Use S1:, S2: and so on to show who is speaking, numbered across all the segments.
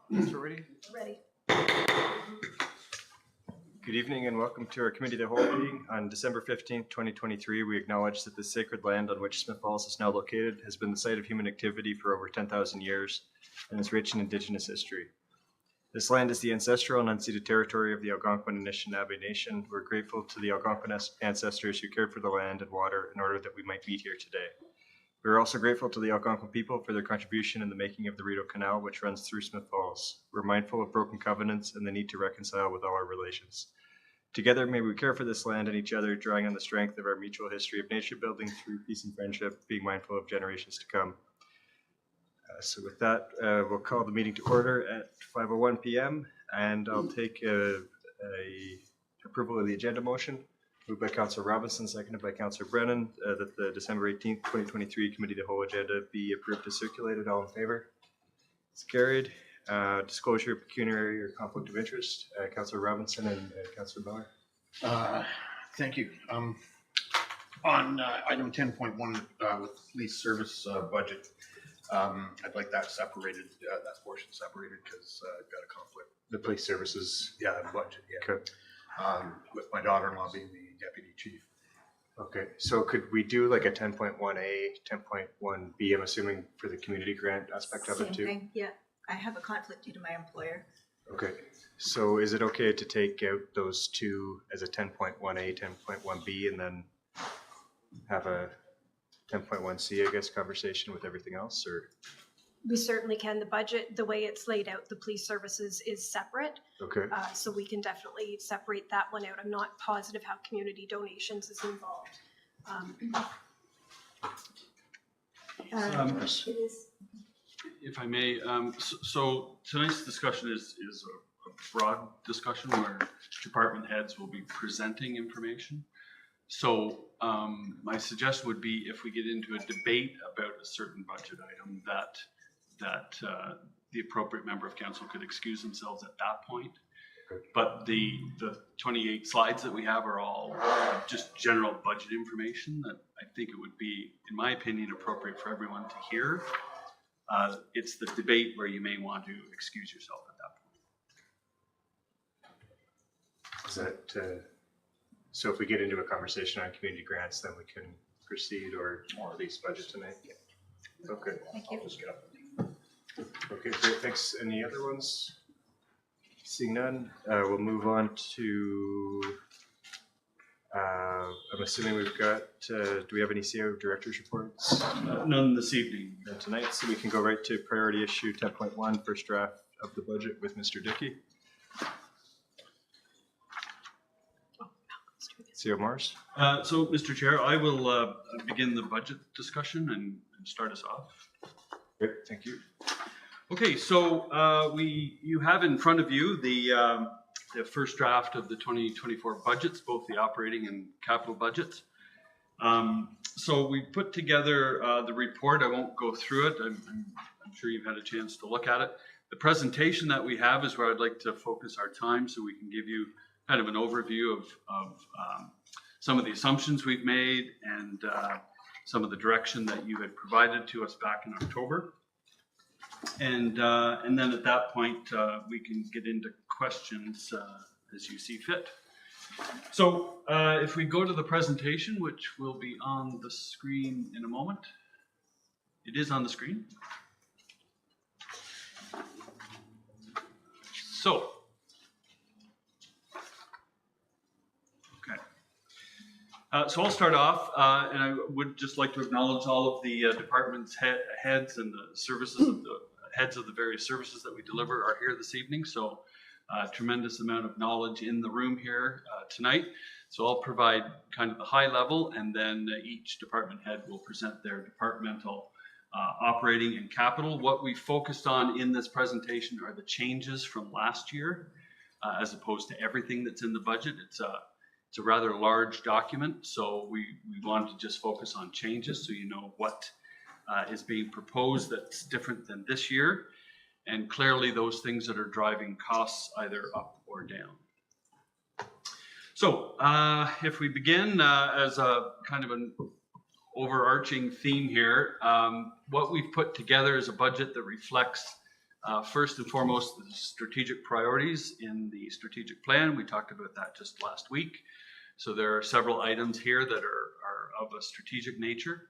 S1: Ready?
S2: Ready.
S1: Good evening and welcome to our Committee of the Whole meeting. On December 15th, 2023, we acknowledge that the sacred land on which Smith Falls is now located has been the site of human activity for over 10,000 years and is rich in Indigenous history. This land is the ancestral and unceded territory of the Algonquin and Anishinaabe Nation. We're grateful to the Algonquin ancestors who cared for the land and water in order that we might meet here today. We are also grateful to the Algonquin people for their contribution in the making of the Rideau Canal, which runs through Smith Falls. We're mindful of broken covenants and the need to reconcile with all our relations. Together, may we care for this land and each other, drawing on the strength of our mutual history of nation building through peace and friendship, being mindful of generations to come. So with that, we'll call the meeting to order at 5:01 p.m. and I'll take a approval of the agenda motion. Moved by Councillor Robinson, seconded by Councillor Brennan, that the December 18th, 2023 Committee of the Whole agenda be approved as circulated. All in favor? It's carried. Disclosure of pecuniary or conflict of interest. Councillor Robinson and Councillor Miller.
S3: Thank you. On item 10.1 with police service budget, I'd like that separated, that portion separated because I've got a conflict.
S1: The police services.
S3: Yeah, budget. Yeah.
S1: Okay.
S3: With my daughter-in-law being the deputy chief.
S1: Okay, so could we do like a 10.1A, 10.1B, I'm assuming for the community grant aspect of it too?
S2: Same thing, yeah. I have a conflict due to my employer.
S1: Okay, so is it okay to take out those two as a 10.1A, 10.1B, and then have a 10.1C, I guess, conversation with everything else, or?
S4: We certainly can. The budget, the way it's laid out, the police services is separate.
S1: Okay.
S4: So we can definitely separate that one out. I'm not positive how community donations is involved.
S2: It is.
S5: If I may, so tonight's discussion is a broad discussion where department heads will be presenting information. So my suggestion would be if we get into a debate about a certain budget item that the appropriate member of council could excuse themselves at that point. But the 28 slides that we have are all just general budget information that I think it would be, in my opinion, appropriate for everyone to hear. It's the debate where you may want to excuse yourself at that point.
S1: Is that, so if we get into a conversation on community grants, then we can proceed or at least budget tonight? Yeah. Okay.
S2: Thank you.
S3: I'll just get up.
S1: Okay, great, thanks. Any other ones? Seeing none, we'll move on to, I'm assuming we've got, do we have any CO director's reports?
S5: None this evening.
S1: Tonight, so we can go right to priority issue 10.1, first draft of the budget with Mr. Dickey. CO Morris.
S5: So, Mr. Chair, I will begin the budget discussion and start us off.
S1: Great, thank you.
S5: Okay, so you have in front of you the first draft of the 2024 budgets, both the operating and capital budgets. So we put together the report. I won't go through it. I'm sure you've had a chance to look at it. The presentation that we have is where I'd like to focus our time so we can give you kind of an overview of some of the assumptions we've made and some of the direction that you had provided to us back in October. And then at that point, we can get into questions as you see fit. So if we go to the presentation, which will be on the screen in a moment. It is on the screen. So, okay. So I'll start off, and I would just like to acknowledge all of the department's heads and the services of the heads of the various services that we deliver are here this evening. So tremendous amount of knowledge in the room here tonight. So I'll provide kind of the high level, and then each department head will present their departmental operating and capital. What we focused on in this presentation are the changes from last year, as opposed to everything that's in the budget. It's a rather large document, so we wanted to just focus on changes so you know what is being proposed that's different than this year, and clearly those things that are driving costs either up or down. So if we begin as a kind of an overarching theme here, what we've put together is a budget that reflects First and foremost, the strategic priorities in the strategic plan. We talked about that just last week. So there are several items here that are of a strategic nature.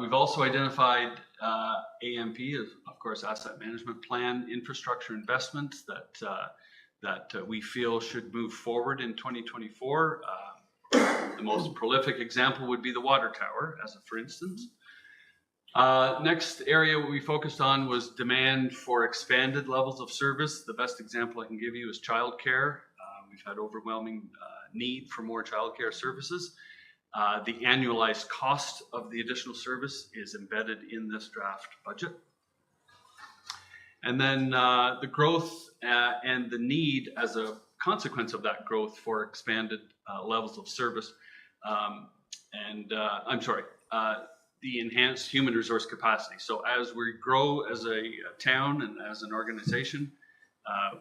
S5: We've also identified AMP, of course, Asset Management Plan, infrastructure investments that we feel should move forward in 2024. The most prolific example would be the water tower, as a for instance. Next area we focused on was demand for expanded levels of service. The best example I can give you is childcare. We've had overwhelming need for more childcare services. The annualized cost of the additional service is embedded in this draft budget. And then the growth and the need as a consequence of that growth for expanded levels of service. The enhanced human resource capacity. So as we grow as a town and as an organization,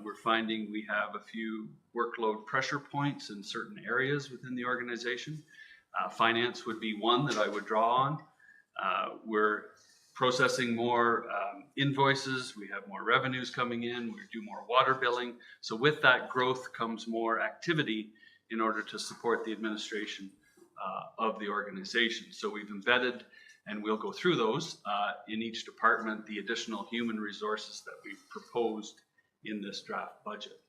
S5: we're finding we have a few workload pressure points in certain areas within the organization. Finance would be one that I would draw on. We're processing more invoices. We have more revenues coming in. We do more water billing. So with that growth comes more activity in order to support the administration of the organization. So we've embedded, and we'll go through those in each department, the additional human resources that we've proposed in this draft budget.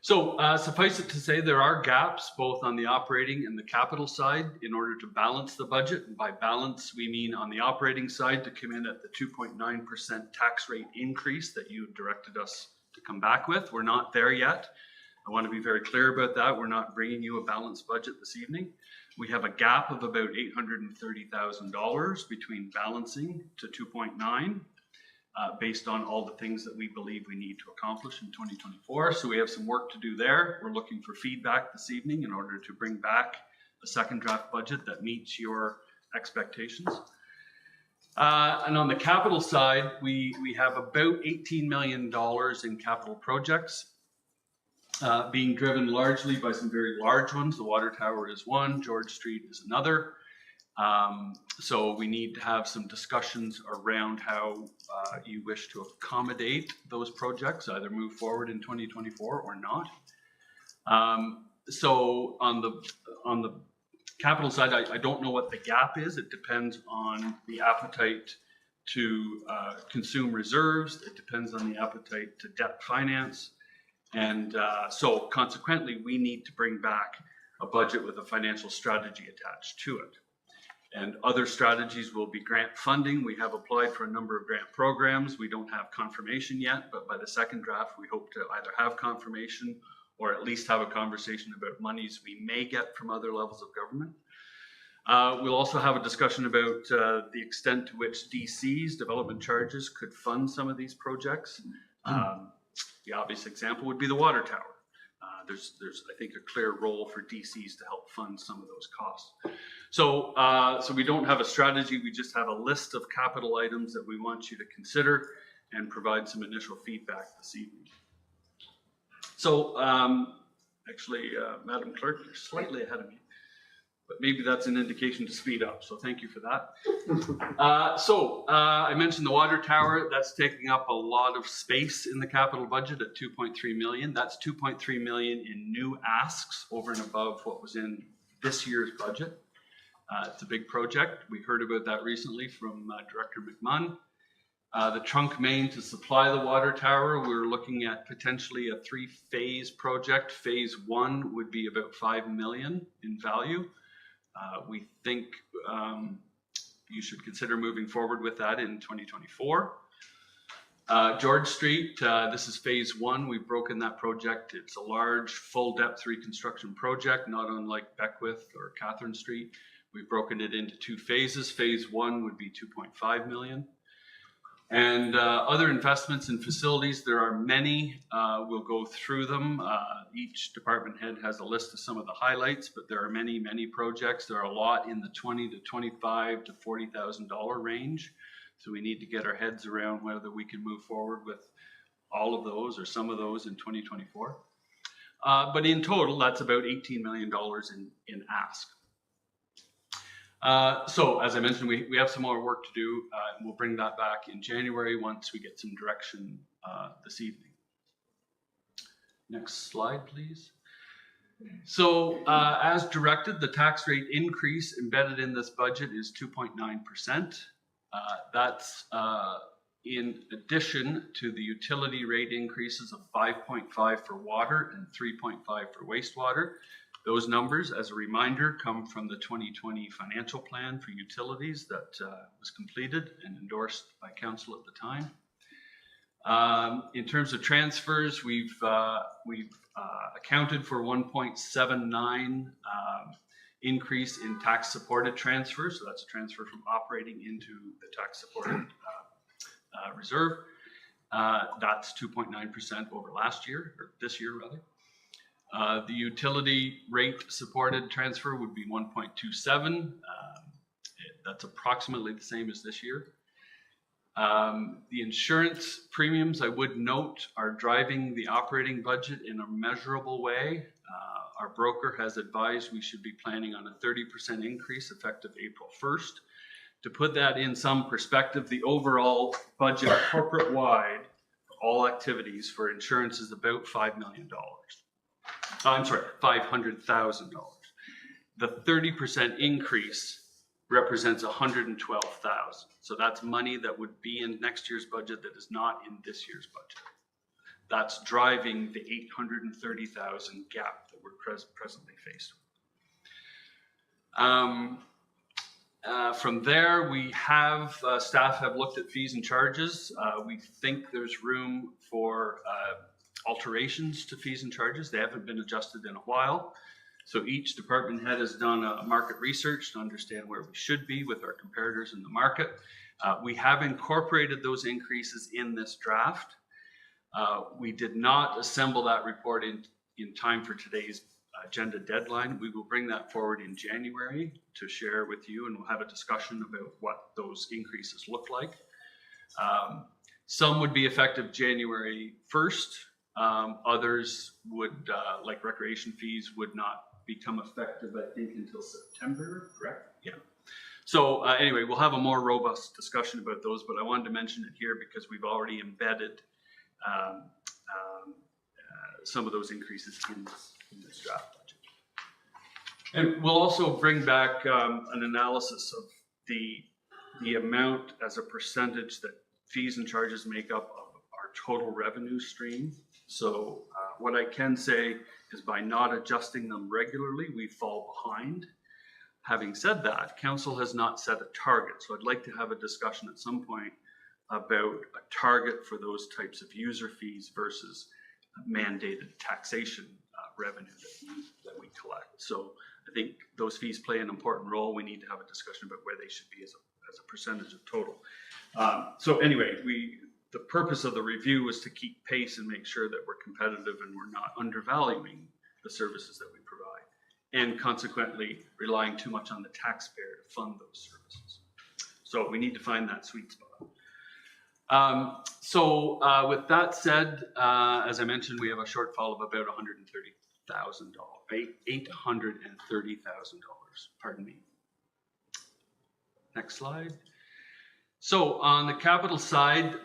S5: So suffice it to say, there are gaps both on the operating and the capital side in order to balance the budget. And by balance, we mean on the operating side to come in at the 2.9% tax rate increase that you directed us to come back with. We're not there yet. I want to be very clear about that. We're not bringing you a balanced budget this evening. We have a gap of about $830,000 between balancing to 2.9 based on all the things that we believe we need to accomplish in 2024. So we have some work to do there. We're looking for feedback this evening in order to bring back a second draft budget that meets your expectations. And on the capital side, we have about $18 million in capital projects. Being driven largely by some very large ones. The water tower is one, George Street is another. So we need to have some discussions around how you wish to accommodate those projects, either move forward in 2024 or not. So on the capital side, I don't know what the gap is. It depends on the appetite to consume reserves. It depends on the appetite to debt finance. And so consequently, we need to bring back a budget with a financial strategy attached to it. And other strategies will be grant funding. We have applied for a number of grant programs. We don't have confirmation yet, but by the second draft, we hope to either have confirmation or at least have a conversation about monies we may get from other levels of government. We'll also have a discussion about the extent to which DCs, development charges, could fund some of these projects. The obvious example would be the water tower. There's I think, a clear role for DCs to help fund some of those costs. So, so we don't have a strategy. We just have a list of capital items that we want you to consider and provide some initial feedback this evening. So, actually, Madam Clerk, you're slightly ahead of me, but maybe that's an indication to speed up. So thank you for that. I mentioned the water tower. That's taking up a lot of space in the capital budget at $2.3 million. That's $2.3 million in new asks over and above what was in this year's budget. It's a big project. We heard about that recently from Director McMunn. The trunk main to supply the water tower, we're looking at potentially a 3-phase project. Phase 1 would be about $5 million in value. We think you should consider moving forward with that in 2024. George Street, this is phase 1. We've broken that project. It's a large, full-depth reconstruction project, not unlike Beckwith or Catherine Street. We've broken it into 2 phases. Phase 1 would be $2.5 million. And other investments in facilities, there are many. We'll go through them. Each department head has a list of some of the highlights, but there are many, many projects. There are a lot in the $20,000 to $25,000 to $40,000 range. So we need to get our heads around whether we can move forward with all of those or some of those in 2024. But in total, that's about $18 million in ask. So as I mentioned, we have some more work to do. And we'll bring that back in January once we get some direction this evening. Next slide, please. So as directed, the tax rate increase embedded in this budget is 2.9%. That's in addition to the utility rate increases of 5.5 for water and 3.5 for wastewater. Those numbers, as a reminder, come from the 2020 financial plan for utilities that was completed and endorsed by council at the time. In terms of transfers, we've accounted for 1.79 increase in tax supported transfers. So that's a transfer from operating into the tax supported reserve. That's 2.9% over last year, or this year rather. The utility rate supported transfer would be 1.27. That's approximately the same as this year. The insurance premiums, I would note, are driving the operating budget in a measurable way. Our broker has advised we should be planning on a 30% increase effective April 1st. To put that in some perspective, the overall budget corporate-wide for all activities for insurance is about $5 million. I'm sorry, $500,000. The 30% increase represents $112,000. So that's money that would be in next year's budget that is not in this year's budget. That's driving the $830,000 gap that we're presently faced with. From there, we have staff have looked at fees and charges. We think there's room for alterations to fees and charges. They haven't been adjusted in a while. So each department head has done a market research to understand where we should be with our comparators in the market. We have incorporated those increases in this draft. We did not assemble that report in time for today's agenda deadline. We will bring that forward in January to share with you, and we'll have a discussion about what those increases look like. Some would be effective January 1st. Others would, like recreation fees, would not become effective, I think, until September, correct? Yeah. So anyway, we'll have a more robust discussion about those, but I wanted to mention it here because we've already embedded some of those increases in this draft budget. And we'll also bring back an analysis of the amount as a percentage that fees and charges make up of our total revenue stream. So what I can say is by not adjusting them regularly, we fall behind. Having said that, council has not set a target. So I'd like to have a discussion at some point about a target for those types of user fees versus mandated taxation revenue that we collect. So I think those fees play an important role. We need to have a discussion about where they should be as a percentage of total. So anyway, the purpose of the review is to keep pace and make sure that we're competitive and we're not undervaluing the services that we provide, and consequently relying too much on the taxpayer to fund those services. So we need to find that sweet spot. With that said, as I mentioned, we have a shortfall of about $830,000, pardon me. Next slide. So on the capital side,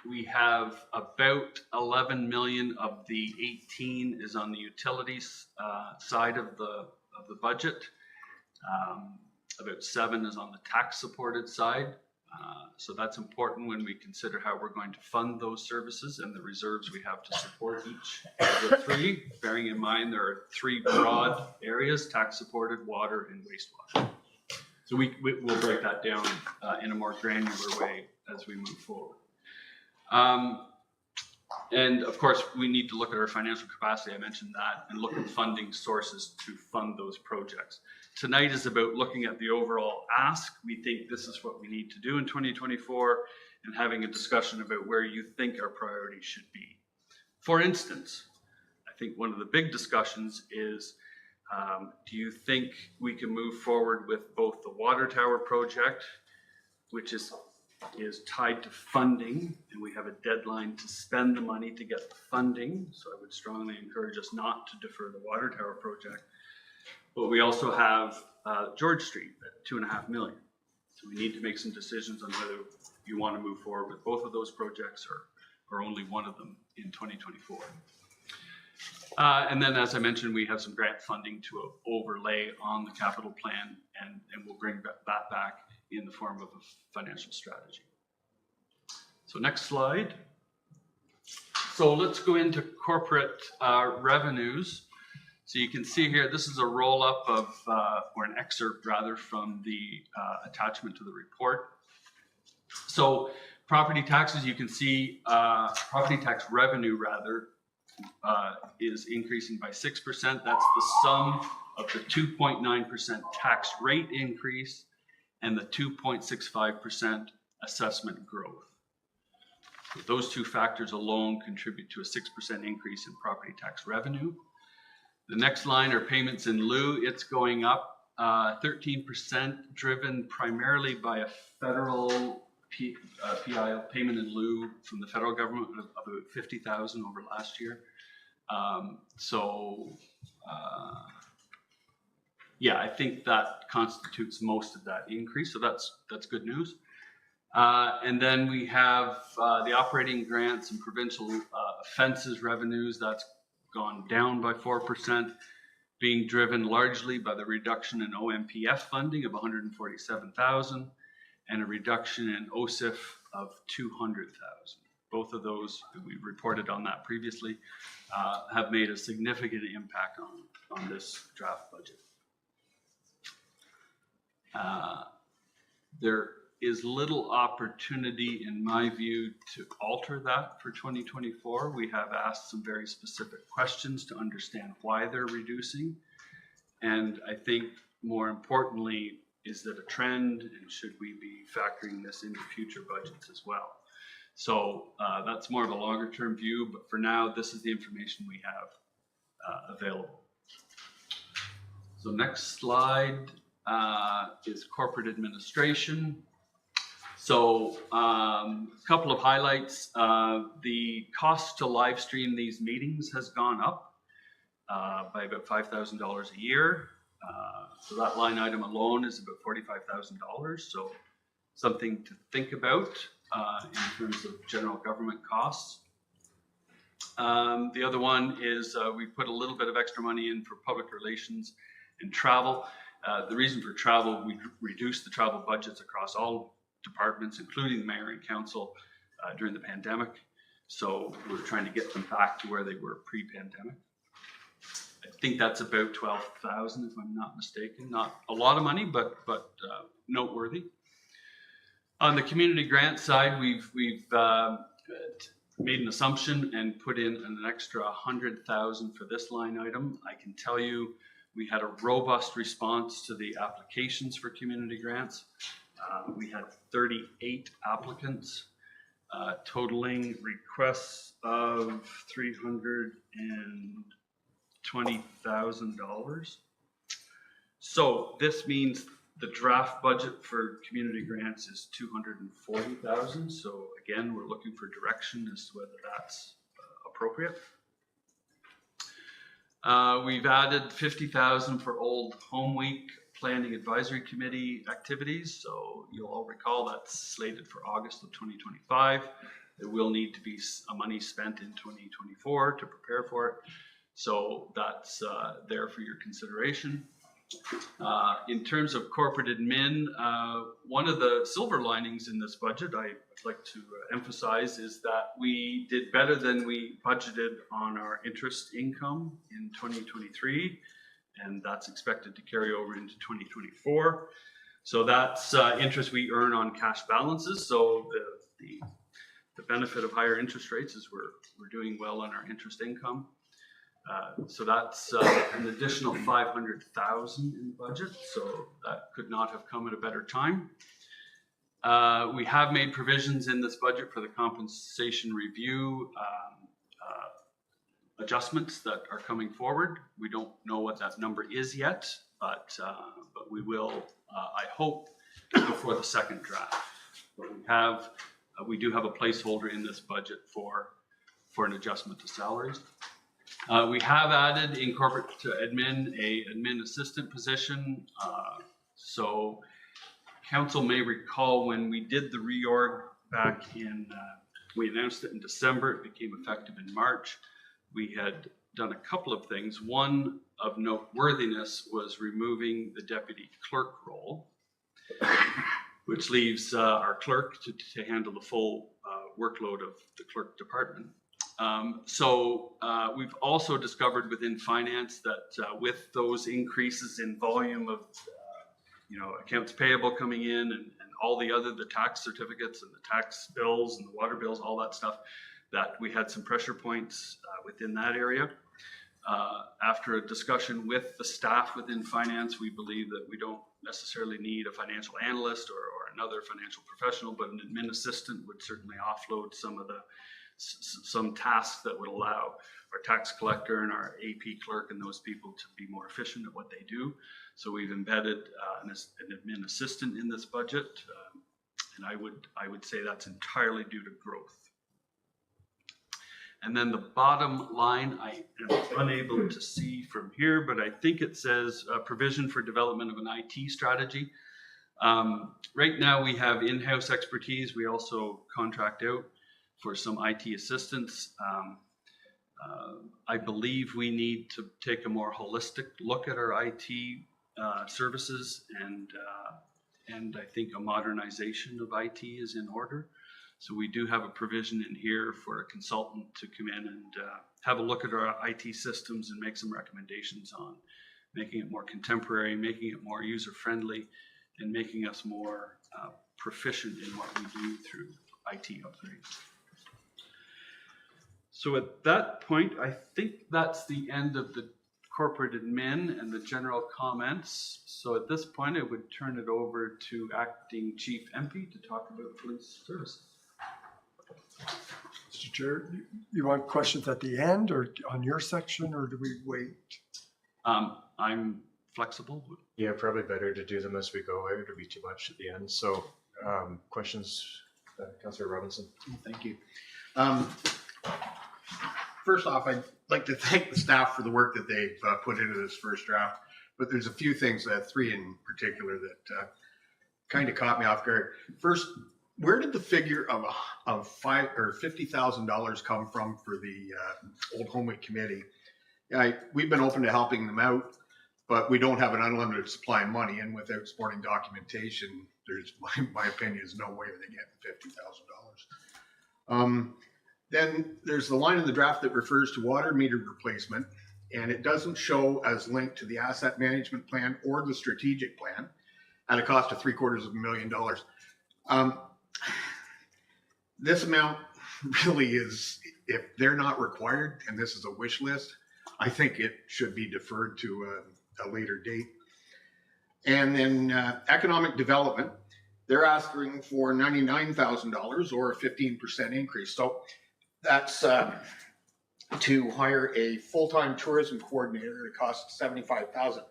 S5: we have about 11 million of the 18 is on the utilities side of the budget. About 7 is on the tax supported side. So that's important when we consider how we're going to fund those services and the reserves we have to support each of the 3, bearing in mind there are 3 broad areas: tax supported, water, and wastewater. So we'll break that down in a more granular way as we move forward. And of course, we need to look at our financial capacity, I mentioned that, and look at funding sources to fund those projects. Tonight is about looking at the overall ask. We think this is what we need to do in 2024, and having a discussion about where you think our priorities should be. For instance, I think one of the big discussions is, do you think we can move forward with both the water tower project, which is tied to funding, and we have a deadline to spend the money to get the funding, so I would strongly encourage us not to defer the water tower project. But we also have George Street at $2.5 million. So we need to make some decisions on whether you want to move forward with both of those projects or only one of them in 2024. And then, as I mentioned, we have some grant funding to overlay on the capital plan, and we'll bring that back in the form of a financial strategy. So next slide. So let's go into corporate revenues. So you can see here, this is a roll-up of, or an excerpt rather, from the attachment to the report. So property taxes, you can see property tax revenue rather is increasing by 6%. That's the sum of the 2.9% tax rate increase and the 2.65% assessment growth. So those two factors alone contribute to a 6% increase in property tax revenue. The next line are payments in lieu. It's going up 13%, driven primarily by a federal PI payment in lieu from the federal government of about $50,000 over last year. Yeah, I think that constitutes most of that increase. So that's good news. And then we have the operating grants and provincial offenses revenues. That's gone down by 4%, being driven largely by the reduction in OMPF funding of $147,000 and a reduction in OSIF of $200,000. Both of those, we reported on that previously, have made a significant impact on this draft budget. There is little opportunity, in my view, to alter that for 2024. We have asked some very specific questions to understand why they're reducing. And I think more importantly, is that a trend, and should we be factoring this into future budgets as well? So that's more of a longer term view, but for now, this is the information we have available. So next slide is corporate administration. So a couple of highlights. The cost to live stream these meetings has gone up by about $5,000 a year. So that line item alone is about $45,000. So something to think about in terms of general government costs. The other one is we put a little bit of extra money in for public relations and travel. The reason for travel, we reduced the travel budgets across all departments, including the mayor and council during the pandemic. So we're trying to get them back to where they were pre-pandemic. I think that's about $12,000, if I'm not mistaken. Not a lot of money, but noteworthy. On the community grant side, we've made an assumption and put in an extra $100,000 for this line item. I can tell you we had a robust response to the applications for community grants. We had 38 applicants, totaling requests of $320,000. So this means the draft budget for community grants is $240,000. So again, we're looking for direction as to whether that's appropriate. We've added $50,000 for Old Home Week Planning Advisory Committee activities. So you'll all recall that's slated for August of 2025. There will need to be money spent in 2024 to prepare for it. So that's there for your consideration. In terms of corporate admin, one of the silver linings in this budget I'd like to emphasize is that we did better than we budgeted on our interest income in 2023, and that's expected to carry over into 2024. So that's interest we earn on cash balances. So the benefit of higher interest rates is we're doing well on our interest income. So that's an additional $500,000 in the budget. So that could not have come at a better time. We have made provisions in this budget for the compensation review adjustments that are coming forward. We don't know what that number is yet, but we will, I hope, before the second draft. But we do have a placeholder in this budget for an adjustment to salaries. We have added in corporate admin a admin assistant position. So council may recall when we did the reorg back in, we announced it in December, it became effective in March. We had done a couple of things. One of noteworthiness was removing the deputy clerk role, which leaves our clerk to handle the full workload of the clerk department. We've also discovered within finance that with those increases in volume of accounts payable coming in and all the tax certificates and the tax bills and the water bills, all that stuff, that we had some pressure points within that area. After a discussion with the staff within finance, we believe that we don't necessarily need a financial analyst or another financial professional, but an admin assistant would certainly offload some tasks that would allow our tax collector and our AP clerk and those people to be more efficient at what they do. So we've embedded an admin assistant in this budget, and I would say that's entirely due to growth. And then the bottom line, I am unable to see from here, but I think it says provision for development of an IT strategy. Right now we have in-house expertise. We also contract out for some IT assistance. I believe we need to take a more holistic look at our IT services, and I think a modernization of IT is in order. So we do have a provision in here for a consultant to come in and have a look at our IT systems and make some recommendations on making it more contemporary, making it more user-friendly, and making us more proficient in what we do through IT upgrades. So at that point, I think that's the end of the corporate admin and the general comments. So at this point, I would turn it over to Acting Chief MP to talk about police services.
S6: Mr. Chair, you want questions at the end or on your section, or do we wait?
S5: I'm flexible.
S1: Yeah, probably better to do them as we go. It would be too much at the end. So questions, Councillor Robinson.
S3: Thank you. First off, I'd like to thank the staff for the work that they've put into this first draft, but there's a few things, three in particular, that kind of caught me off guard. First, where did the figure of $50,000 come from for the Old Home Week Committee? We've been open to helping them out, but we don't have an unlimited supply of money, and without supporting documentation, there's, my opinion, is no way they get $50,000. Then there's the line in the draft that refers to water meter replacement, and it doesn't show as linked to the asset management plan or the strategic plan at a cost of $750,000. This amount really is, if they're not required, and this is a wish list, I think it should be deferred to a later date. And then economic development, they're asking for $99,000 or a 15% increase. So that's to hire a full-time tourism coordinator. It costs $75,000.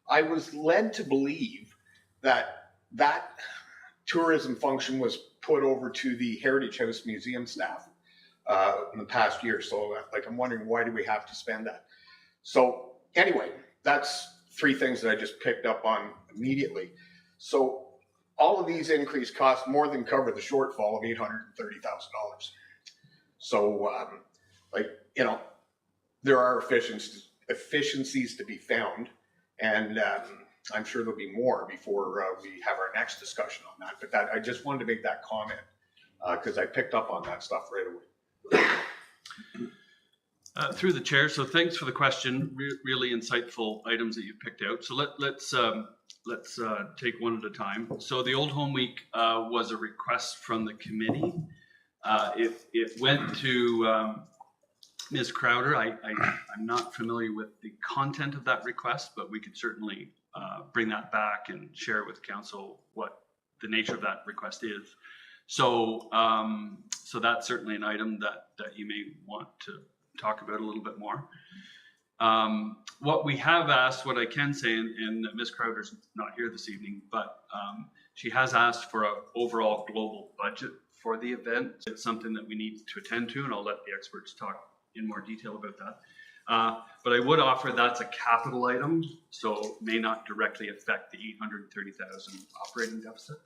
S3: I was led to believe that tourism function was put over to the Heritage House Museum staff in the past year. So I'm wondering, why do we have to spend that? So anyway, that's three things that I just picked up on immediately. So all of these increased costs more than cover the shortfall of $830,000. So there are efficiencies to be found, and I'm sure there'll be more before we have our next discussion on that. But I just wanted to make that comment because I picked up on that stuff right away.
S5: Through the chair, so thanks for the question. Really insightful items that you picked out. So let's take one at a time. So the Old Home Week was a request from the committee. It went to Ms. Crowder. I'm not familiar with the content of that request, but we could certainly bring that back and share it with council what the nature of that request is. So that's certainly an item that you may want to talk about a little bit more. What we have asked, what I can say, and Ms. Crowder's not here this evening, but she has asked for an overall global budget for the event. It's something that we need to attend to, and I'll let the experts talk in more detail about that. But I would offer that's a capital item, so may not directly affect the 830,000 operating deficit.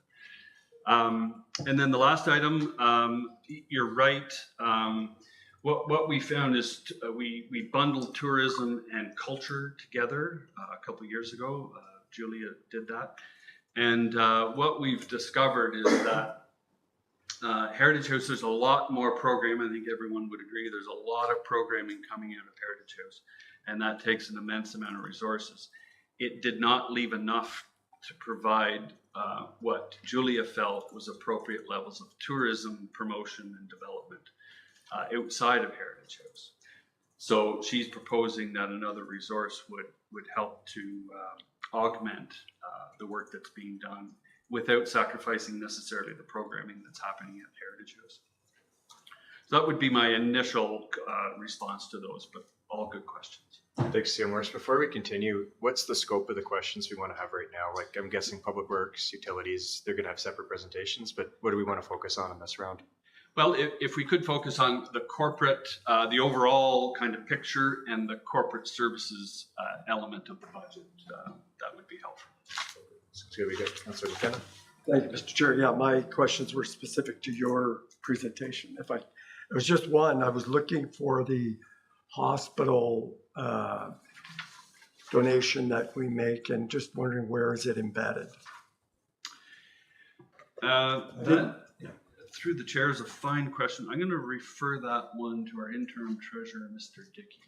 S5: And then the last item, you're right. What we found is we bundled tourism and culture together a couple of years ago. Julia did that. And what we've discovered is that Heritage House, there's a lot more programming. I think everyone would agree. There's a lot of programming coming out of Heritage House, and that takes an immense amount of resources. It did not leave enough to provide what Julia felt was appropriate levels of tourism promotion and development outside of Heritage House. So she's proposing that another resource would help to augment the work that's being done without sacrificing necessarily the programming that's happening at Heritage House. So that would be my initial response to those, but all good questions.
S1: Thanks, Seymour. Before we continue, what's the scope of the questions we want to have right now? Like, I'm guessing Public Works, Utilities, they're going to have separate presentations, but what do we want to focus on in this round?
S5: Well, if we could focus on the corporate, the overall kind of picture and the corporate services element of the budget, that would be helpful.
S1: Sounds good. We good. Councilor McKenna.
S6: Thank you, Mr. Chair. Yeah, my questions were specific to your presentation. It was just one, I was looking for the hospital donation that we make and just wondering where is it embedded?
S5: Through the chair is a fine question. I'm going to refer that one to our interim treasurer, Mr. Dickey.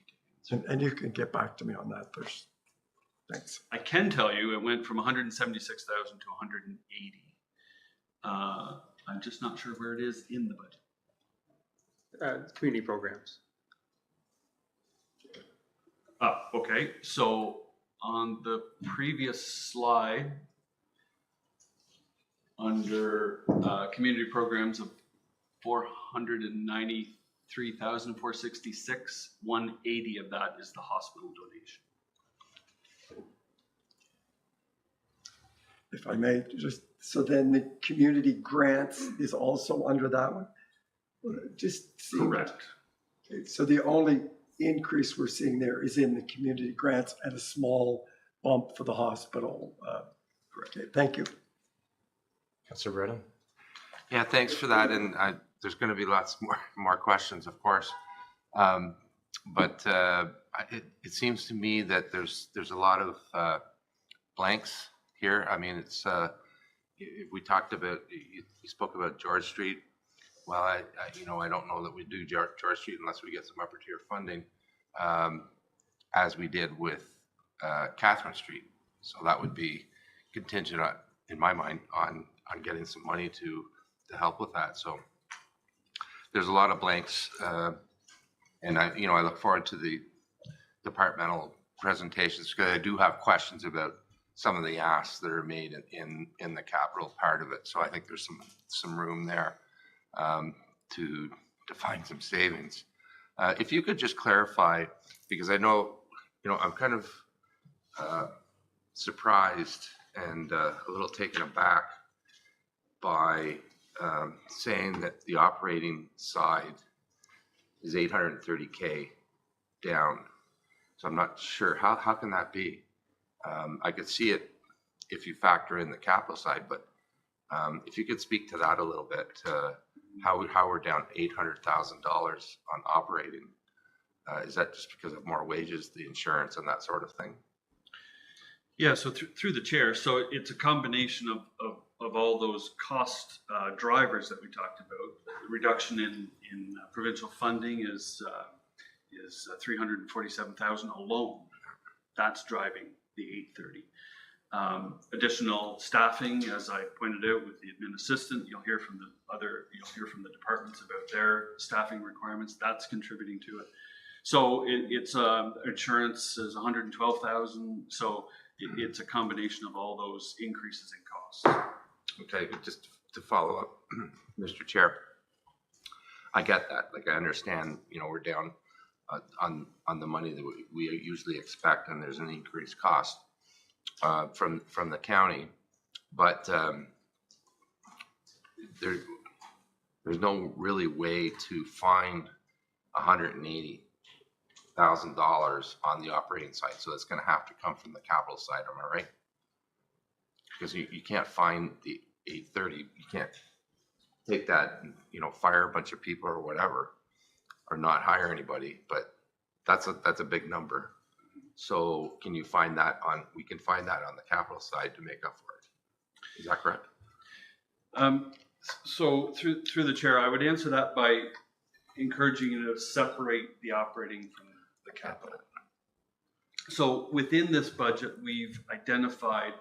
S6: And you can get back to me on that first. Thanks.
S5: I can tell you it went from 176,000 to 180. I'm just not sure where it is in the budget.
S7: Community programs.
S5: Okay. So on the previous slide, under community programs of 493,466, 180 of that is the hospital donation.
S6: If I may, just so then the community grants is also under that one? Just seemed,
S5: Correct.
S6: okay, so the only increase we're seeing there is in the community grants and a small bump for the hospital.
S5: Correct.
S6: Okay, thank you.
S1: Councilor Brennan.
S8: Yeah, thanks for that. And there's going to be lots more questions, of course. But it seems to me that there's a lot of blanks here. I mean, it's we talked about, you spoke about George Street. Well, I don't know that we do George Street unless we get some upper tier funding, as we did with Catherine Street. So that would be contingent on, in my mind, on getting some money to help with that. So there's a lot of blanks, and I look forward to the departmental presentations because I do have questions about some of the asks that are made in the capital part of it. So I think there's some room there to find some savings. If you could just clarify, because I know I'm kind of surprised and a little taken aback by saying that the operating side is 830K down. So I'm not sure how can that be? I could see it if you factor in the capital side, but if you could speak to that a little bit, how we're down $800,000 on operating. Is that just because of more wages, the insurance, and that sort of thing?
S5: Yeah, so through the chair, so it's a combination of all those cost drivers that we talked about. The reduction in provincial funding is 347,000 alone. That's driving the 830. Additional staffing, as I pointed out with the admin assistant, you'll hear from the departments about their staffing requirements. That's contributing to it. So it's insurance is 112,000. So it's a combination of all those increases in costs.
S8: Okay, just to follow up, Mr. Chair, I get that. Like I understand, we're down on the money that we usually expect, and there's an increased cost from the county, but there's no really way to find 180. on the operating side. So it's gonna have to come from the capital side, am I right? Because you can't find the 830, you can't take that and, you know, fire a bunch of people or whatever, or not hire anybody, but that's a big number. So can you find that we can find that on the capital side to make up for it. Is that correct?
S5: So through the chair, I would answer that by encouraging you to separate the operating from the capital. So within this budget, we've identified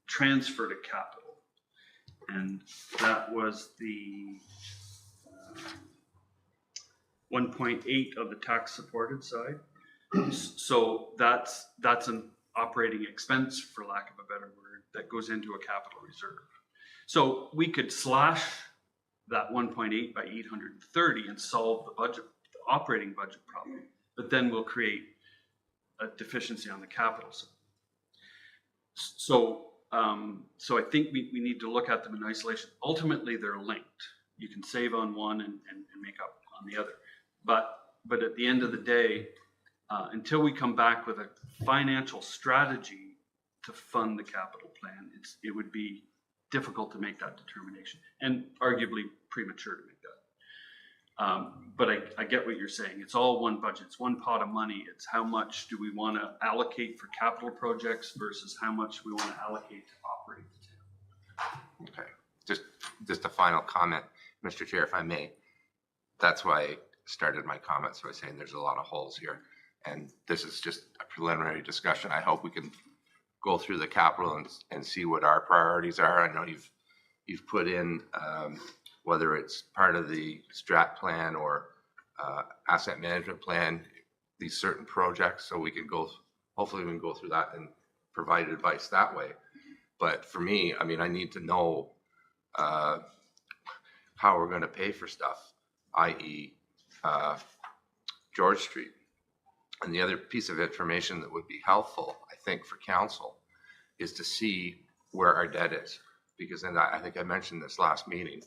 S5: transfer to capital. And that was the 1.8 of the tax supported side. So that's an operating expense, for lack of a better word, that goes into a capital reserve. So we could slash that 1.8 by 830 and solve the operating budget problem, but then we'll create a deficiency on the capital side. So I think we need to look at them in isolation. Ultimately, they're linked. You can save on one and make up on the other. But at the end of the day, until we come back with a financial strategy to fund the capital plan, it would be difficult to make that determination, and arguably premature to make that. But I get what you're saying. It's all one budget. It's one pot of money. It's how much do we want to allocate for capital projects versus how much we want to allocate to operate the town.
S8: Okay, just a final comment, Mr. Chair, if I may. That's why I started my comments by saying there's a lot of holes here. And this is just a preliminary discussion. I hope we can go through the capital and see what our priorities are. I know you've put in, whether it's part of the strat plan or asset management plan, these certain projects, so we can hopefully we can go through that and provide advice that way. But for me, I mean, I need to know how we're going to pay for stuff, i.e. George Street. And the other piece of information that would be helpful, I think, for council is to see where our debt is. Because then I think I mentioned this last meeting.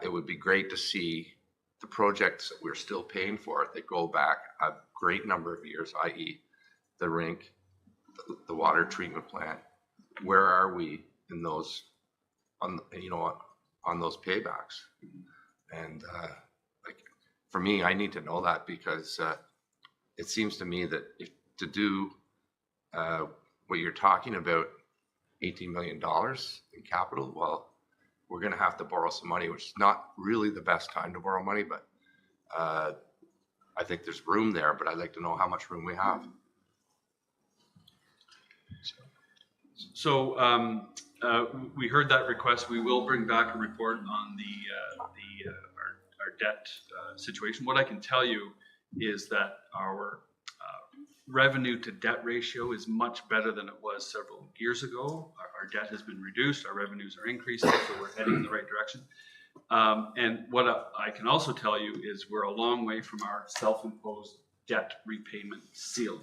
S8: It would be great to see the projects that we're still paying for that go back a great number of years, i.e. the rink, the water treatment plant. Where are we in those, on those paybacks? And like for me, I need to know that because it seems to me that to do what you're talking about, $18 million in capital, well, we're going to have to borrow some money, which is not really the best time to borrow money, but I think there's room there, but I'd like to know how much room we have.
S5: So we heard that request. We will bring back a report on our debt situation. What I can tell you is that our revenue to debt ratio is much better than it was several years ago. Our debt has been reduced, our revenues are increasing, so we're heading in the right direction. And what I can also tell you is we're a long way from our self-imposed debt repayment ceiling.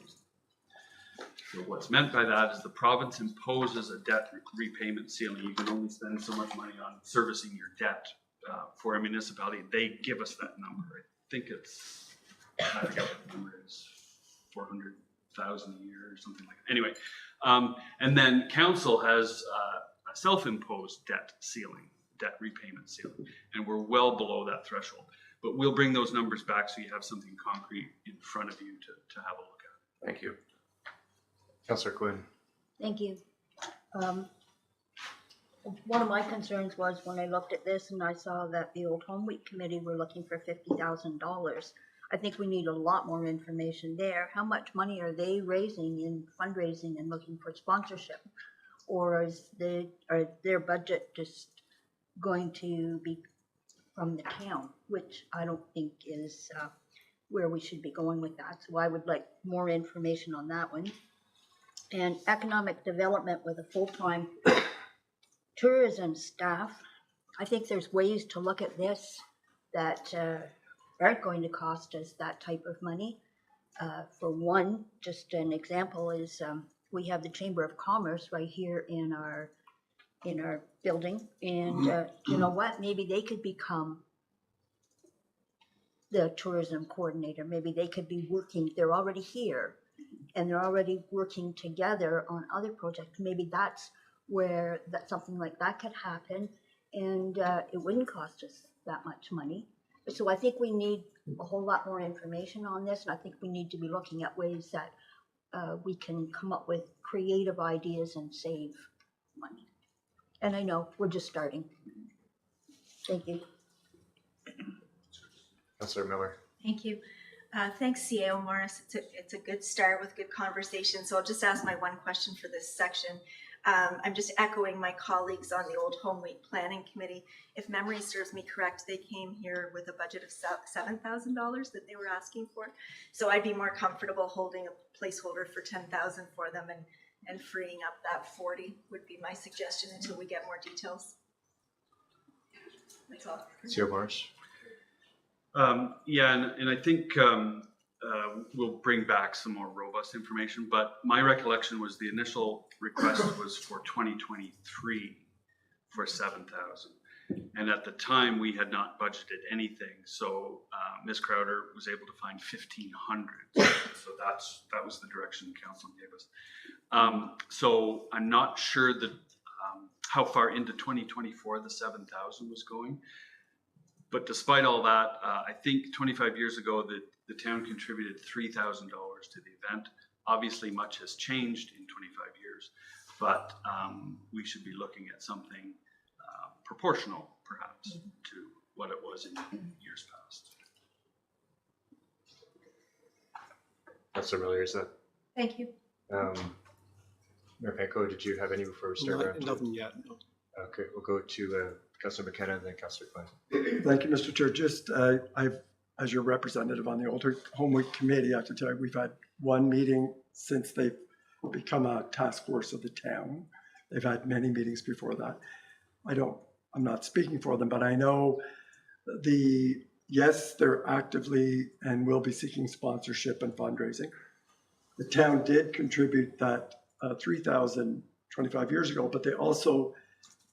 S5: So what's meant by that is the province imposes a debt repayment ceiling. You can only spend so much money on servicing your debt for a municipality. They give us that number. I think it's, I forget what the number is, 400,000 a year or something like that. Anyway, and then council has a self-imposed debt repayment ceiling, and we're well below that threshold. But we'll bring those numbers back so you have something concrete in front of you to have a look at.
S8: Thank you.
S1: Councillor Quinn.
S7: Thank you. One of my concerns was when I looked at this and I saw that the Old Home Week Committee were looking for $50,000. I think we need a lot more information there. How much money are they raising in fundraising and looking for sponsorship? Or are their budget just going to be from the town, which I don't think is where we should be going with that. So I would like more information on that one. And economic development with a full-time tourism staff. I think there's ways to look at this that aren't going to cost us that type of money. For one, just an example is we have the Chamber of Commerce right here in our building, and you know what? Maybe they could become the tourism coordinator. Maybe they could be working, they're already here and they're already working together on other projects. Maybe that's where something like that could happen, and it wouldn't cost us that much money. So I think we need a whole lot more information on this, and I think we need to be looking at ways that we can come up with creative ideas and save money. And I know we're just starting. Thank you.
S1: Councillor Miller.
S2: Thank you. Thanks, CAO Morris. It's a good start with good conversation. So I'll just ask my one question for this section. I'm just echoing my colleagues on the Old Home Week Planning Committee. If memory serves me correct, they came here with a budget of $7,000 that they were asking for. So I'd be more comfortable holding a placeholder for $10,000 for them and freeing up that 40 would be my suggestion until we get more details. That's all.
S1: Sierra Morris.
S5: Yeah, and I think we'll bring back some more robust information, but my recollection was the initial request was for 2023 for 7,000. And at the time we had not budgeted anything. So Ms. Crowder was able to find 1,500. So that was the direction council gave us. So I'm not sure that how far into 2024 the 7,000 was going. But despite all that, I think 25 years ago the town contributed $3,000 to the event. Obviously, much has changed in 25 years, but we should be looking at something proportional, perhaps, to what it was in years past.
S1: Councillor Miller, is that?
S2: Thank you.
S1: Mayor Panko, did you have any before we start? round two?
S6: Nothing yet, no.
S1: Okay, we'll go to Councillor McKenna and then Councillor Quinn.
S6: Thank you, Mr. Chair. Just, as your representative on the Old Home Week Committee, I have to tell you, we've had one meeting since they've become a task force of the town. They've had many meetings before that. I'm not speaking for them, but I know yes, they're actively and will be seeking sponsorship and fundraising. The town did contribute that 3,000 25 years ago, but they also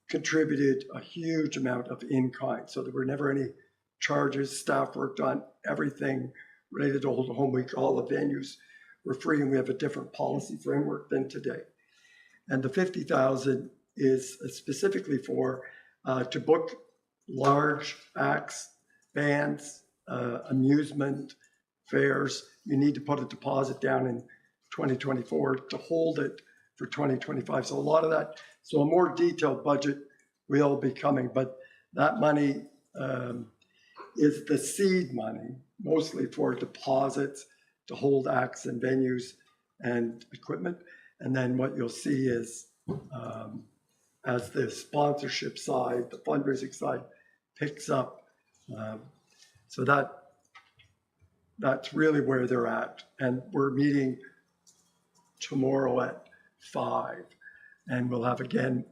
S6: contributed a huge amount of in-kind. So there were never any charges. Staff worked on everything related to Old Home Week. All the venues were free, and we have a different policy framework than today. And the 50,000 is specifically for to book large acts, bands, amusement, fairs. You need to put a deposit down in 2024 to hold it for 2025. So a lot of that, so a more detailed budget will be coming, but that money is the seed money, mostly for deposits to hold acts and venues and equipment. And then what you'll see is as the sponsorship side, the fundraising side picks up. So that's really where they're at. And we're meeting tomorrow at 5, and we'll have again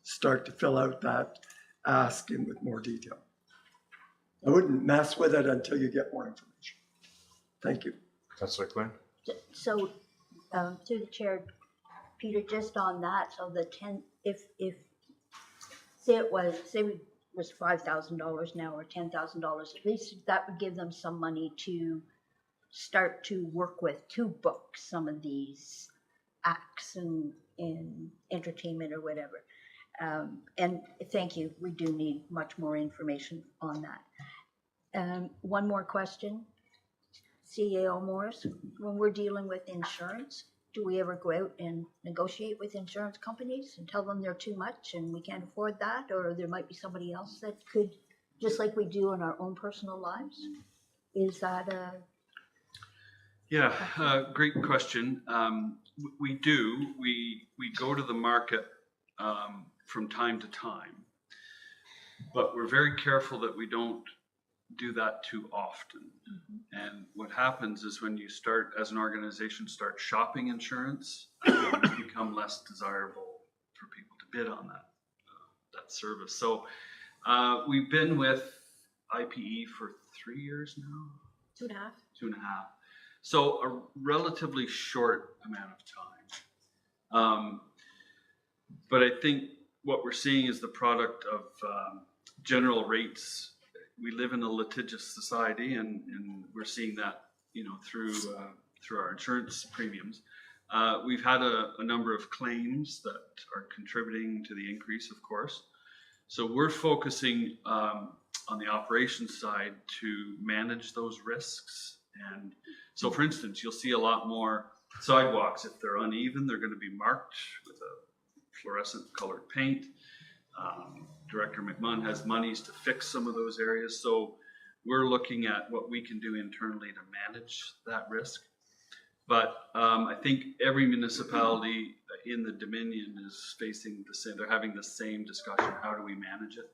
S6: start to fill out that ask in with more detail. I wouldn't mess with it until you get more information. Thank you.
S1: Councillor Quinn.
S7: So through the chair, Peter, just on that, so the 10, if say it was $5,000 now or $10,000, at least that would give them some money to start to work with to book some of these acts and entertainment or whatever. And thank you. We do need much more information on that. One more question. CAO Morris, when we're dealing with insurance, do we ever go out and negotiate with insurance companies and tell them they're too much and we can't afford that, or there might be somebody else that could, just like we do in our own personal lives? Is that a...
S5: Yeah, great question. We do. We go to the market from time to time, but we're very careful that we don't do that too often. And what happens is when you start, as an organization, start shopping insurance, it become less desirable for people to bid on that service. So we've been with IPE for 3 years now.
S4: 2.5.
S5: 2.5. So a relatively short amount of time. But I think what we're seeing is the product of general rates we live in a litigious society, and we're seeing that, through our insurance premiums. We've had a number of claims that are contributing to the increase, of course. So we're focusing on the operations side to manage those risks. And so, for instance, you'll see a lot more sidewalks. If they're uneven, they're going to be marked with a fluorescent colored paint. Director McMahon has monies to fix some of those areas. So we're looking at what we can do internally to manage that risk. But I think every municipality in the Dominion is facing the same, they're having the same discussion. How do we manage it?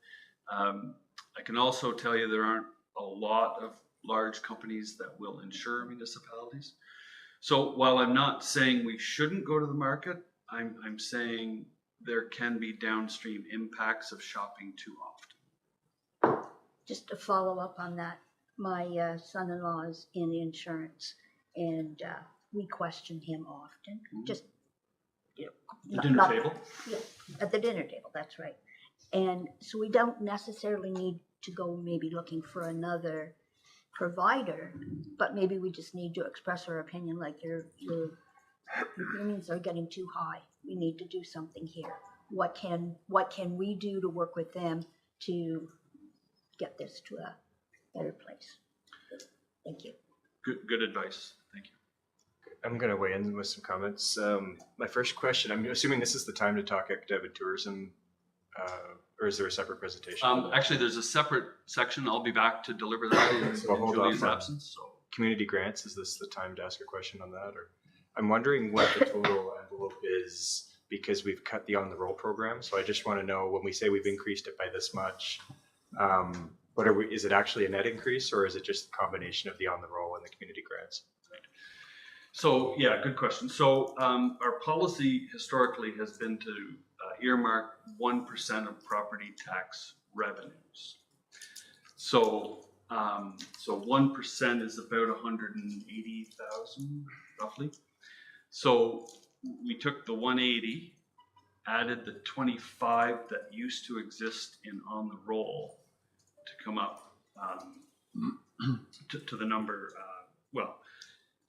S5: I can also tell you there aren't a lot of large companies that will insure municipalities. So while I'm not saying we shouldn't go to the market, I'm saying there can be downstream impacts of shopping too often.
S7: Just to follow up on that, my son-in-law is in insurance, and we question him often. Just
S5: The dinner table.
S7: Yeah, at the dinner table. That's right. And so we don't necessarily need to go maybe looking for another provider, but maybe we just need to express our opinion, like your premiums are getting too high. We need to do something here. What can we do to work with them to get this to a better place? Thank you.
S5: Good advice. Thank you.
S1: I'm going to weigh in with some comments. My first question, I'm assuming this is the time to talk academic tourism, or is there a separate presentation?
S5: Actually, there's a separate section. I'll be back to deliver that in
S1: Well,
S5: Julie's absence. So.
S1: Community grants, is this the time to ask a question on that? Or I'm wondering what the total envelope is, because we've cut the on the roll program. So I just want to know, when we say we've increased it by this much, is it actually a net increase, or is it just a combination of the on the roll and the community grants?
S5: So yeah, good question. So our policy historically has been to earmark 1% of property tax revenues. So 1% is about 180,000 roughly. So we took the 180, added the 25 that used to exist in on the roll to come up to the number.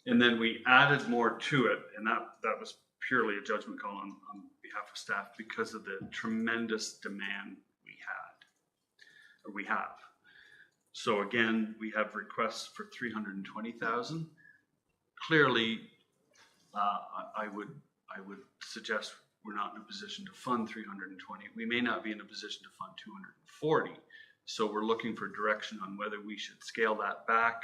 S5: And then we added more to it, and that was purely a judgment call on behalf of staff because of the tremendous demand we have. So again, we have requests for 320,000. Clearly, I would suggest we're not in a position to fund 320. We may not be in a position to fund 240. So we're looking for direction on whether we should scale that back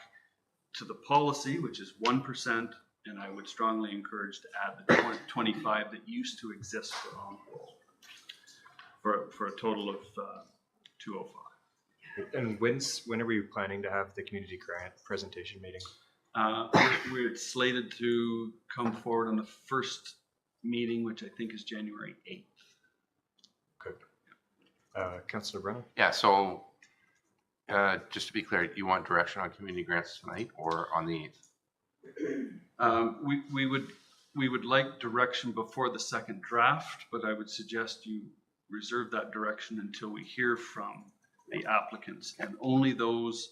S5: to the policy, which is 1%, and I would strongly encourage to add the 25 that used to exist for on roll for a total of 205.
S1: And when are we planning to have the community grant presentation meeting?
S5: We're slated to come forward on the first meeting, which I think is January 8th.
S1: Good. Councillor Brennan?
S8: Yeah, so just to be clear, you want direction on community grants tonight or on the 8th?
S5: We would like direction before the second draft, but I would suggest you reserve that direction until we hear from the applicants, and only those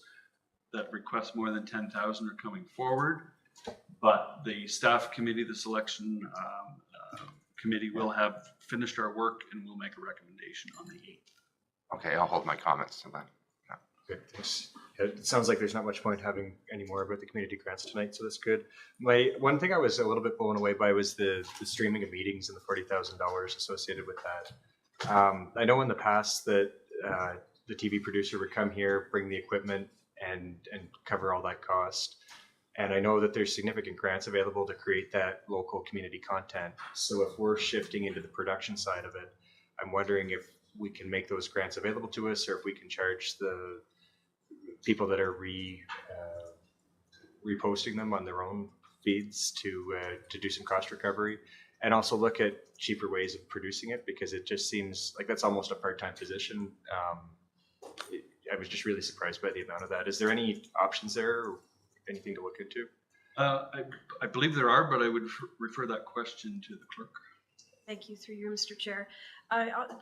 S5: that request more than 10,000 are coming forward. But the staff committee, the selection committee, will have finished our work and we'll make a recommendation on the 8th.
S8: Okay, I'll hold my comments to that.
S1: Good, thanks. It sounds like there's not much point having any more about the community grants tonight, so that's good. One thing I was a little bit blown away by was the streaming of meetings and the $40,000 associated with that. I know in the past that the TV producer would come here, bring the equipment, and cover all that cost. And I know that there's significant grants available to create that local community content. So if we're shifting into the production side of it, I'm wondering if we can make those grants available to us, or if we can charge the people that are reposting them on their own feeds to do some cost recovery, and also look at cheaper ways of producing it, because it just seems like that's almost a part-time position. I was just really surprised by the amount of that. Is there any options there, or anything to look into?
S5: I believe there are, but I would refer that question to the clerk.
S4: Thank you, through you, Mr. Chair.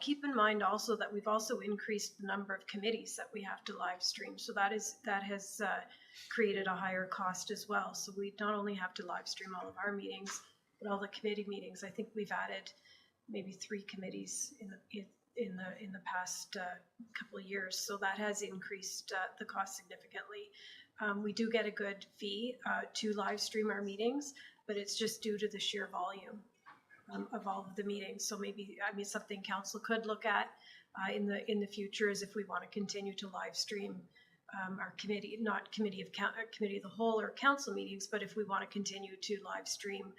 S4: Keep in mind also that we've also increased the number of committees that we have to live stream. So that has created a higher cost as well. So we not only have to live stream all of our meetings, but all the committee meetings. I think we've added maybe 3 committees in the past couple of years. So that has increased the cost significantly. We do get a good fee to live stream our meetings, but it's just due to the sheer volume of all of the meetings. So maybe, something council could look at in the future is if we want to continue to live stream our committee, not committee of the whole or council meetings, but if we want to continue to live stream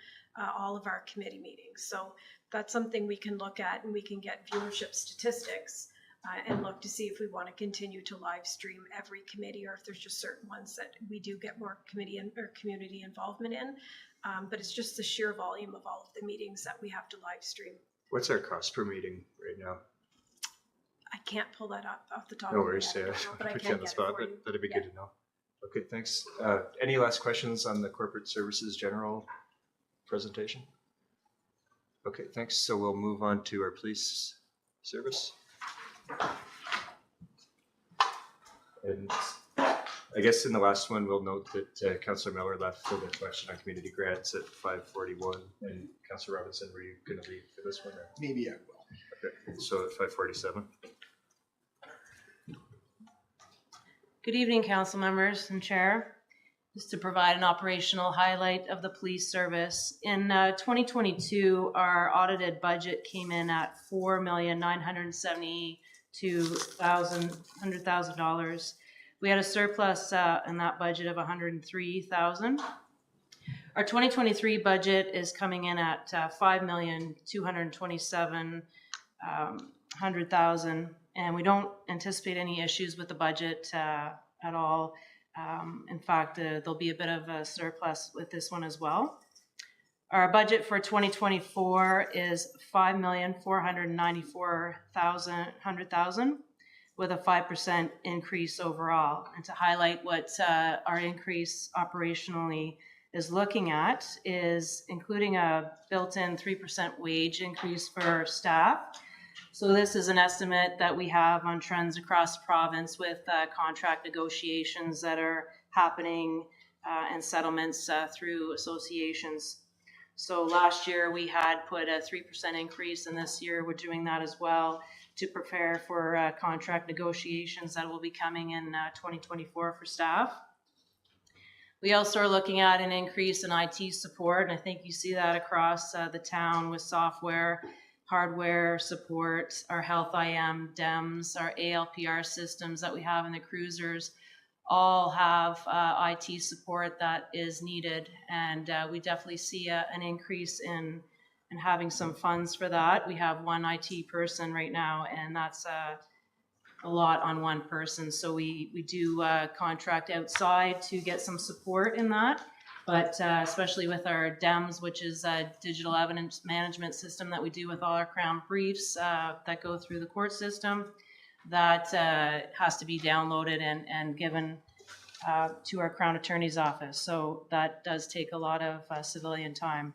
S4: all of our committee meetings. So that's something we can look at, and we can get viewership statistics and look to see if we want to continue to live stream every committee, or if there's just certain ones that we do get more community involvement in. But it's just the sheer volume of all of the meetings that we have to live stream.
S1: What's our cost per meeting right now?
S4: I can't pull that up off the top
S1: No
S4: of my
S1: worries,
S4: head,
S1: yeah.
S4: but I
S1: Put you
S4: can
S1: on the
S4: get it
S1: spot,
S4: for you.
S1: but that'd be
S4: Yeah.
S1: good to know. Okay, thanks. Any last questions on the corporate services general presentation? Okay, thanks. So we'll move on to our police service. And I guess in the last one, we'll note that Councillor Miller left for the question on community grants at 5:41. And Councillor Robinson, were you going to leave for this one? Or?
S3: Maybe I will.
S1: Okay, so at 5:47.
S9: Good evening, council members and chair. Just to provide an operational highlight of the police service. In 2022, our audited budget came in at $4,972,000. We had a surplus in that budget of $103,000. Our 2023 budget is coming in at $5,227,000, and we don't anticipate any issues with the budget at all. In fact, there'll be a bit of a surplus with this one as well. Our budget for 2024 is $5,494,000 with a 5% increase overall. And to highlight what our increase operationally is looking at is including a built-in 3% wage increase for staff. So this is an estimate that we have on trends across the province with contract negotiations that are happening and settlements through associations. So last year we had put a 3% increase, and this year we're doing that as well to prepare for contract negotiations that will be coming in 2024 for staff. We also are looking at an increase in IT support, and I think you see that across the town with software, hardware support, our health IM, DEMS, our ALPR systems that we have in the cruisers all have IT support that is needed. And we definitely see an increase in having some funds for that. We have one IT person right now, and that's a lot on one person. So we do contract outside to get some support in that. But especially with our DEMS, which is a digital evidence management system that we do with all our Crown briefs that go through the court system, that has to be downloaded and given to our Crown Attorney's office. So that does take a lot of civilian time.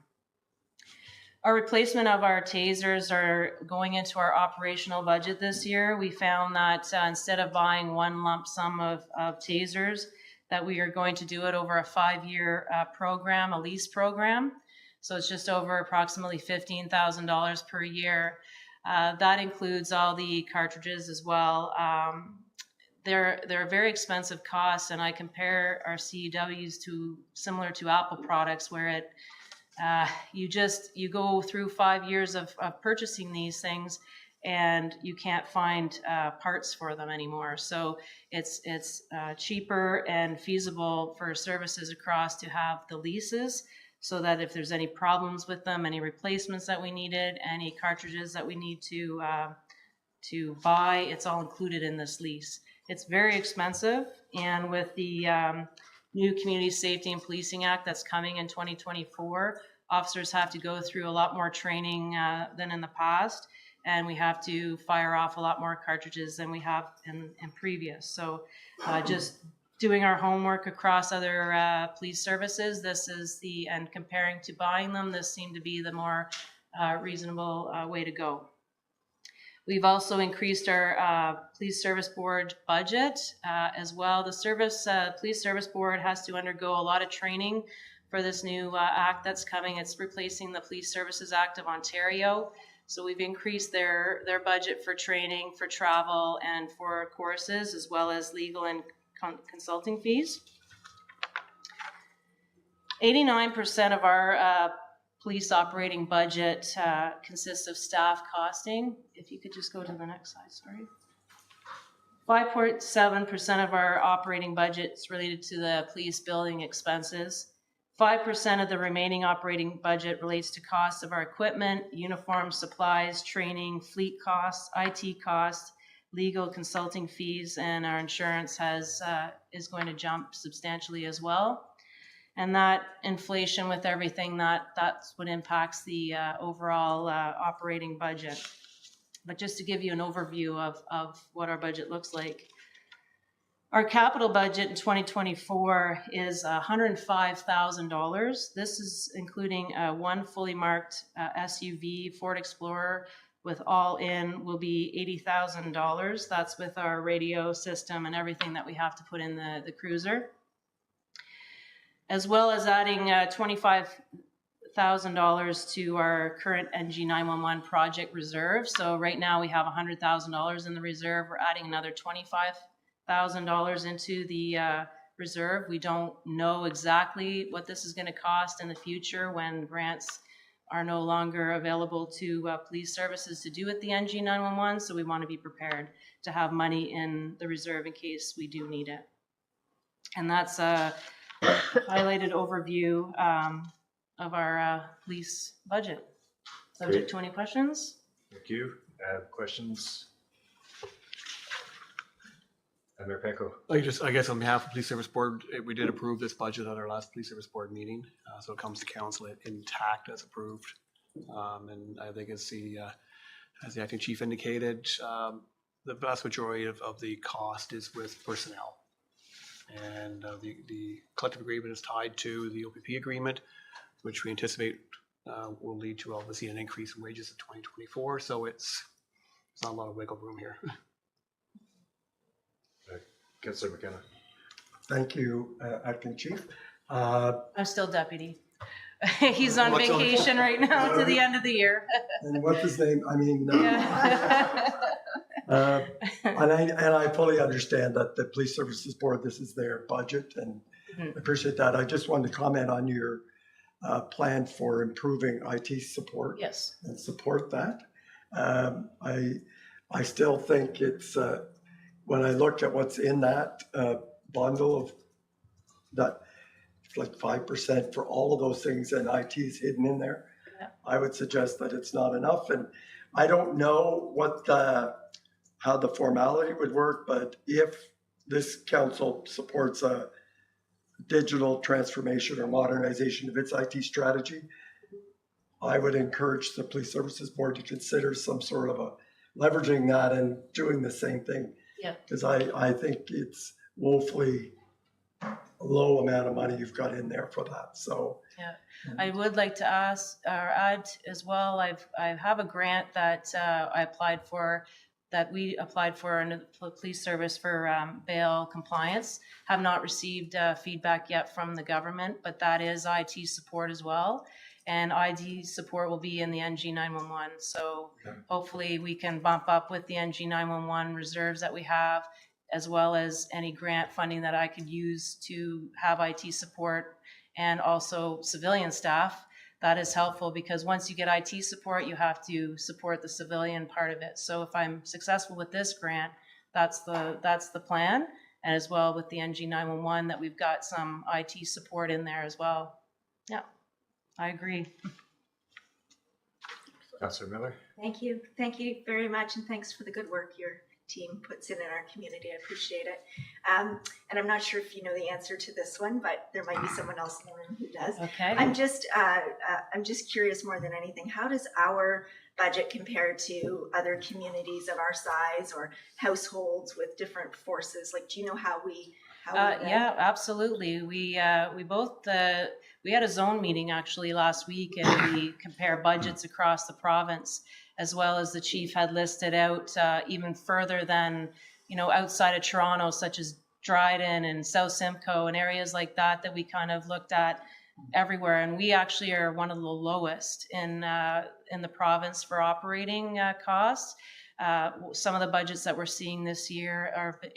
S9: Our replacement of our tasers are going into our operational budget this year. We found that instead of buying one lump sum of tasers, that we are going to do it over a 5-year program, a lease program. So it's just over approximately $15,000 per year. That includes all the cartridges as well. They're a very expensive cost, and I compare our CEWs to similar to Apple products, where you go through 5 years of purchasing these things, and you can't find parts for them anymore. So it's cheaper and feasible for services across to have the leases, so that if there's any problems with them, any replacements that we needed, any cartridges that we need to buy, it's all included in this lease. It's very expensive, and with the new Community Safety and Policing Act that's coming in 2024, officers have to go through a lot more training than in the past. And we have to fire off a lot more cartridges than we have in previous. So just doing our homework across other police services, and comparing to buying them, this seemed to be the more reasonable way to go. We've also increased our police service board budget as well. The police service board has to undergo a lot of training for this new act that's coming. It's replacing the Police Services Act of Ontario. So we've increased their budget for training, for travel, and for courses, as well as legal and consulting fees. 89% of our police operating budget consists of staff costing. If you could just go to the next slide, sorry. 5.7% of our operating budget is related to the police building expenses. 5% of the remaining operating budget relates to costs of our equipment, uniform, supplies, training, fleet costs, IT costs, legal consulting fees, and our insurance is going to jump substantially as well. And that inflation with everything, that's what impacts the overall operating budget. But just to give you an overview of what our budget looks like. Our capital budget in 2024 is $105,000. This is including one fully marked SUV Ford Explorer with all in will be $80,000. That's with our radio system and everything that we have to put in the cruiser. As well as adding $25,000 to our current NG911 project reserve. So right now we have $100,000 in the reserve. We're adding another $25,000 into the reserve. We don't know exactly what this is going to cost in the future when grants are no longer available to police services to do with the NG911. So we want to be prepared to have money in the reserve in case we do need it. And that's a highlighted overview of our police budget. Subject to any questions?
S1: Thank you. Questions? Mayor Penko.
S10: I guess on behalf of Police Service Board, we did approve this budget at our last Police Service Board meeting. So it comes to council intact as approved. And I think as the acting chief indicated, the vast majority of the cost is with personnel. And the collective agreement is tied to the OPP agreement, which we anticipate will lead to obviously an increase in wages in 2024. So it's not a lot of wiggle room here.
S1: Councilor McKenna.
S6: Thank you, Acting Chief.
S9: I'm still deputy. He's on vacation right now to the end of the year.
S6: And what's his name? I mean,
S9: Yeah.
S6: and I fully understand that the Police Services Board, this is their budget, and I appreciate that. I just wanted to comment on your plan for improving IT support.
S9: Yes.
S6: And support that. I still think it's, when I look at what's in that bundle of that, it's like 5% for all of those things, and IT is hidden in there.
S9: Yeah.
S6: I would suggest that it's not enough, and I don't know how the formality would work, but if this council supports a digital transformation or modernization of its IT strategy, I would encourage the Police Services Board to consider some sort of a leveraging that and doing the same thing.
S9: Yeah.
S6: Because I think it's woefully low amount of money you've got in there for that. So
S9: yeah, I would like to ask or add as well. I have a grant that we applied for in the police service for bail compliance. Have not received feedback yet from the government, but that is IT support as well. And IT support will be in the NG911. So hopefully we can bump up with the NG911 reserves that we have, as well as any grant funding that I could use to have IT support and also civilian staff. That is helpful because once you get IT support, you have to support the civilian part of it. So if I'm successful with this grant, that's the plan. And as well with the NG911, that we've got some IT support in there as well. Yeah. I agree.
S1: Councilor Miller.
S2: Thank you. Thank you very much. And thanks for the good work your team puts in our community. I appreciate it. And I'm not sure if you know the answer to this one, but there might be someone else in the room who does.
S9: Okay.
S2: I'm just curious more than anything. How does our budget compare to other communities of our size or households with different forces? Like, do you know how we
S9: yeah, absolutely. We had a zone meeting actually last week, and we compare budgets across the province. as well as the chief had listed out even further than, outside of Toronto, such as Dryden and South Simcoe and areas like that we kind of looked at everywhere. And we actually are one of the lowest in the province for operating costs. Some of the budgets that we're seeing this year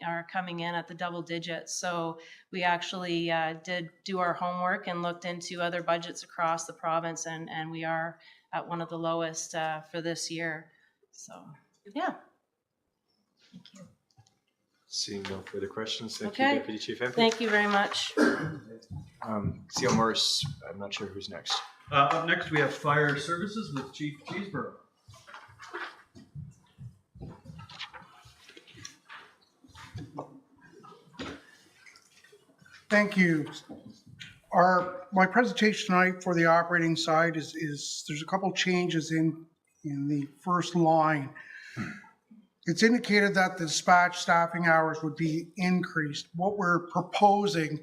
S9: are coming in at the double digits. So we actually did do our homework and looked into other budgets across the province, and we are at one of the lowest for this year. So, yeah. Thank you.
S1: Seeing no further questions, thank
S9: Okay.
S1: you, Deputy Chief Hempy.
S9: Thank you very much.
S1: CEO Morris, I'm not sure who's next.
S5: Up next, we have Fire Services with Chief Cheeseborough.
S11: Thank you. My presentation tonight for the operating side is there's a couple changes in the first line. It's indicated that the dispatch staffing hours would be increased. What we're proposing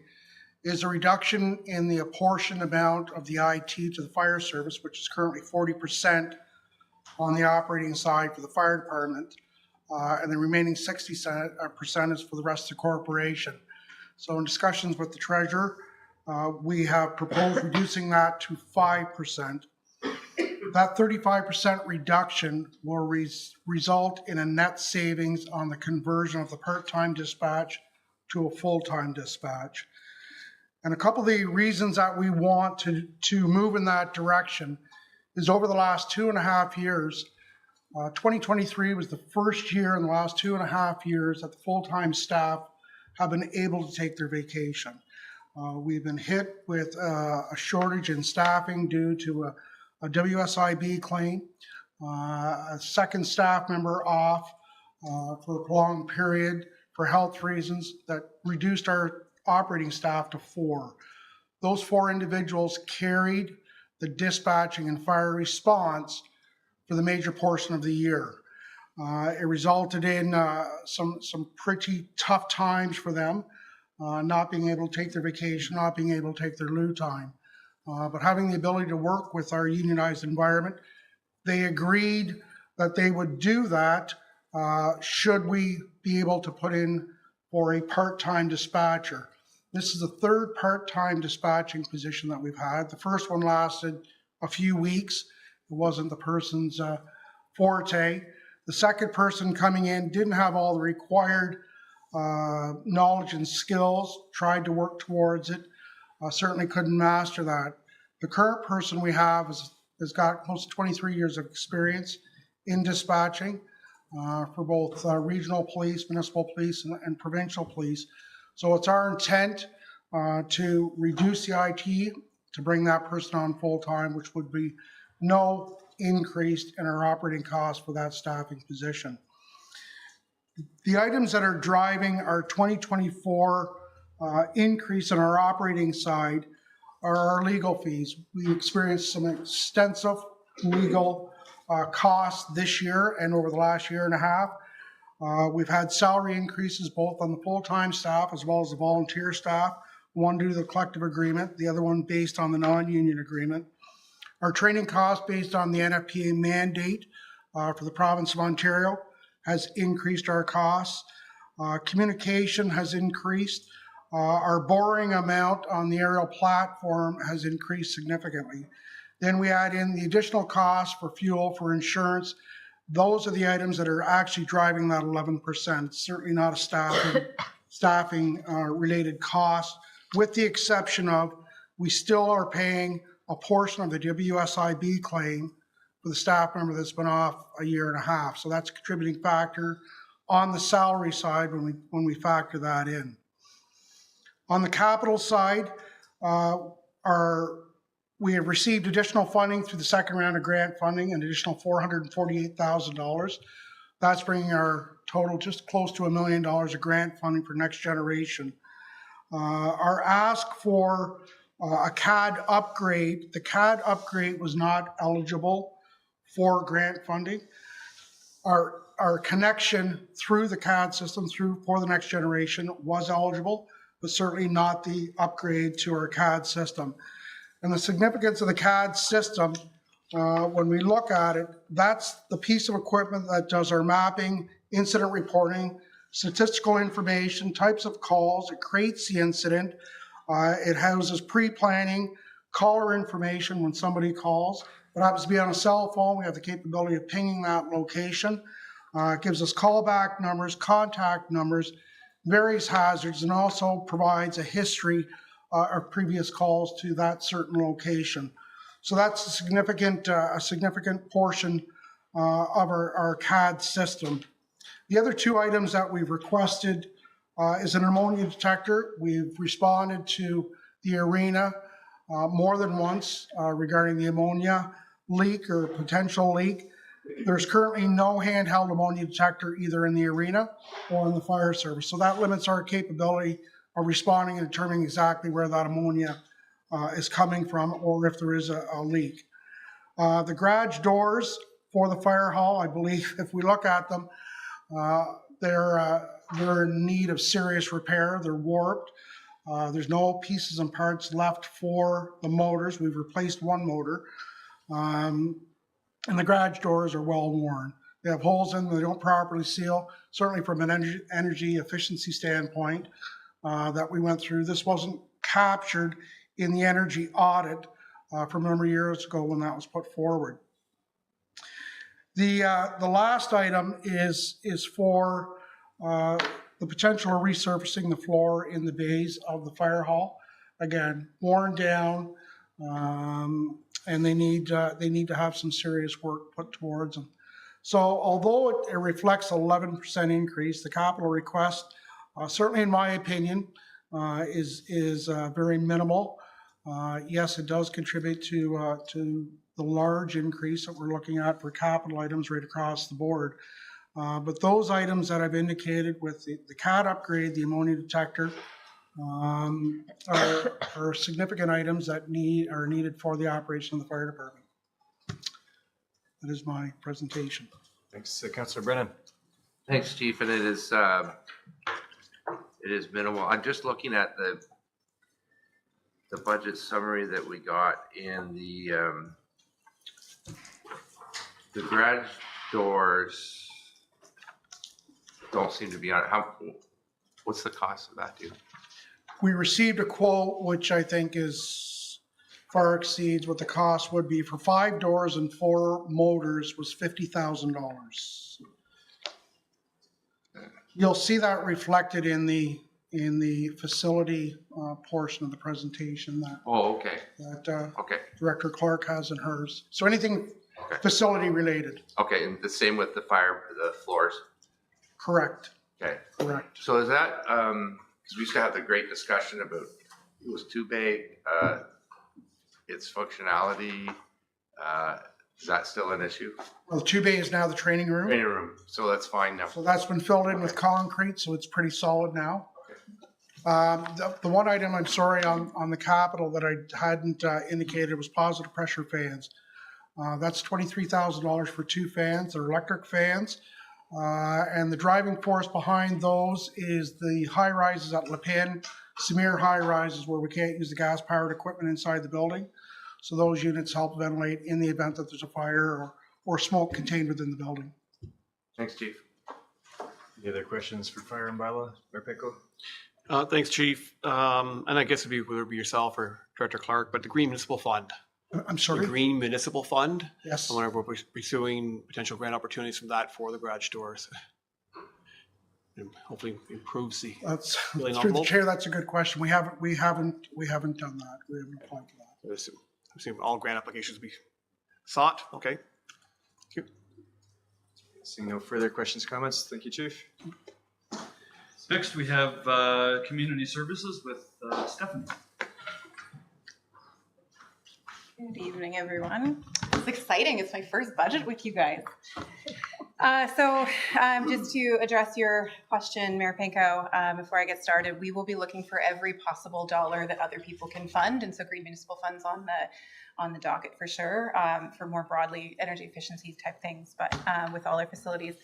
S11: is a reduction in the apportioned amount of the IT to the fire service, which is currently 40% on the operating side for the fire department, and the remaining 60% is for the rest of the corporation. So in discussions with the treasurer, we have proposed reducing that to 5%. That 35% reduction will result in a net savings on the conversion of the part-time dispatch to a full-time dispatch. And a couple of the reasons that we want to move in that direction is over the last 2.5 years, 2023 was the first year in the last 2.5 years that the full-time staff have been able to take their vacation. We've been hit with a shortage in staffing due to a WSIB claim, a second staff member off for a prolonged period for health reasons that reduced our operating staff to 4. Those 4 individuals carried the dispatching and fire response for the major portion of the year. It resulted in some pretty tough times for them, not being able to take their vacation, not being able to take their loo time. But having the ability to work with our unionized environment, they agreed that they would do that should we be able to put in for a part-time dispatcher. This is the 3rd part-time dispatching position that we've had. The first one lasted a few weeks. It wasn't the person's forte. The second person coming in didn't have all the required knowledge and skills, tried to work towards it, certainly couldn't master that. The current person we have has got close to 23 years of experience in dispatching for both regional police, municipal police, and provincial police. So it's our intent to reduce the IT, to bring that person on full-time, which would be no increase in our operating costs for that staffing position. The items that are driving our 2024 increase in our operating side are our legal fees. We experienced some extensive legal costs this year and over the last 1.5 years. We've had salary increases both on the full-time staff as well as the volunteer staff, one due to the collective agreement, the other one based on the non-union agreement. Our training costs based on the NFPA mandate for the province of Ontario has increased our costs. Communication has increased. Our borrowing amount on the aerial platform has increased significantly. Then we add in the additional costs for fuel, for insurance. Those are the items that are actually driving that 11%. It's certainly not a staffing related cost, with the exception of we still are paying a portion of the WSIB claim for the staff member that's been off 1.5 years. So that's a contributing factor on the salary side when we factor that in. On the capital side, we have received additional funding through the second round of grant funding, an additional $448,000. That's bringing our total just close to $1 million of grant funding for next generation. Our ask for a CAD upgrade, the CAD upgrade was not eligible for grant funding. Our connection through the CAD system for the next generation was eligible, but certainly not the upgrade to our CAD system. And the significance of the CAD system when we look at it, that's the piece of equipment that does our mapping, incident reporting, statistical information, types of calls. It creates the incident. It houses pre-planning, caller information when somebody calls. If it happens to be on a cell phone, we have the capability of pinging that location. It gives us callback numbers, contact numbers, various hazards, and also provides a history of previous calls to that certain location. So that's a significant portion of our CAD system. The other two items that we've requested is an ammonia detector. We've responded to the arena more than once regarding the ammonia leak or potential leak. There's currently no handheld ammonia detector either in the arena or in the fire service. So that limits our capability of responding and determining exactly where that ammonia is coming from or if there is a leak. The garage doors for the fire hall, I believe if we look at them, they're in need of serious repair. They're warped. There's no pieces and parts left for the motors. We've replaced one motor. And the garage doors are well worn. They have holes in them, they don't properly seal. Certainly from an energy efficiency standpoint that we went through, this wasn't captured in the energy audit from a number of years ago when that was put forward. The last item is for the potential of resurfacing the floor in the bays of the fire hall. Again, worn down, and they need to have some serious work put towards them. So although it reflects 11% increase, the capital request, certainly in my opinion, is very minimal. Yes, it does contribute to the large increase that we're looking at for capital items right across the board. But those items that I've indicated with the CAD upgrade, the ammonia detector, are significant items that are needed for the operation of the fire department. That is my presentation.
S1: Thanks, Councillor Brennan.
S8: Thanks, Chief, and it is minimal. I'm just looking at the budget summary that we got in the garage doors don't seem to be on it. What's the cost of that, dude?
S11: We received a quote, which I think is far exceeds what the cost would be for 5 doors and 4 motors was $50,000. You'll see that reflected in the facility portion of the presentation that
S8: Oh, okay. Okay.
S11: Director Clark has in hers. So anything facility related.
S8: Okay, and the same with the floors.
S11: Correct.
S8: Okay.
S11: Correct.
S8: So is that because we used to have the great discussion about it was too big, its functionality. Is that still an issue?
S11: Well, the 2 bay is now the training room.
S8: Training room, so that's fine now.
S11: So that's been filled in with concrete, so it's pretty solid now. The one item, I'm sorry, on the capital that I hadn't indicated was positive pressure fans. That's $23,000 for 2 fans. They're electric fans. And the driving force behind those is the high rises at Le Pen, Samir high rises where we can't use the gas powered equipment inside the building. So those units help ventilate in the event that there's a fire or smoke contained within the building.
S8: Thanks, Chief.
S1: Any other questions for Fire and Bylaw? Mayor Pico?
S10: Thanks, Chief. And I guess whether it be yourself or Director Clark, but the Green Municipal Fund.
S11: I'm
S10: The
S11: sorry?
S10: Green Municipal Fund.
S11: Yes.
S10: I wonder if we're pursuing potential grant opportunities from that for the garage doors. And hopefully improves the
S11: That's
S10: building
S11: through the
S10: envelope.
S11: chair. That's a good question. We haven't done that. We haven't applied for that.
S10: I assume all grant applications will be sought. Okay. Thank you.
S1: Seeing no further questions, comments. Thank you, Chief.
S5: Next, we have Community Services with Stephanie.
S12: Good evening, everyone. It's exciting. It's my first budget with you guys. Just to address your question, Mayor Panko, before I get started, we will be looking for every possible dollar that other people can fund, and so Green Municipal Fund's on the docket for sure, for more broadly energy efficiency type things, but with all our facilities.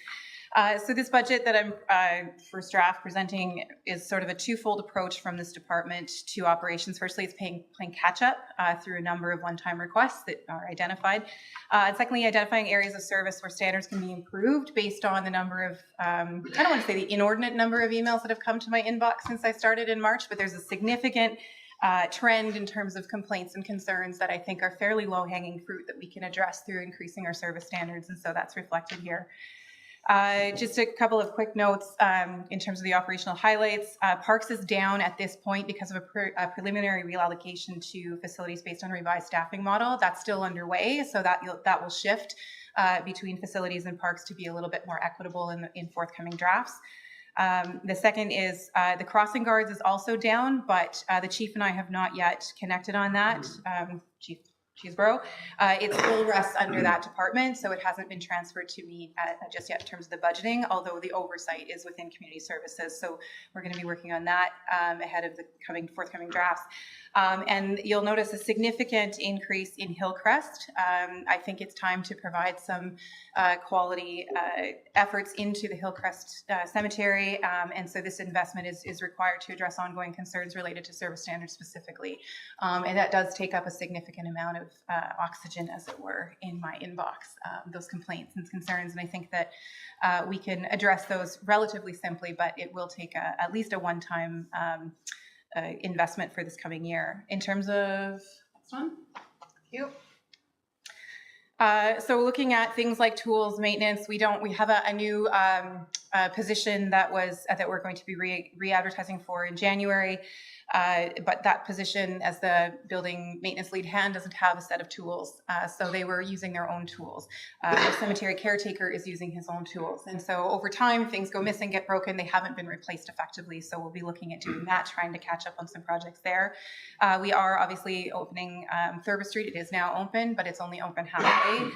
S12: So this budget that I'm first draft presenting is sort of a twofold approach from this department to operations. Firstly, it's playing catch up through a number of one-time requests that are identified. And secondly, identifying areas of service where standards can be improved based on the number of, I don't want to say the inordinate number of emails that have come to my inbox since I started in March, but there's a significant trend in terms of complaints and concerns that I think are fairly low-hanging fruit that we can address through increasing our service standards, and so that's reflected here. Just a couple of quick notes in terms of the operational highlights. Parks is down at this point because of a preliminary reallocation to facilities based on a revised staffing model. That's still underway, so that will shift between facilities and parks to be a little bit more equitable in forthcoming drafts. The second is the crossing guards is also down, but the chief and I have not yet connected on that. Chief Cheeseborough. It still rests under that department, so it hasn't been transferred to me just yet in terms of the budgeting, although the oversight is within community services. So we're going to be working on that ahead of the forthcoming drafts. And you'll notice a significant increase in Hillcrest. I think it's time to provide some quality efforts into the Hillcrest Cemetery, and so this investment is required to address ongoing concerns related to service standards specifically. And that does take up a significant amount of oxygen, as it were, in my inbox, those complaints and concerns. And I think that we can address those relatively simply, but it will take at least a one-time investment for this coming year. In terms of, next one, thank you. So looking at things like tools, maintenance, we have a new position that we're going to be re-advertising for in January. But that position as the building maintenance lead hand doesn't have a set of tools. So they were using their own tools. The cemetery caretaker is using his own tools. And so over time, things go missing, get broken. They haven't been replaced effectively. So we'll be looking at doing that, trying to catch up on some projects there. We are obviously opening Thurber Street. It is now open, but it's only open halfway.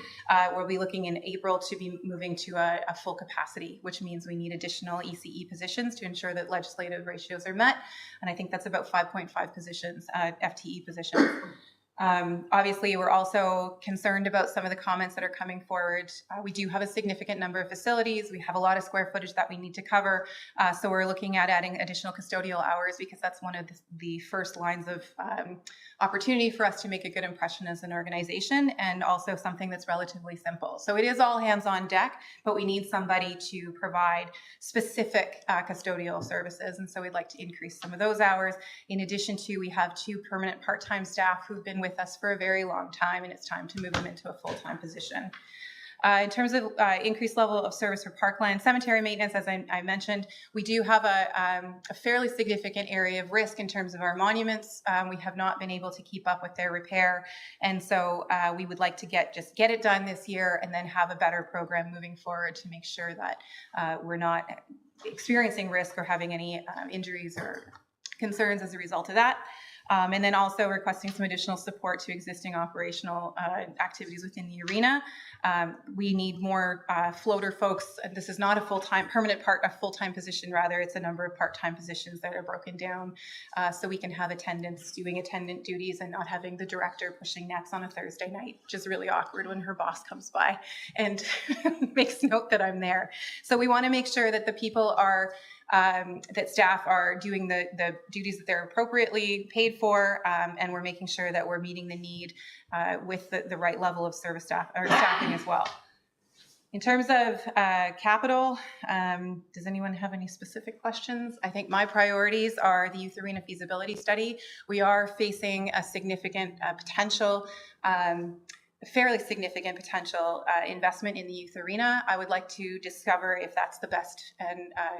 S12: We'll be looking in April to be moving to a full capacity, which means we need additional ECE positions to ensure that legislative ratios are met. And I think that's about 5.5 positions, FTE positions. Obviously, we're also concerned about some of the comments that are coming forward. We do have a significant number of facilities. We have a lot of square footage that we need to cover. So we're looking at adding additional custodial hours because that's one of the first lines of opportunity for us to make a good impression as an organization, and also something that's relatively simple. So it is all hands on deck, but we need somebody to provide specific custodial services. And so we'd like to increase some of those hours. In addition to, we have 2 permanent part-time staff who've been with us for a very long time, and it's time to move them into a full-time position. In terms of increased level of service for parkland cemetery maintenance, as I mentioned, we do have a fairly significant area of risk in terms of our monuments. We have not been able to keep up with their repair, and so we would like to get it done this year and then have a better program moving forward to make sure that we're not experiencing risk or having any injuries or concerns as a result of that. And then also requesting some additional support to existing operational activities within the arena. We need more floater folks. This is not a full-time position, rather it's a number of part-time positions that are broken down so we can have attendants doing attendant duties and not having the director pushing nets on a Thursday night, which is really awkward when her boss comes by and makes note that I'm there. So we want to make sure that the people are that staff are doing the duties that they're appropriately paid for, and we're making sure that we're meeting the need with the right level of service staff or staffing as well. In terms of capital, does anyone have any specific questions? I think my priorities are the youth arena feasibility study. We are facing a significant potential fairly significant potential investment in the youth arena. I would like to discover if that's the best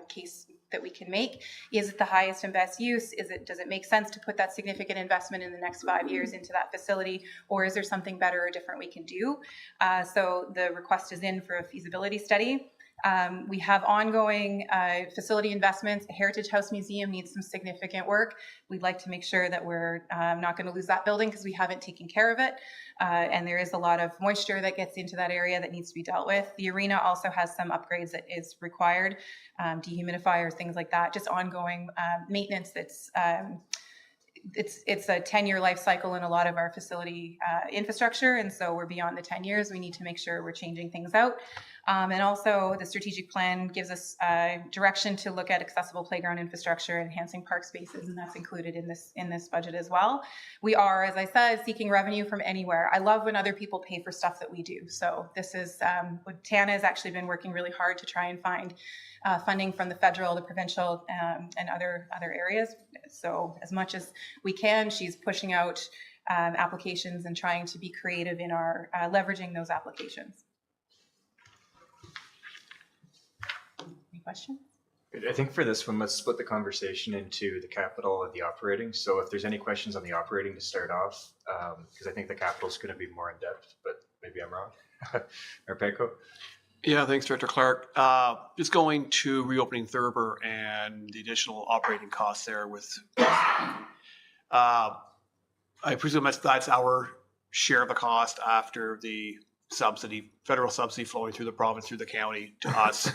S12: case that we can make. Is it the highest and best use? Does it make sense to put that significant investment in the next 5 years into that facility, or is there something better or different we can do? So the request is in for a feasibility study. We have ongoing facility investments. Heritage House Museum needs some significant work. We'd like to make sure that we're not going to lose that building because we haven't taken care of it. And there is a lot of moisture that gets into that area that needs to be dealt with. The arena also has some upgrades that is required, dehumidifiers, things like that, just ongoing maintenance that's it's a 10-year life cycle in a lot of our facility infrastructure, and so we're beyond the 10 years. We need to make sure we're changing things out. And also the strategic plan gives us direction to look at accessible playground infrastructure, enhancing park spaces, and that's included in this budget as well. We are, as I said, seeking revenue from anywhere. I love when other people pay for stuff that we do. So this is, Tana has actually been working really hard to try and find funding from the federal, the provincial, and other areas. So as much as we can, she's pushing out applications and trying to be creative in our leveraging those applications. Any questions?
S1: I think for this one, let's split the conversation into the capital and the operating. So if there's any questions on the operating to start off, because I think the capital is going to be more in depth, but maybe I'm wrong. Or Peko?
S10: Yeah, thanks, Director Clark. Just going to reopening Thurber and the additional operating costs there with, I presume that's our share of the cost after the subsidy, federal subsidy flowing through the province, through the county to us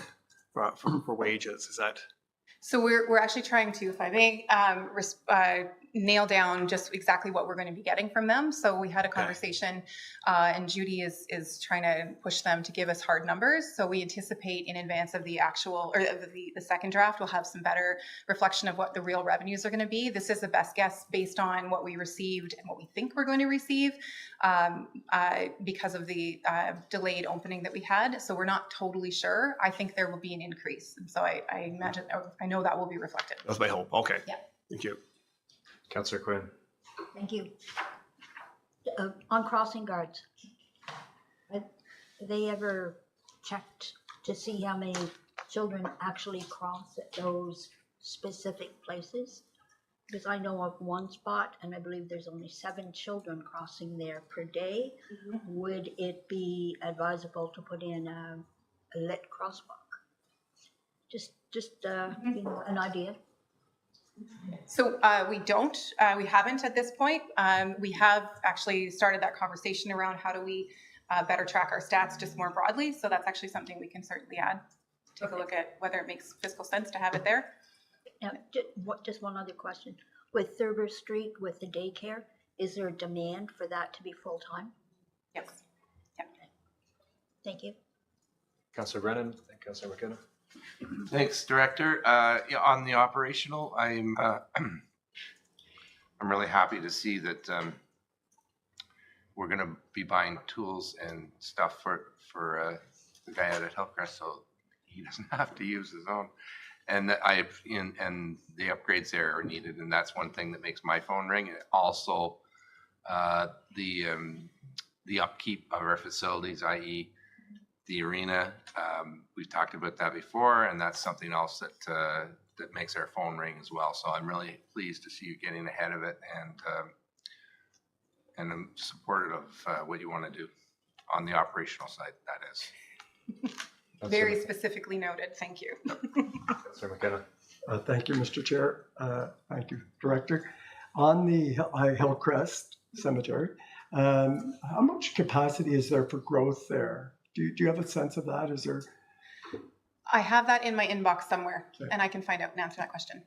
S10: for wages. Is that?
S12: So we're actually trying to, if I may, nail down just exactly what we're going to be getting from them. So we had a conversation, and Judy is trying to push them to give us hard numbers. So we anticipate in advance of the actual, or the second draft, we'll have some better reflection of what the real revenues are going to be. This is the best guess based on what we received and what we think we're going to receive because of the delayed opening that we had. So we're not totally sure. I think there will be an increase. And so I imagine, I know that will be reflected.
S10: That's my hope. Okay.
S12: Yeah.
S10: Thank you.
S1: Councillor Quinn.
S7: Thank you. On crossing guards, have they ever checked to see how many children actually cross at those specific places? Because I know of one spot, and I believe there's only 7 children crossing there per day. Mm-hmm. Would it be advisable to put in a lit crosswalk? Just you know, an idea.
S12: So we haven't at this point. We have actually started that conversation around how do we better track our stats just more broadly. So that's actually something we can certainly add. Take a look at whether it makes fiscal sense to have it there.
S7: Now, just one other question. With Thurber Street, with the daycare, is there a demand for that to be full-time?
S12: Yes. Yeah.
S7: Thank you.
S1: Councillor Brennan and Councillor McKenna.
S8: Thanks, Director. Yeah, on the operational, I'm really happy to see that we're going to be buying tools and stuff for the guy out at Hillcrest, so he doesn't have to use his own. And that and the upgrades there are needed, and that's one thing that makes my phone ring. And also, the upkeep of our facilities, i.e., the arena. We've talked about that before, and that's something else that makes our phone ring as well. So I'm really pleased to see you getting ahead of it, and I'm supportive of what you want to do on the operational side. That is.
S12: Very specifically noted. Thank you.
S1: Councillor McKenna.
S6: Thank you, Mr. Chair. Thank you, Director. On the Hillcrest Cemetery, how much capacity is there for growth there? Do you have a sense of that? Is there?
S12: I have that in my inbox somewhere, and I can find out and answer that question.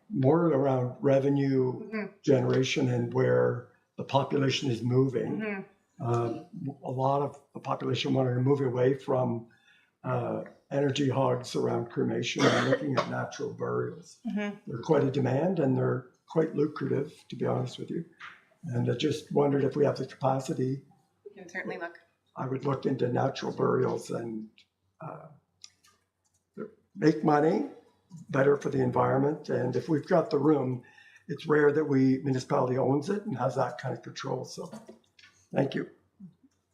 S6: More around revenue generation and where the population is moving. A lot of the population wanting to move away from energy hogs around cremation and looking at natural burials. They're quite a demand, and they're quite lucrative, to be honest with you. And I just wondered if we have the capacity.
S12: We can certainly look.
S6: I would look into natural burials and make money, better for the environment. And if we've got the room, it's rare that municipality owns it and has that kind of control. So thank you.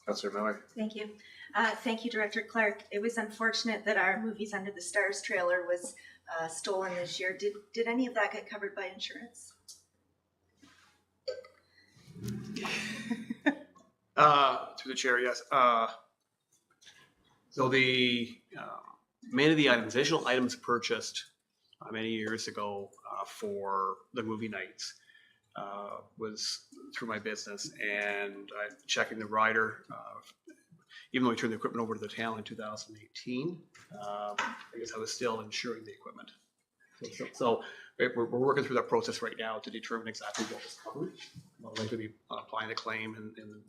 S1: Councillor Miller.
S2: Thank you. Thank you, Director Clark. It was unfortunate that our Movies Under the Stars trailer was stolen this year. Did any of that get covered by insurance?
S10: Through the chair, yes. So the many of the items, additional items purchased many years ago for the movie nights was through my business, and I'm checking the rider. Even though we turned the equipment over to the town in 2018, I guess I was still insuring the equipment. So we're working through that process right now to determine exactly what was covered. We'll likely be applying the claim in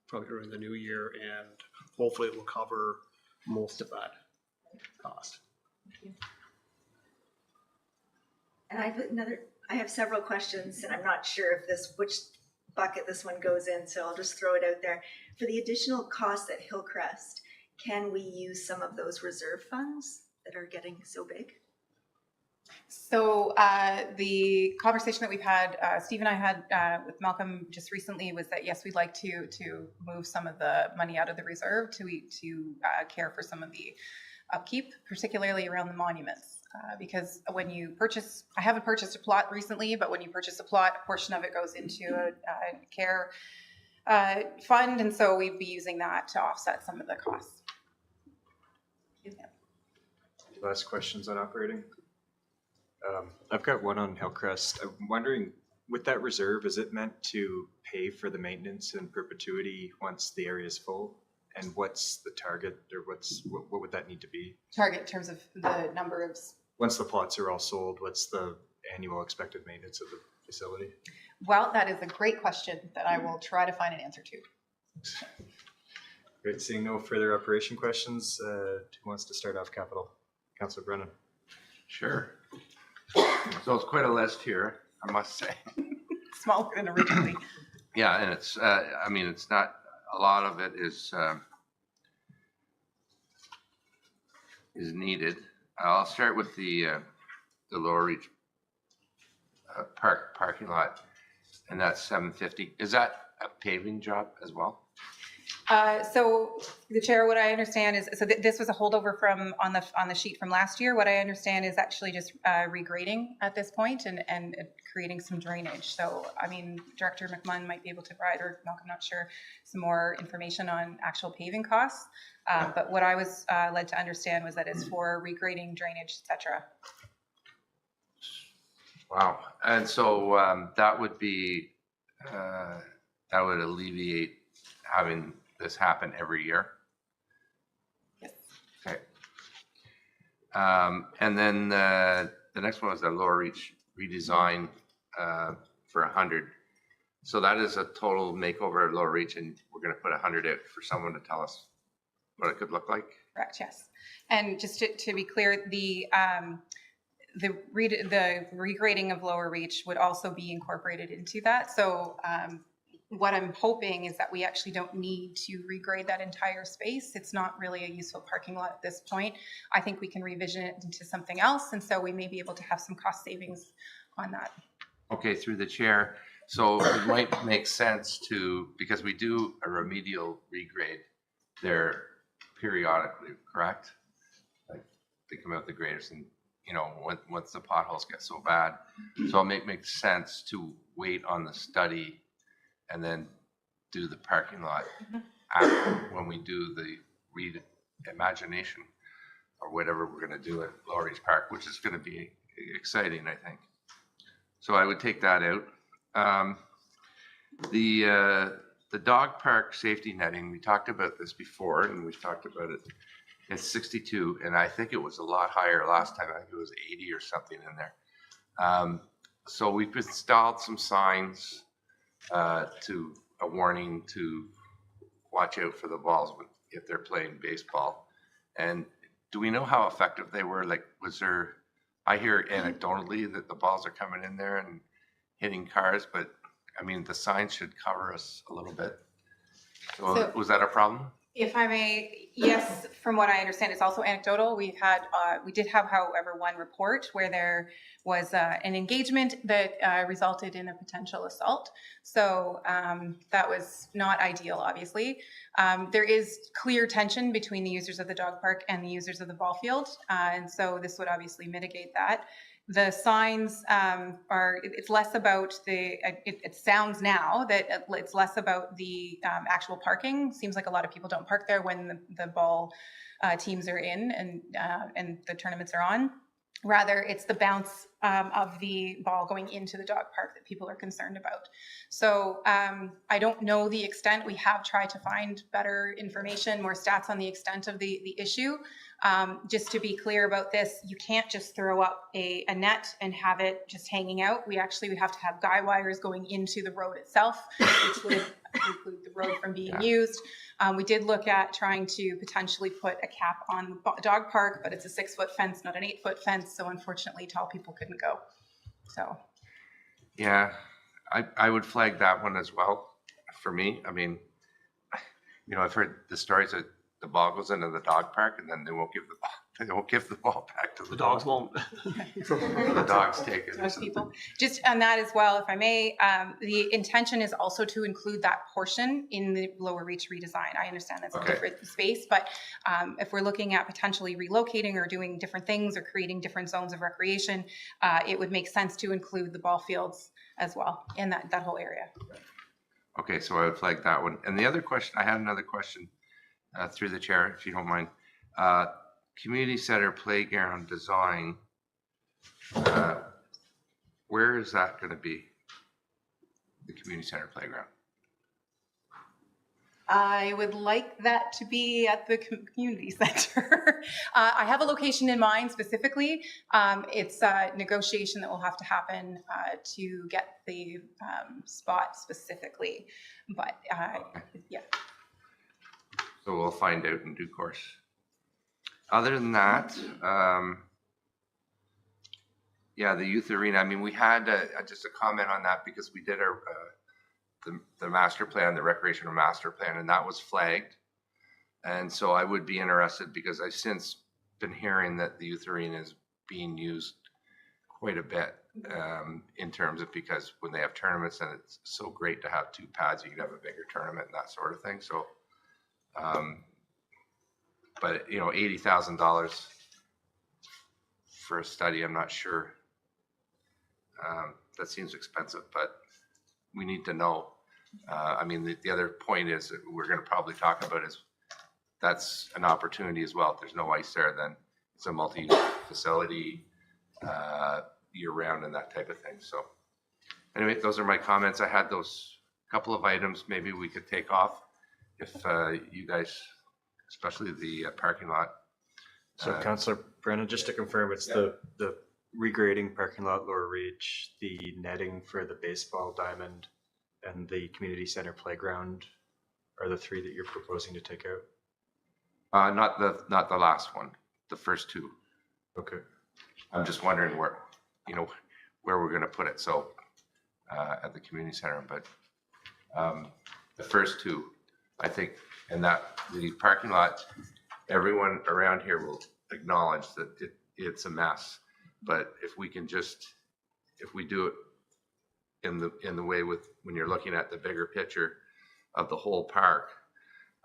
S10: probably during the new year, and hopefully it will cover most of that cost.
S2: And I have several questions, and I'm not sure if which bucket this one goes in, so I'll just throw it out there. For the additional costs at Hillcrest, can we use some of those reserve funds that are getting so big?
S12: So the conversation that we've had, Steve and I had with Malcolm just recently was that yes, we'd like to move some of the money out of the reserve to care for some of the upkeep, particularly around the monuments. Because when you purchase, I haven't purchased a plot recently, but when you purchase a plot, a portion of it goes into a care fund, and so we'd be using that to offset some of the costs.
S1: Last questions on operating? I've got one on Hillcrest. I'm wondering, with that reserve, is it meant to pay for the maintenance in perpetuity once the area is full? And what's the target, or what would that need to be?
S12: Target in terms of the number of...
S1: Once the plots are all sold, what's the annual expected maintenance of the facility?
S12: Well, that is a great question that I will try to find an answer to.
S1: Great, seeing no further operation questions, who wants to start off capital? Councillor Brennan.
S8: Sure. So it's quite a list here, I must say.
S12: Smaller than originally.
S8: Yeah, and it's, I mean, it's not, a lot of it is needed. I'll start with the Lower Reach parking lot, and that's $750. Is that a paving job as well?
S12: So the chair, what I understand is, so this was a holdover from on the sheet from last year. What I understand is actually just regrading at this point and creating some drainage. So, I mean, Director McMunn might be able to provide, or Malcolm, not sure, some more information on actual paving costs. But what I was led to understand was that it's for regrading, drainage, etc.
S8: Wow. And so that would be, that would alleviate having this happen every year?
S12: Yes.
S8: Okay. And then the next one was the Lower Reach redesign for 100. So that is a total makeover of Lower Reach, and we're going to put 100 out for someone to tell us what it could look like?
S12: Correct, yes. And just to be clear, the regrading of Lower Reach would also be incorporated into that. So what I'm hoping is that we actually don't need to regrade that entire space. It's not really a useful parking lot at this point. I think we can revision it into something else, and so we may be able to have some cost savings on that.
S8: Okay, through the chair. So it might make sense to, because we do a remedial regrade there periodically, correct? Like they come out the graders and, you know, once the potholes get so bad. So it makes sense to wait on the study and then do the parking lot after, when we do the reimagination or whatever we're going to do at Lower Reach Park, which is going to be exciting, I think. So I would take that out. The dog park safety netting, we talked about this before, and we've talked about it. It's 62, and I think it was a lot higher last time. I think it was 80 or something in there. So we've installed some signs to a warning to watch out for the balls if they're playing baseball. And do we know how effective they were? Like, was there, I hear anecdotally that the balls are coming in there and hitting cars, but I mean, the signs should cover us a little bit. So was that a problem?
S12: If I may, yes, from what I understand, it's also anecdotal. We did have, however, one report where there was an engagement that resulted in a potential assault. So that was not ideal, obviously. There is clear tension between the users of the dog park and the users of the ball field. And so this would obviously mitigate that. The signs it's less about it sounds now that it's less about the actual parking. Seems like a lot of people don't park there when the ball teams are in and the tournaments are on. Rather, it's the bounce of the ball going into the dog park that people are concerned about. So I don't know the extent. We have tried to find better information, more stats on the extent of the issue. Just to be clear about this, you can't just throw up a net and have it just hanging out. We have to have guy wires going into the road itself, which would preclude the road from being used. We did look at trying to potentially put a cap on the dog park, but it's a 6-foot fence, not an 8-foot fence. So unfortunately, tall people couldn't go. So.
S8: Yeah, I would flag that one as well for me. I mean, I've heard the stories that the ball goes into the dog park and then they won't give the ball back to the
S10: dogs won't.
S8: The dogs take it.
S12: Most people. Just on that as well, if I may, the intention is also to include that portion in the Lower Reach redesign. I understand that's a different space, but if we're looking at potentially relocating or doing different things or creating different zones of recreation, it would make sense to include the ball fields as well in that whole area.
S8: Okay, so I would flag that one. And the other question, I had another question through the chair, if you don't mind. Community center playground design, where is that going to be? The community center playground?
S12: I would like that to be at the community center. I have a location in mind specifically. It's a negotiation that will have to happen to get the spot specifically. But yeah.
S8: So we'll find out in due course. Other than that, yeah, the youth arena. I mean, we had just a comment on that because we did the master plan, the recreational master plan, and that was flagged. And so I would be interested because I've since been hearing that the youth arena is being used quite a bit in terms of because when they have tournaments, and it's so great to have 2 pads, you can have a bigger tournament and that sort of thing. So. But $80,000 for a study, I'm not sure. That seems expensive, but we need to know. I mean, the other point is that we're going to probably talk about is that's an opportunity as well. If there's no ice there, then it's a multi-use facility year-round and that type of thing. So, anyway, those are my comments. I had those couple of items. Maybe we could take off. If you guys, especially the parking lot.
S1: So Councillor Brennan, just to confirm, it's the regrading parking lot, Lower Reach, the netting for the baseball diamond, and the community center playground are the 3 that you're proposing to take out?
S8: Not the last one, the first 2.
S1: Okay.
S8: I'm just wondering where we're going to put it. So at the community center, but the first 2. I think, and that the parking lot, everyone around here will acknowledge that it's a mess. But if we can if we do it in the way with when you're looking at the bigger picture of the whole park,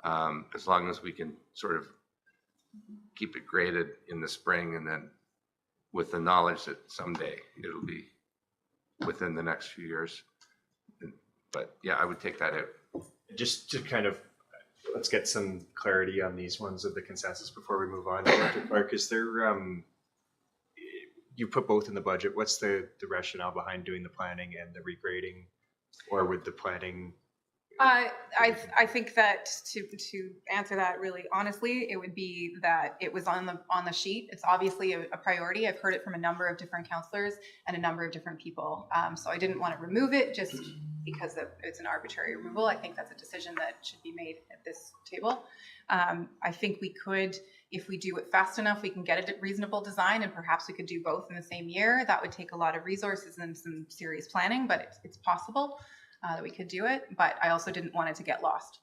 S8: as long as we can sort of keep it graded in the spring, and then with the knowledge that someday it'll be within the next few years. But yeah, I would take that out.
S1: Just to kind of, let's get some clarity on these ones of the consensus before we move on. Dr. Clark, is there, you put both in the budget. What's the rationale behind doing the planning and the regrading, or would the planning?
S12: I think that to answer that really honestly, it would be that it was on the sheet. It's obviously a priority. I've heard it from a number of different counselors and a number of different people. So I didn't want to remove it just because it's an arbitrary removal. I think that's a decision that should be made at this table. I think we could, if we do it fast enough, we can get a reasonable design, and perhaps we could do both in the same year. That would take a lot of resources and some serious planning, but it's possible. That we could do it, but I also didn't want it to get lost.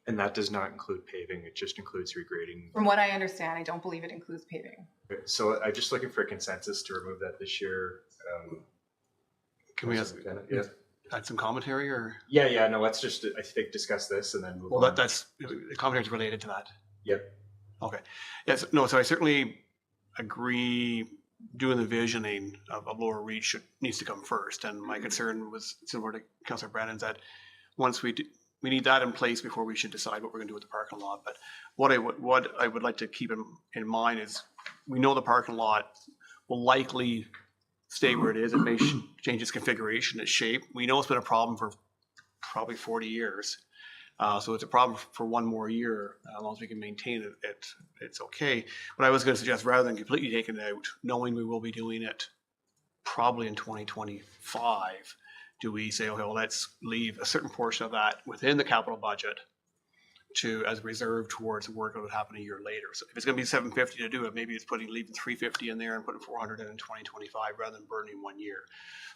S1: And that does not include paving, it just includes regrading.
S12: From what I understand, I don't believe it includes paving.
S1: Okay, so I'm just looking for a consensus to remove that this year.
S10: Can we add some commentary or?
S1: Yeah, no, let's just, I think, discuss this and then move on.
S10: Well, that's, the commentary is related to that.
S1: Yep.
S10: Okay. Yes, no, so I certainly agree doing the visioning of Lower Reach needs to come first. And my concern was similar to Councillor Brennan's, that once we need that in place before we should decide what we're going to do with the parking lot. But what I would like to keep in mind is we know the parking lot will likely stay where it is. It may change its configuration, its shape. We know it's been a problem for probably 40 years. So it's a problem for one more year. As long as we can maintain it, it's okay. But I was going to suggest rather than completely taking it out, knowing we will be doing it probably in 2025, do we say, okay, well, let's leave a certain portion of that within the capital budget as reserve towards the work that would happen a year later. So if it's going to be 750 to do it, maybe it's leaving 350 in there and putting 400 in 2025 rather than burning 1 year.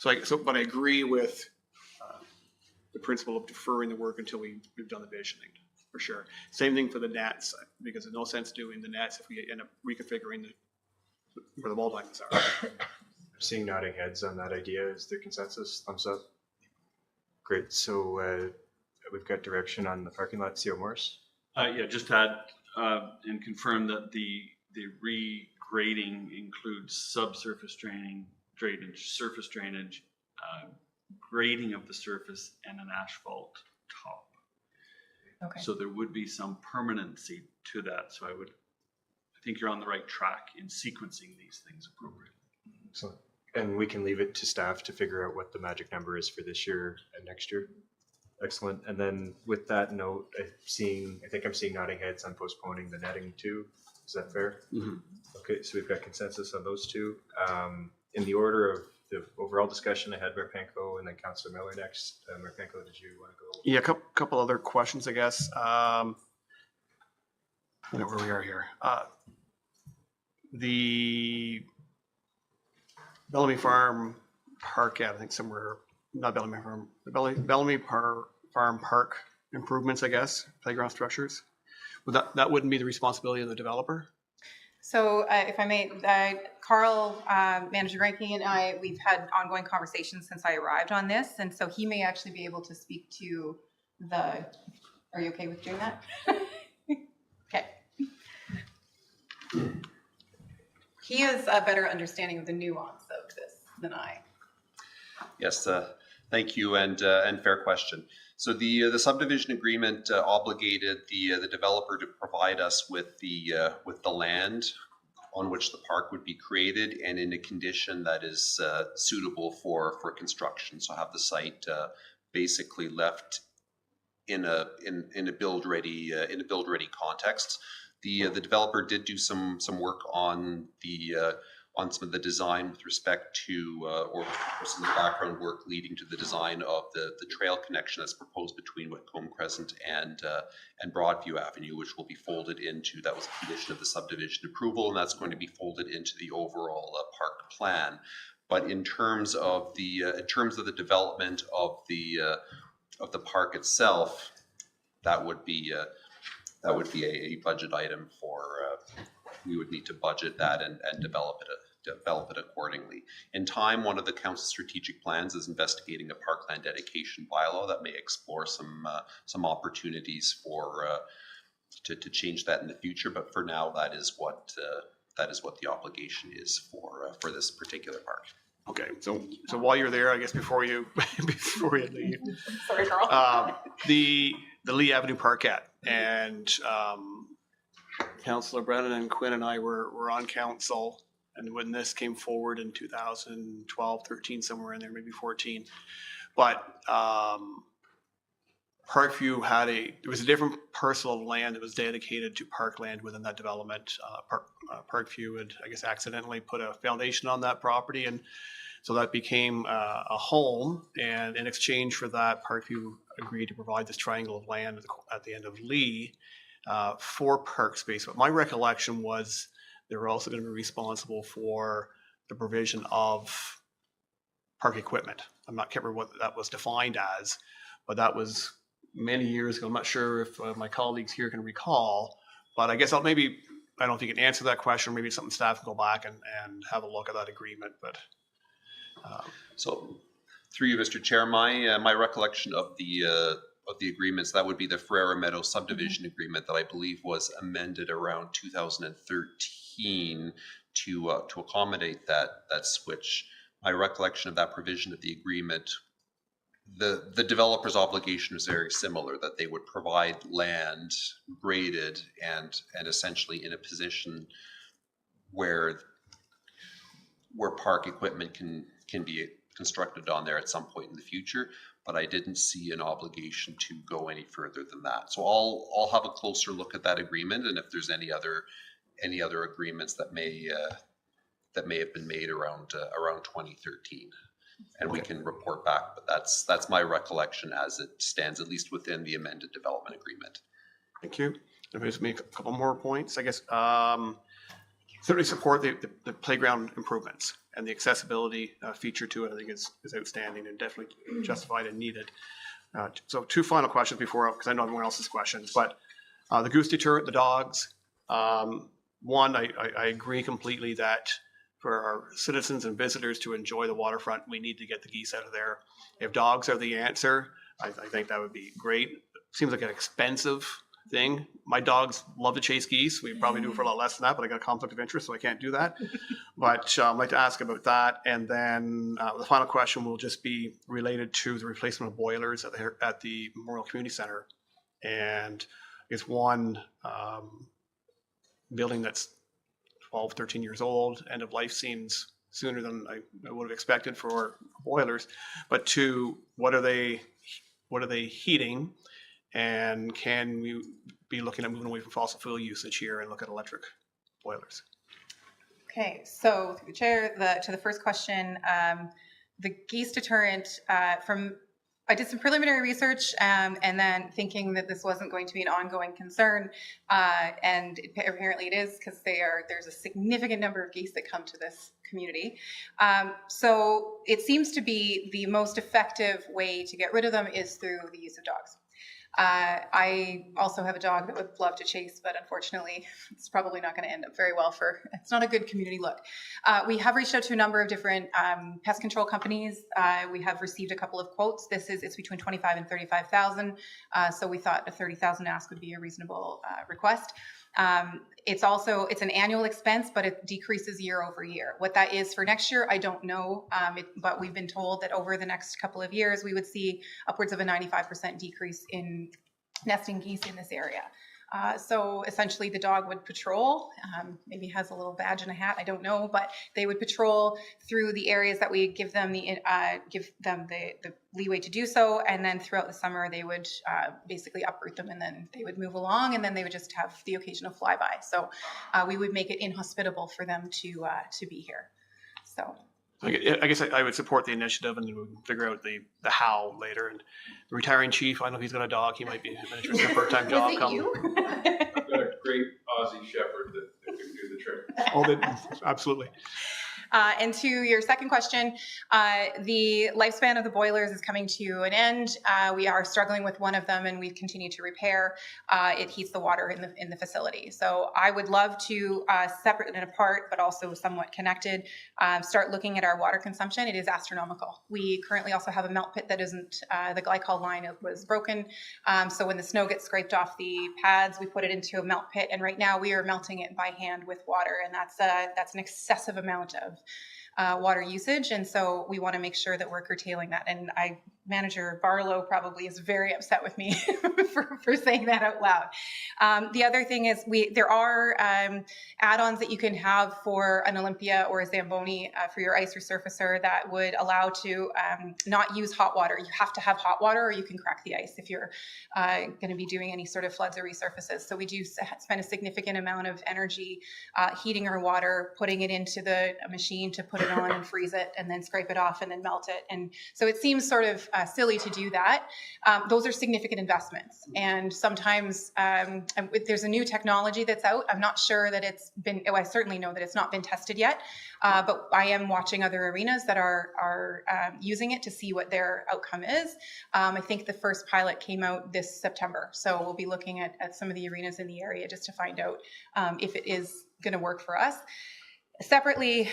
S10: But I agree with the principle of deferring the work until we've done the visioning, for sure. Same thing for the nets, because there's no sense doing the nets if we end up reconfiguring where the ball diamonds are.
S1: Seeing nodding heads on that idea. Is there consensus? Thumbs up. Great. So we've got direction on the parking lot. CO Morris?
S5: Yeah, just add and confirm that the regrading includes subsurface drainage, surface drainage, grading of the surface, and an asphalt top.
S12: Okay.
S5: So there would be some permanency to that. So I think you're on the right track in sequencing these things appropriately.
S1: Excellent. And we can leave it to staff to figure out what the magic number is for this year and next year. Excellent. And then with that note, I think I'm seeing nodding heads on postponing the netting too. Is that fair?
S10: Mm-hmm.
S1: Okay, so we've got consensus on those two. In the order of the overall discussion, I had Mayor Panko and then Councillor Miller next. Mayor Panko, did you want to go?
S10: Yeah, a couple other questions, I guess. I don't know where we are here. The Bellamy Farm Park, I think somewhere, not Bellamy Farm, Bellamy Farm Park improvements, I guess, playground structures. That wouldn't be the responsibility of the developer?
S12: So if I may, Carl, Manager Ranking, and I, we've had ongoing conversations since I arrived on this. And so he may actually be able to speak to are you okay with doing that? Okay. He has a better understanding of the nuance of this than I.
S13: Yes, thank you, and fair question. So the subdivision agreement obligated the developer to provide us with the land on which the park would be created and in a condition that is suitable for construction. So have the site basically left in a build ready context. The developer did do some work on some of the design with respect to, or some of the background work leading to the design of the trail connection that's proposed between Whitcomb Crescent and Broadview Avenue, which will be folded into, that was a condition of the subdivision approval, and that's going to be folded into the overall park plan. But in terms of the development of the park itself, that would be a budget item for. We would need to budget that and develop it accordingly. In time, one of the council's strategic plans is investigating a parkland dedication bylaw that may explore some opportunities for to change that in the future. But for now, that is what the obligation is for this particular park.
S10: Okay, so while you're there, I guess before you leave,
S12: Sorry, Carl.
S10: the Lee Avenue Parkette, and Councillor Brennan and Quinn and I were on council, and when this came forward in 2012, 13, somewhere in there, maybe 14, but Parkview there was a different parcel of land that was dedicated to parkland within that development. Parkview had, I guess, accidentally put a foundation on that property, and so that became a home, and in exchange for that, Parkview agreed to provide this triangle of land at the end of Lee for park space. But my recollection was they were also going to be responsible for the provision of park equipment. I'm not sure what that was defined as, but that was many years ago. I'm not sure if my colleagues here can recall, but I guess I don't know if you can answer that question. Maybe it's something staff can go back and have a look at that agreement. But
S13: so through you, Mr. Chair, my recollection of the agreements, that would be the Ferreira Meadow subdivision agreement that I believe was amended around 2013 to accommodate that switch. My recollection of that provision of the agreement, the developer's obligation was very similar, that they would provide land graded and essentially in a position where park equipment can be constructed on there at some point in the future. but I didn't see an obligation to go any further than that. So I'll have a closer look at that agreement, and if there's any other agreements that may have been made around 2013, and we can report back. But that's my recollection as it stands, at least within the amended development agreement.
S10: Thank you. Let me just make a couple more points. I guess certainly support the playground improvements, and the accessibility feature to it, I think is outstanding and definitely justified and needed. So 2 final questions before, because I know everyone else's questions, but the goose deterrent, the dogs. One, I agree completely that for our citizens and visitors to enjoy the waterfront, we need to get the geese out of there. If dogs are the answer, I think that would be great. Seems like an expensive thing. My dogs love to chase geese. We probably do it for a lot less than that, but I got a conflict of interest, so I can't do that. But I'd like to ask about that. And then the final question will just be related to the replacement of boilers at the Memorial Community Center. And it's one building that's 12, 13 years old. End of life seems sooner than I would have expected for boilers. But 2, what are they heating? And can we be looking at moving away from fossil fuel usage here and look at electric boilers?
S12: Okay, so through the chair, to the first question, the geese deterrent, I did some preliminary research and then thinking that this wasn't going to be an ongoing concern, and apparently it is, because there's a significant number of geese that come to this community. So it seems to be the most effective way to get rid of them is through the use of dogs. I also have a dog that would love to chase, but unfortunately it's probably not going to end up very well it's not a good community look. We have reached out to a number of different pest control companies. We have received a couple of quotes. It's between 25 and 35,000. So we thought a 30,000 ask would be a reasonable request. It's an annual expense, but it decreases year over year. What that is for next year, I don't know. But we've been told that over the next couple of years, we would see upwards of a 95% decrease in nesting geese in this area. So essentially the dog would patrol, maybe has a little badge and a hat, I don't know, but they would patrol through the areas that we give them the leeway to do so. And then throughout the summer, they would basically uproot them, and then they would move along, and then they would just have the occasional flyby. So we would make it inhospitable for them to be here. So.
S10: I guess I would support the initiative, and then we can figure out the how later. And the retiring chief, I don't know if he's got a dog. He might be interested in a part-time job.
S12: Was it you?
S14: I've got a great Aussie Shepherd that can do the trick.
S10: Oh, absolutely.
S12: And to your second question, the lifespan of the boilers is coming to an end. We are struggling with one of them, and we continue to repair. It heats the water in the facility. So I would love to separate and apart, but also somewhat connected, start looking at our water consumption. It is astronomical. We currently also have a melt pit that isn't, the glycol line was broken. So when the snow gets scraped off the pads, we put it into a melt pit. And right now we are melting it by hand with water. And that's an excessive amount of water usage, and so we want to make sure that we're curtailing that. And Manager Barlow probably is very upset with me for saying that out loud. The other thing is there are add-ons that you can have for an Olympia or a Zamboni for your ice resurfacer that would allow to not use hot water. You have to have hot water, or you can crack the ice if you're going to be doing any sort of floods or resurfaces. So we do spend a significant amount of energy heating our water, putting it into the machine to put it on and freeze it, and then scrape it off and then melt it. And so it seems sort of silly to do that. Those are significant investments. And sometimes there's a new technology that's out. I'm not sure that it's been, I certainly know that it's not been tested yet, but I am watching other arenas that are using it to see what their outcome is. I think the first pilot came out this September. So we'll be looking at some of the arenas in the area just to find out if it is going to work for us. Separately,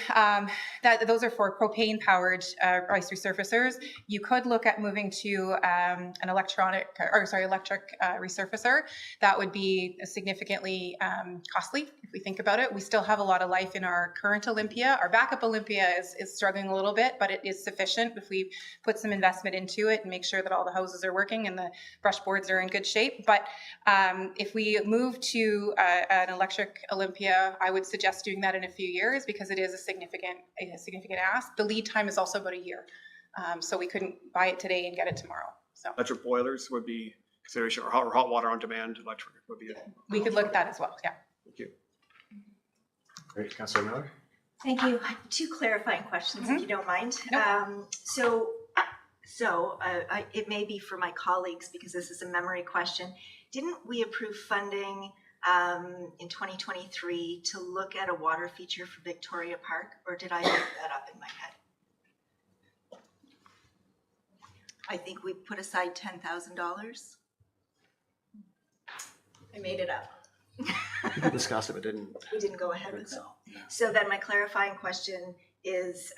S12: those are for propane-powered ice resurfacers. You could look at moving to an electric resurfacer. That would be significantly costly if we think about it. We still have a lot of life in our current Olympia. Our backup Olympia is struggling a little bit, but it is sufficient if we put some investment into it and make sure that all the hoses are working and the brush boards are in good shape. But if we move to an electric Olympia, I would suggest doing that in a few years, because it is a significant ask. The lead time is also about a year. So we couldn't buy it today and get it tomorrow. So
S10: Electric boilers would be consideration, or hot water on demand electric would be.
S12: we could look at that as well, yeah.
S10: Thank you.
S1: Great, Councillor Miller.
S2: Thank you. Two clarifying questions, if you don't mind.
S12: Nope.
S2: It may be for my colleagues because this is a memory question. Didn't we approve funding in 2023 to look at a water feature for Victoria Park, or did I make that up in my head? I think we put aside $10,000. I made it up.
S10: We discussed it, but didn't.
S2: We didn't go ahead with it. So then my clarifying question is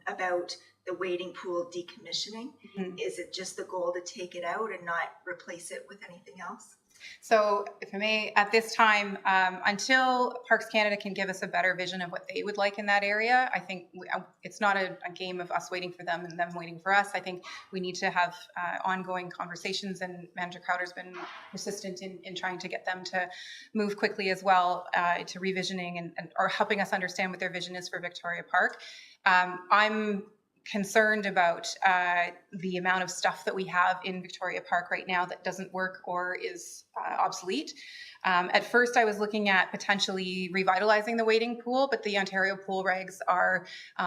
S2: about the wading pool decommissioning. Is it just the goal to take it out and not replace it with anything else?
S12: So if I may, at this time, until Parks Canada can give us a better vision of what they would like in that area, I think it's not a game of us waiting for them and them waiting for us. I think we need to have ongoing conversations, and Manager Crowder's been persistent in trying to get them to move quickly as well to revisioning and or helping us understand what their vision is for Victoria Park. I'm concerned about the amount of stuff that we have in Victoria Park right now that doesn't work or is obsolete. At first I was looking at potentially revitalizing the wading pool, but the Ontario pool regs are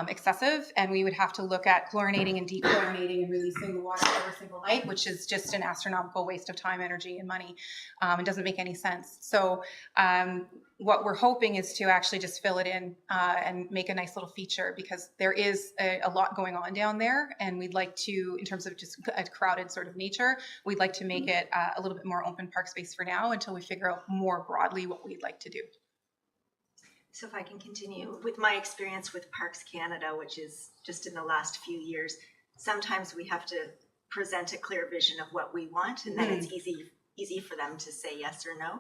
S12: excessive, and we would have to look at chlorinating and dechlorinating and releasing the water every single night, which is just an astronomical waste of time, energy, and money. It doesn't make any sense. So what we're hoping is to actually just fill it in and make a nice little feature, because there is a lot going on down there, and we'd like to, in terms of just a crowded sort of nature, we'd like to make it a little bit more open park space for now until we figure out more broadly what we'd like to do.
S2: So if I can continue, with my experience with Parks Canada, which is just in the last few years, sometimes we have to present a clear vision of what we want, and then it's easy for them to say yes or no.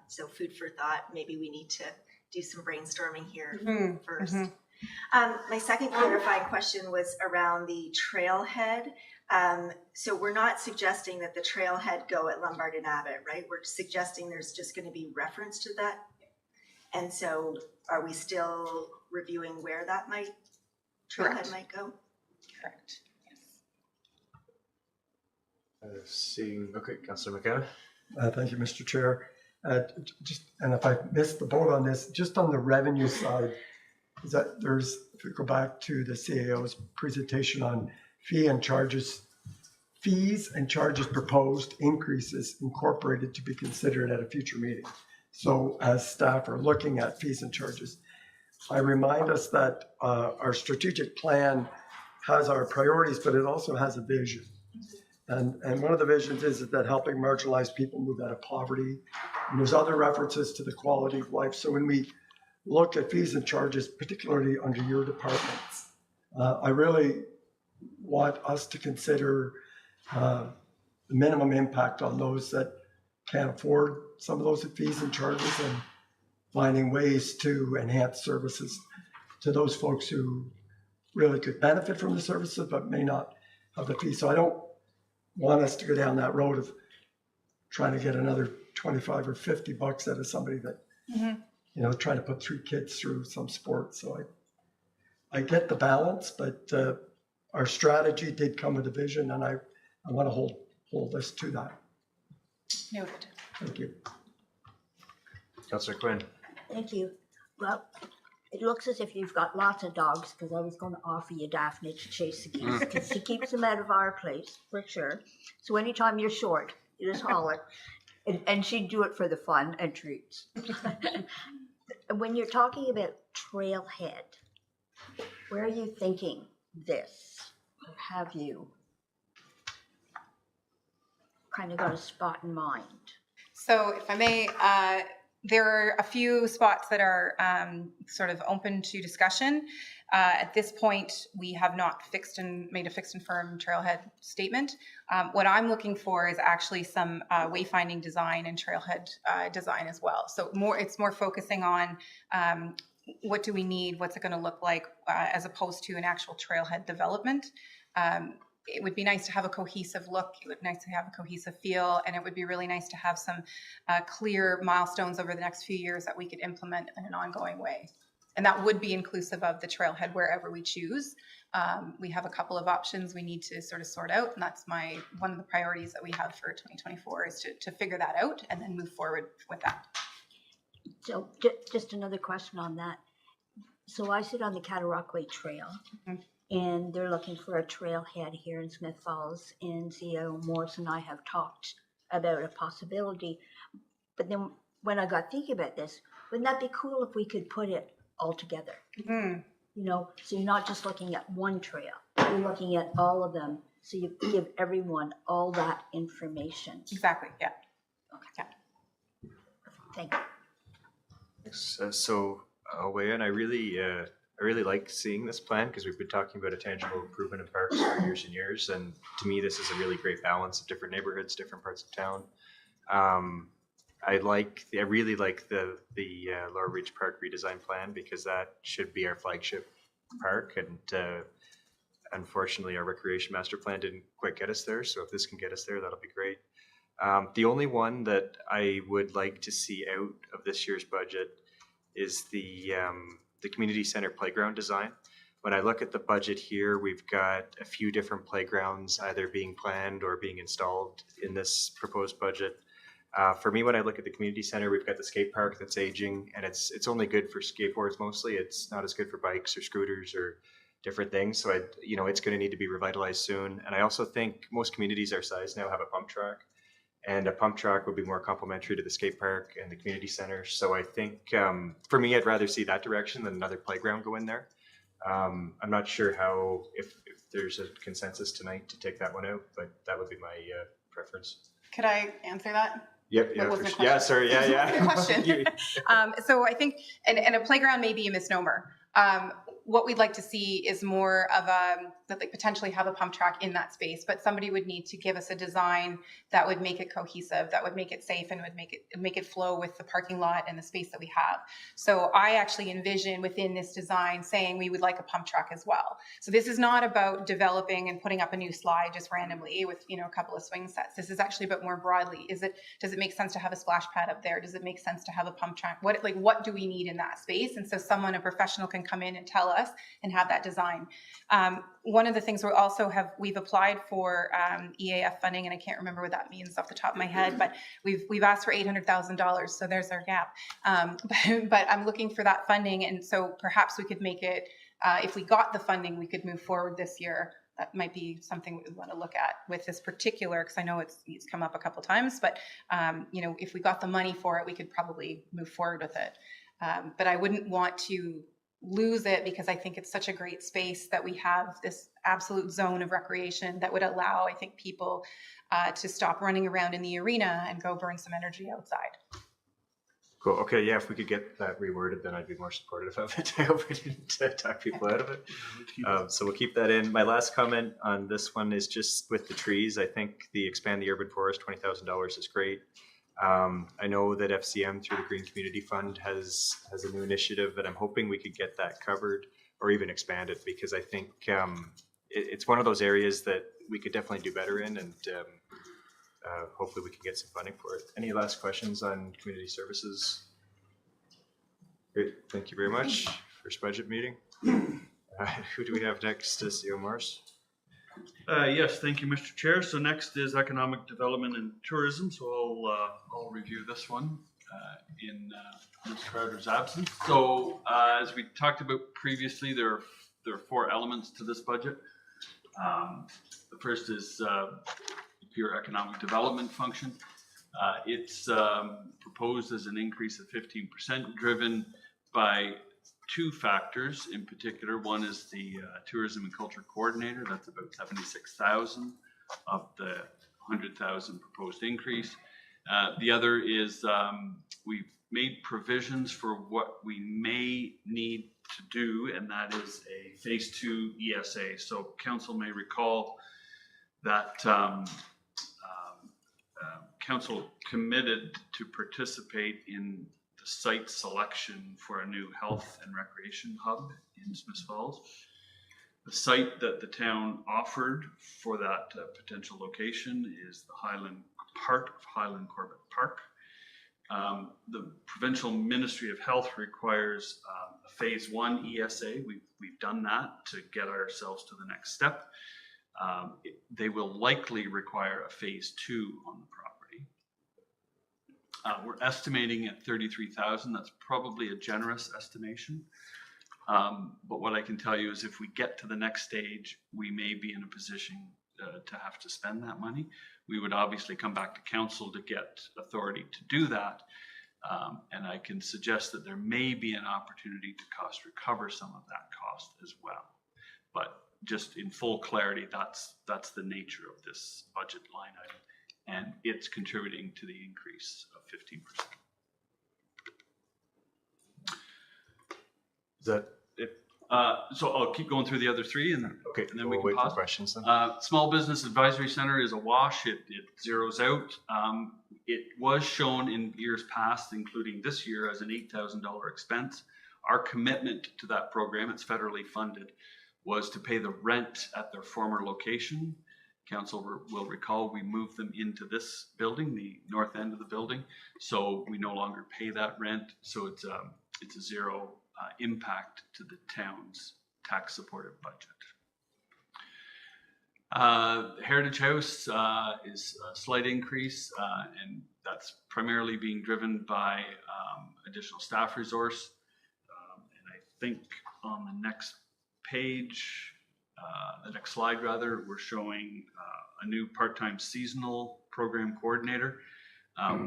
S2: So food for thought, maybe we need to do some brainstorming here first. My second clarifying question was around the trailhead. So we're not suggesting that the trailhead go at Lombard and Abbott, right? We're suggesting there's just going to be reference to that. And so are we still reviewing where that trailhead might go?
S12: Correct.
S1: Okay, Councillor McKenna.
S6: Thank you, Mr. Chair. And if I missed the boat on this, just on the revenue side, is that if we go back to the CAO's presentation on fees and charges proposed increases incorporated to be considered at a future meeting. So as staff are looking at fees and charges, I remind us that our strategic plan has our priorities, but it also has a vision. And one of the visions is that helping marginalized people move out of poverty. And there's other references to the quality of life. So when we look at fees and charges, particularly under your departments, I really want us to consider the minimum impact on those that can't afford some of those fees and charges, and finding ways to enhance services to those folks who really could benefit from the services but may not have the fees. So I don't want us to go down that road of trying to get another 25 or 50 bucks out of somebody that, trying to put 3 kids through some sport. So I get the balance, but our strategy did come with a vision, and I want to hold us to that.
S12: Noted.
S6: Thank you.
S1: Councillor Quinn.
S7: Thank you. Well, it looks as if you've got lots of dogs, because I was going to offer you Daphne to chase the geese, because she keeps them out of our place, for sure. So anytime you're short, you just holler. And she'd do it for the fun and treats. When you're talking about trailhead, where are you thinking this? Or have you kind of got a spot in mind?
S12: So if I may, there are a few spots that are sort of open to discussion. At this point, we have not made a fixed and firm trailhead statement. What I'm looking for is actually some wayfinding design and trailhead design as well. So it's more focusing on what do we need, what's it going to look like, as opposed to an actual trailhead development. It would be nice to have a cohesive look. It would be nice to have a cohesive feel, and it would be really nice to have some clear milestones over the next few years that we could implement in an ongoing way. And that would be inclusive of the trailhead wherever we choose. We have a couple of options we need to sort of sort out, and that's one of the priorities that we have for 2024 is to figure that out and then move forward with that.
S7: So just another question on that. So I sit on the Cataraqui Trail, and they're looking for a trailhead here in Smith Falls, and CEO Morris and I have talked about a possibility. But then when I got thinking about this, wouldn't that be cool if we could put it all together?
S12: Mm.
S7: You know, so you're not just looking at one trail, you're looking at all of them. So you give everyone all that information.
S12: Exactly, yeah.
S7: Okay. Yeah. Thank you.
S1: So I'll weigh in. I really like seeing this plan because we've been talking about a tangible improvement in parks for years and years. And to me, this is a really great balance of different neighborhoods, different parts of town. I really like the Laurel Ridge Park redesign plan because that should be our flagship park. And unfortunately, our recreation master plan didn't quite get us there. So if this can get us there, that'll be great. The only one that I would like to see out of this year's budget is the community center playground design. When I look at the budget here, we've got a few different playgrounds either being planned or being installed in this proposed budget. For me, when I look at the community center, we've got the skate park that's aging, and it's only good for skateboards mostly. It's not as good for bikes or scooters or different things. So it's going to need to be revitalized soon. And I also think most communities our size now have a pump track. And a pump track would be more complementary to the skate park and the community center. So I think for me, I'd rather see that direction than another playground go in there. I'm not sure if there's a consensus tonight to take that one out, but that would be my preference.
S12: Could I answer that?
S1: Yep.
S12: What was the question?
S1: Yeah. Sorry. Yeah.
S12: Good question. So I think, and a playground may be a misnomer. What we'd like to see is more of that they potentially have a pump track in that space, but somebody would need to give us a design that would make it cohesive, that would make it safe, and would make it flow with the parking lot and the space that we have. So I actually envision within this design saying we would like a pump track as well. So this is not about developing and putting up a new slide just randomly with a couple of swing sets. This is actually about more broadly. Does it make sense to have a splash pad up there? Does it make sense to have a pump track? What do we need in that space? And so a professional can come in and tell us and have that design. One of the things we've applied for EAF funding, and I can't remember what that means off the top of my head, but we've asked for $800,000, so there's our gap. But I'm looking for that funding, and so perhaps we could make it, if we got the funding, we could move forward this year. That might be something we want to look at with this particular, because I know it's come up a couple times, but if we got the money for it, we could probably move forward with it. But I wouldn't want to lose it because I think it's such a great space that we have this absolute zone of recreation that would allow, I think, people to stop running around in the arena and go burn some energy outside.
S1: Cool. Okay. Yeah. If we could get that reworded, then I'd be more supportive of it. I hope we didn't talk people out of it. So we'll keep that in. My last comment on this one is just with the trees. I think the expand the urban forest, $20,000 is great. I know that FCM through the Green Community Fund has a new initiative that I'm hoping we could get that covered or even expand it, because I think it's one of those areas that we could definitely do better in, and hopefully we can get some funding for it. Any last questions on community services? Great, thank you very much. First budget meeting. Who do we have next? CEO Morris.
S5: Yes, thank you, Mr. Chair. So next is economic development and tourism. So I'll review this one in Ms. Crowder's absence. So as we talked about previously, there are four elements to this budget. The first is pure economic development function. It's proposed as an increase of 15%, driven by two factors in particular. One is the tourism and culture coordinator. That's about 76,000 of the 100,000 proposed increase. The other is we've made provisions for what we may need to do, and that is a phase 2 ESA. So council may recall that council committed to participate in the site selection for a new health and recreation hub in Smith Falls. The site that the town offered for that potential location is the part of Highland Corbett Park. The Provincial Ministry of Health requires a phase 1 ESA. We've done that to get ourselves to the next step. They will likely require a phase 2 on the property. We're estimating at 33,000. That's probably a generous estimation. But what I can tell you is if we get to the next stage, we may be in a position to have to spend that money. We would obviously come back to council to get authority to do that. And I can suggest that there may be an opportunity to cost recover some of that cost as well. But just in full clarity, that's the nature of this budget line item. And it's contributing to the increase of 15%.
S1: Is that it?
S5: So I'll keep going through the other three and then we
S1: we'll
S5: can
S1: wait for
S5: pause.
S1: questions then.
S5: Small Business Advisory Center is a wash. It zeroes out. It was shown in years past, including this year, as an $8,000 expense. Our commitment to that program, it's federally funded, was to pay the rent at their former location. Council will recall we moved them into this building, the north end of the building. So we no longer pay that rent. So it's a zero impact to the town's tax supported budget. Heritage House is a slight increase, and that's primarily being driven by additional staff resource. And I think on the next page, the next slide rather, we're showing a new part-time seasonal program coordinator.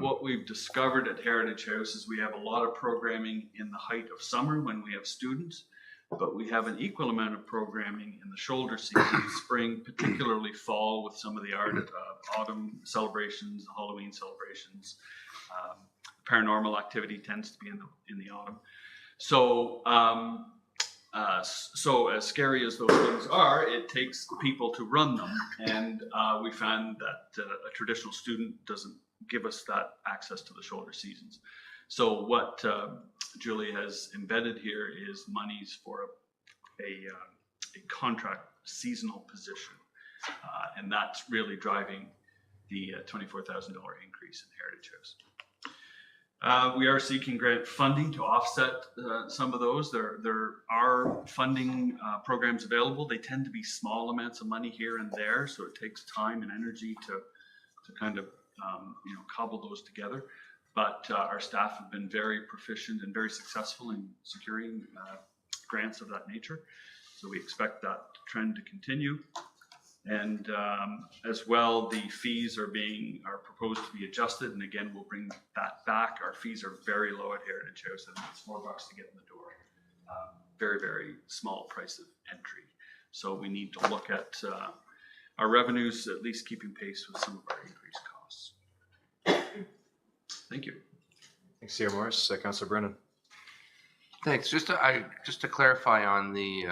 S5: What we've discovered at Heritage House is we have a lot of programming in the height of summer when we have students, but we have an equal amount of programming in the shoulder season, spring, particularly fall, with some of the autumn celebrations, the Halloween celebrations. Paranormal activity tends to be in the autumn. So, so as scary as those things are, it takes people to run them, and we found that a traditional student doesn't give us that access to the shoulder seasons. So what Julie has embedded here is monies for a contract seasonal position, and that's really driving the $24,000 increase in Heritage House. We are seeking grant funding to offset some of those. There are funding programs available. They tend to be small amounts of money here and there, so it takes time and energy to kind of cobble those together. But our staff have been very proficient and very successful in securing grants of that nature. So we expect that trend to continue. And as well, the fees are proposed to be adjusted. And again, we'll bring that back. Our fees are very low at Heritage House, and it's $4 to get in the door. Very, very small price of entry. So we need to look at our revenues, at least keeping pace with some of our increased costs. Thank you.
S1: Thanks, CEO Morris. Councillor Brennan.
S8: Thanks. Just to clarify on the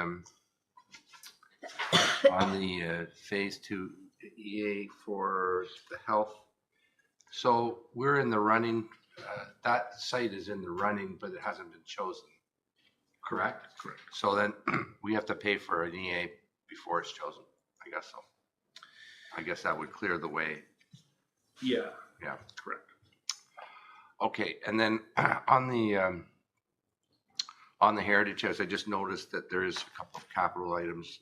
S8: phase 2 EA for the health. So we're in the running. That site is in the running, but it hasn't been chosen. Correct?
S5: Correct.
S8: So then we have to pay for an EA before it's chosen. I guess so. I guess that would clear the way.
S5: Yeah.
S8: Yeah.
S5: Correct.
S8: Okay, and then on the Heritage House, I just noticed that there is a couple of capital items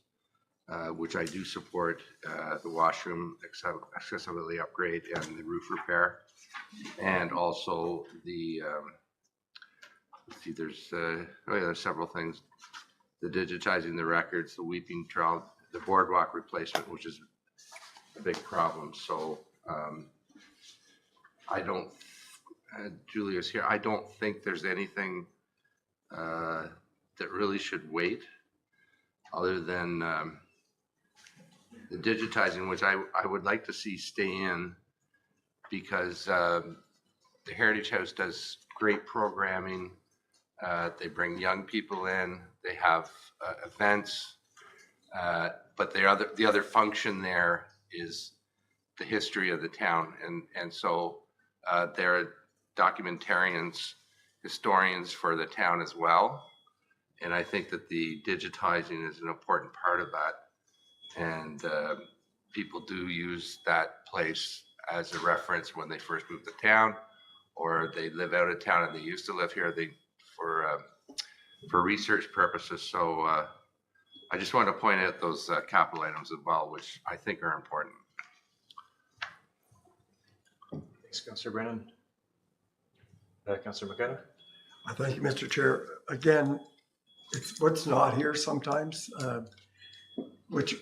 S8: which I do support: the washroom accessibility upgrade and the roof repair, and also the let's see, there's several things: the digitizing the records, the Weeping Trail, the boardwalk replacement, which is a big problem. So I don't. Julia's here. I don't think there's anything that really should wait other than the digitizing, which I would like to see stay in, because the Heritage House does great programming. They bring young people in. They have events, but the other function there is the history of the town, and so they're documentarians, historians for the town as well. And I think that the digitizing is an important part of that. And people do use that place as a reference when they first move to town, or they live out of town and they used to live here, for research purposes. So I just want to point out those capital items as well, which I think are important.
S1: Thanks, Councillor Brennan. Councillor McKenna?
S6: Thank you, Mr. Chair. Again, it's what's not here sometimes, and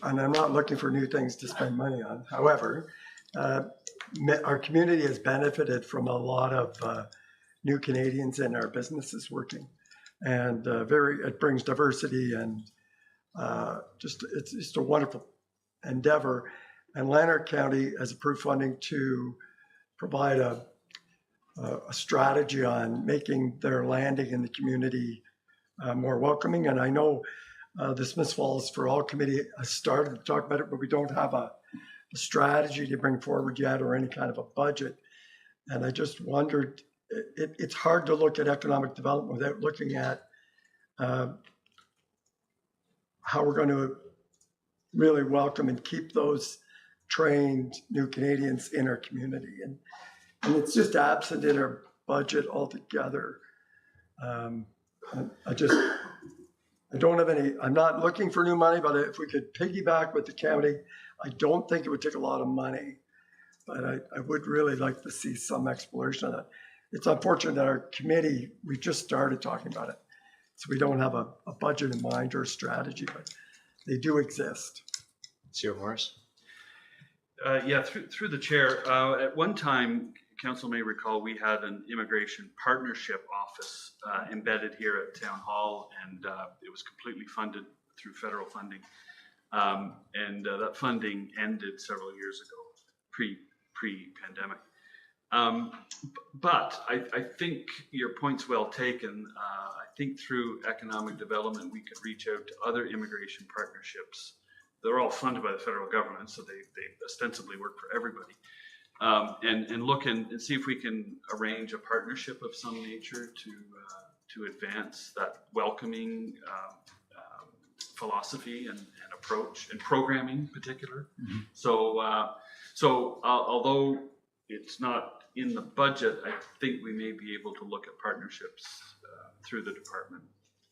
S6: I'm not looking for new things to spend money on. However, our community has benefited from a lot of new Canadians in our businesses working, and it brings diversity and it's just a wonderful endeavor. And Lanark County has approved funding to provide a strategy on making their landing in the community more welcoming. And I know the Smiths Falls for All Committee has started to talk about it, but we don't have a strategy to bring forward yet or any kind of a budget. And I just wondered, it's hard to look at economic development without looking at how we're going to really welcome and keep those trained new Canadians in our community. And it's just absent in our budget altogether. I don't have any, I'm not looking for new money, but if we could piggyback with the county, I don't think it would take a lot of money, but I would really like to see some exploration of that. It's unfortunate that our committee, we just started talking about it. So we don't have a budget in mind or a strategy, but they do exist.
S1: CEO Morris?
S5: Yeah, through the chair, at one time, council may recall, we had an immigration partnership office embedded here at Town Hall, and it was completely funded through federal funding. And that funding ended several years ago, pre-pandemic. But I think your point's well taken. I think through economic development, we could reach out to other immigration partnerships. They're all funded by the federal government, so they ostensibly work for everybody. And look and see if we can arrange a partnership of some nature to advance that welcoming philosophy and approach, and programming in particular. Mm-hmm. So although it's not in the budget, I think we may be able to look at partnerships through the department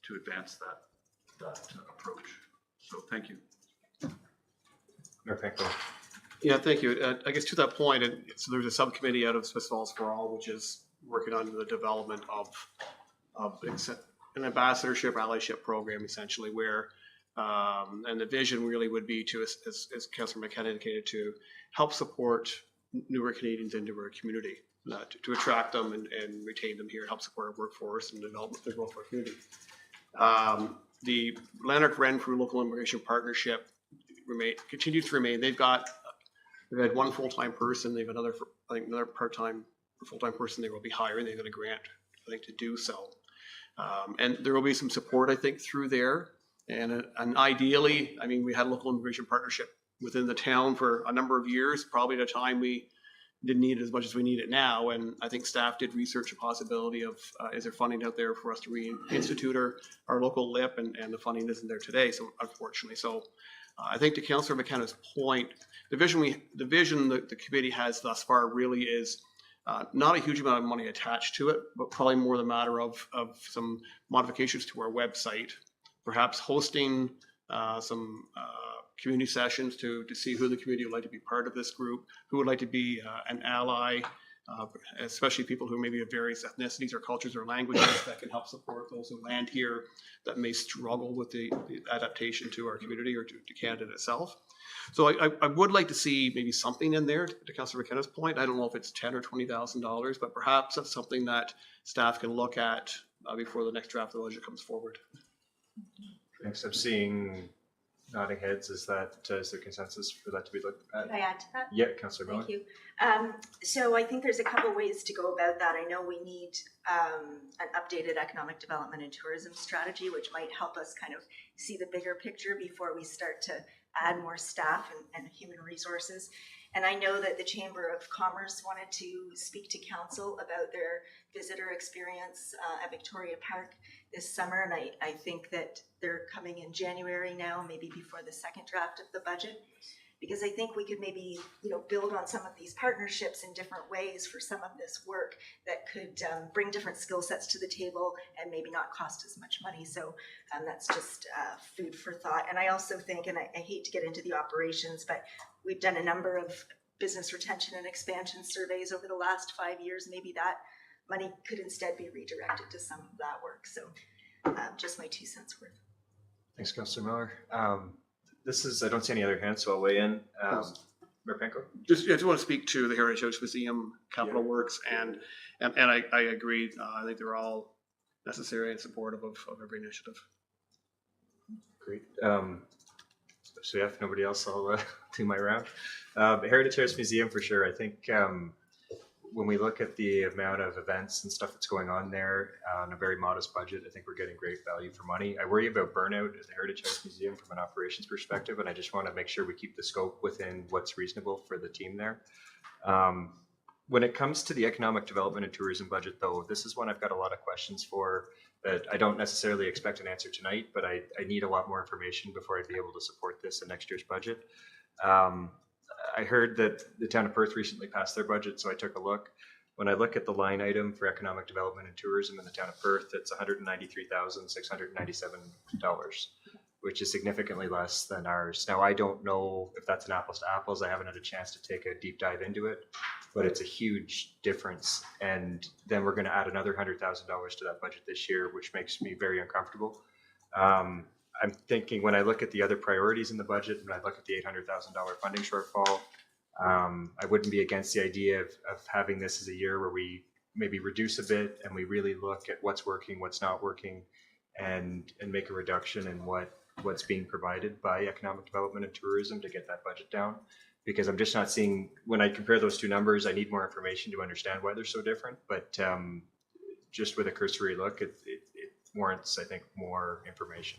S5: to advance that approach. So thank you.
S10: Yeah, thank you. I guess to that point, so there's a subcommittee out of Smiths Falls for All, which is working on the development of an ambassadorship, allyship program, essentially, where and the vision really would be to, as Councillor McKenna indicated, to help support newer Canadians into our community, to attract them and retain them here, help support our workforce and development the growth of our community. The Lanark Renfrew Local Immigration Partnership continues to remain. They've had one full-time person. They've another part-time full-time person they will be hiring. They've got a grant, I think, to do so. And there will be some support, I think, through there. And ideally, I mean, we had a local immigration partnership within the town for a number of years, probably at a time we didn't need it as much as we need it now. And I think staff did research a possibility of, is there funding out there for us to reinstitute our local LIP, and the funding isn't there today, so unfortunately. So I think to Councillor McKenna's point, the vision the committee has thus far really is not a huge amount of money attached to it, but probably more the matter of some modifications to our website, perhaps hosting some community sessions to see who the community would like to be part of this group, who would like to be an ally, especially people who maybe have various ethnicities or cultures or languages that can help support those who land here that may struggle with the adaptation to our community or to Canada itself. So I would like to see maybe something in there, to Councillor McKenna's point. I don't know if it's $10,000 or $20,000, but perhaps that's something that staff can look at before the next draft of the budget comes forward.
S1: Thanks. I'm seeing nodding heads. Is there consensus for that to be looked at?
S2: Could I add to that?
S1: Yeah, Councillor Miller.
S2: Thank you. So I think there's a couple ways to go about that. I know we need an updated economic development and tourism strategy, which might help us kind of see the bigger picture before we start to add more staff and human resources. And I know that the Chamber of Commerce wanted to speak to council about their visitor experience at Victoria Park this summer. And I think that they're coming in January now, maybe before the second draft of the budget. because I think we could maybe, build on some of these partnerships in different ways for some of this work that could bring different skill sets to the table and maybe not cost as much money. So that's just food for thought. And I also think, and I hate to get into the operations, but we've done a number of business retention and expansion surveys over the last 5 years. Maybe that money could instead be redirected to some of that work. So just my 2 cents worth.
S1: Thanks, Councillor Miller. I don't see any other hands, so I'll weigh in. Mayor Penko?
S10: I just want to speak to the Heritage House Museum capital works, and I agree. I think they're all necessary and supportive of every initiative.
S1: Great. So yeah, if nobody else, I'll do my round. Heritage House Museum for sure. I think when we look at the amount of events and stuff that's going on there on a very modest budget, I think we're getting great value for money. I worry about burnout at the Heritage House Museum from an operations perspective, and I just want to make sure we keep the scope within what's reasonable for the team there. When it comes to the economic development and tourism budget, though, this is one I've got a lot of questions for that I don't necessarily expect an answer tonight, but I need a lot more information before I'd be able to support this in next year's budget. I heard that the town of Perth recently passed their budget, so I took a look. When I look at the line item for economic development and tourism in the town of Perth, it's $193,697, which is significantly less than ours. Now, I don't know if that's an apples to apples. I haven't had a chance to take a deep dive into it, but it's a huge difference. And then we're going to add another $100,000 to that budget this year, which makes me very uncomfortable. I'm thinking when I look at the other priorities in the budget, and I look at the $800,000 funding shortfall, I wouldn't be against the idea of having this as a year where we maybe reduce a bit and we really look at what's working, what's not working, and make a reduction in what's being provided by economic development and tourism to get that budget down. Because I'm just not seeing, when I compare those two numbers, I need more information to understand why they're so different. But just with a cursory look, it warrants, I think, more information.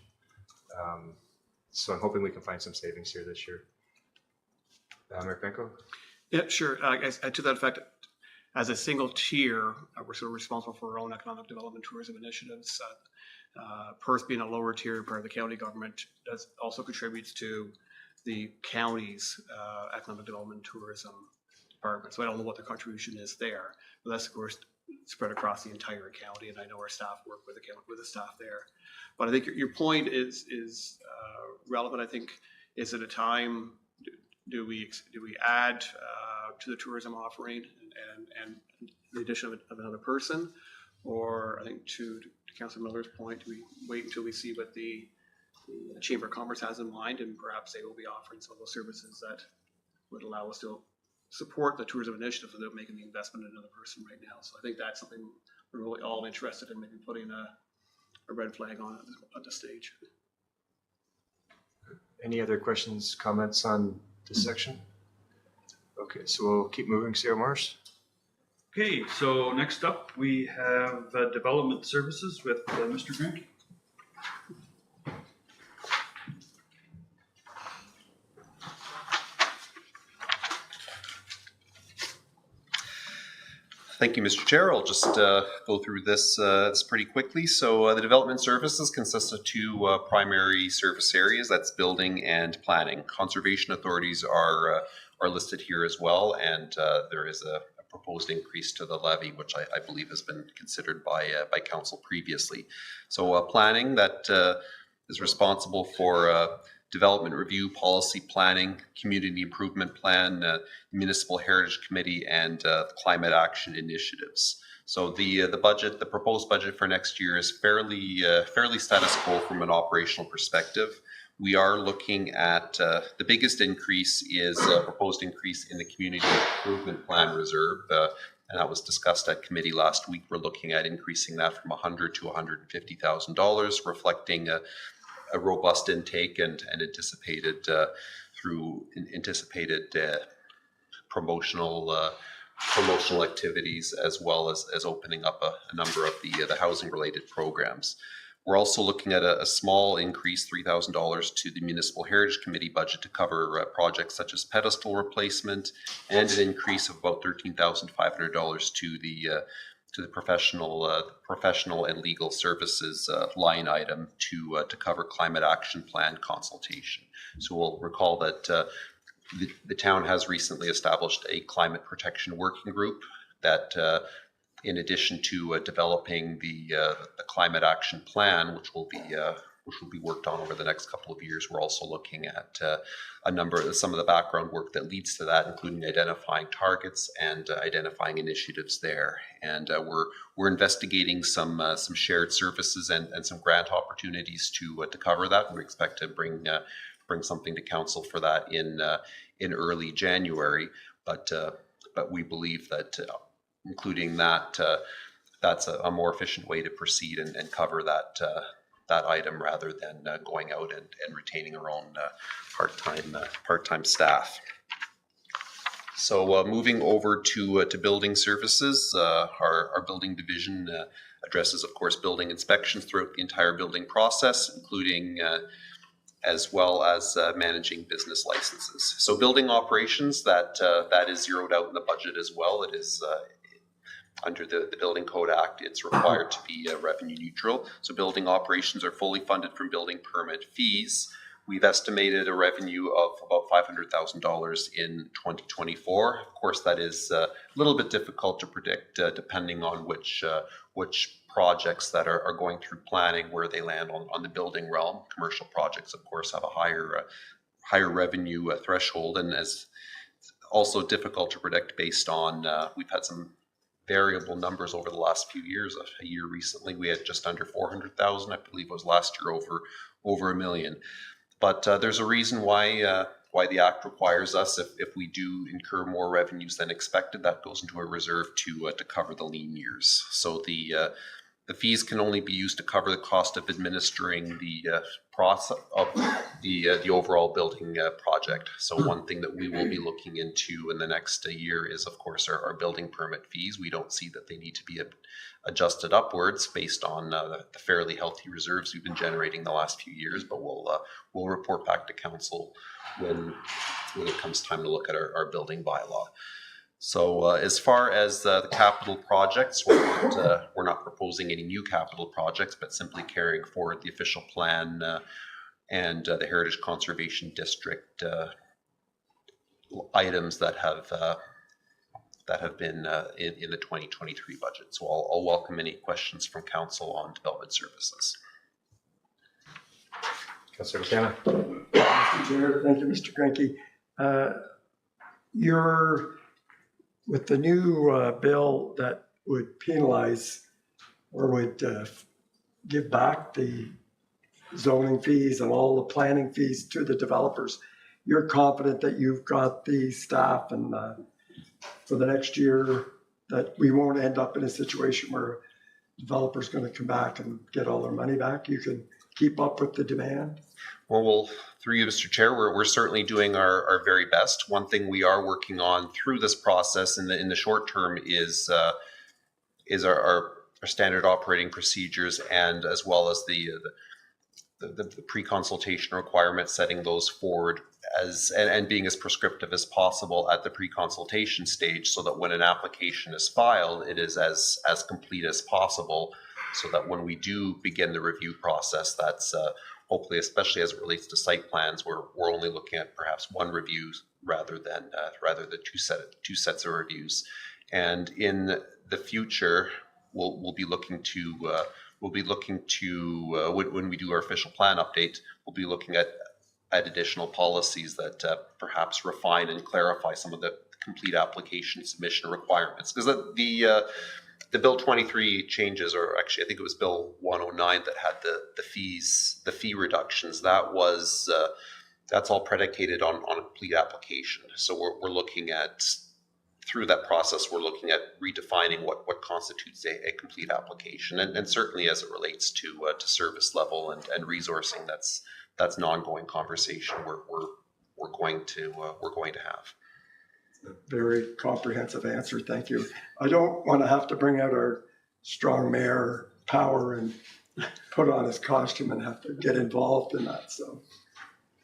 S1: So I'm hoping we can find some savings here this year. Mayor Penko?
S10: Yeah, sure. To that effect, as a single tier, we're sort of responsible for our own economic development tourism initiatives. Perth being a lower tier part of the county government also contributes to the county's economic development tourism department. So I don't know what the contribution is there, but that's of course spread across the entire county, and I know our staff work with the staff there. But I think your point is relevant. I think, is it a time, do we add to the tourism offering and the addition of another person? Or I think to Councillor Miller's point, do we wait until we see what the Chamber of Commerce has in mind, and perhaps they will be offering some of those services that would allow us to support the tourism initiative without making the investment in another person right now. So I think that's something we're really all interested in, maybe putting a red flag on at this stage.
S1: Any other questions, comments on this section? Okay, so we'll keep moving. C.O. Morris?
S5: Okay, so next up we have development services with Mr. Granke.
S13: Thank you, Mr. Chair. I'll just go through this pretty quickly. So the development services consist of two primary service areas. That's building and planning. Conservation authorities are listed here as well, and there is a proposed increase to the levy, which I believe has been considered by council previously. So planning, that is responsible for development review, policy planning, community improvement plan, municipal heritage committee, and climate action initiatives. So the budget, the proposed budget for next year is fairly status quo from an operational perspective. We are looking at the biggest increase is a proposed increase in the community improvement plan reserve, and that was discussed at committee last week. We're looking at increasing that from $100,000 to $150,000, reflecting a robust intake and anticipated promotional activities, as well as opening up a number of the housing related programs. We're also looking at a small increase, $3,000 to the Municipal Heritage Committee budget to cover projects such as pedestal replacement, and an increase of about $13,500 to the professional and legal services line item to cover climate action plan consultation. So we'll recall that the town has recently established a climate protection working group that, in addition to developing the climate action plan, which will be worked on over the next couple of years, we're also looking at some of the background work that leads to that, including identifying targets and identifying initiatives there. And we're investigating some shared services and some grant opportunities to cover that. We expect to bring something to council for that in early January. But we believe that including that, that's a more efficient way to proceed and cover that item rather than going out and retaining our own part-time staff. So moving over to building services, our building division addresses, of course, building inspections throughout the entire building process, including as well as managing business licenses. So building operations, that is zeroed out in the budget as well. It is under the Building Code Act, it's required to be revenue neutral. So building operations are fully funded from building permit fees. We've estimated a revenue of about $500,000 in 2024. Of course, that is a little bit difficult to predict depending on which projects that are going through planning, where they land on the building realm. Commercial projects, of course, have a higher revenue threshold, and as also difficult to predict based on, we've had some variable numbers over the last few years. A year recently, we had just under 400,000. I believe it was last year over $1 million. But there's a reason why the Act requires us, if we do incur more revenues than expected, that goes into a reserve to cover the lean years. So the fees can only be used to cover the cost of administering the process of the overall building project. So one thing that we will be looking into in the next year is, of course, our building permit fees. We don't see that they need to be adjusted upwards based on the fairly healthy reserves we've been generating the last few years, but we'll report back to council when it comes time to look at our building bylaw. So as far as the capital projects, we're not proposing any new capital projects, but simply carrying forward the official plan and the Heritage Conservation District items that have been in the 2023 budget. So I'll welcome any questions from council on development services.
S1: Councilor McKenna.
S6: Mr. Chair, thank you, Mr. Grenke. With the new bill that would penalize or would give back the zoning fees and all the planning fees to the developers, you're confident that you've got the staff and for the next year that we won't end up in a situation where developers going to come back and get all their money back? You can keep up with the demand?
S13: Well, through you, Mr. Chair, we're certainly doing our very best. One thing we are working on through this process in the short term is our standard operating procedures, and as well as the pre-consultation requirements, setting those forward and being as prescriptive as possible at the pre-consultation stage, so that when an application is filed, it is as complete as possible, so that when we do begin the review process, that's hopefully, especially as it relates to site plans, we're only looking at perhaps one review rather than two sets of reviews. And in the future, we'll be looking to when we do our official plan update, we'll be looking at additional policies that perhaps refine and clarify some of the complete application submission requirements, because the Bill 23 changes, or actually I think it was Bill 109 that had the fee reductions. That's all predicated on a complete application. So we're looking at, through that process, we're looking at redefining what constitutes a complete application, and certainly as it relates to service level and resourcing, that's an ongoing conversation we're going to have.
S6: Very comprehensive answer. Thank you. I don't want to have to bring out our strong mayor power and put on his costume and have to get involved in that. So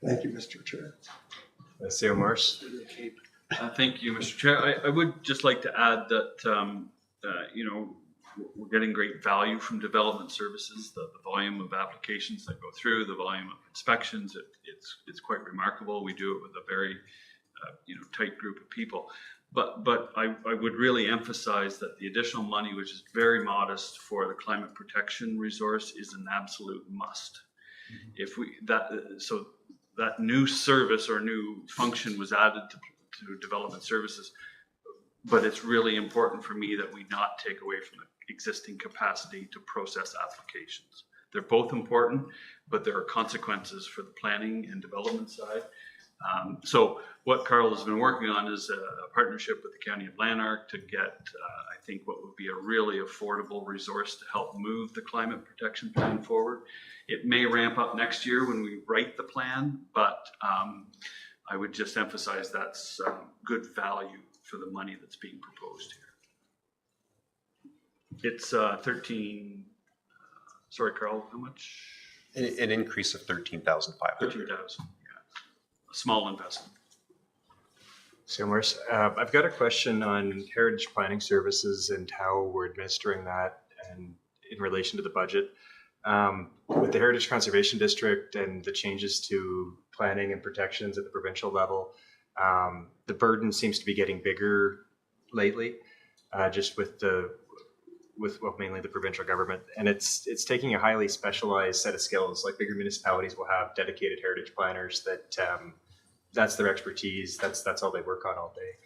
S6: thank you, Mr. Chair.
S1: CEO Morris.
S5: Thank you, Mr. Chair. I would just like to add that, we're getting great value from development services. The volume of applications that go through, the volume of inspections, it's quite remarkable. We do it with a very tight group of people. But I would really emphasize that the additional money, which is very modest for the climate protection resource, is an absolute must. If that new service or new function was added to development services, but it's really important for me that we not take away from the existing capacity to process applications. They're both important, but there are consequences for the planning and development side. So what Carl has been working on is a partnership with the County of Lanark to get, I think, what would be a really affordable resource to help move the climate protection plan forward. It may ramp up next year when we write the plan, but I would just emphasize that's good value for the money that's being proposed here. It's 13, sorry, Carl, how much?
S13: An increase of 13,500.
S5: 13,000, yeah. A small investment.
S1: So Morris, I've got a question on Heritage Planning Services and how we're administering that and in relation to the budget. With the Heritage Conservation District and the changes to planning and protections at the provincial level, the burden seems to be getting bigger lately, just with mainly the provincial government. And it's taking a highly specialized set of skills. Like bigger municipalities will have dedicated heritage planners that that's their expertise. That's all they work on all day.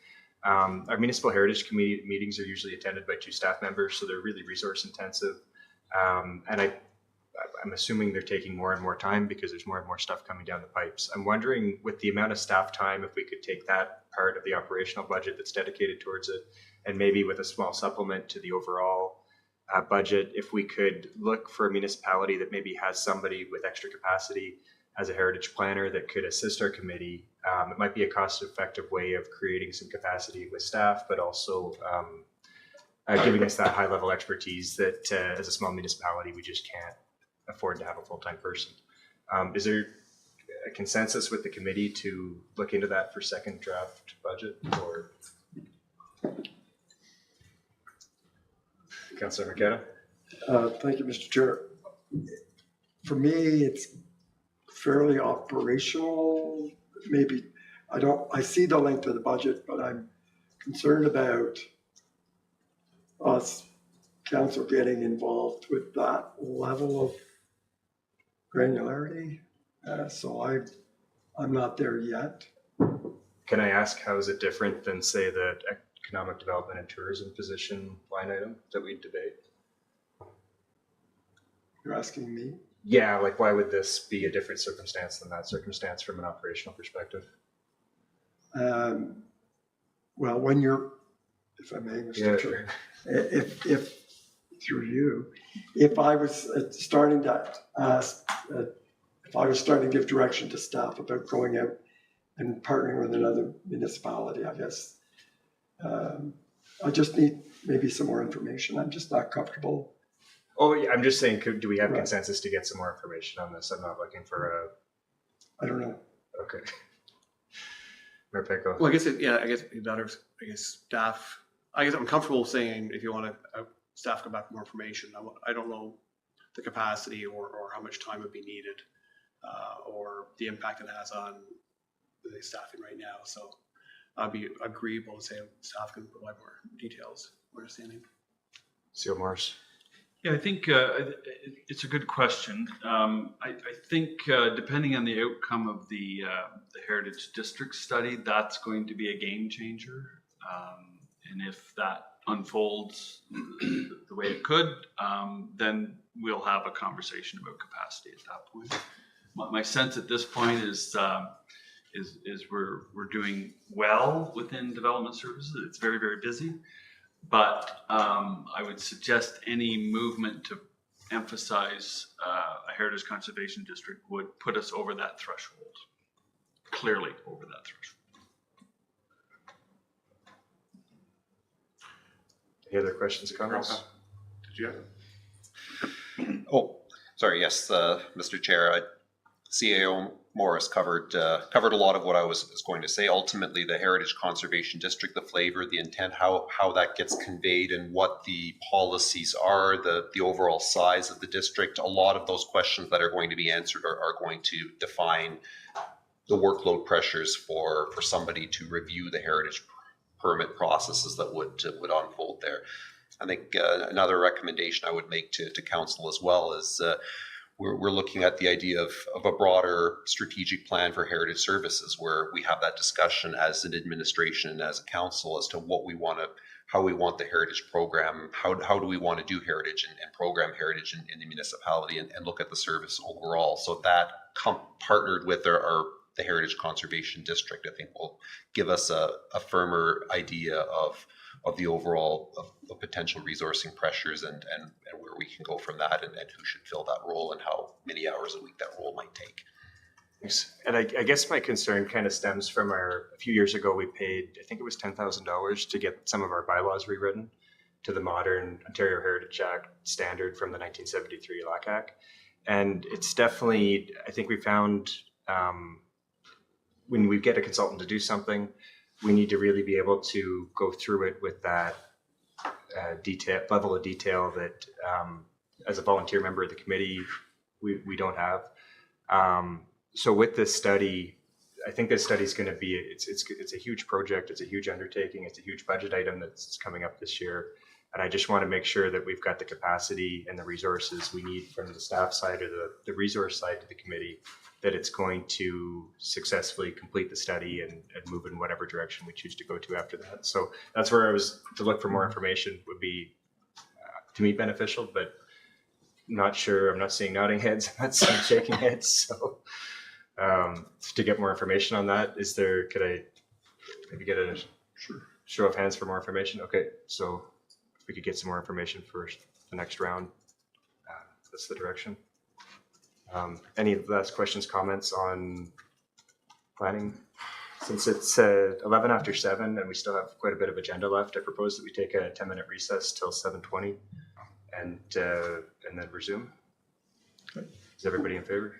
S1: Our municipal heritage committee meetings are usually attended by 2 staff members, so they're really resource intensive. And I'm assuming they're taking more and more time because there's more and more stuff coming down the pipes. I'm wondering, with the amount of staff time, if we could take that part of the operational budget that's dedicated towards it, and maybe with a small supplement to the overall budget, if we could look for a municipality that maybe has somebody with extra capacity as a heritage planner that could assist our committee. It might be a cost-effective way of creating some capacity with staff, but also giving us that high-level expertise that as a small municipality, we just can't afford to have a full-time person. Is there a consensus with the committee to look into that for second draft budget, or? Councillor McKenna?
S6: Thank you, Mr. Chair. For me, it's fairly operational. Maybe I see the length of the budget, but I'm concerned about us council getting involved with that level of granularity. So I'm not there yet.
S1: Can I ask, how is it different than, say, the economic development and tourism position line item that we debate?
S6: You're asking me?
S1: Yeah, like why would this be a different circumstance than that circumstance from an operational perspective?
S6: Well, when you're, if I may, Mr. Chair, if through you, if I was starting to ask, if I was starting to give direction to staff about going out and partnering with another municipality, I guess I just need maybe some more information. I'm just not comfortable.
S1: Oh, yeah, I'm just saying, do we have consensus to get some more information on this? I'm not looking for a.
S6: I don't know.
S1: Okay. Mayor Pico.
S10: Well, I guess staff. I guess I'm comfortable saying if you want to staff come back with more information. I don't know the capacity or how much time would be needed or the impact it has on the staffing right now. So I'd be agreeable to say staff can provide more details, more understanding.
S1: Seal Morris.
S5: Yeah, I think it's a good question. I think depending on the outcome of the Heritage District study, that's going to be a game changer. And if that unfolds the way it could, then we'll have a conversation about capacity at that point. My sense at this point is we're doing well within development services. It's very, very busy. But I would suggest any movement to emphasize a heritage conservation district would put us over that threshold, clearly over that threshold.
S1: Any other questions or comments?
S13: Did you have? Oh, sorry. Yes, Mr. Chair. CAO Morris covered a lot of what I was going to say. Ultimately, the Heritage Conservation District, the flavor, the intent, how that gets conveyed and what the policies are, the overall size of the district, a lot of those questions that are going to be answered are going to define the workload pressures for somebody to review the heritage permit processes that would unfold there. I think another recommendation I would make to council as well is we're looking at the idea of a broader strategic plan for heritage services, where we have that discussion as an administration and as a council as to what we want to, how we want the heritage program, how do we want to do heritage and program heritage in the municipality, and look at the service overall. So that partnered with the Heritage Conservation District, I think will give us a firmer idea of the overall of potential resourcing pressures and where we can go from that, and who should fill that role and how many hours a week that role might take.
S1: Thanks. And I guess my concern kind of stems from a few years ago, we paid, I think it was $10,000 to get some of our bylaws rewritten to the modern Ontario Heritage Act standard from the 1973 LAC. And it's definitely, I think we found when we get a consultant to do something, we need to really be able to go through it with that level of detail that as a volunteer member of the committee, we don't have. So with this study, I think this study is going to be, it's a huge project. It's a huge undertaking. It's a huge budget item that's coming up this year. And I just want to make sure that we've got the capacity and the resources we need from the staff side or the resource side to the committee, that it's going to successfully complete the study and move in whatever direction we choose to go to after that. So that's where I was to look for more information would be, to me, beneficial, but not sure. I'm not seeing nodding heads. I'm not seeing shaking heads. So to get more information on that, could I maybe get a show of hands for more information? Okay, so if we could get some more information for the next round, that's the direction. Any last questions, comments on planning? Since it's 11 after 7 and we still have quite a bit of agenda left, I propose that we take a 10-minute recess till 7:20 and then resume. Okay. Is everybody in favor?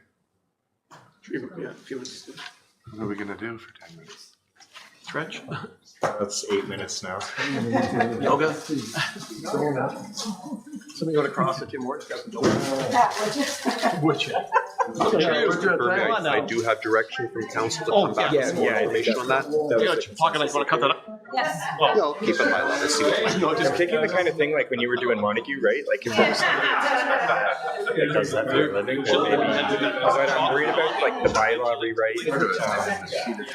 S6: Yeah, a few minutes.
S8: What are we going to do for 10 minutes?
S6: Stretch.
S1: That's 8 minutes now.
S6: Yoga. Somebody go to CrossFit Tim Hortons, got some dope. Would you?
S13: I do have direction from council to come back with more information on that.
S10: Pocket knife, want to cut that up?
S12: Yes.
S13: I'll keep it high level, see what
S1: No, just taking the kind of thing like when you were doing Montague, right? Like if it does that for a living, then maybe. But I'm worried about like the bylaw rewrite.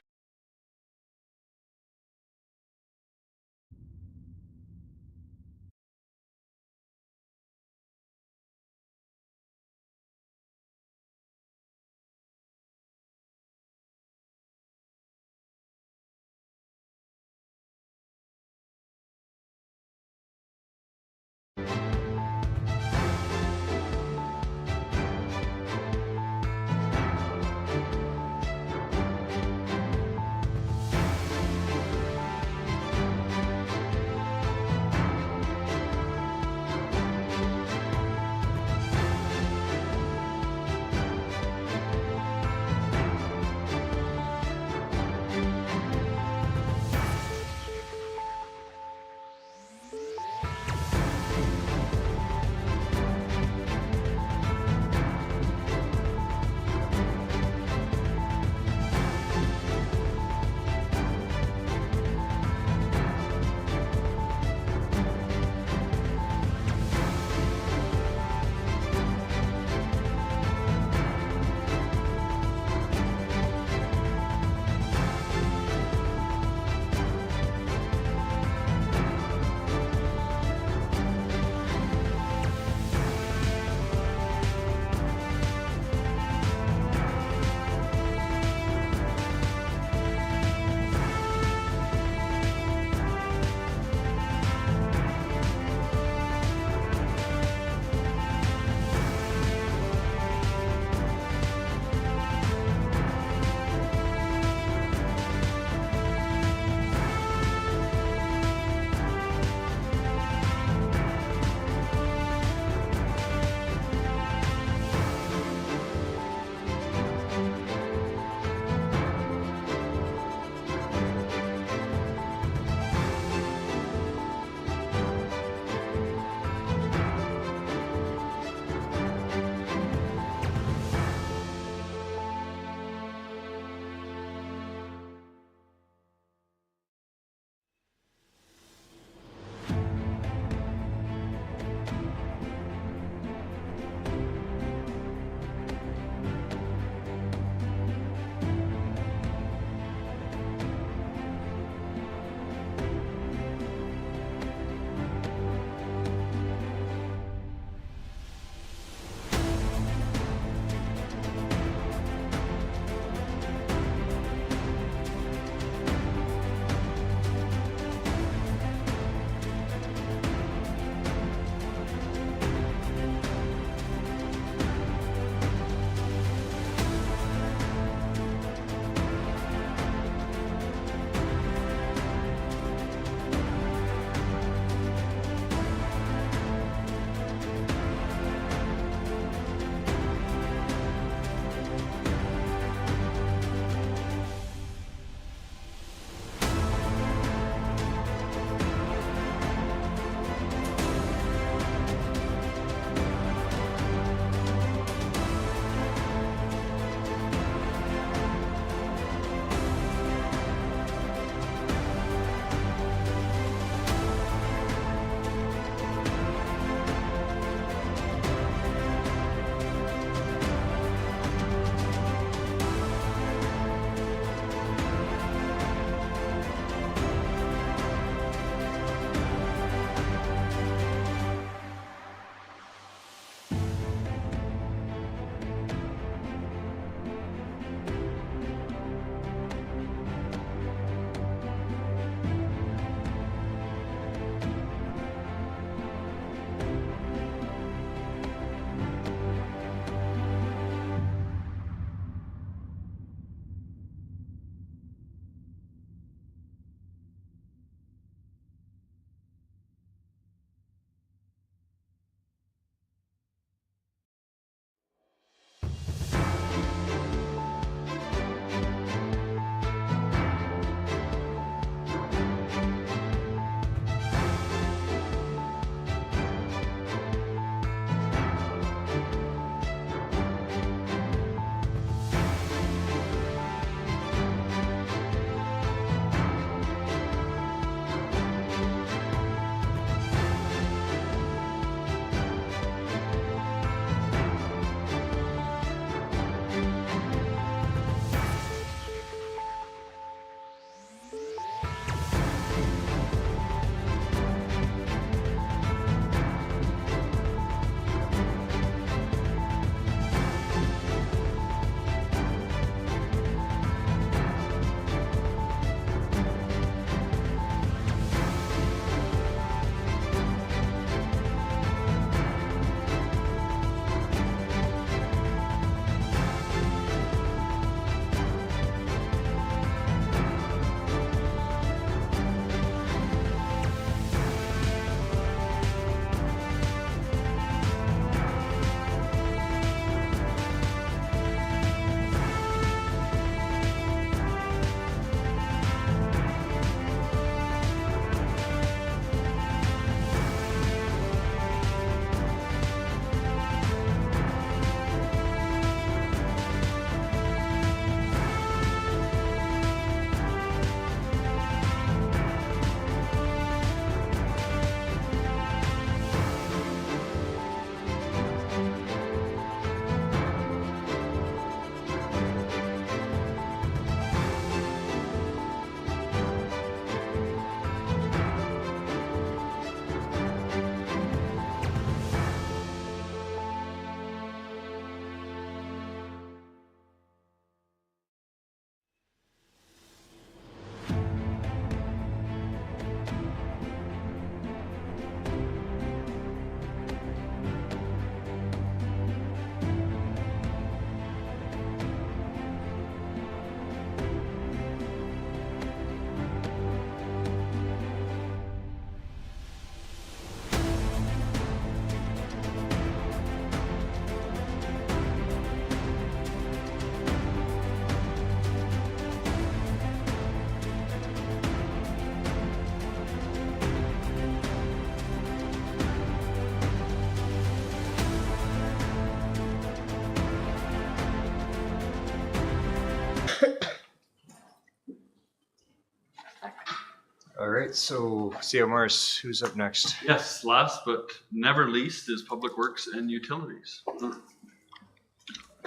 S1: All right, so CEO Morris, who's up next?
S5: Yes, last but never least is Public Works and Utilities.
S8: That's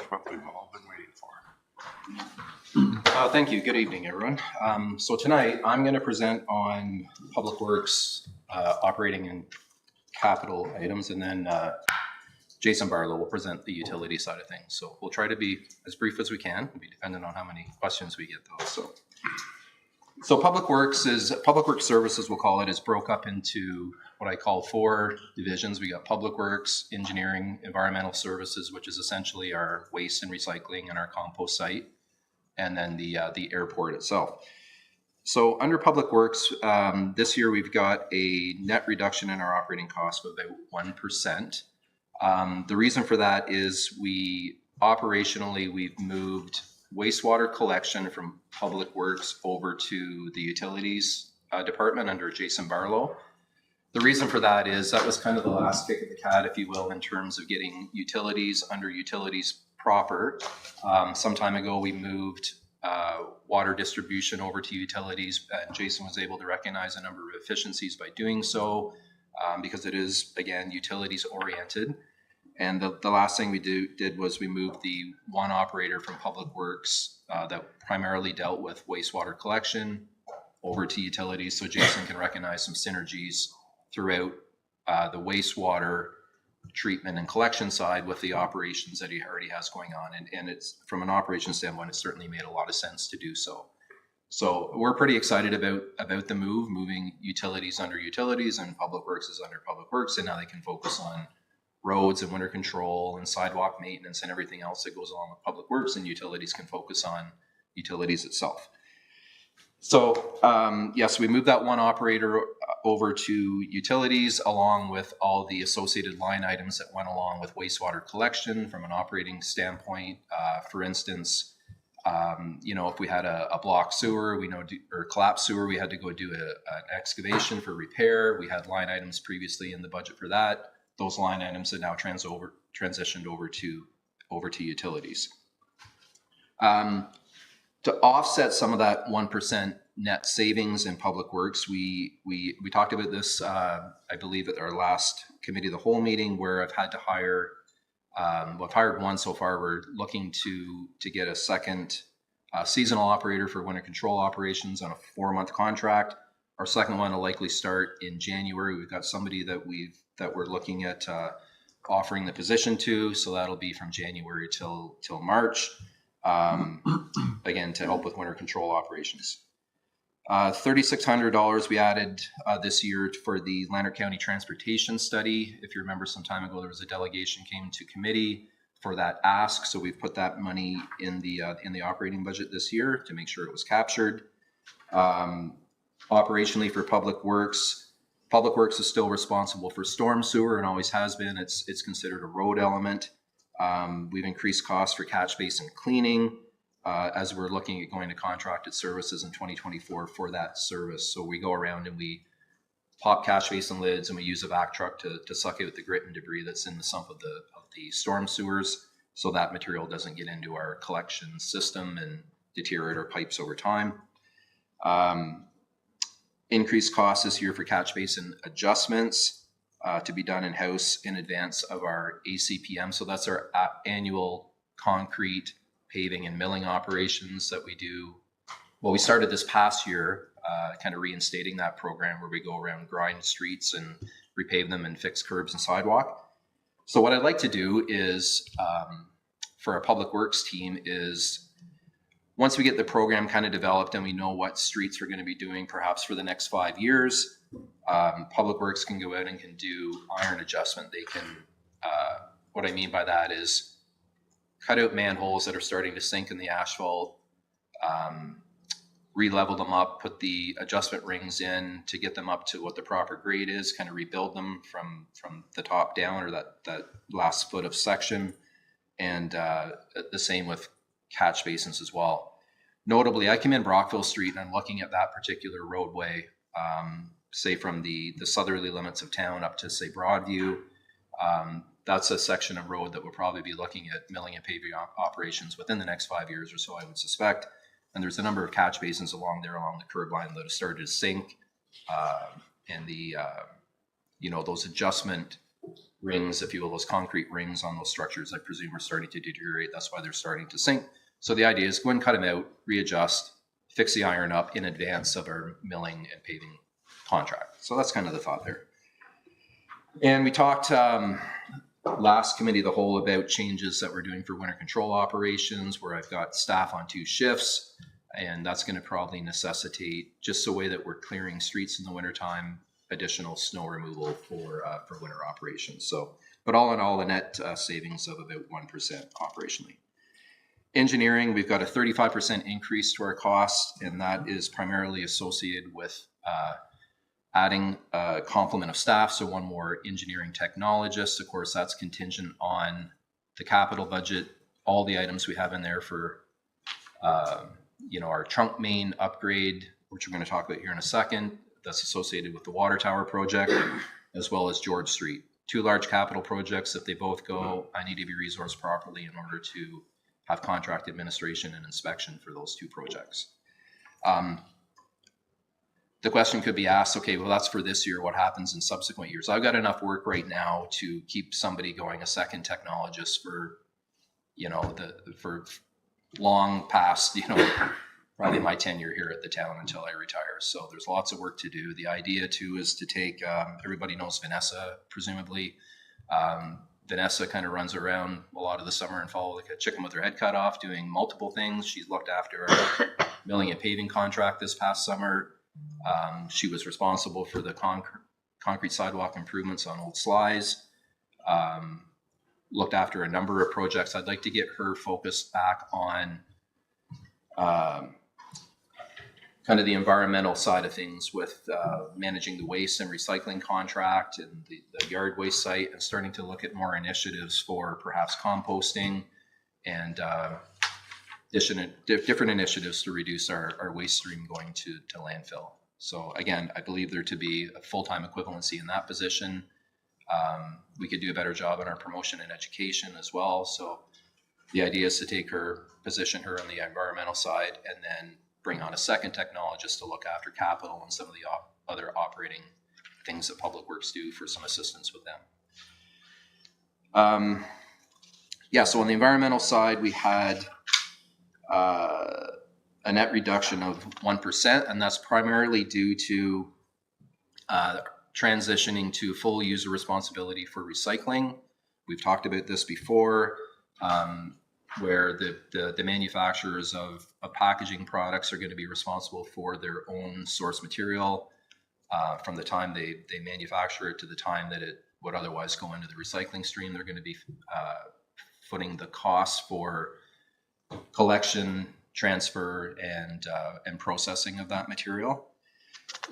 S8: what we've all been waiting for.
S15: Thank you. Good evening, everyone. So tonight, I'm going to present on Public Works operating and capital items, and then Jason Barlow will present the utility side of things. So we'll try to be as brief as we can. It'll be dependent on how many questions we get, though. So Public Works Services, we'll call it, is broke up into what I call 4 divisions. We got Public Works, Engineering, Environmental Services, which is essentially our waste and recycling and our compost site, and then the airport itself. So under Public Works, this year we've got a net reduction in our operating costs of about 1%. The reason for that is we've moved wastewater collection from Public Works over to the utilities department under Jason Barlow. The reason for that is that was kind of the last kick of the cat, if you will, in terms of getting utilities under utilities proper. Some time ago, we moved water distribution over to utilities, and Jason was able to recognize a number of efficiencies by doing so, because it is, again, utilities oriented. And the last thing we did was we moved the one operator from Public Works that primarily dealt with wastewater collection over to utilities, so Jason can recognize some synergies throughout the wastewater treatment and collection side with the operations that he already has going on. And it's, from an operations standpoint, it certainly made a lot of sense to do so. So we're pretty excited about the moving utilities under utilities, and Public Works is under Public Works, and now they can focus on roads and winter control and sidewalk maintenance and everything else that goes along with Public Works, and utilities can focus on utilities itself. So yes, we moved that one operator over to utilities, along with all the associated line items that went along with wastewater collection from an operating standpoint. For instance, if we had a block sewer, or collapsed sewer, we had to go do an excavation for repair. We had line items previously in the budget for that. Those line items are now transitioned over to utilities. To offset some of that 1% net savings in Public Works, we talked about this, I believe, at our last committee of the whole meeting, where I've had to hire, I've hired one so far. We're looking to get a second seasonal operator for winter control operations on a 4-month contract. Our second one will likely start in January. We've got somebody that we're looking at offering the position to, so that'll be from January till March. Again, to help with winter control operations. $3,600 we added this year for the Lander County Transportation Study. If you remember, some time ago, there was a delegation came to committee for that ask, so we've put that money in the operating budget this year to make sure it was captured. Operationally for Public Works is still responsible for storm sewer and always has been. It's considered a road element. We've increased costs for catch basin cleaning as we're looking at going to contracted services in 2024 for that service. So we go around and we pop catch basin lids and we use a vac truck to suck out the grit and debris that's in the sump of the storm sewers, so that material doesn't get into our collection system and deteriorate our pipes over time. Increased costs this year for catch basin adjustments to be done in-house in advance of our ACPM. So that's our annual concrete paving and milling operations that we do. Well, we started this past year, kind of reinstating that program where we go around, grind streets and repave them and fix curbs and sidewalk. So what I'd like to do is, for our Public Works team, is once we get the program kind of developed and we know what streets we're going to be doing perhaps for the next 5 years, Public Works can go out and can do iron adjustment. They can, what I mean by that is cut out manholes that are starting to sink in the asphalt, re-level them up, put the adjustment rings in to get them up to what the proper grade is, kind of rebuild them from the top down, or that last foot of section. And the same with catch basins as well. Notably, I come in Brockville Street and I'm looking at that particular roadway, say from the southerly limits of town up to, say, Broadview. That's a section of road that we'll probably be looking at milling and paving operations within the next 5 years or so, I would suspect. And there's a number of catch basins along there, along the curb line, that have started to sink. and the, those adjustment rings, if you will, those concrete rings on those structures, I presume are starting to deteriorate. That's why they're starting to sink. So the idea is go and cut them out, readjust, fix the iron up in advance of our milling and paving contract. So that's kind of the thought there. And we talked last committee of the whole about changes that we're doing for winter control operations, where I've got staff on 2 shifts, and that's going to probably necessitate, just the way that we're clearing streets in the wintertime, additional snow removal for winter operations. So, but all in all, a net savings of about 1% operationally. Engineering, we've got a 35% increase to our costs, and that is primarily associated with adding a complement of staff, so 1 more engineering technologist. Of course, that's contingent on the capital budget, all the items we have in there for, our trunk main upgrade, which we're going to talk about here in a second. That's associated with the water tower project, as well as George Street. 2 large capital projects. If they both go, I need to be resourced properly in order to have contract administration and inspection for those 2 projects. The question could be asked, okay, well, that's for this year. What happens in subsequent years? I've got enough work right now to keep somebody going, a second technologist for, for long past, probably my tenure here at the town until I retire. So there's lots of work to do. The idea too is to take, everybody knows Vanessa, presumably. Vanessa kind of runs around a lot of the summer and fall like a chicken with her head cut off, doing multiple things. She's looked after our milling and paving contract this past summer. She was responsible for the concrete sidewalk improvements on Old Slies. Looked after a number of projects. I'd like to get her focused back on kind of the environmental side of things with managing the waste and recycling contract and the yard waste site, and starting to look at more initiatives for perhaps composting and different initiatives to reduce our waste stream going to landfill. So again, I believe there to be a full-time equivalency in that position. We could do a better job in our promotion and education as well. So the idea is to position her on the environmental side, and then bring on a second technologist to look after capital and some of the other operating things that Public Works do for some assistance with them. So on the environmental side, we had a net reduction of 1%, and that's primarily due to transitioning to full user responsibility for recycling. We've talked about this before, where the manufacturers of packaging products are going to be responsible for their own source material from the time they manufacture it to the time that it would otherwise go into the recycling stream. They're going to be footing the costs for collection, transfer, and processing of that material.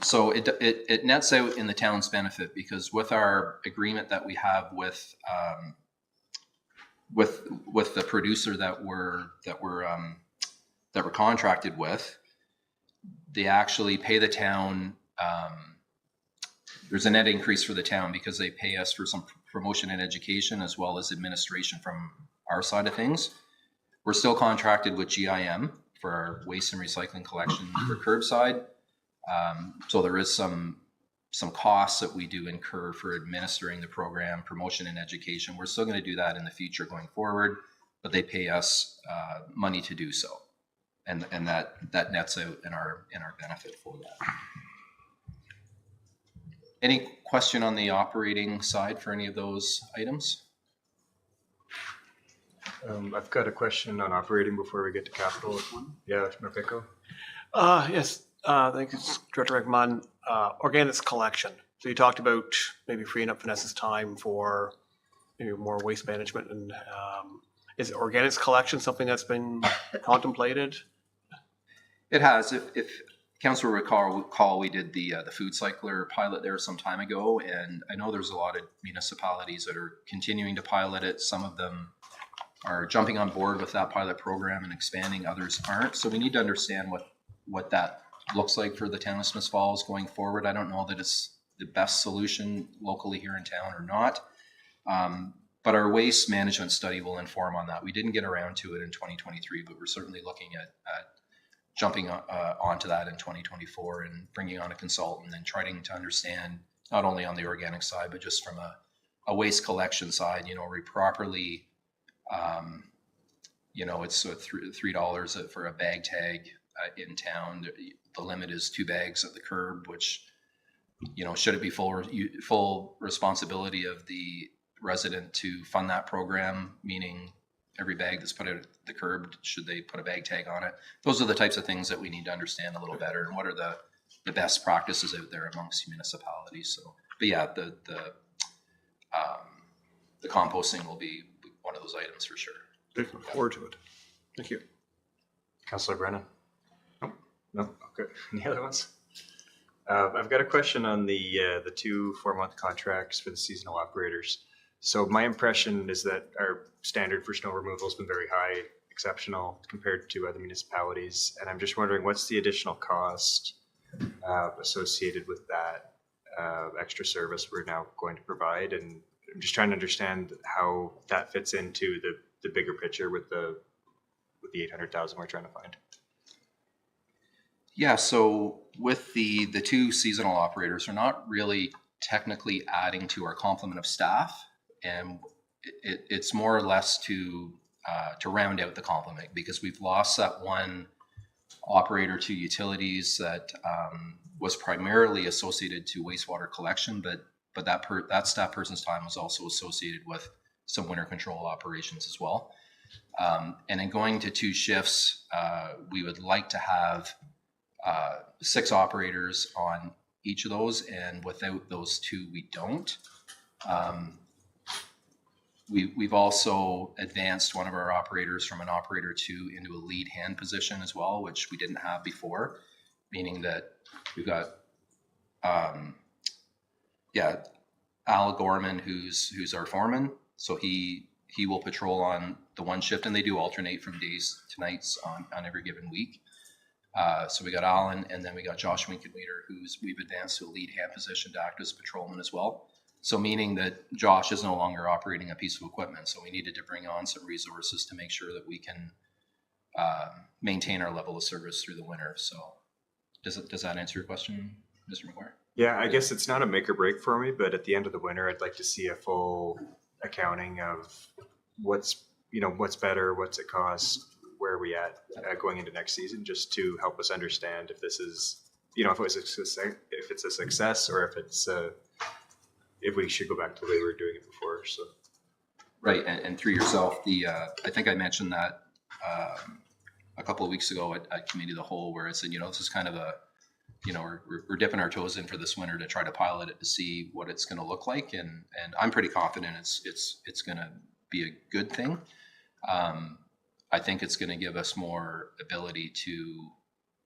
S15: So it nets out in the town's benefit, because with our agreement that we have with the producer that we're contracted with, they actually pay the town. There's a net increase for the town because they pay us for some promotion and education as well as administration from our side of things. We're still contracted with GIM for our waste and recycling collection for curbside. So there is some costs that we do incur for administering the program, promotion and education. We're still going to do that in the future going forward, but they pay us money to do so, and that nets out in our benefit for that. Any question on the operating side for any of those items?
S1: I've got a question on operating before we get to capital. Yeah, Marpico.
S10: Yes, thank you, Director McMahon. Organics collection. So you talked about maybe freeing up Vanessa's time for maybe more waste management, and is organics collection something that's been contemplated?
S15: It has. If Council recall, we did the food cycler pilot there some time ago, and I know there's a lot of municipalities that are continuing to pilot it. Some of them are jumping on board with that pilot program and expanding, others aren't. So we need to understand what that looks like for the town of Smiths Falls going forward. I don't know that it's the best solution locally here in town or not, but our waste management study will inform on that. We didn't get around to it in 2023, but we're certainly looking at jumping onto that in 2024 and bringing on a consultant and trying to understand not only on the organic side, but just from a waste collection side, you know, we properly, you know, it's $3 for a bag tag in town. The limit is 2 bags at the curb, which, you know, should it be full responsibility of the resident to fund that program, meaning every bag that's put out at the curb, should they put a bag tag on it? Those are the types of things that we need to understand a little better, and what are the best practices out there amongst municipalities. So, but yeah, the composting will be one of those items for sure.
S10: Look forward to it. Thank you.
S1: Councillor Brennan? No? Okay. Any other ones? I've got a question on the 2 4-month contracts for the seasonal operators. So my impression is that our standard for snow removal has been very high, exceptional compared to other municipalities. And I'm just wondering, what's the additional cost associated with that extra service we're now going to provide? And I'm just trying to understand how that fits into the bigger picture with the 800,000 we're trying to find.
S15: Yeah, so with the 2 seasonal operators, we're not really technically adding to our complement of staff, and it's more or less to round out the complement, because we've lost that one operator to utilities that was primarily associated to wastewater collection, but that staff person's time was also associated with some winter control operations as well. And in going to 2 shifts, we would like to have 6 operators on each of those, and without those 2, we don't. We've also advanced one of our operators from an operator 2 into a lead hand position as well, which we didn't have before, meaning that we've got Al Gorman, who's our foreman. So he will patrol on the 1 shift, and they do alternate from days to nights on every given week. So we got Alan, and then we got Josh Winkenweeder, we've advanced to a lead hand position to act as patrolman as well. So meaning that Josh is no longer operating a piece of equipment. So we needed to bring on some resources to make sure that we can maintain our level of service through the winter. So does that answer your question, Mr. McGuire?
S1: Yeah, I guess it's not a make or break for me, but at the end of the winter, I'd like to see a full accounting of what's better, what's it cost, where are we at going into next season, just to help us understand if this is, if it's a success, or if we should go back to the way we were doing it before. So.
S15: Right, and through yourself, I think I mentioned that a couple of weeks ago at Committee of the Whole, where I said, this is kind of we're dipping our toes in for this winter to try to pilot it to see what it's going to look like, and I'm pretty confident it's going to be a good thing. I think it's going to give us more ability to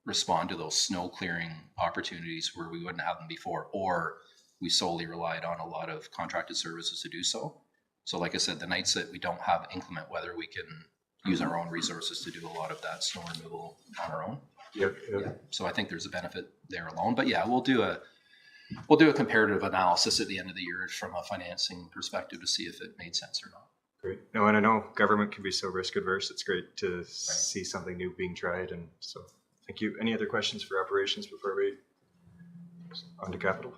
S15: respond to those snow clearing opportunities where we wouldn't have them before, or we solely relied on a lot of contracted services to do so. So like I said, the nights that we don't have inclement weather, we can use our own resources to do a lot of that snow removal on our own.
S1: Yep.
S15: Yeah. So I think there's a benefit there alone. But yeah, we'll do a comparative analysis at the end of the year from a financing perspective to see if it made sense or not.
S1: Great. No, and I know government can be so risk adverse. It's great to see something new being tried. And so thank you. Any other questions for operations before we on to capital?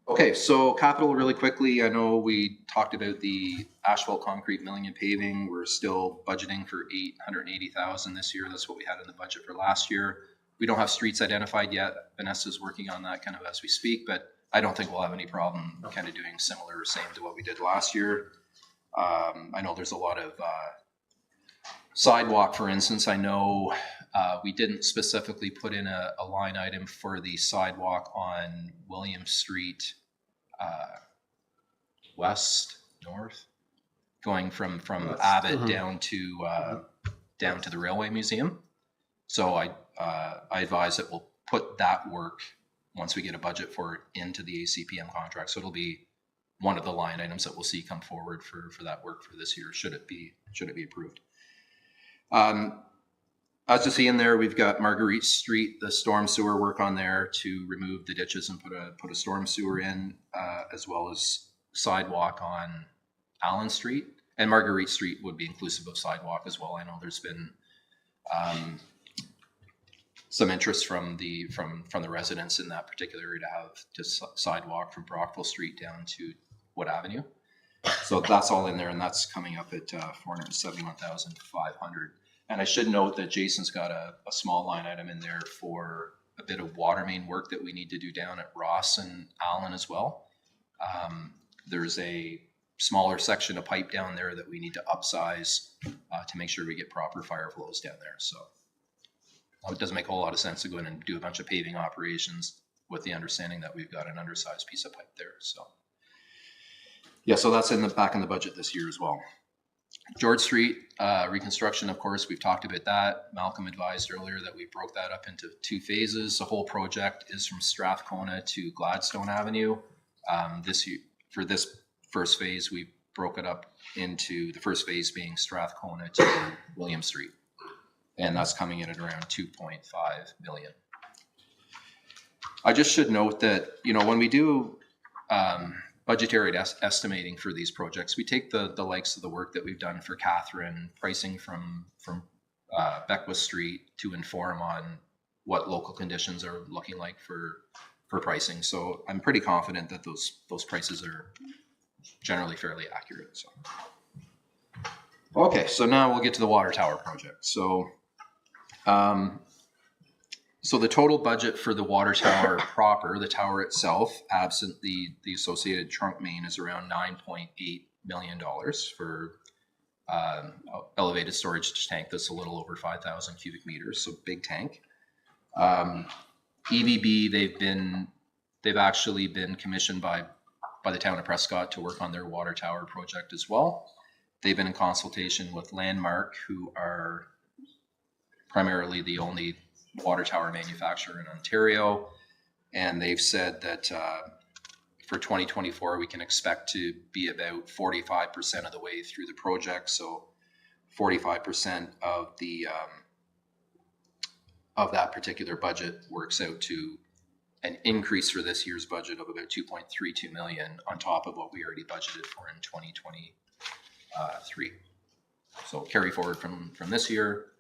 S15: Okay, so capital really quickly. I know we talked about the asphalt, concrete, milling and paving. We're still budgeting for $880,000 this year. That's what we had in the budget for last year. We don't have streets identified yet. Vanessa's working on that kind of as we speak, but I don't think we'll have any problem kind of doing similar or same to what we did last year. I know there's a lot of sidewalk, for instance. I know we didn't specifically put in a line item for the sidewalk on William Street, north, going from Abbott down to the Railway Museum. So I advise that we'll put that work, once we get a budget for it, into the ACPM contract. So it'll be one of the line items that we'll see come forward for that work for this year, should it be approved. As you see in there, we've got Marguerite Street, the storm sewer work on there to remove the ditches and put a storm sewer in, as well as sidewalk on Allen Street. And Marguerite Street would be inclusive of sidewalk as well. I know there's been some interest from the residents in that particular area to have just sidewalk from Brockville Street down to Wood Avenue. So that's all in there, and that's coming up at 471,500. And I should note that Jason's got a small line item in there for a bit of water main work that we need to do down at Ross and Allen as well. There's a smaller section of pipe down there that we need to upsize to make sure we get proper fire flows down there. So it doesn't make a whole lot of sense to go in and do a bunch of paving operations with the understanding that we've got an undersized piece of pipe there. So yeah, so that's back in the budget this year as well. George Street reconstruction, of course, we've talked about that. Malcolm advised earlier that we broke that up into 2 phases. The whole project is from Strathcona to Gladstone Avenue. For this first phase, we broke it up into the first phase being Strathcona to William Street. And that's coming in at around 2.5 million. I just should note that, when we do budgetary estimating for these projects, we take the likes of the work that we've done for Catherine, pricing from Beckwith Street to inform on what local conditions are looking like for pricing. So I'm pretty confident that those prices are generally fairly accurate. So okay, so now we'll get to the water tower project. So the total budget for the water tower proper, the tower itself, absent the associated trunk main, is around $9.8 million for elevated storage tank that's a little over 5,000 cubic meters, so big tank. EVB, they've actually been commissioned by the town of Prescott to work on their water tower project as well. They've been in consultation with Landmark, who are primarily the only water tower manufacturer in Ontario, and they've said that for 2024 we can expect to be about 45% of the way through the project. So 45% of that particular budget works out to an increase for this year's budget of about 2.32 million on top of what we already budgeted for in 2023. So carry forward from this year,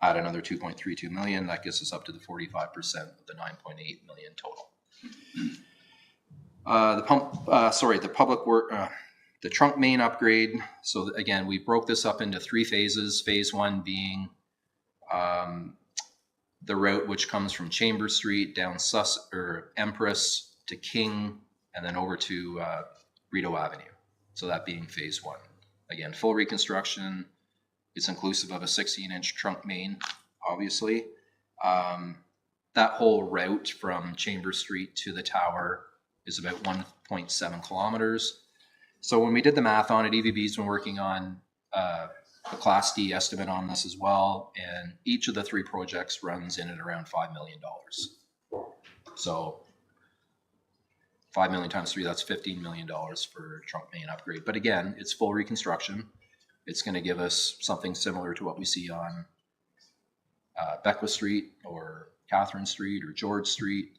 S15: add another 2.32 million, that gets us up to the 45% of the 9.8 million total. The trunk main upgrade. So again, we broke this up into 3 phases. Phase 1 being the route which comes from Chambers Street down Empress to King and then over to Rideau Avenue. So that being phase 1. Again, full reconstruction. It's inclusive of a 16-inch trunk main, obviously. That whole route from Chambers Street to the tower is about 1.7 kilometers. So when we did the math on it, EVB's been working on a Class D estimate on this as well, and each of the 3 projects runs in at around $5 million. So 5 million times 3, that's $15 million for trunk main upgrade. But again, it's full reconstruction. It's going to give us something similar to what we see on Beckwith Street or Catherine Street or George Street.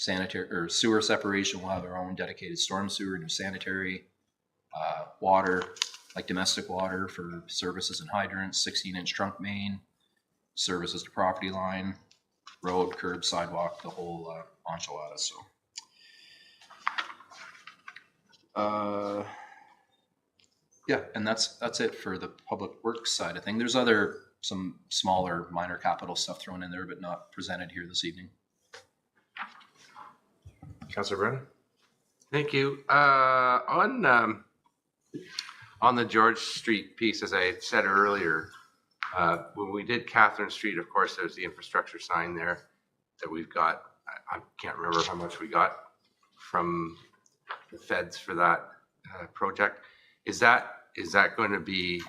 S15: Sanitary or sewer separation. We'll have our own dedicated storm sewer, new sanitary, water, like domestic water for services and hydrants, 16-inch trunk main, services to property line, road, curb, sidewalk, the whole enchilada. So. Yeah, and that's it for the public works side of things. There's some smaller minor capital stuff thrown in there, but not presented here this evening.
S1: Councillor Brennan?
S8: Thank you. On the George Street piece, as I had said earlier, when we did Catherine Street, of course, there's the infrastructure sign there that we've got. I can't remember how much we got from the feds for that project. Is that going to be?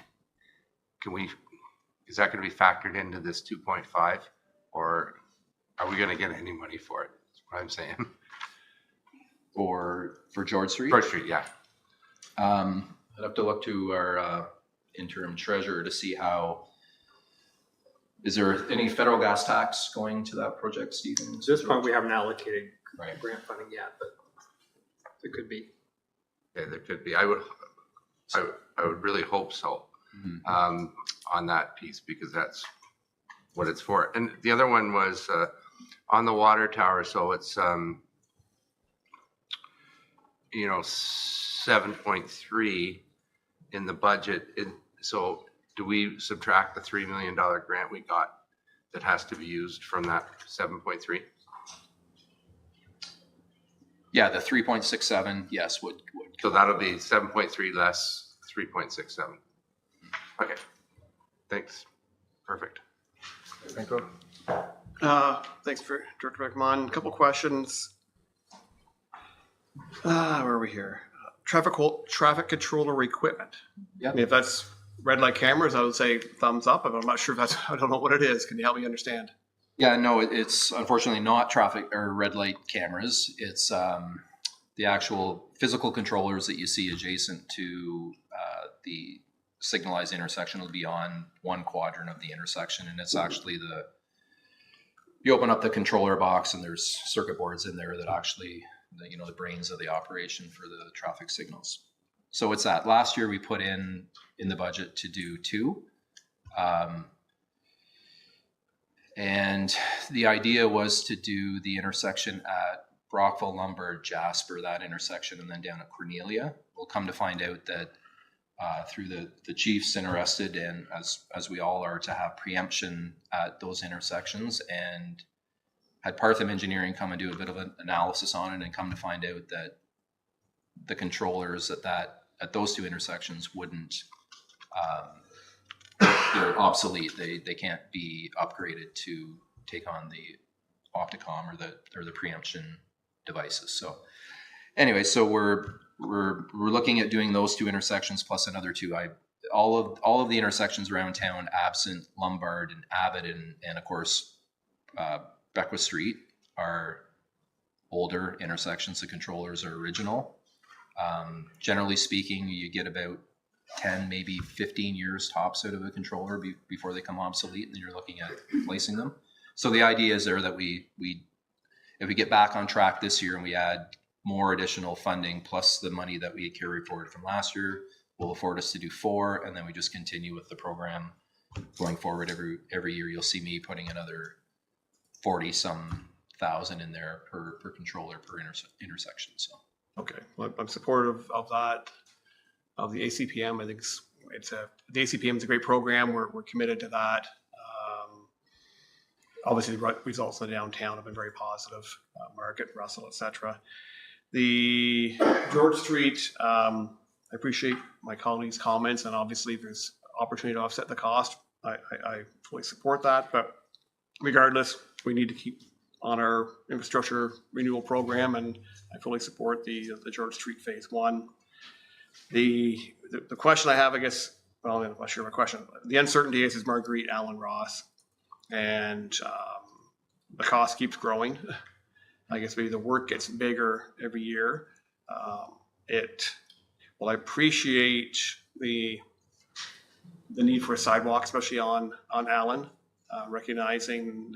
S8: Is that going to be factored into this 2.5, or are we going to get any money for it? That's what I'm saying.
S15: For George Street?
S8: George Street, yeah.
S15: I'd have to look to our interim treasurer to see how. Is there any federal gas tax going to that project, Stephen?
S10: At this point, we haven't allocated
S15: Right.
S10: grant funding yet, but there could be.
S8: Yeah, there could be. I would really hope so. On that piece, because that's what it's for. And the other one was on the water tower. So it's, 7.3 in the budget. So do we subtract the $3 million grant we got that has to be used from that 7.3?
S15: Yeah, the 3.67, yes, would.
S8: So that'll be 7.3 less 3.67. Okay, thanks. Perfect.
S1: Franco?
S16: Thanks for Director McMahon. A couple questions. Where are we here? Traffic controller equipment.
S15: Yeah.
S16: I mean, if that's red light cameras, I would say thumbs up, but I'm not sure if that's, I don't know what it is. Can you help me understand?
S15: Yeah, no, it's unfortunately not traffic or red light cameras. It's the actual physical controllers that you see adjacent to the signalized intersection will be on one quadrant of the intersection. And it's actually you open up the controller box and there's circuit boards in there that actually, the brains of the operation for the traffic signals. So it's that. Last year we put in the budget to do 2. And the idea was to do the intersection at Brockville, Lombard, Jasper, that intersection, and then down at Cornelia. We'll come to find out that through the chiefs interested, and as we all are, to have preemption at those intersections, and had Partham Engineering come and do a bit of an analysis on it and come to find out that the controllers at those 2 intersections wouldn't, they're obsolete. They can't be upgraded to take on the Opticom or the preemption devices. So anyway, so we're looking at doing those 2 intersections plus another 2. All of the intersections around town, absent Lombard and Abbott and of course Beckwith Street, are older intersections. The controllers are original. Generally speaking, you get about 10, maybe 15 years tops out of a controller before they come obsolete, and then you're looking at replacing them. So the idea is there that if we get back on track this year and we add more additional funding plus the money that we carry forward from last year, will afford us to do 4, and then we just continue with the program going forward. Every year you'll see me putting another 40-some thousand in there per controller per intersection. So
S16: Okay, well, I'm supportive of that, of the ACPM. I think the ACPM is a great program. We're committed to that. Obviously, the results in the downtown have been very positive. Market, Russell, etc. The George Street, I appreciate my colleagues' comments, and obviously, if there's opportunity to offset the cost, I fully support that. But regardless, we need to keep on our infrastructure renewal program, and I fully support the George Street Phase 1. The question I have, I guess, well, I'm not sure my question. The uncertainty is Marguerite Allen Ross, and the cost keeps growing. I guess maybe the work gets bigger every year. I appreciate the need for a sidewalk, especially on Allen, recognizing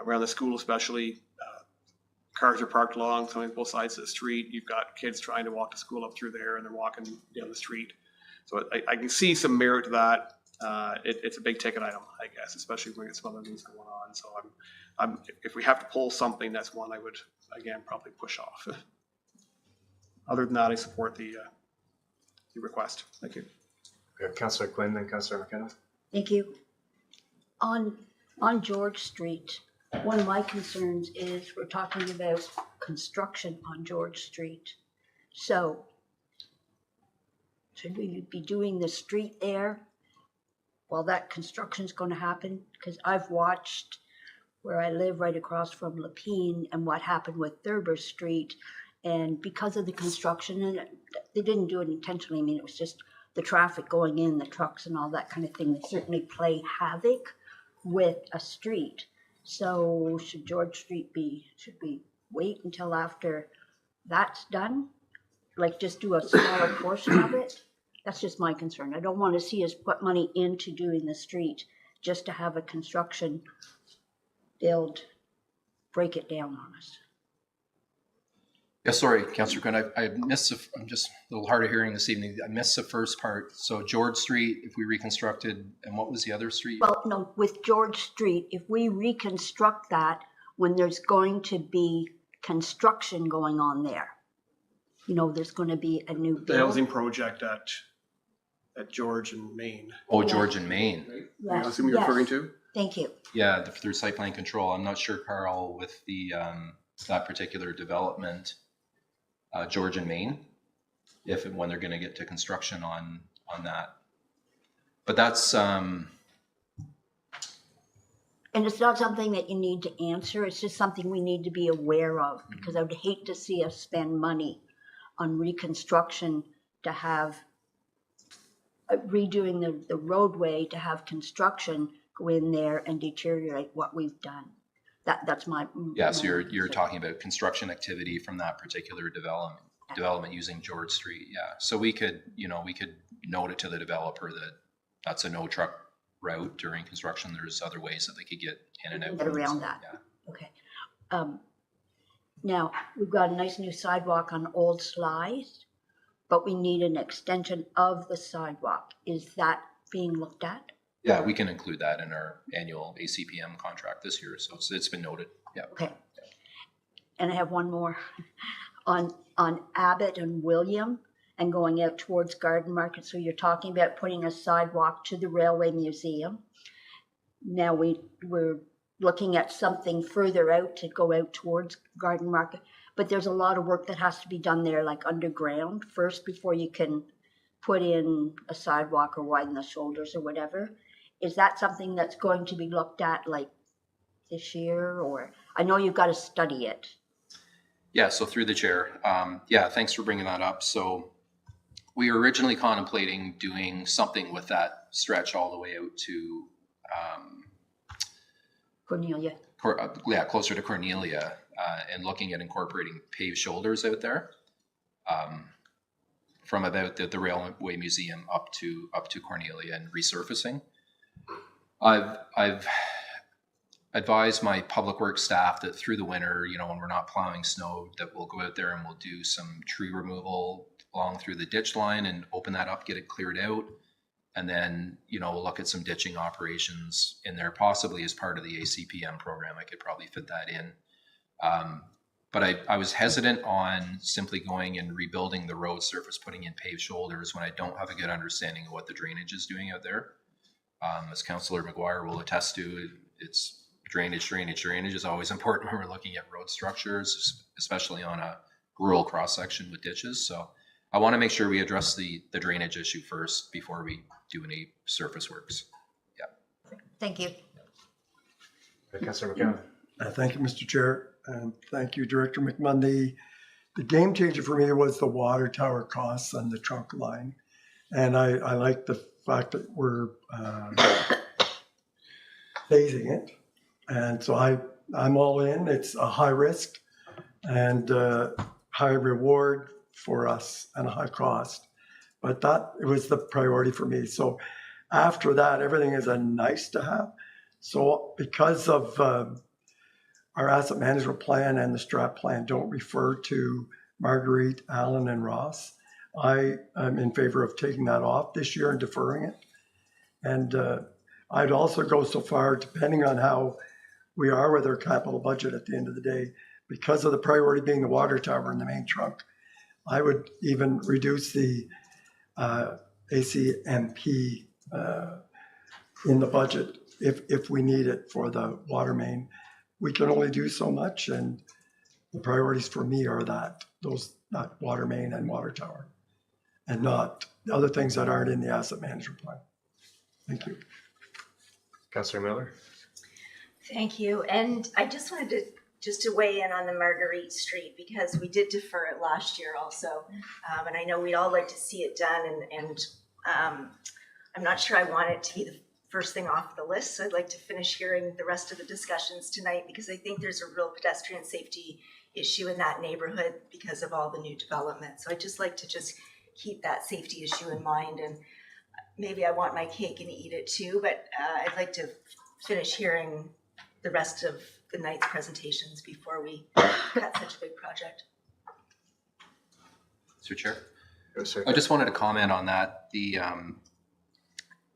S16: around the school, especially cars are parked along both sides of the street. You've got kids trying to walk to school up through there, and they're walking down the street. So I can see some merit to that. It's a big ticket item, I guess, especially when we get some other things going on. So if we have to pull something, that's one I would, again, probably push off. Other than that, I support the request. Thank you.
S1: We have Councillor Quinn, then Councillor McKenna.
S7: Thank you. On George Street, one of my concerns is we're talking about construction on George Street. So should we be doing the street there while that construction's going to happen? Because I've watched where I live right across from Lapine and what happened with Thurber Street. And because of the construction, and they didn't do it intentionally, I mean, it was just the traffic going in, the trucks and all that kind of thing, they certainly play havoc with a street. So should we wait until after that's done? Like just do a smaller portion of it? That's just my concern. I don't want to see us put money into doing the street just to have a construction build break it down on us.
S15: Yeah, sorry, Councillor Quinn, I missed, I'm just a little hard of hearing this evening. I missed the first part. So George Street, if we reconstructed, and what was the other street?
S7: Well, no, with George Street, if we reconstruct that when there's going to be construction going on there, you know, there's going to be a new
S16: The housing project at George and Maine.
S15: Oh, George and Maine.
S16: I assume you're referring to?
S7: Thank you.
S15: Yeah, through site plan control. I'm not sure, Carl, with the that particular development, George and Maine, if and when they're going to get to construction on that. But that's
S7: And it's not something that you need to answer. It's just something we need to be aware of, because I would hate to see us spend money on reconstruction to have redoing the roadway to have construction go in there and deteriorate what we've done. That's my.
S15: yeah. So you're talking about construction activity from that particular development using George Street. Yeah. So we could note it to the developer that that's a no truck route during construction. There's other ways that they could get in and out.
S7: Get around that. Yeah. Okay. Now we've got a nice new sidewalk on Old Slice, but we need an extension of the sidewalk. Is that being looked at?
S15: Yeah, we can include that in our annual ACPM contract this year. So it's been noted. Yeah.
S7: Okay. And I have one more on Abbott and William and going out towards Garden Market. So you're talking about putting a sidewalk to the Railway Museum. Now we're looking at something further out to go out towards Garden Market, but there's a lot of work that has to be done there, like underground first before you can put in a sidewalk or widen the shoulders or whatever. Is that something that's going to be looked at like this year, or I know you've got to study it?
S15: Yeah, so through the chair. Yeah, thanks for bringing that up. So we were originally contemplating doing something with that stretch all the way out to
S7: Cornelia.
S15: Closer to Cornelia, and looking at incorporating paved shoulders out there, from about the Railway Museum up to Cornelia and resurfacing. I've advised my public works staff that through the winter, when we're not plowing snow, that we'll go out there and we'll do some tree removal along through the ditch line and open that up, get it cleared out. And then, we'll look at some ditching operations in there, possibly as part of the ACPM program. I could probably fit that in. But I was hesitant on simply going and rebuilding the road surface, putting in paved shoulders when I don't have a good understanding of what the drainage is doing out there. As Councillor McGuire will attest to, it's drainage is always important when we're looking at road structures, especially on a rural cross-section with ditches. So I want to make sure we address the drainage issue first before we do any surface works. Yeah.
S7: Thank you.
S1: Councillor McGowan.
S6: Thank you, Mr. Chair, and thank you, Director McMundy. The game changer for me was the water tower costs on the trunk line. And I like the fact that we're phasing it. And so I'm all in. It's a high risk and high reward for us and a high cost. But it was the priority for me. So after that, everything is a nice to have. So because of our asset management plan and the strat plan don't refer to Marguerite, Allen, and Ross, I am in favor of taking that off this year and deferring it. And I'd also go so far, depending on how we are with our capital budget at the end of the day, because of the priority being the water tower and the main trunk, I would even reduce the ACMP in the budget if we need it for the water main. We can only do so much, and the priorities for me are that water main and water tower, and not the other things that aren't in the asset management plan. Thank you.
S1: Councillor Miller.
S2: Thank you. And I just wanted to weigh in on the Marguerite Street, because we did defer it last year also. And I know we'd all like to see it done, and I'm not sure I want it to be the first thing off the list. So I'd like to finish hearing the rest of the discussions tonight, because I think there's a real pedestrian safety issue in that neighborhood because of all the new development. So I'd just like to keep that safety issue in mind, and maybe I want my cake and eat it too, but I'd like to finish hearing the rest of the night's presentations before we cut such a big project.
S15: Through Chair.
S1: Oh, sorry.
S15: I just wanted to comment on that.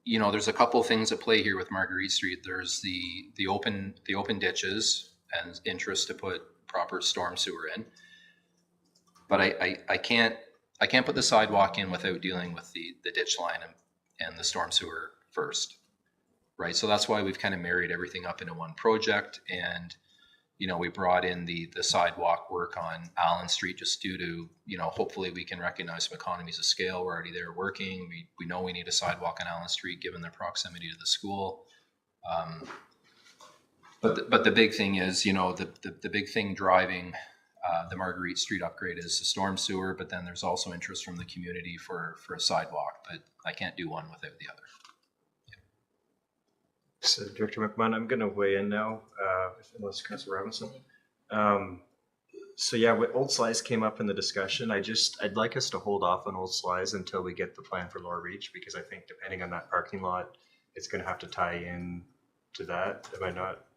S15: You know, there's a couple of things at play here with Marguerite Street. There's the open ditches and interest to put proper storm sewer in. But I can't put the sidewalk in without dealing with the ditch line and the storm sewer first, right? So that's why we've kind of married everything up into one project. And you know, we brought in the sidewalk work on Allen Street just due to, you know, hopefully we can recognize some economies of scale. We're already there working. We know we need a sidewalk on Allen Street given their proximity to the school. But the big thing is, you know, the big thing driving the Marguerite Street upgrade is the storm sewer, but then there's also interest from the community for a sidewalk, but I can't do one without the other.
S1: So Director McMahon, I'm going to weigh in now, unless Councilor Robinson. So yeah, what Old Slice came up in the discussion. I'd like us to hold off on Old Slice until we get the plan for Lower Reach, because I think depending on that parking lot, it's going to have to tie in to that. Am I not?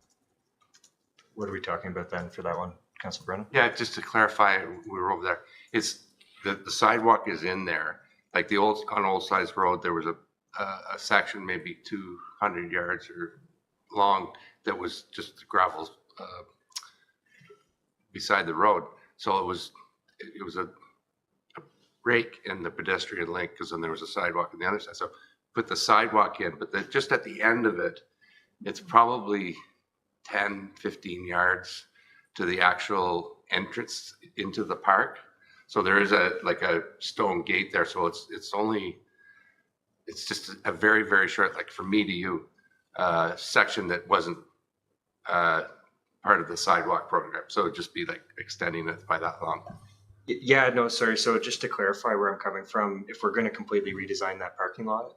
S1: What are we talking about then for that one, Councilor Brennan?
S8: Yeah, just to clarify, we were over there. It's the sidewalk is in there. Like on Old Slice Road, there was a section maybe 200 yards or long that was just gravel beside the road. So it was a break in the pedestrian link, because then there was a sidewalk on the other side. So put the sidewalk in, but just at the end of it, it's probably 10, 15 yards to the actual entrance into the park. So there is a stone gate there. So it's just a very, very short, like from me to you, section that wasn't part of the sidewalk program. So it'd just be like extending it by that long.
S1: Yeah, no, sorry. So just to clarify where I'm coming from, if we're going to completely redesign that parking lot,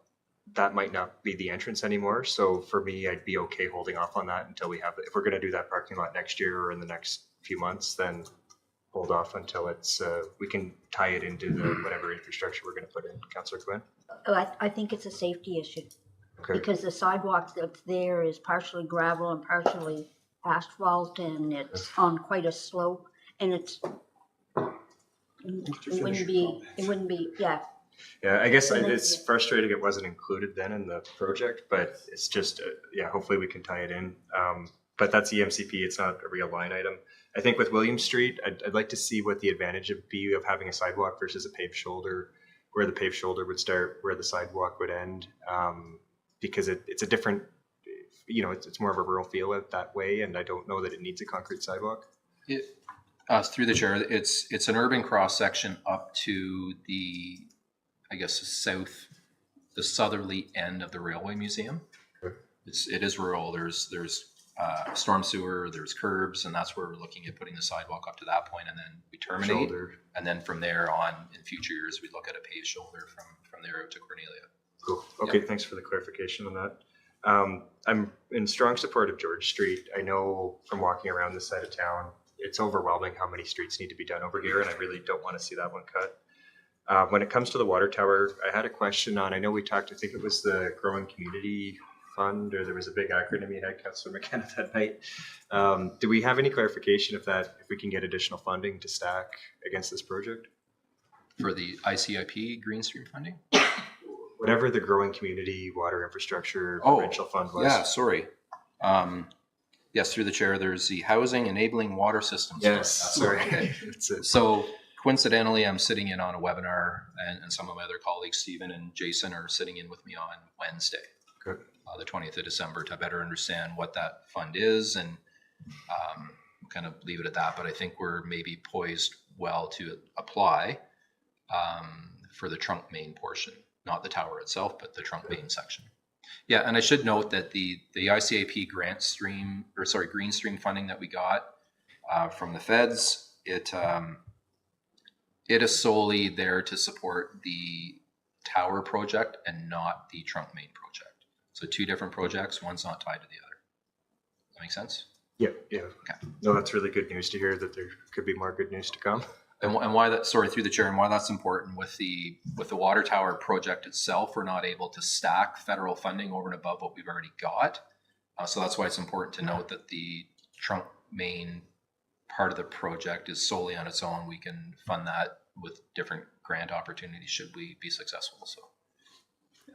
S1: that might not be the entrance anymore. So for me, I'd be okay holding off on that until we have it. If we're going to do that parking lot next year or in the next few months, then hold off until it's we can tie it into the whatever infrastructure we're going to put in. Councillor Quinn?
S7: Oh, I think it's a safety issue.
S1: Okay.
S7: Because the sidewalk that's there is partially gravel and partially asphalt, and it's on quite a slope, and it wouldn't be, yeah.
S1: Yeah, I guess it's frustrating it wasn't included then in the project, but it's just, yeah, hopefully we can tie it in. But that's EMCP, it's not a real line item. I think with William Street, I'd like to see what the advantage would be of having a sidewalk versus a paved shoulder, where the paved shoulder would start, where the sidewalk would end. Because it's a different, you know, it's more of a rural feel out that way, and I don't know that it needs a concrete sidewalk.
S15: Through the chair, it's an urban cross section up to the, I guess, the southerly end of the Railway Museum.
S1: Okay.
S15: It is rural. There's storm sewer, there's curbs, and that's where we're looking at putting the sidewalk up to that point, and then we terminate.
S1: Shoulder.
S15: And then from there on, in future years, we look at a paved shoulder from there out to Cornelia.
S1: Cool. Okay,
S15: Yep.
S1: Thanks for the clarification on that. I'm in strong support of George Street. I know from walking around this side of town, it's overwhelming how many streets need to be done over here, and I really don't want to see that one cut. When it comes to the water tower, I had a question on, I know we talked, I think it was the Growing Community Fund, or there was a big acronym you had, Councillor McKenna, that night. Do we have any clarification if we can get additional funding to stack against this project?
S15: For the ICIP Green Stream funding?
S1: Whatever the Growing Community Water Infrastructure Provincial Fund was.
S15: Yeah, sorry. Yes, through the chair, there's the Housing Enabling Water Systems.
S1: Yes, sorry.
S15: Okay. So coincidentally, I'm sitting in on a webinar, and some of my other colleagues, Stephen and Jason, are sitting in with me on Wednesday,
S1: Good.
S15: The 20th of December, to better understand what that fund is, and kind of leave it at that. But I think we're maybe poised well to apply for the trunk main portion, not the tower itself, but the trunk main section. Yeah, and I should note that the ICAP Green Stream funding that we got from the feds, it is solely there to support the tower project and not the trunk main project. So two different projects, one's not tied to the other. Does that make sense?
S1: Yeah.
S15: Okay.
S1: No, that's really good news to hear that there could be more good news to come.
S15: And why that, sorry, through the chair, and why that's important with the water tower project itself, we're not able to stack federal funding over and above what we've already got. So that's why it's important to note that the trunk main part of the project is solely on its own. We can fund that with different grant opportunities should we be successful. So.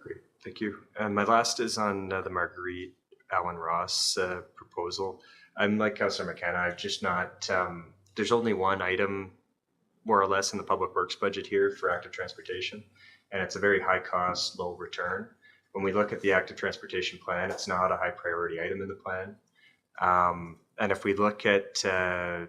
S1: Great, thank you. And my last is on the Marguerite Allen Ross proposal. I'm like Councillor McKenna, I've just not, there's only one item more or less in the public works budget here for active transportation, and it's a very high cost, low return. When we look at the active transportation plan, it's not a high priority item in the plan. And if we look at the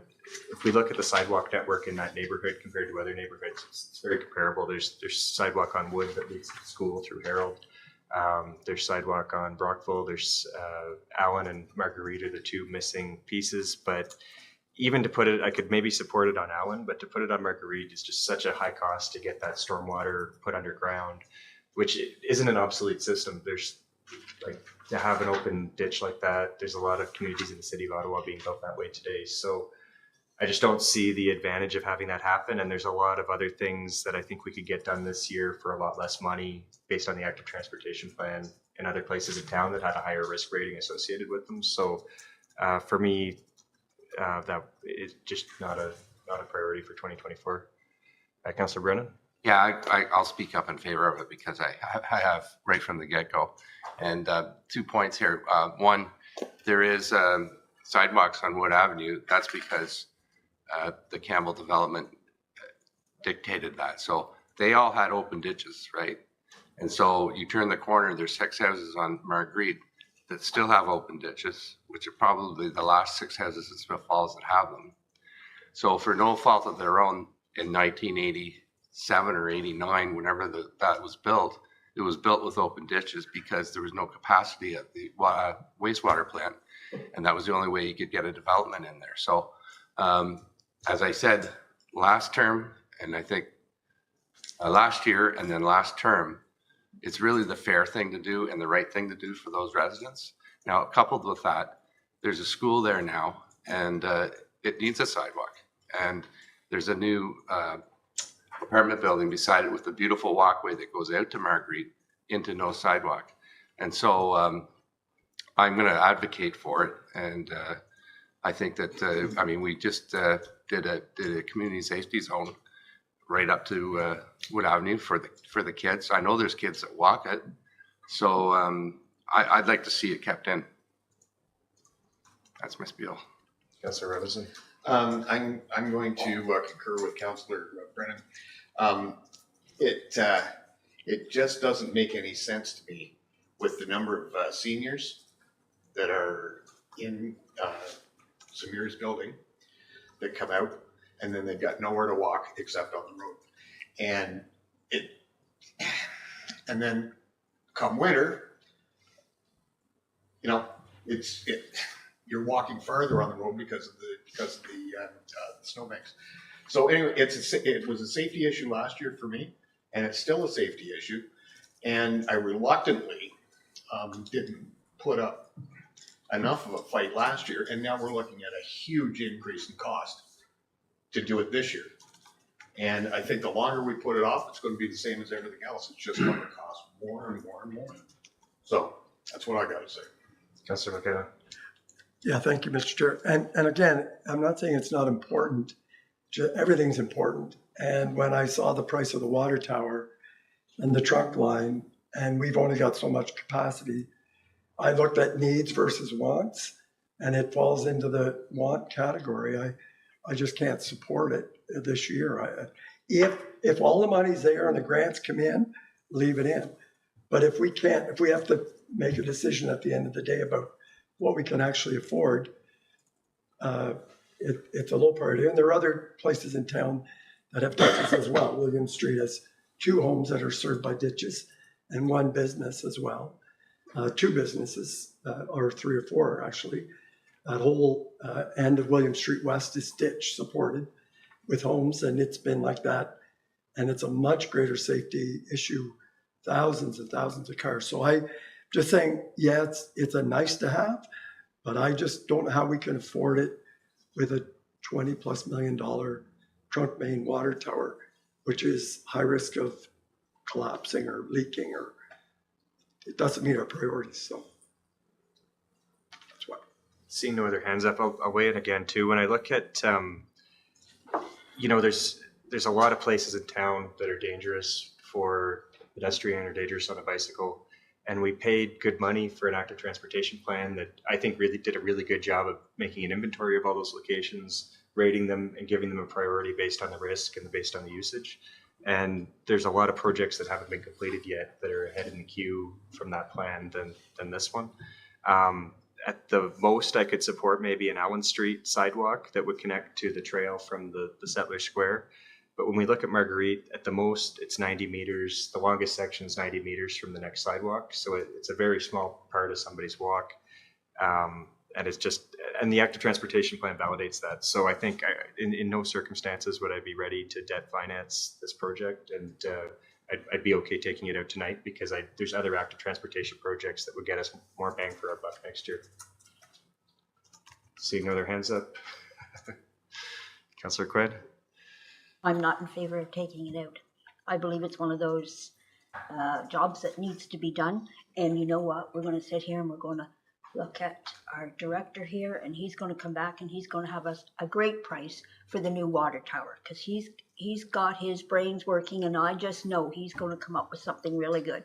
S1: sidewalk network in that neighborhood compared to other neighborhoods, it's very comparable. There's sidewalk on Wood that leads to school through Harold. There's sidewalk on Brockville. There's Allen and Marguerite are the two missing pieces. But even to put it, I could maybe support it on Allen, but to put it on Marguerite is just such a high cost to get that stormwater put underground, which isn't an obsolete system. There's like to have an open ditch like that. There's a lot of communities in the city of Ottawa being built that way today. So I just don't see the advantage of having that happen. And there's a lot of other things that I think we could get done this year for a lot less money based on the active transportation plan in other places in town that had a higher risk rating associated with them. So for me, that is just not a priority for 2024. Councillor Brennan?
S8: Yeah, I'll speak up in favor of it because I have right from the get-go. And 2 points here. One, there is sidewalks on Wood Avenue. That's because the Campbell development dictated that. So they all had open ditches, right? And so you turn the corner, there's 6 houses on Marguerite that still have open ditches, which are probably the last 6 houses in Smith Falls that have them. So for no fault of their own, in 1987 or 89, whenever that was built, it was built with open ditches because there was no capacity at the wastewater plant. And that was the only way you could get a development in there. So as I said, last term, and I think last year and then last term, it's really the fair thing to do and the right thing to do for those residents. Now, coupled with that, there's a school there now, and it needs a sidewalk. And there's a new apartment building beside it with a beautiful walkway that goes out to Marguerite into no sidewalk. And so I'm going to advocate for it. And I think that, I mean, we just did a community safety zone right up to Wood Avenue for the kids. I know there's kids that walk it. So I'd like to see it kept in. That's my spiel.
S1: Councillor Robinson?
S3: I'm going to concur with Councillor Brennan. It just doesn't make any sense to me with the number of seniors that are in Samir's building that come out, and then they've got nowhere to walk except on the road. And then come winter, you know, you're walking farther on the road because of the snowbanks. So anyway, it was a safety issue last year for me, and it's still a safety issue. And I reluctantly didn't put up enough of a fight last year, and now we're looking at a huge increase in cost to do it this year. And I think the longer we put it off, it's going to be the same as everything else. It's just going to cost more and more and more. So that's what I got to say.
S1: Councillor McKenna?
S6: Yeah, thank you, Mr. Chair. And again, I'm not saying it's not important. Everything's important. And when I saw the price of the water tower and the trunk line, and we've only got so much capacity, I looked at needs versus wants, and it falls into the want category. I just can't support it this year. If all the money's there and the grants come in, leave it in. But if we have to make a decision at the end of the day about what we can actually afford, it's a low priority. And there are other places in town that have ditches as well. William Street has 2 homes that are served by ditches and 1 business as well. 2 businesses, or 3 or 4 actually. That whole end of William Street West is ditch supported with homes, and it's been like that. And it's a much greater safety issue, thousands and thousands of cars. So I'm just saying, yeah, it's a nice to have, but I just don't know how we can afford it with a $20+ million trunk main water tower, which is high risk of collapsing or leaking, or it doesn't meet our priorities. So that's why. Seeing
S1: no other hands up, I'll weigh in again too. When I look at, there's there's a lot of places in town that are dangerous for pedestrian or dangerous on a bicycle. And we paid good money for an active transportation plan that I think really did a really good job of making an inventory of all those locations, rating them and giving them a priority based on the risk and based on the usage. And there's a lot of projects that haven't been completed yet that are ahead in the queue from that plan than this one. At the most, I could support maybe an Allen Street sidewalk that would connect to the trail from the Settler Square. But when we look at Marguerite, at the most, it's 90 meters. The longest section is 90 meters from the next sidewalk. So it's a very small part of somebody's walk. And it's just, and the active transportation plan validates that. So I think in no circumstances would I be ready to debt finance this project. And I'd be okay taking it out tonight because there's other active transportation projects that would get us more bang for our buck next year. Seeing no other hands up. Councillor Quinn?
S7: I'm not in favor of taking it out. I believe it's one of those jobs that needs to be done. And you know what? We're going to sit here and we're going to look at our director here, and he's going to come back and he's going to have us a great price for the new water tower because he's got his brains working, and I just know he's going to come up with something really good.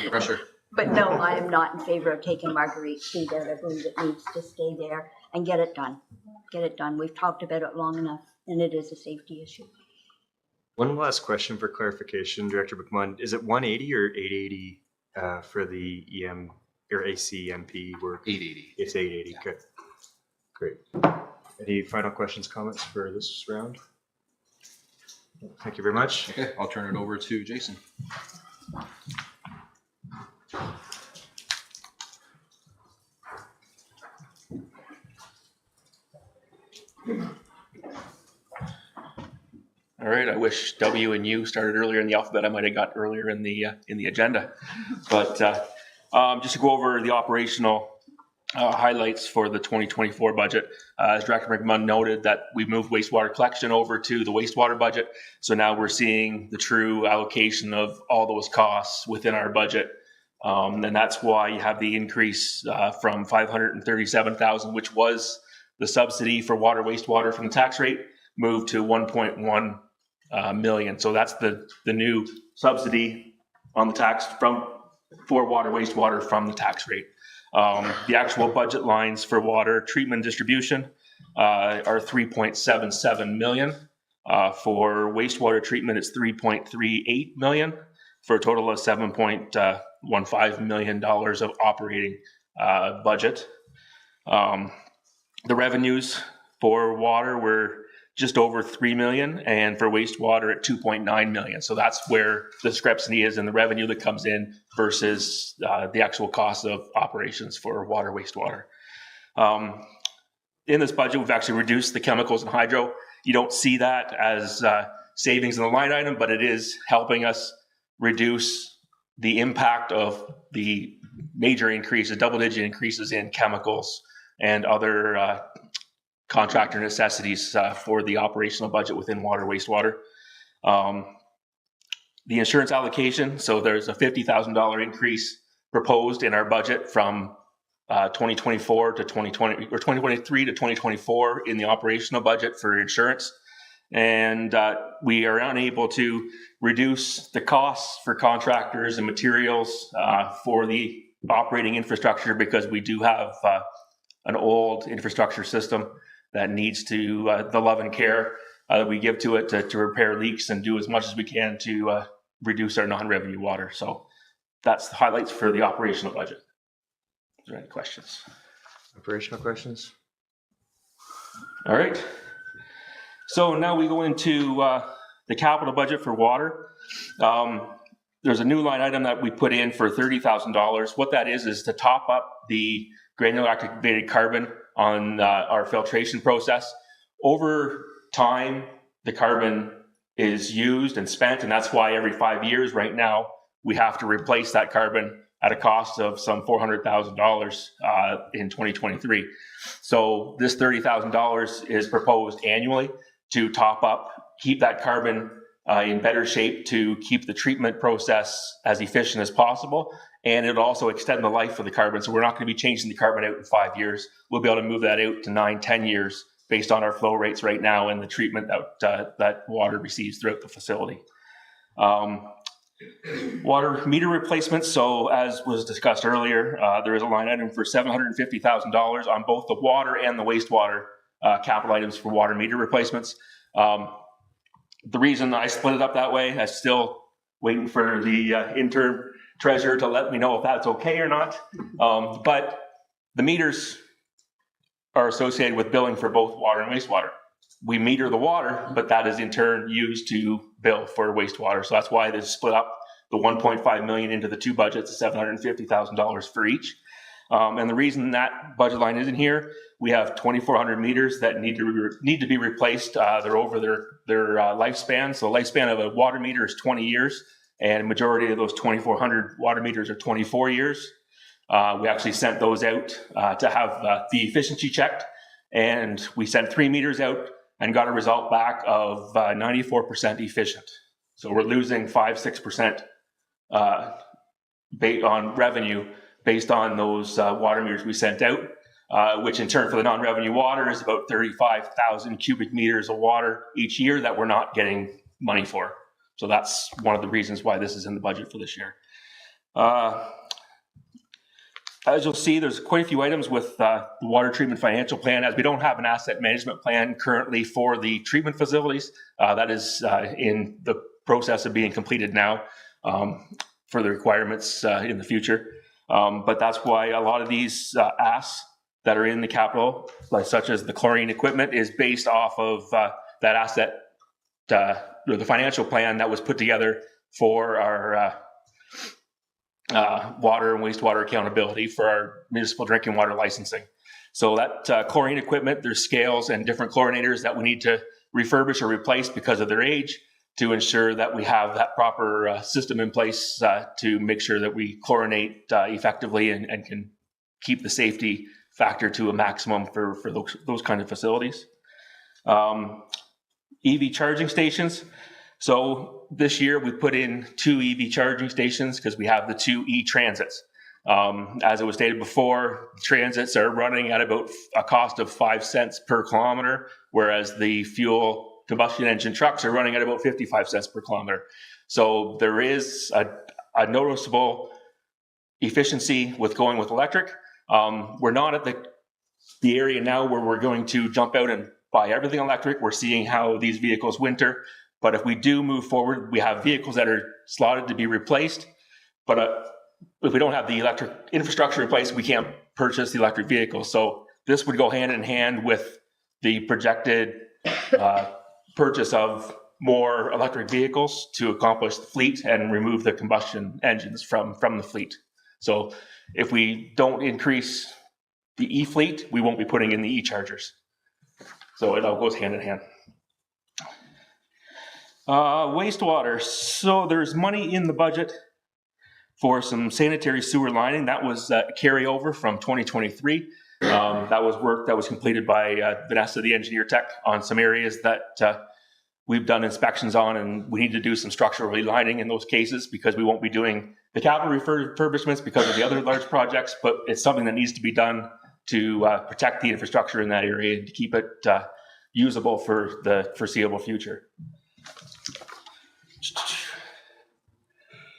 S15: Pressure.
S7: But no, I am not in favor of taking Marguerite Street out. I believe it needs to stay there and get it done. Get it done. We've talked about it long enough, and it is a safety issue.
S1: One last question for clarification, Director McMunn. Is it 180 or 880 for the EM or ACMP work?
S15: 880.
S1: It's 880. Good. Great. Any final questions, comments for this round? Thank you very much.
S15: Okay, I'll turn it over to Jason.
S17: All right, I wish W and U started earlier in the alphabet. I might have got earlier in the agenda. But just to go over the operational highlights for the 2024 budget, as Director McMunn noted, that we moved wastewater collection over to the wastewater budget. So now we're seeing the true allocation of all those costs within our budget. And that's why you have the increase from $537,000, which was the subsidy for water wastewater from the tax rate, moved to 1.1 million. So that's the new subsidy on the tax for water wastewater from the tax rate. The actual budget lines for water treatment distribution are 3.77 million. For wastewater treatment, it's 3.38 million for a total of $7.15 million of operating budget. The revenues for water were just over 3 million, and for wastewater at 2.9 million. So that's where the discrepancy is in the revenue that comes in versus the actual cost of operations for water, wastewater. In this budget, we've actually reduced the chemicals and hydro. You don't see that as savings in the line item, but it is helping us reduce the impact of the major increases, double-digit increases in chemicals and other contractor necessities for the operational budget within water, wastewater. The insurance allocation, so there's a $50,000 increase proposed in our budget from 2024 to 2020, or 2023 to 2024 in the operational budget for insurance. And we are unable to reduce the costs for contractors and materials for the operating infrastructure because we do have an old infrastructure system that needs to, the love and care that we give to it to repair leaks and do as much as we can to reduce our non-revenue water. So that's the highlights for the operational budget. Is there any questions?
S1: Operational questions?
S17: All right. So now we go into the capital budget for water. There's a new line item that we put in for $30,000. What that is to top up the granular activated carbon on our filtration process. Over time, the carbon is used and spent, and that's why every 5 years right now, we have to replace that carbon at a cost of some $400,000 in 2023. So this $30,000 is proposed annually to top up, keep that carbon in better shape to keep the treatment process as efficient as possible. And it'll also extend the life of the carbon. So we're not going to be changing the carbon out in 5 years. We'll be able to move that out to 9, 10 years based on our flow rates right now and the treatment that water receives throughout the facility. Water meter replacements. So as was discussed earlier, there is a line item for $750,000 on both the water and the wastewater capital items for water meter replacements. The reason I split it up that way, I'm still waiting for the interim treasurer to let me know if that's okay or not. But the meters are associated with billing for both water and wastewater. We meter the water, but that is in turn used to bill for wastewater. So that's why they split up the 1.5 million into the two budgets, $750,000 for each. And the reason that budget line isn't here, we have 2,400 meters that need to be replaced. They're over their lifespan. So the lifespan of a water meter is 20 years, and majority of those 2,400 water meters are 24 years. We actually sent those out to have the efficiency checked, and we sent 3 meters out and got a result back of 94% efficient. So we're losing 5-6% on revenue based on those water meters we sent out, which in turn for the non-revenue water is about 35,000 cubic meters of water each year that we're not getting money for. So that's one of the reasons why this is in the budget for this year. As you'll see, there's quite a few items with the water treatment financial plan, as we don't have an asset management plan currently for the treatment facilities. That is in the process of being completed now for the requirements in the future. But that's why a lot of these asks that are in the capital, like such as the chlorine equipment, is based off of that asset, the financial plan that was put together for our water and wastewater accountability for our municipal drinking water licensing. So that chlorine equipment, there's scales and different chlorinators that we need to refurbish or replace because of their age to ensure that we have that proper system in place to make sure that we chlorinate effectively and can keep the safety factor to a maximum for those kind of facilities. EV charging stations. So this year we put in 2 EV charging stations because we have the 2 e-transits. As it was stated before, transits are running at about a cost of 5 cents per kilometer, whereas the fuel combustion engine trucks are running at about 55 cents per kilometer. So there is a noticeable efficiency with going with electric. We're not at the area now where we're going to jump out and buy everything electric. We're seeing how these vehicles winter. But if we do move forward, we have vehicles that are slotted to be replaced. But if we don't have the electric infrastructure in place, we can't purchase the electric vehicles. So this would go hand in hand with the projected purchase of more electric vehicles to accomplish the fleet and remove the combustion engines from the fleet. So if we don't increase the e-fleet, we won't be putting in the e-chargers. So it all goes hand in hand. Wastewater. So there's money in the budget for some sanitary sewer lining. That was carryover from 2023. That was work that was completed by Vanessa, the engineer tech, on some areas that we've done inspections on, and we need to do some structural relining in those cases because we won't be doing the capital refurbishments because of the other large projects, but it's something that needs to be done to protect the infrastructure in that area and to keep it usable for the foreseeable future.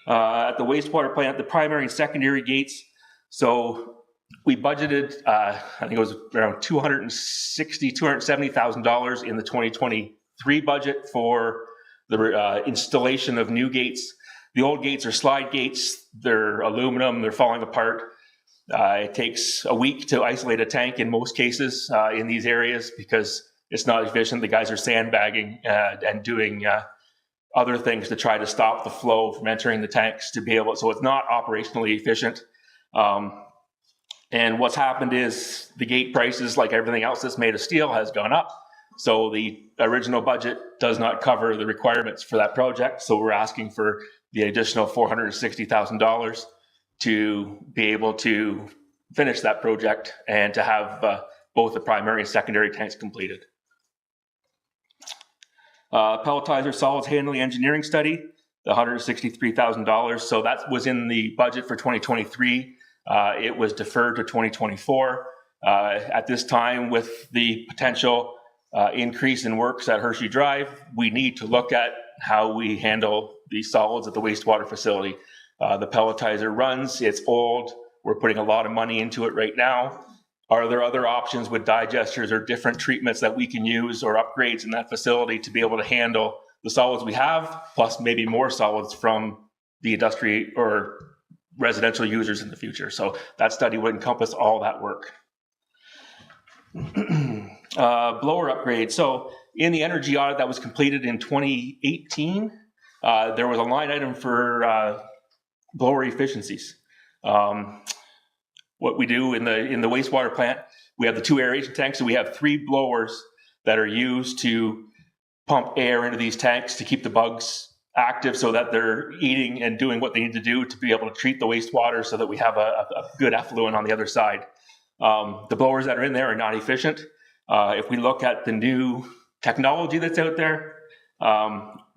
S17: At the wastewater plant, the primary and secondary gates. So we budgeted, I think it was around $270,000 in the 2023 budget for the installation of new gates. The old gates are slide gates. They're aluminum. They're falling apart. It takes a week to isolate a tank in most cases in these areas because it's not efficient. The guys are sandbagging and doing other things to try to stop the flow from entering the tanks to be able, so it's not operationally efficient. And what's happened is the gate prices, like everything else that's made of steel, has gone up. So the original budget does not cover the requirements for that project. So we're asking for the additional $460,000 to be able to finish that project and to have both the primary and secondary tanks completed. Pelletizer solids handling engineering study, the $163,000. So that was in the budget for 2023. It was deferred to 2024. At this time, with the potential increase in works at Hershey Drive, we need to look at how we handle the solids at the wastewater facility. The pelletizer runs, it's old, we're putting a lot of money into it right now. Are there other options with digesters or different treatments that we can use or upgrades in that facility to be able to handle the solids we have, plus maybe more solids from the industry or residential users in the future? So that study would encompass all that work. Blower upgrade. So in the energy audit that was completed in 2018, there was a line item for blower efficiencies. What we do in the wastewater plant, we have the 2 aeration tanks, and we have 3 blowers that are used to pump air into these tanks to keep the bugs active so that they're eating and doing what they need to do to be able to treat the wastewater so that we have a good effluent on the other side. The blowers that are in there are not efficient. If we look at the new technology that's out there,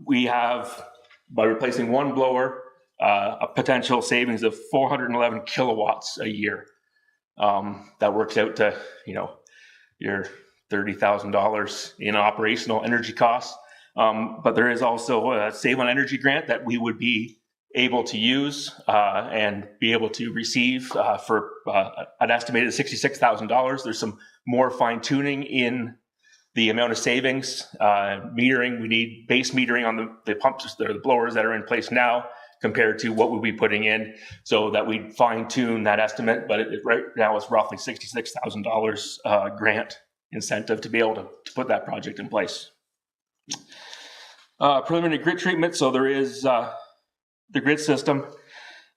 S17: we have, by replacing 1 blower, a potential savings of 411 kilowatts a year. That works out to, your $30,000 in operational energy costs. But there is also a Save on Energy grant that we would be able to use and be able to receive for an estimated $66,000. There's some more fine tuning in the amount of savings. Metering, we need base metering on the pumps, the blowers that are in place now, compared to what we'll be putting in, so that we fine tune that estimate. But right now it's roughly $66,000 grant incentive to be able to put that project in place. Preliminary grit treatment. So there is the grid system.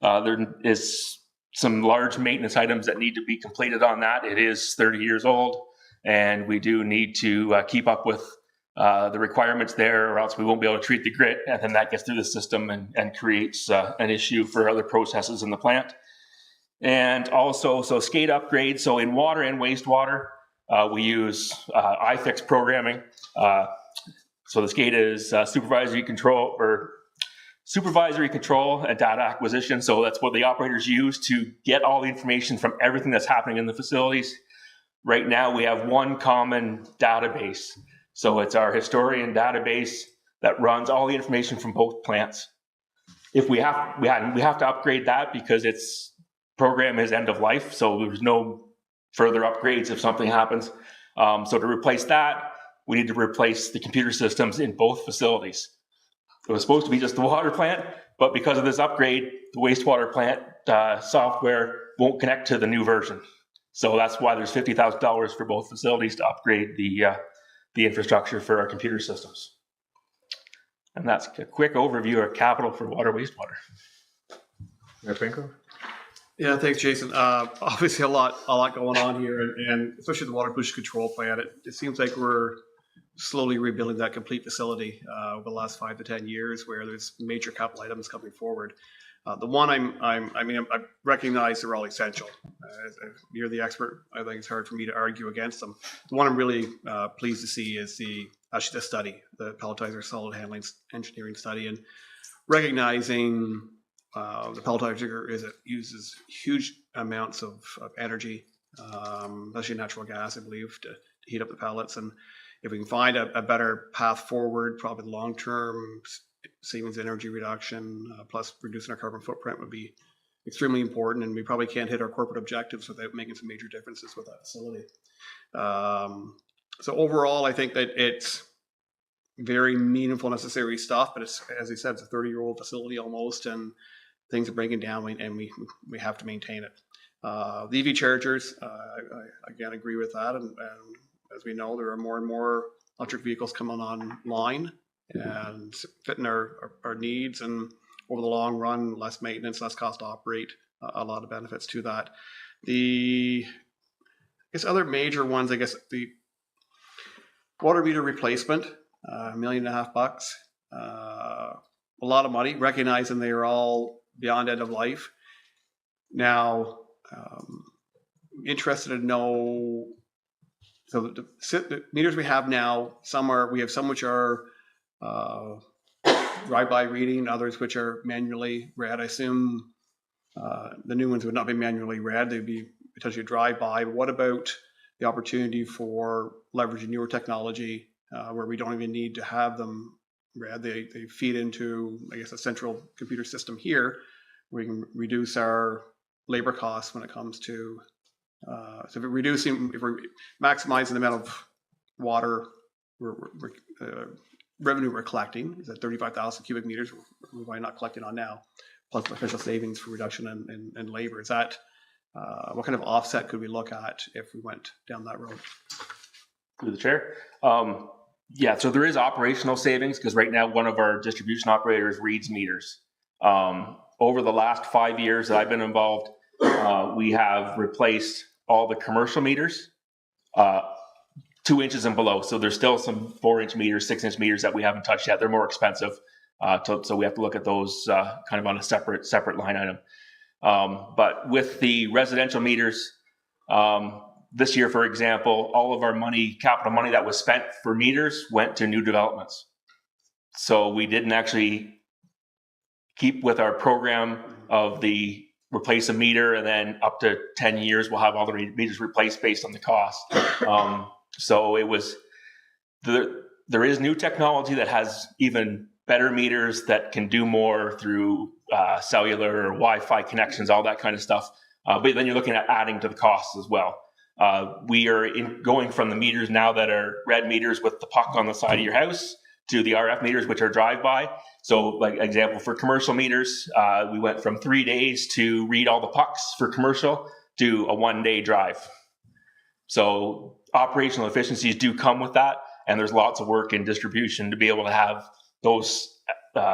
S17: There is some large maintenance items that need to be completed on that. It is 30 years old, and we do need to keep up with the requirements there, or else we won't be able to treat the grit, and then that gets through the system and creates an issue for other processes in the plant. And also, so SCADA upgrades. So in water and wastewater, we use iFix programming. So the SCADA is supervisory control and data acquisition. So that's what the operators use to get all the information from everything that's happening in the facilities. Right now, we have one common database. So it's our historian database that runs all the information from both plants. If we have to upgrade that because its program is end of life, so there's no further upgrades if something happens. So to replace that, we need to replace the computer systems in both facilities. It was supposed to be just the water plant, but because of this upgrade, the wastewater plant software won't connect to the new version. So that's why there's $50,000 for both facilities to upgrade the infrastructure for our computer systems. And that's a quick overview of capital for water wastewater.
S1: Mayor Franco?
S16: Yeah, thanks, Jason. Obviously, a lot going on here, and especially the water pollution control plant. It seems like we're slowly rebuilding that complete facility over the last 5 to 10 years, where there's major capital items coming forward. The one I recognize they're all essential. You're the expert. I think it's hard for me to argue against them. The one I'm really pleased to see is the study, the pelletizer solid handling engineering study, and recognizing the pelletizer uses huge amounts of energy, especially natural gas, I believe, to heat up the pellets. And if we can find a better path forward, probably the long-term savings energy reduction, plus reducing our carbon footprint would be extremely important. And we probably can't hit our corporate objectives without making some major differences with that facility. So overall, I think that it's very meaningful, necessary stuff, but it's, as I said, it's a 30-year-old facility almost, and things are breaking down, and we have to maintain it. The EV chargers, I again agree with that, and as we know, there are more and more electric vehicles coming online and fitting our needs, and over the long run, less maintenance, less cost to operate, a lot of benefits to that. I guess other major ones, the water meter replacement, $1.5 million, a lot of money, recognizing they are all beyond end of life. Now, interested to know, so the meters we have now, we have some which are drive-by reading, others which are manually read. I assume the new ones would not be manually read, they'd be potentially drive-by. But what about
S10: the opportunity for leveraging newer technology where we don't even need to have them read. They feed into, I guess, a central computer system here. We can reduce our labor costs when it comes to, so if we're maximizing the amount of water revenue we're collecting, is that 35,000 cubic meters we're probably not collecting on now, plus potential savings for reduction in labor. Is that, what kind of offset could we look at if we went down that road?
S17: Through the chair. Yeah, so there is operational savings because right now one of our distribution operators reads meters. Over the last 5 years that I've been involved, we have replaced all the commercial meters 2 inches and below. So there's still some 4-inch meters, 6-inch meters that we haven't touched yet. They're more expensive. So we have to look at those kind of on a separate line item. But with the residential meters, this year, for example, all of our capital money that was spent for meters went to new developments. So we didn't actually keep with our program of the replace a meter and then up to 10 years, we'll have all the meters replaced based on the cost. So it was, there is new technology that has even better meters that can do more through cellular or Wi-Fi connections, all that kind of stuff. But then you're looking at adding to the costs as well. We are going from the meters now that are red meters with the puck on the side of your house to the RF meters, which are drive-by. So like example for commercial meters, we went from 3 days to read all the pucks for commercial to a 1-day drive. So operational efficiencies do come with that. And there's lots of work in distribution to be able to have those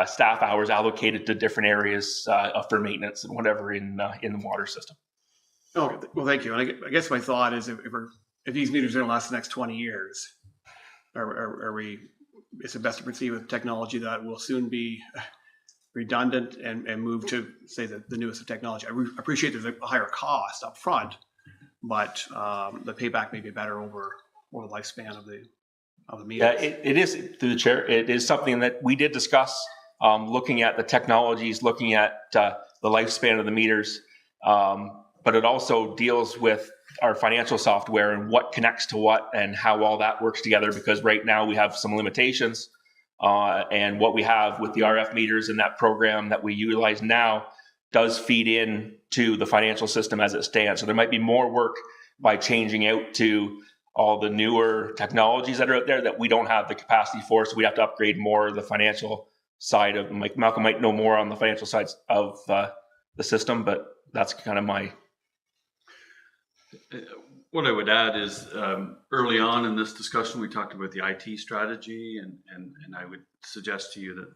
S17: staff hours allocated to different areas for maintenance and whatever in the water system.
S10: Oh, well, thank you. And I guess my thought is if these meters are going to last the next 20 years, is it best to proceed with technology that will soon be redundant and move to, say, the newest of technology? I appreciate there's a higher cost up front, but the payback may be better over the lifespan of the meters.
S17: Yeah, it is, through the chair, it is something that we did discuss, looking at the technologies, looking at the lifespan of the meters. But it also deals with our financial software and what connects to what and how all that works together, because right now we have some limitations and what we have with the RF meters and that program that we utilize now does feed in to the financial system as it stands. So there might be more work by changing out to all the newer technologies that are out there that we don't have the capacity for. So we have to upgrade more of the financial side of, like Malcolm might know more on the financial side of the system, but that's kind of my.
S5: What I would add is early on in this discussion, we talked about the IT strategy, and I would suggest to you that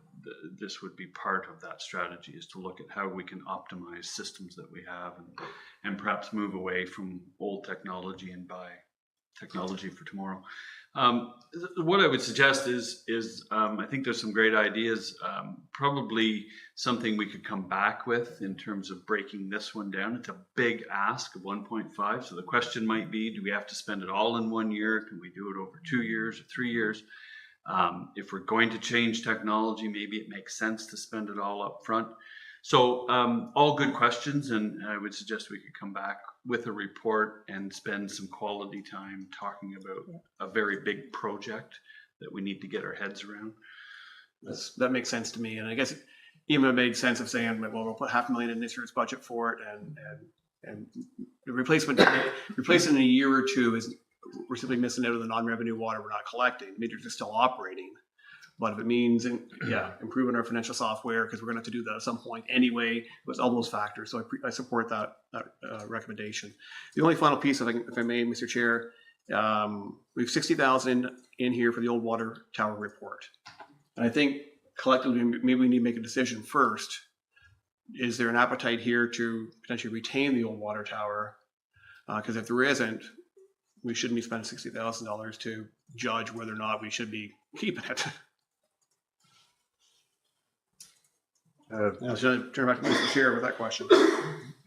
S5: this would be part of that strategy, is to look at how we can optimize systems that we have and perhaps move away from old technology and buy technology for tomorrow. What I would suggest is I think there's some great ideas, probably something we could come back with in terms of breaking this one down. It's a big ask of 1.5. So the question might be, do we have to spend it all in 1 year? Can we do it over 2 years or 3 years? If we're going to change technology, maybe it makes sense to spend it all up front. So all good questions, and I would suggest we could come back with a report and spend some quality time talking about a very big project that we need to get our heads around.
S10: That makes sense to me. And I guess even it made sense of saying, well, we'll put $500,000 in this year's budget for it, and the replacement in a year or two is, we're simply missing out on the non-revenue water we're not collecting. Meters are still operating. But if it means, improving our financial software, because we're going to have to do that at some point anyway, with all those factors. So I support that recommendation. The only final piece, if I may, Mr. Chair, we have 60,000 in here for the old water tower report. And I think collectively, maybe we need to make a decision first. Is there an appetite here to potentially retain the old water tower? Because if there isn't, we shouldn't be spending $60,000 to judge whether or not we should be keeping it. Should I turn back to Mr. Chair with that question?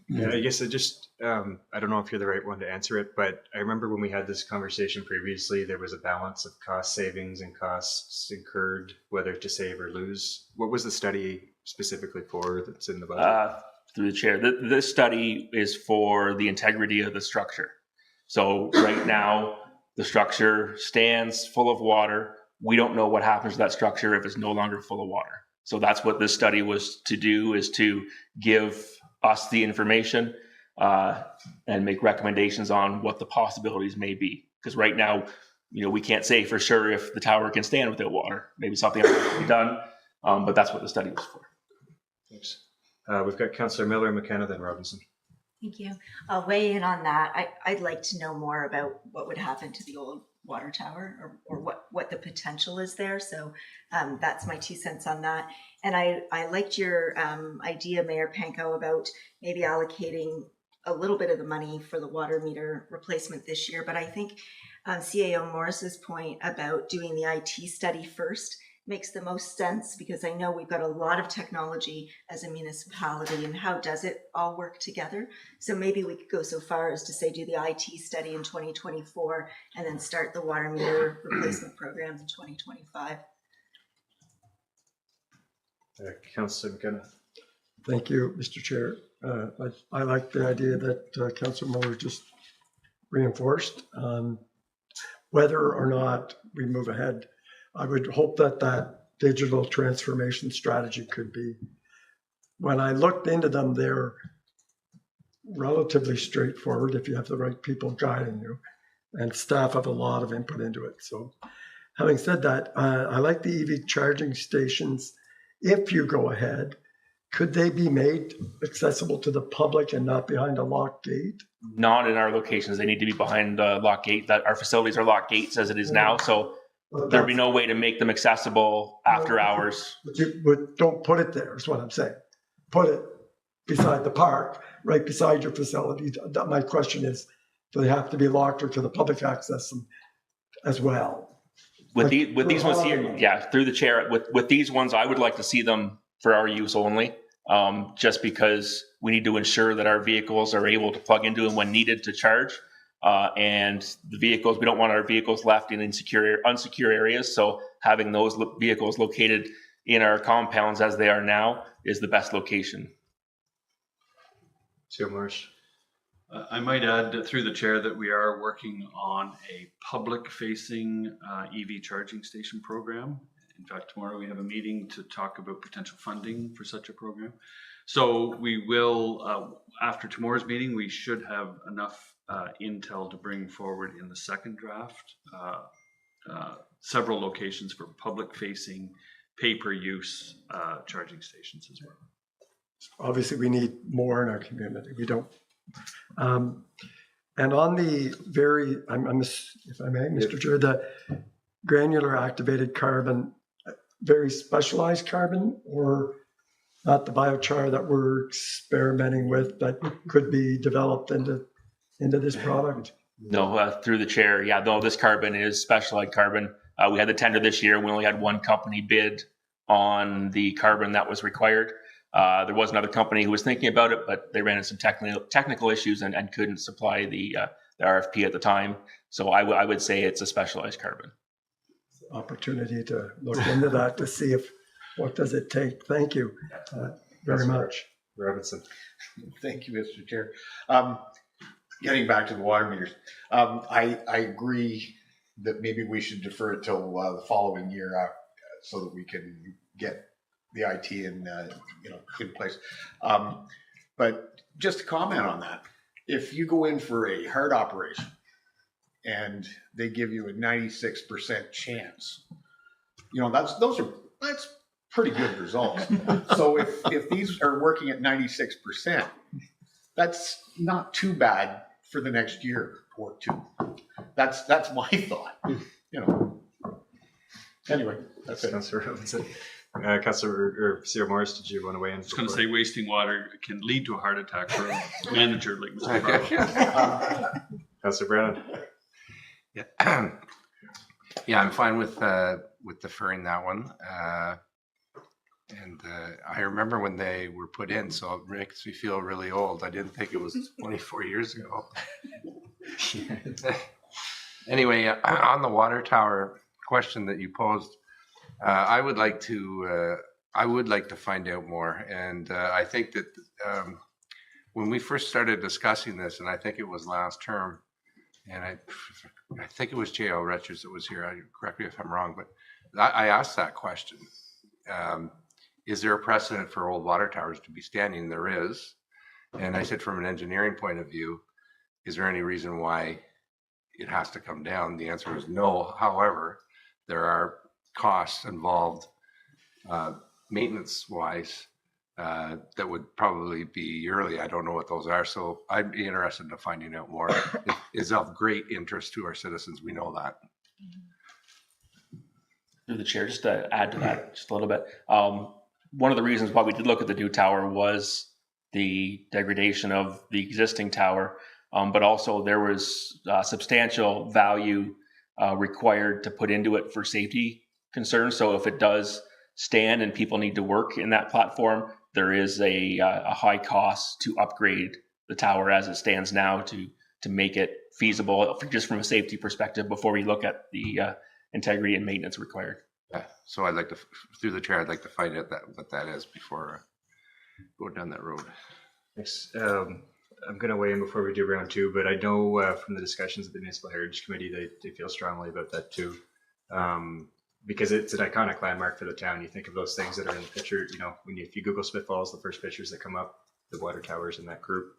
S1: Yeah, I guess I don't know if you're the right one to answer it, but I remember when we had this conversation previously, there was a balance of cost savings and costs incurred, whether to save or lose. What was the study specifically for that's in the budget?
S17: Through the chair, this study is for the integrity of the structure. So right now, the structure stands full of water. We don't know what happens to that structure if it's no longer full of water. So that's what this study was to do, is to give us the information and make recommendations on what the possibilities may be. Because right now, we can't say for sure if the tower can stand without water. Maybe something else can be done, but that's what the study was for.
S1: Thanks. We've got Councillor Miller, McKenna, then Robinson.
S2: Thank you. I'll weigh in on that. I'd like to know more about what would happen to the old water tower, or what the potential is there. So that's my 2 cents on that. And I liked your idea, Mayor Panko, about maybe allocating a little bit of the money for the water meter replacement this year. But I think CAO Morris's point about doing the IT study first makes the most sense, because I know we've got a lot of technology as a municipality, and how does it all work together? So maybe we could go so far as to say do the IT study in 2024 and then start the water meter replacement programs in 2025.
S1: Councillor McKenna.
S6: Thank you, Mr. Chair. I like the idea that Councillor Miller just reinforced. Whether or not we move ahead, I would hope that digital transformation strategy could be. When I looked into them, they're relatively straightforward if you have the right people guiding you, and staff have a lot of input into it. So having said that, I like the EV charging stations. If you go ahead, could they be made accessible to the public and not behind a locked gate?
S17: Not in our locations. They need to be behind a locked gate. That our facilities are locked gates as it is now. So there'd be no way to make them accessible after hours.
S6: But don't put it there, is what I'm saying. Put it beside the park, right beside your facility. My question is, do they have to be locked, or can the public access them as well?
S17: With these ones here, yeah, through the chair, with these ones, I would like to see them for our use only, just because we need to ensure that our vehicles are able to plug into them when needed to charge. And the vehicles, we don't want our vehicles left in unsecure areas. So having those vehicles located in our compounds as they are now is the best location.
S1: Sir Morris.
S5: I might add through the chair that we are working on a public-facing EV charging station program. In fact, tomorrow we have a meeting to talk about potential funding for such a program. So we will, after tomorrow's meeting, we should have enough intel to bring forward in the second draft, several locations for public-facing, pay-per-use charging stations as well.
S6: Obviously, we need more in our community. We don't. And on the very, if I may, Mr. Chair, the granular activated carbon, very specialized carbon, or not the biochar that we're experimenting with that could be developed into this product?
S17: No, through the chair. Yeah, no, this carbon is specialized carbon. We had the tender this year. We only had one company bid on the carbon that was required. There was another company who was thinking about it, but they ran into some technical issues and couldn't supply the RFP at the time. So I would say it's a specialized carbon.
S6: Opportunity to look into that to see what does it take. Thank you very much.
S1: Robinson.
S3: Thank you, Mr. Chair. Getting back to the water meters, I agree that maybe we should defer it till the following year so that we can get the IT in place. But just to comment on that, if you go in for a hard operation and they give you a 96% chance, that's pretty good results. So if these are working at 96%, that's not too bad for the next year or two. That's my thought. Anyway, that's it.
S1: Councillor Robinson. Councillor Sir Morris, did you want to weigh in?
S5: I was going to say wasting water can lead to a heart attack for a manager like Mr. Barlow.
S1: Councillor Brennan.
S8: Yeah, I'm fine with deferring that one. And I remember when they were put in, so it makes me feel really old. I didn't think it was 24 years ago. Anyway, on the water tower question that you posed, I would like to find out more. And I think that when we first started discussing this, and I think it was last term, and I think it was J.L. Richards that was here. Correct me if I'm wrong, but I asked that question. Is there a precedent for old water towers to be standing? There is. And I said, from an engineering point of view, is there any reason why it has to come down? The answer is no. However, there are costs involved, maintenance wise, that would probably be yearly. I don't know what those are. So I'd be interested in finding out more. It is of great interest to our citizens. We know that.
S17: Through the chair, just to add to that just a little bit. One of the reasons why we did look at the new tower was the degradation of the existing tower, but also there was substantial value required to put into it for safety concerns. So if it does stand and people need to work in that platform, there is a high cost to upgrade the tower as it stands now to make it feasible just from a safety perspective before we look at the integrity and maintenance required.
S8: Yeah. So I'd like to, through the chair, I'd like to find out what that is before going down that road.
S1: Thanks. I'm going to weigh in before we do round two, but I know from the discussions of the Municipal Heritage Committee, they feel strongly about that too. Because it's an iconic landmark for the town. You think of those things that are in the picture, you know, if you Google Smith Falls, the first pictures that come up, the water towers in that group.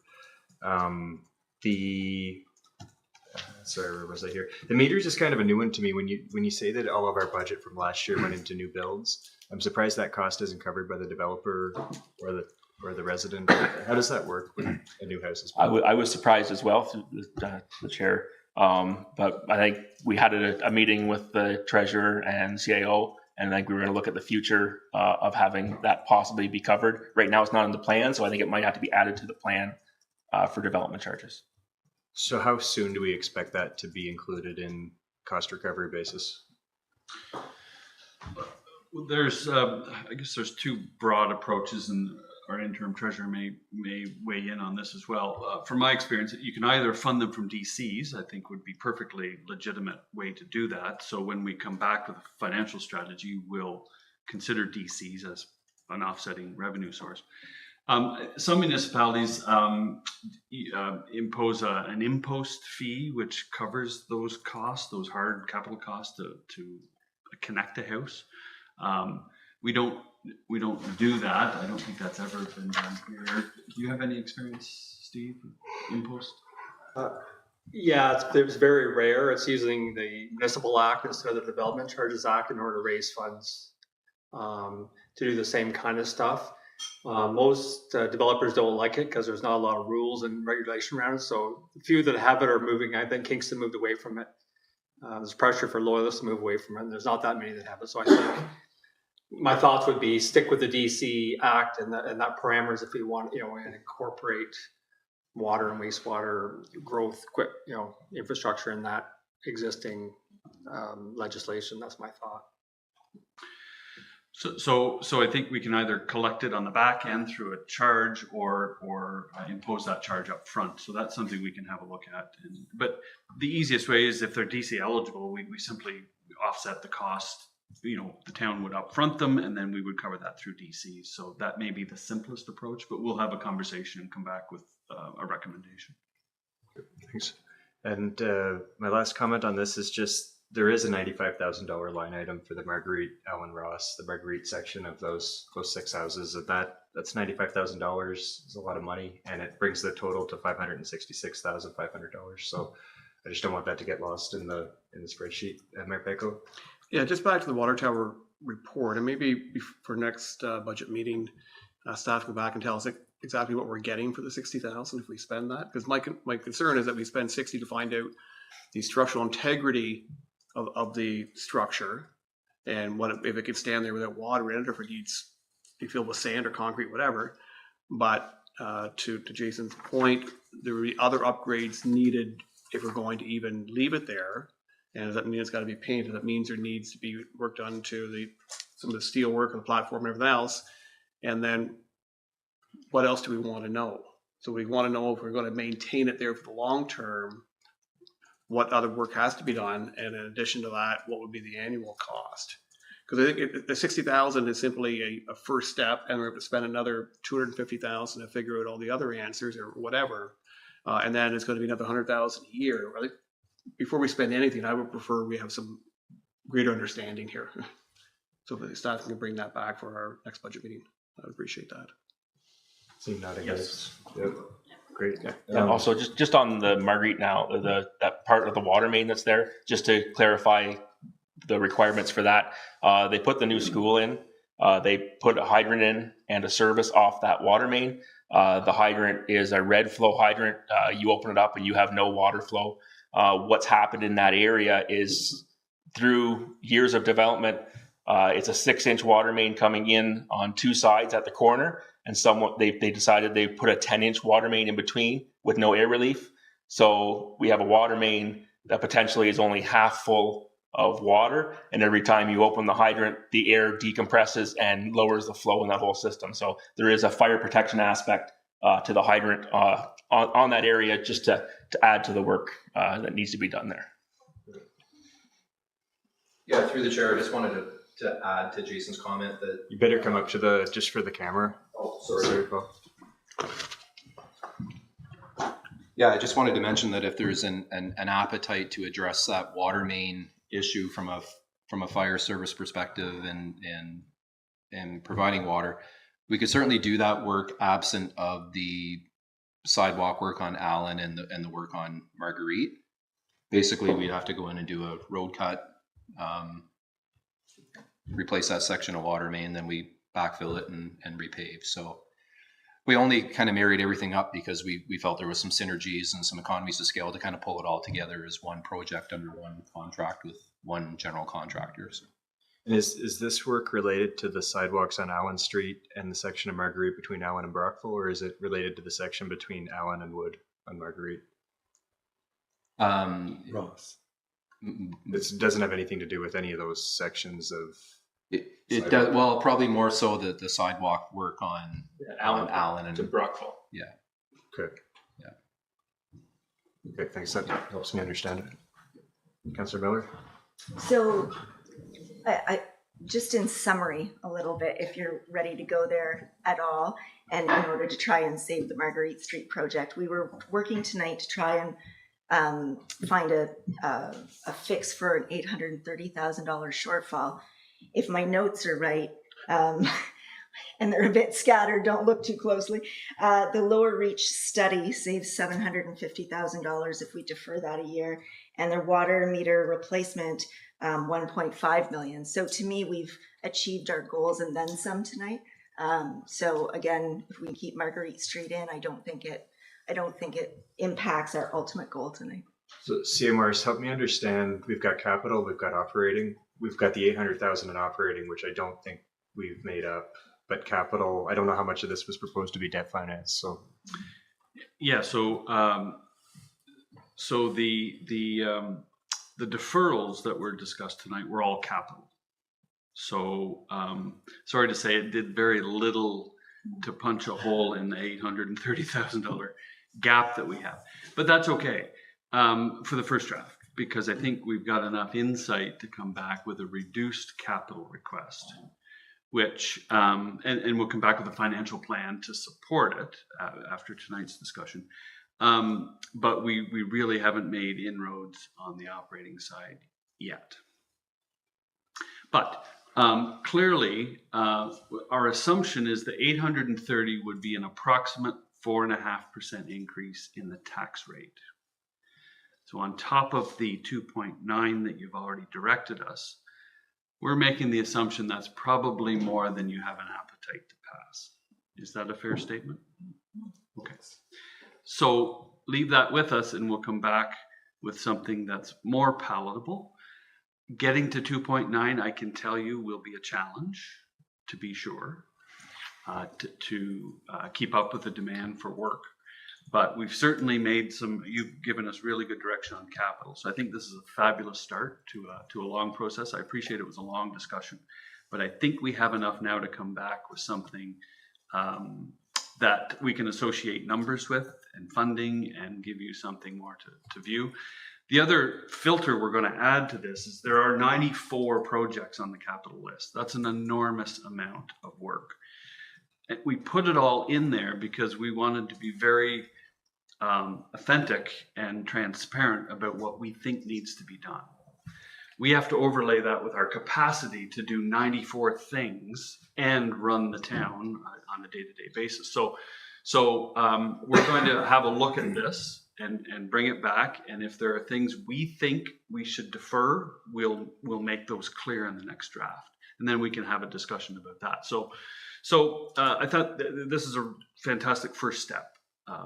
S1: Sorry, where was I here? The meters is kind of a new one to me. When you say that all of our budget from last year went into new builds, I'm surprised that cost isn't covered by the developer or the resident. How does that work when a new house is built?
S17: I was surprised as well through the chair. But I think we had a meeting with the treasurer and CAO, and I think we were going to look at the future of having that possibly be covered. Right now, it's not in the plan, so I think it might have to be added to the plan for development charges.
S1: So how soon do we expect that to be included in cost recovery basis?
S5: Well, there's, I guess there's two broad approaches, and our interim treasurer may weigh in on this as well. From my experience, you can either fund them from DCs, I think would be perfectly legitimate way to do that. So when we come back with a financial strategy, we'll consider DCs as an offsetting revenue source. Some municipalities impose an impost fee, which covers those costs, those hard capital costs to connect a house. We don't do that. I don't think that's ever been done here. Do you have any experience, Steve, impost?
S16: Yeah, it's very rare. It's using the Municipal Act instead of the Development Charges Act in order to raise funds to do the same kind of stuff. Most developers don't like it because there's not a lot of rules and regulation around it. So the few that have it are moving. I think Kingston moved away from it. There's pressure for loyalists to move away from it. And there's not that many that have it. So I think my thoughts would be stick with the DC Act and that parameters if you want, and incorporate water and wastewater growth, infrastructure in that existing legislation. That's my thought.
S5: So I think we can either collect it on the back end through a charge or impose that charge up front. So that's something we can have a look at. But the easiest way is if they're DC eligible, we simply offset the cost. The town would upfront them, and then we would cover that through DC. So that may be the simplest approach, but we'll have a conversation and come back with a recommendation.
S1: Thanks. And my last comment on this is just, there is a $95,000 line item for the Marguerite Allen Ross, the Marguerite section of those 6 houses. That's $95,000 is a lot of money, and it brings the total to $566,500. So I just don't want that to get lost in the spreadsheet. Mayor Peko?
S10: Yeah, just back to the water tower report, and maybe for next budget meeting, staff go back and tell us exactly what we're getting for the $60,000 if we spend that. Because my concern is that we spend $60,000 to find out the structural integrity of the structure, and if it can stand there without water in it, or if it needs to be filled with sand or concrete, whatever. But to Jason's point, there will be other upgrades needed if we're going to even leave it there. And does that mean it's got to be painted? That means there needs to be work done to some of the steel work and the platform and everything else. And then what else do we want to know? So we want to know if we're going to maintain it there for the long term, what other work has to be done, and in addition to that, what would be the annual cost? Because I think the $60,000 is simply a first step, and we're going to spend another $250,000 to figure out all the other answers or whatever, and then it's going to be another $100,000 a year. before we spend anything, I would prefer we have some greater understanding here. So if the staff can bring that back for our next budget meeting, I would appreciate that.
S1: Seeing nodding
S5: Yes.
S1: heads. Yep. Great.
S17: And also, just on the Marguerite now, that part of the water main that's there, just to clarify the requirements for that, they put the new school in, they put a hydrant in and a service off that water main. The hydrant is a red flow hydrant. You open it up and you have no water flow. What's happened in that area is through years of development, it's a 6-inch water main coming in on two sides at the corner. And they decided they put a 10-inch water main in between with no air relief. So we have a water main that potentially is only half full of water. And every time you open the hydrant, the air decompresses and lowers the flow in that whole system. So there is a fire protection aspect to the hydrant on that area, just to add to the work that needs to be done there.
S15: Yeah, through the chair, I just wanted to add to Jason's comment that
S1: You better come up to just for the camera.
S15: Oh, sorry.
S1: Paul.
S15: Yeah, I just wanted to mention that if there's an appetite to address that water main issue from a fire service perspective and providing water, we could certainly do that work absent of the sidewalk work on Allen and the work on Marguerite. Basically, we'd have to go in and do a road cut, replace that section of water main, then we backfill it and repave. So we only kind of married everything up because we felt there was some synergies and some economies of scale to kind of pull it all together as one project under one contract with one general contractor. So.
S1: And is this work related to the sidewalks on Allen Street and the section of Marguerite between Allen and Brockville, or is it related to the section between Allen and Wood on Marguerite?
S6: Ross.
S1: It doesn't have anything to do with any of those sections of.
S15: It does, well, probably more so the sidewalk work on Allen and
S17: to Brockville.
S15: Yeah.
S1: Okay.
S15: Yeah.
S1: Okay, thanks. That helps me understand it. Councillor Miller?
S2: So I just in summary a little bit, if you're ready to go there at all, and in order to try and save the Marguerite Street project, we were working tonight to try and find a fix for an $830,000 shortfall. If my notes are right, and they're a bit scattered, don't look too closely, the Lower Reach study saves $750,000 if we defer that a year, and their water meter replacement, 1.5 million. So to me, we've achieved our goals and then some tonight. So again, if we keep Marguerite Street in, I don't think it impacts our ultimate goal tonight.
S1: So CMRs, help me understand, we've got capital, we've got operating, we've got the 800,000 in operating, which I don't think we've made up, but capital, I don't know how much of this was proposed to be debt finance, so.
S5: Yeah, so the deferrals that were discussed tonight were all capital. So sorry to say, it did very little to punch a hole in the $830,000 gap that we have, but that's okay for the first draft, because I think we've got enough insight to come back with a reduced capital request, which and we'll come back with a financial plan to support it after tonight's discussion. But we really haven't made inroads on the operating side yet. But clearly, our assumption is the 830 would be an approximate 4.5% increase in the tax rate. So on top of the 2.9 that you've already directed us, we're making the assumption that's probably more than you have an appetite to pass. Is that a fair statement? Okay. So leave that with us and we'll come back with something that's more palatable. Getting to 2.9, I can tell you, will be a challenge, to be sure, to keep up with the demand for work. But we've certainly made you've given us really good direction on capital. So I think this is a fabulous start to a long process. I appreciate it was a long discussion, but I think we have enough now to come back with something that we can associate numbers with and funding and give you something more to view. The other filter we're going to add to this is there are 94 projects on the capital list. That's an enormous amount of work. And we put it all in there because we wanted to be very authentic and transparent about what we think needs to be done. We have to overlay that with our capacity to do 94 things and run the town on a day-to-day basis. So we're going to have a look at this and bring it back. And if there are things we think we should defer, we'll make those clear in the next draft. And then we can have a discussion about that. So I thought this is a fantastic first step.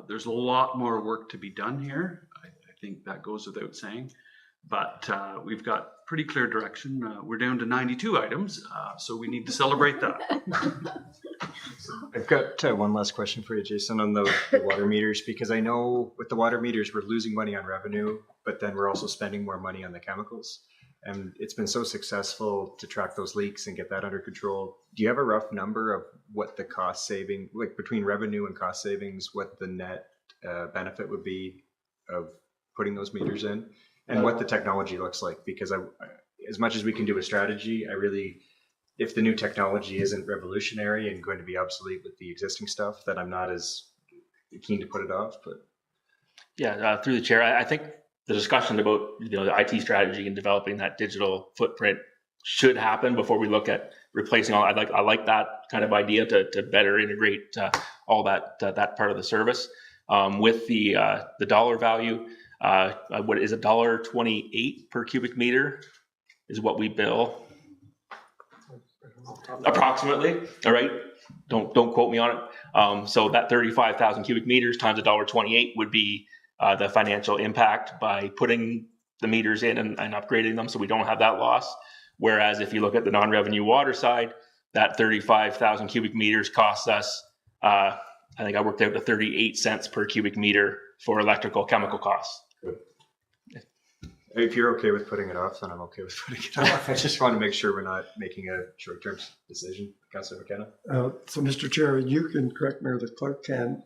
S5: There's a lot more work to be done here. I think that goes without saying. But we've got pretty clear direction. We're down to 92 items, so we need to celebrate that.
S1: I've got one last question for you, Jason, on the water meters, because I know with the water meters, we're losing money on revenue, but then we're also spending more money on the chemicals. And it's been so successful to track those leaks and get that under control. Do you have a rough number of what the cost saving, like between revenue and cost savings, what the net benefit would be of putting those meters in? And what the technology looks like, because as much as we can do a strategy, if the new technology isn't revolutionary and going to be obsolete with the existing stuff, then I'm not as keen to put it off. But
S17: yeah, through the chair, I think the discussion about the IT strategy and developing that digital footprint should happen before we look at replacing all. I like that kind of idea to better integrate all that part of the service with the dollar value. What is $1.28 per cubic meter is what we bill approximately. All right, don't quote me on it. So that 35,000 cubic meters times $1.28 would be the financial impact by putting the meters in and upgrading them, so we don't have that loss. Whereas if you look at the non-revenue water side, that 35,000 cubic meters costs us, I think I worked out to 38 cents per cubic meter for electrical chemical costs.
S1: if you're okay with putting it off, then I'm okay with putting it off. I just want to make sure we're not making a short-term decision. Councilor McKenna?
S6: So, Mr. Chair, you can correct me or the clerk can.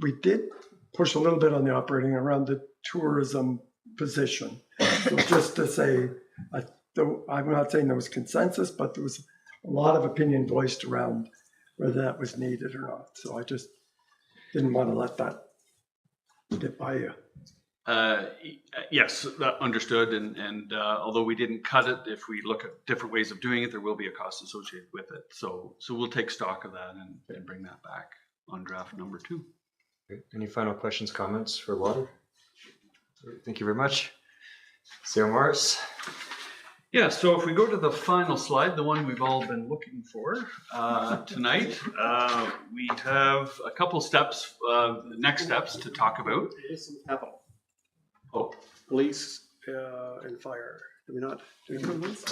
S6: We did push a little bit on the operating around the tourism position. So just to say, I'm not saying there was consensus, but there was a lot of opinion voiced around whether that was needed or not. So I just didn't want to let that get by you.
S5: Yes, understood. And although we didn't cut it, if we look at different ways of doing it, there will be a cost associated with it. So we'll take stock of that and bring that back on draft number 2.
S1: Okay. Any final questions, comments for water? Thank you very much. Sarah Morris.
S5: Yeah, so if we go to the final slide, the one we've all been looking for tonight, we have a couple steps, next steps to talk about.
S10: Capital.
S5: Oh,
S10: police and fire. Did we not do those?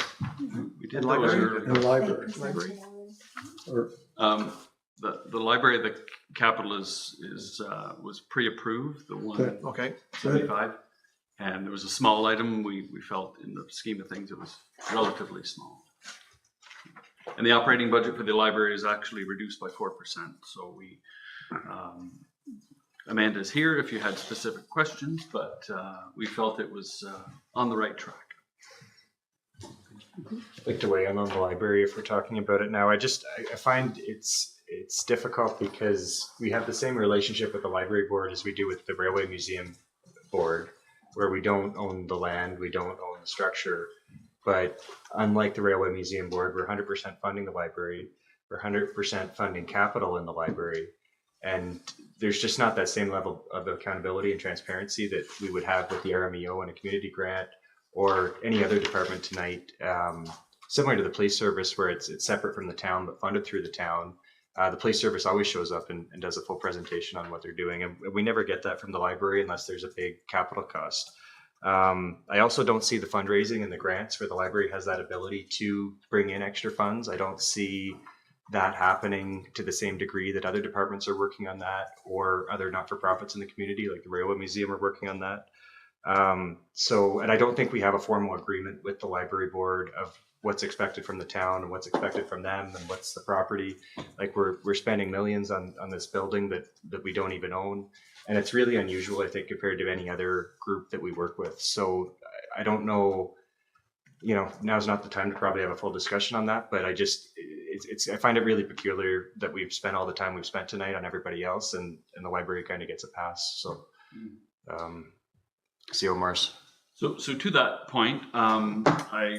S5: We did
S6: Library. And library.
S10: Or
S5: the library, the capital was pre-approved. The one
S10: okay.
S5: 75. And there was a small item, we felt in the scheme of things, it was relatively small. And the operating budget for the library is actually reduced by 4%. So we, Amanda's here if you had specific questions, but we felt it was on the right track.
S1: I'd like to weigh in on the library if we're talking about it now. I find it's difficult because we have the same relationship with the library board as we do with the Railway Museum board, where we don't own the land, we don't own the structure. But unlike the Railway Museum Board, we're 100% funding the library, we're 100% funding capital in the library. And there's just not that same level of accountability and transparency that we would have with the RMEO and a community grant or any other department tonight. Similar to the police service, where it's separate from the town but funded through the town. The police service always shows up and does a full presentation on what they're doing. And we never get that from the library unless there's a big capital cost. I also don't see the fundraising and the grants where the library has that ability to bring in extra funds. I don't see that happening to the same degree that other departments are working on that, or other not-for-profits in the community, like the Railway Museum are working on that. And I don't think we have a formal agreement with the library board of what's expected from the town and what's expected from them and what's the property. Like we're spending millions on this building that we don't even own. And it's really unusual, I think, compared to any other group that we work with. So I don't know, now's not the time to probably have a full discussion on that, but I find it really peculiar that we've spent all the time we've spent tonight on everybody else, and the library kind of gets a pass. So, CO Morris.
S5: So to that point, I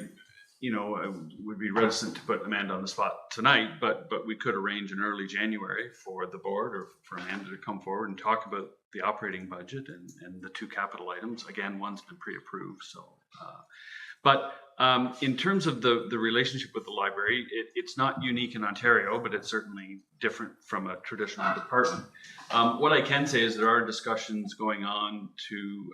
S5: would be reticent to put Amanda on the spot tonight, but we could arrange in early January for the board or for Amanda to come forward and talk about the operating budget and the two capital items. Again, one's been pre-approved, so. But in terms of the relationship with the library, it's not unique in Ontario, but it's certainly different from a traditional department. What I can say is there are discussions going on to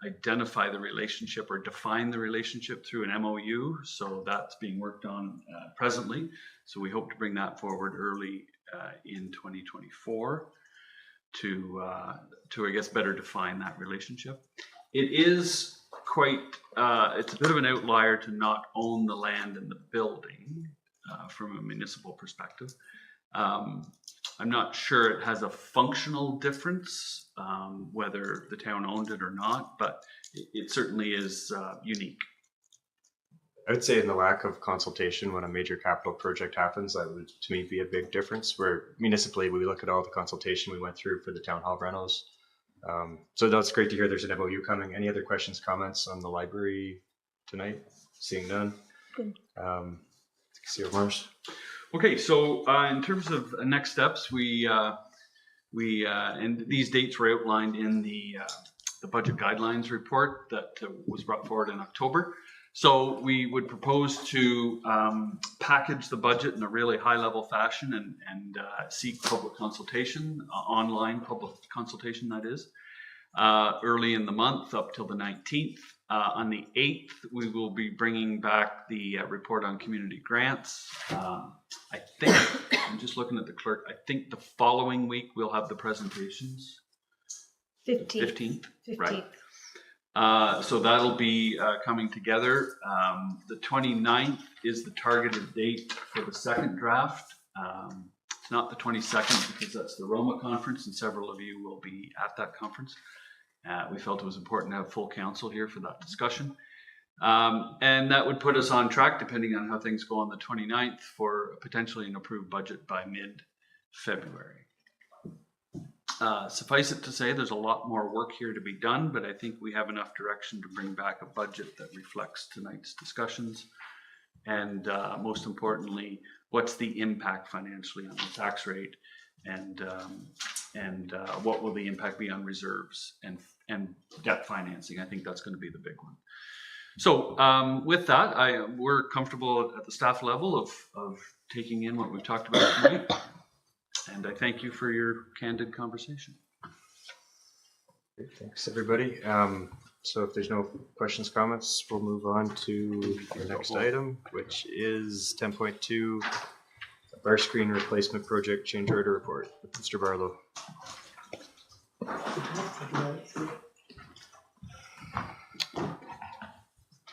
S5: identify the relationship or define the relationship through an MOU. So that's being worked on presently. So we hope to bring that forward early in 2024 to I guess better define that relationship. It is quite, it's a bit of an outlier to not own the land and the building from a municipal perspective. I'm not sure it has a functional difference, whether the town owned it or not, but it certainly is unique.
S1: I would say in the lack of consultation when a major capital project happens, that would to me be a big difference, where municipally we look at all the consultation we went through for the town hall rentals. So that's great to hear there's an MOU coming. Any other questions, comments on the library tonight? Seeing none.
S7: Good.
S1: CO Morris.
S5: Okay, so in terms of next steps, we and these dates were outlined in the budget guidelines report that was brought forward in October. So we would propose to package the budget in a really high-level fashion and seek public consultation, online public consultation, that is, early in the month up till the 19th. On the 8th, we will be bringing back the report on community grants. I think, I'm just looking at the clerk, I think the following week we'll have the presentations. 15th. Right. So that'll be coming together. The 29th is the targeted date for the second draft. It's not the 22nd because that's the Roma conference and several of you will be at that conference. We felt it was important to have full council here for that discussion. And that would put us on track, depending on how things go on the 29th, for potentially an approved budget by mid-February. Suffice it to say, there's a lot more work here to be done, but I think we have enough direction to bring back a budget that reflects tonight's discussions. And most importantly, what's the impact financially on the tax rate, and what will the impact be on reserves and debt financing? I think that's going to be the big one. So with that, we're comfortable at the staff level of taking in what we've talked about tonight. And I thank you for your candid conversation.
S1: Great, thanks, everybody. So if there's no questions, comments, we'll move on to the next item, which is 10.2, bar screen replacement project change order report with Mr. Barlow.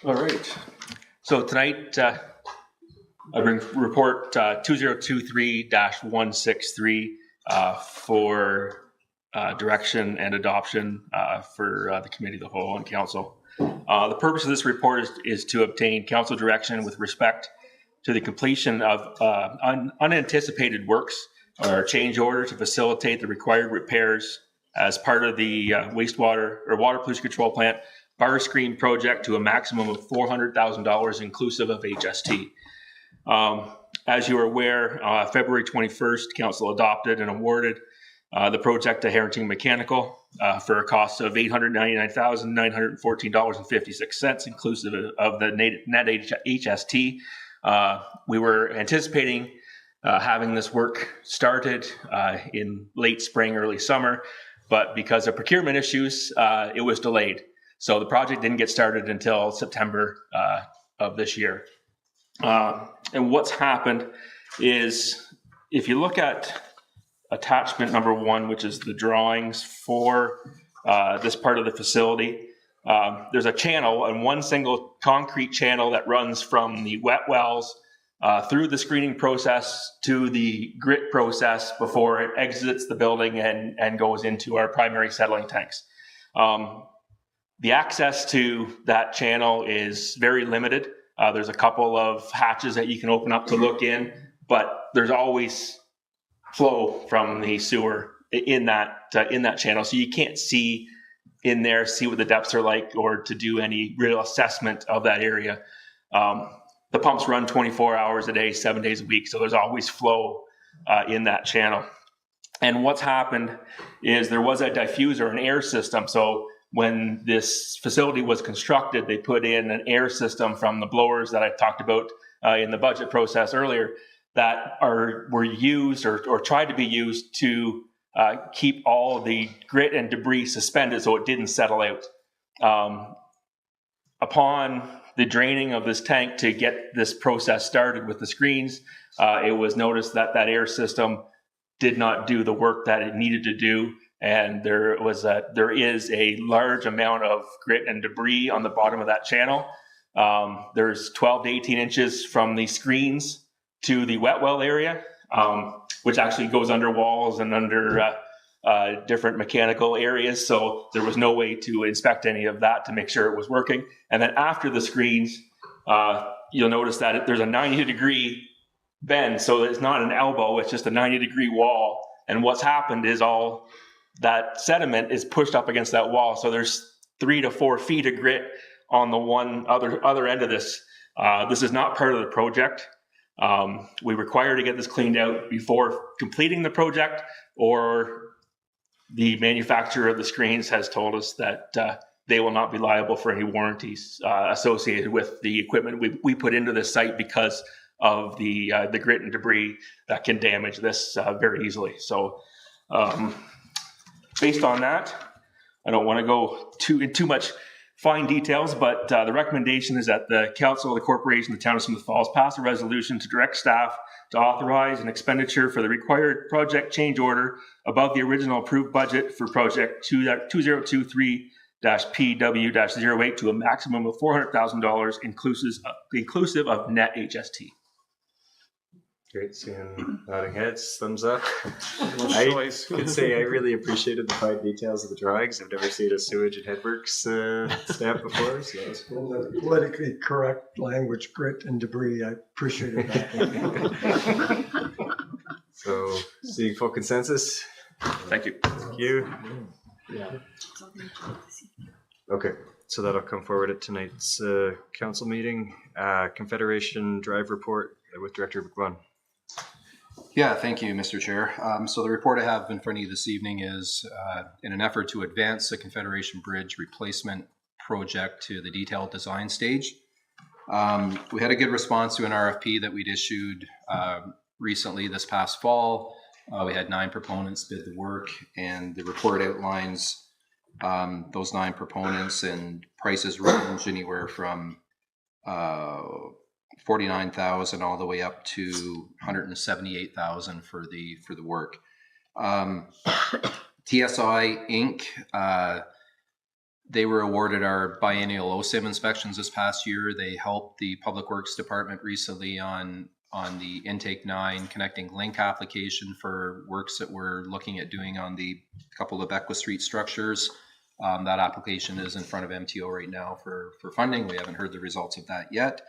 S17: All right. So tonight, I bring report 2023-163 for direction and adoption for the Committee of the Whole and Council. The purpose of this report is to obtain Council direction with respect to the completion of unanticipated works or change order to facilitate the required repairs as part of the wastewater or water pollution control plant bar screen project to a maximum of $400,000 inclusive of HST. As you are aware, February 21st, Council adopted and awarded the project to Harrington Mechanical for a cost of $899,914.56, inclusive of the net HST. We were anticipating having this work started in late spring, early summer, but because of procurement issues, it was delayed. So the project didn't get started until September of this year. And what's happened is, if you look at attachment number 1, which is the drawings for this part of the facility, there's a channel, and one single concrete channel that runs from the wet wells through the screening process to the grit process before it exits the building and goes into our primary settling tanks. The access to that channel is very limited. There's a couple of hatches that you can open up to look in, but there's always flow from the sewer in that channel. So you can't see in there, see what the depths are like, or to do any real assessment of that area. The pumps run 24 hours a day, 7 days a week. So there's always flow in that channel. And what's happened is there was a diffuser, an air system. So when this facility was constructed, they put in an air system from the blowers that I talked about in the budget process earlier that were used or tried to be used to keep all the grit and debris suspended so it didn't settle out. Upon the draining of this tank to get this process started with the screens, it was noticed that that air system did not do the work that it needed to do. And there is a large amount of grit and debris on the bottom of that channel. There's 12 to 18 inches from the screens to the wet well area, which actually goes under walls and under different mechanical areas. So there was no way to inspect any of that to make sure it was working. And then after the screens, you'll notice that there's a 90-degree bend. So it's not an elbow, it's just a 90-degree wall. And what's happened is all that sediment is pushed up against that wall. So there's 3 to 4 feet of grit on the other end of this. This is not part of the project. We require to get this cleaned out before completing the project, or the manufacturer of the screens has told us that they will not be liable for any warranties associated with the equipment we put into this site because of the grit and debris that can damage this very easily. So based on that, I don't want to go in too much fine details, but the recommendation is that the council of the corporation, the town of Smith Falls, pass a resolution to direct staff to authorize an expenditure for the required project change order above the original approved budget for project 2023-PW-08 to a maximum of $400,000 inclusive of net HST.
S1: Great, seeing nodding heads, thumbs up. I could say I really appreciated the fine details of the drawings. I've never seen a sewage and headworks stamp before, so that was cool.
S6: The politically correct language, grit and debris, I appreciated that.
S1: So, seeing full consensus?
S17: Thank you.
S1: Thank you.
S6: Yeah.
S1: Okay, so that'll come forward at tonight's council meeting. Confederation Drive report with Director McMahon.
S15: Yeah, thank you, Mr. Chair. So the report I have in front of you this evening is in an effort to advance the Confederation Bridge replacement project to the detailed design stage. We had a good response to an RFP that we'd issued recently this past fall. We had 9 proponents bid the work, and the report outlines those 9 proponents, and prices range anywhere from $49,000 all the way up to $178,000 for the work. TSI Inc. They were awarded our biennial OSIM inspections this past year. They helped the Public Works Department recently on the Intake 9 Connecting Link application for works that we're looking at doing on the couple of Beckwith Street structures. That application is in front of MTO right now for funding. We haven't heard the results of that yet.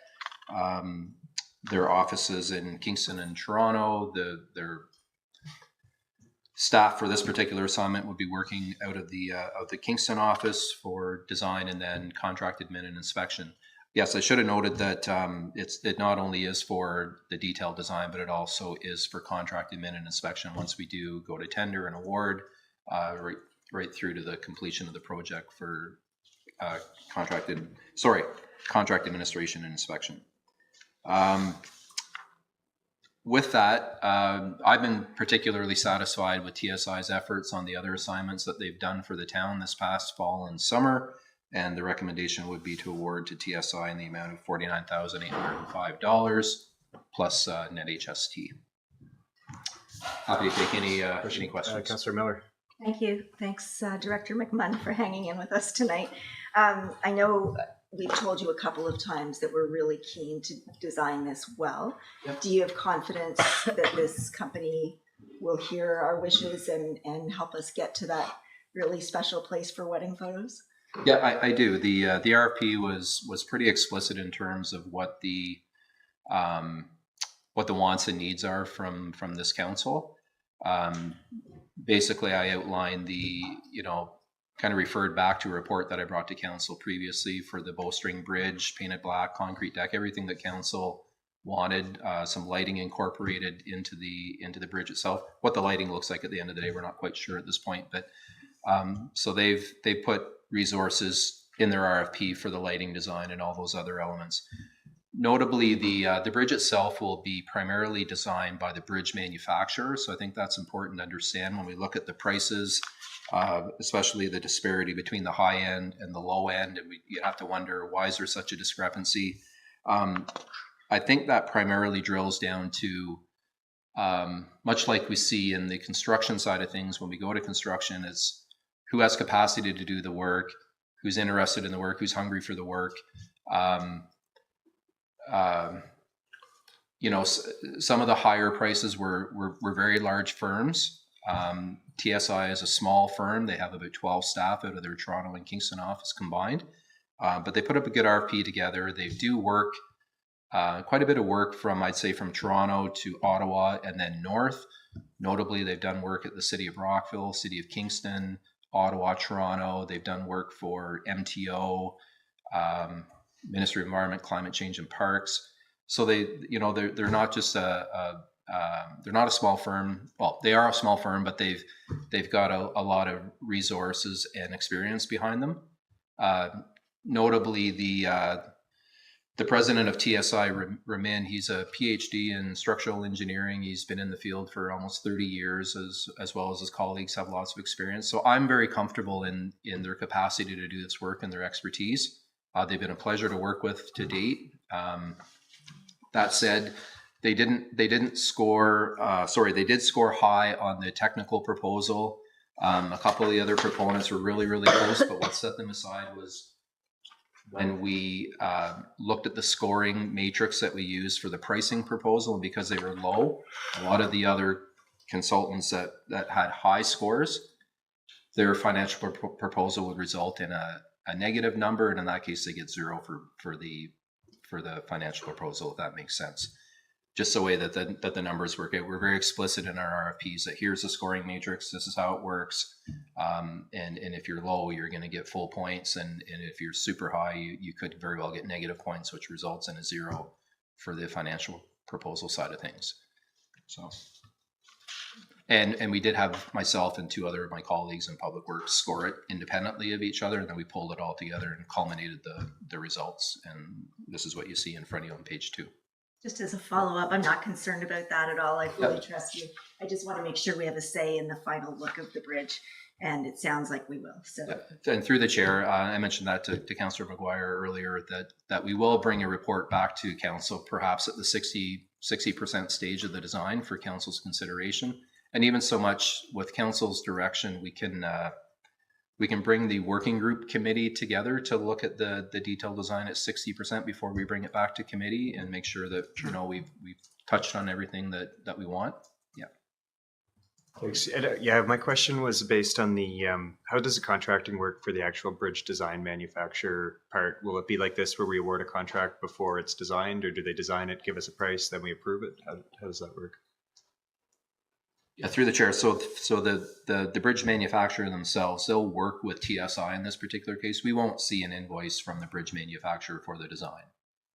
S15: Their offices in Kingston and Toronto, their staff for this particular assignment would be working out of the Kingston office for design and then contract admin and inspection. Yes, I should have noted that it not only is for the detailed design, but it also is for contract admin and inspection once we do go to tender and award, right through to the completion of the project for contract administration and inspection. With that, I've been particularly satisfied with TSI's efforts on the other assignments that they've done for the town this past fall and summer, and the recommendation would be to award to TSI in the amount of $49,805 plus net HST. Happy to take any questions.
S1: Councillor Miller.
S2: Thank you. Thanks, Director McMunn, for hanging in with us tonight. I know we've told you a couple of times that we're really keen to design this well. Yep. Do you have confidence that this company will hear our wishes and help us get to that really special place for wedding photos?
S15: Yeah, I do. The RFP was pretty explicit in terms of what the wants and needs are from this council. Basically, I outlined kind of referred back to a report that I brought to council previously for the bowstring bridge, painted black, concrete deck, everything that council wanted, some lighting incorporated into the bridge itself. What the lighting looks like at the end of the day, we're not quite sure at this point, but so they've put resources in their RFP for the lighting design and all those other elements. Notably, the bridge itself will be primarily designed by the bridge manufacturer. So I think that's important to understand when we look at the prices, especially the disparity between the high end and the low end. And you have to wonder, why is there such a discrepancy? I think that primarily drills down to, much like we see in the construction side of things, when we go to construction, is who has capacity to do the work, who's interested in the work, who's hungry for the work. Some of the higher prices were very large firms. TSI is a small firm. They have about 12 staff out of their Toronto and Kingston office combined. But they put up a good RFP together. They do work, quite a bit of work from Toronto to Ottawa and then north. Notably, they've done work at the City of Rockville, City of Kingston, Ottawa, Toronto. They've done work for MTO, Ministry of Environment, Climate Change and Parks. So they're not just they're not a small firm. Well, they are a small firm, but they've got a lot of resources and experience behind them. Notably, the president of TSI, Ramin, he's a PhD in structural engineering. He's been in the field for almost 30 years, as well as his colleagues have lots of experience. So I'm very comfortable in their capacity to do this work and their expertise. They've been a pleasure to work with to date. That said, they did score high on the technical proposal. A couple of the other proponents were really, really close, but what set them aside was when we looked at the scoring matrix that we used for the pricing proposal, and because they were low, a lot of the other consultants that had high scores, their financial proposal would result in a negative number, and in that case, they get 0 for the financial proposal, if that makes sense. Just the way that the numbers work out. We're very explicit in our RFPs that here's the scoring matrix, this is how it works. And if you're low, you're going to get full points. And if you're super high, you could very well get negative points, which results in a 0 for the financial proposal side of things. So, and we did have myself and 2 other of my colleagues in Public Works score it independently of each other, and then we pulled it all together and culminated the results. And this is what you see in front of you on page 2.
S2: Just as a follow-up, I'm not concerned about that at all. I fully trust you. I just want to make sure we have a say in the final look of the bridge, and it sounds like we will. So,
S15: and through the chair, I mentioned that to Councillor McGuire earlier, that we will bring a report back to council, perhaps at the 60% stage of the design for council's consideration. And even so much with council's direction, we can bring the working group committee together to look at the detailed design at 60% before we bring it back to committee and make sure that we've touched on everything that we want. Yeah.
S1: Thanks. Yeah, my question was based on the how does the contracting work for the actual bridge design manufacturer part? Will it be like this where we award a contract before it's designed, or do they design it, give us a price, then we approve it? How does that work?
S15: Yeah, through the chair. So the bridge manufacturer themselves, they'll work with TSI in this particular case. We won't see an invoice from the bridge manufacturer for the design.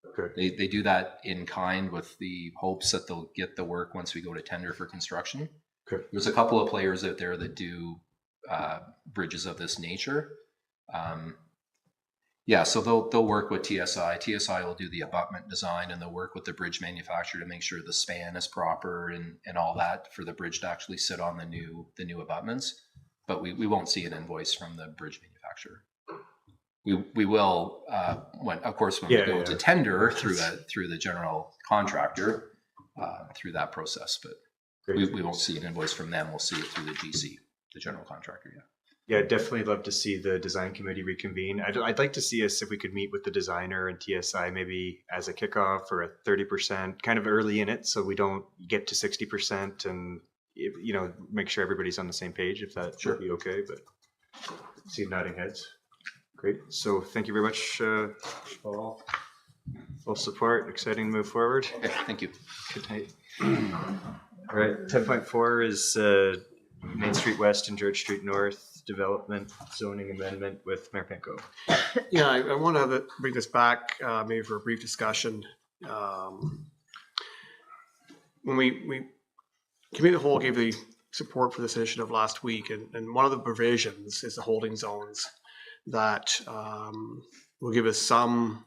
S15: Okay. They do that in kind with the hopes that they'll get the work once we go to tender for construction. Okay. There's a couple of players out there that do bridges of this nature. Yeah, so they'll work with TSI. TSI will do the abutment design, and they'll work with the bridge manufacturer to make sure the span is proper and all that for the bridge to actually sit on the new abutments. But we won't see an invoice from the bridge manufacturer. We will when we go to tender through the general contractor through that process. But we won't see an invoice from them. We'll see it through the GC, the general contractor. Yeah.
S1: Yeah, I'd definitely love to see the design committee reconvene. I'd like to see us, if we could meet with the designer and TSI maybe as a kickoff or a 30%, kind of early in it, so we don't get to 60% and make sure everybody's on the same page, if that would be okay. But see nodding heads. Great. So thank you very much, Paul. Full support, exciting to move forward.
S15: Okay, thank you.
S1: Good night. All right, 10.4 is Main Street West and George Street North Development Zoning Amendment with Mayor Penko.
S16: Yeah, I want to bring this back maybe for a brief discussion. When we Committee of the Whole gave the support for this initiative last week, and one of the provisions is the holding zones that will give us some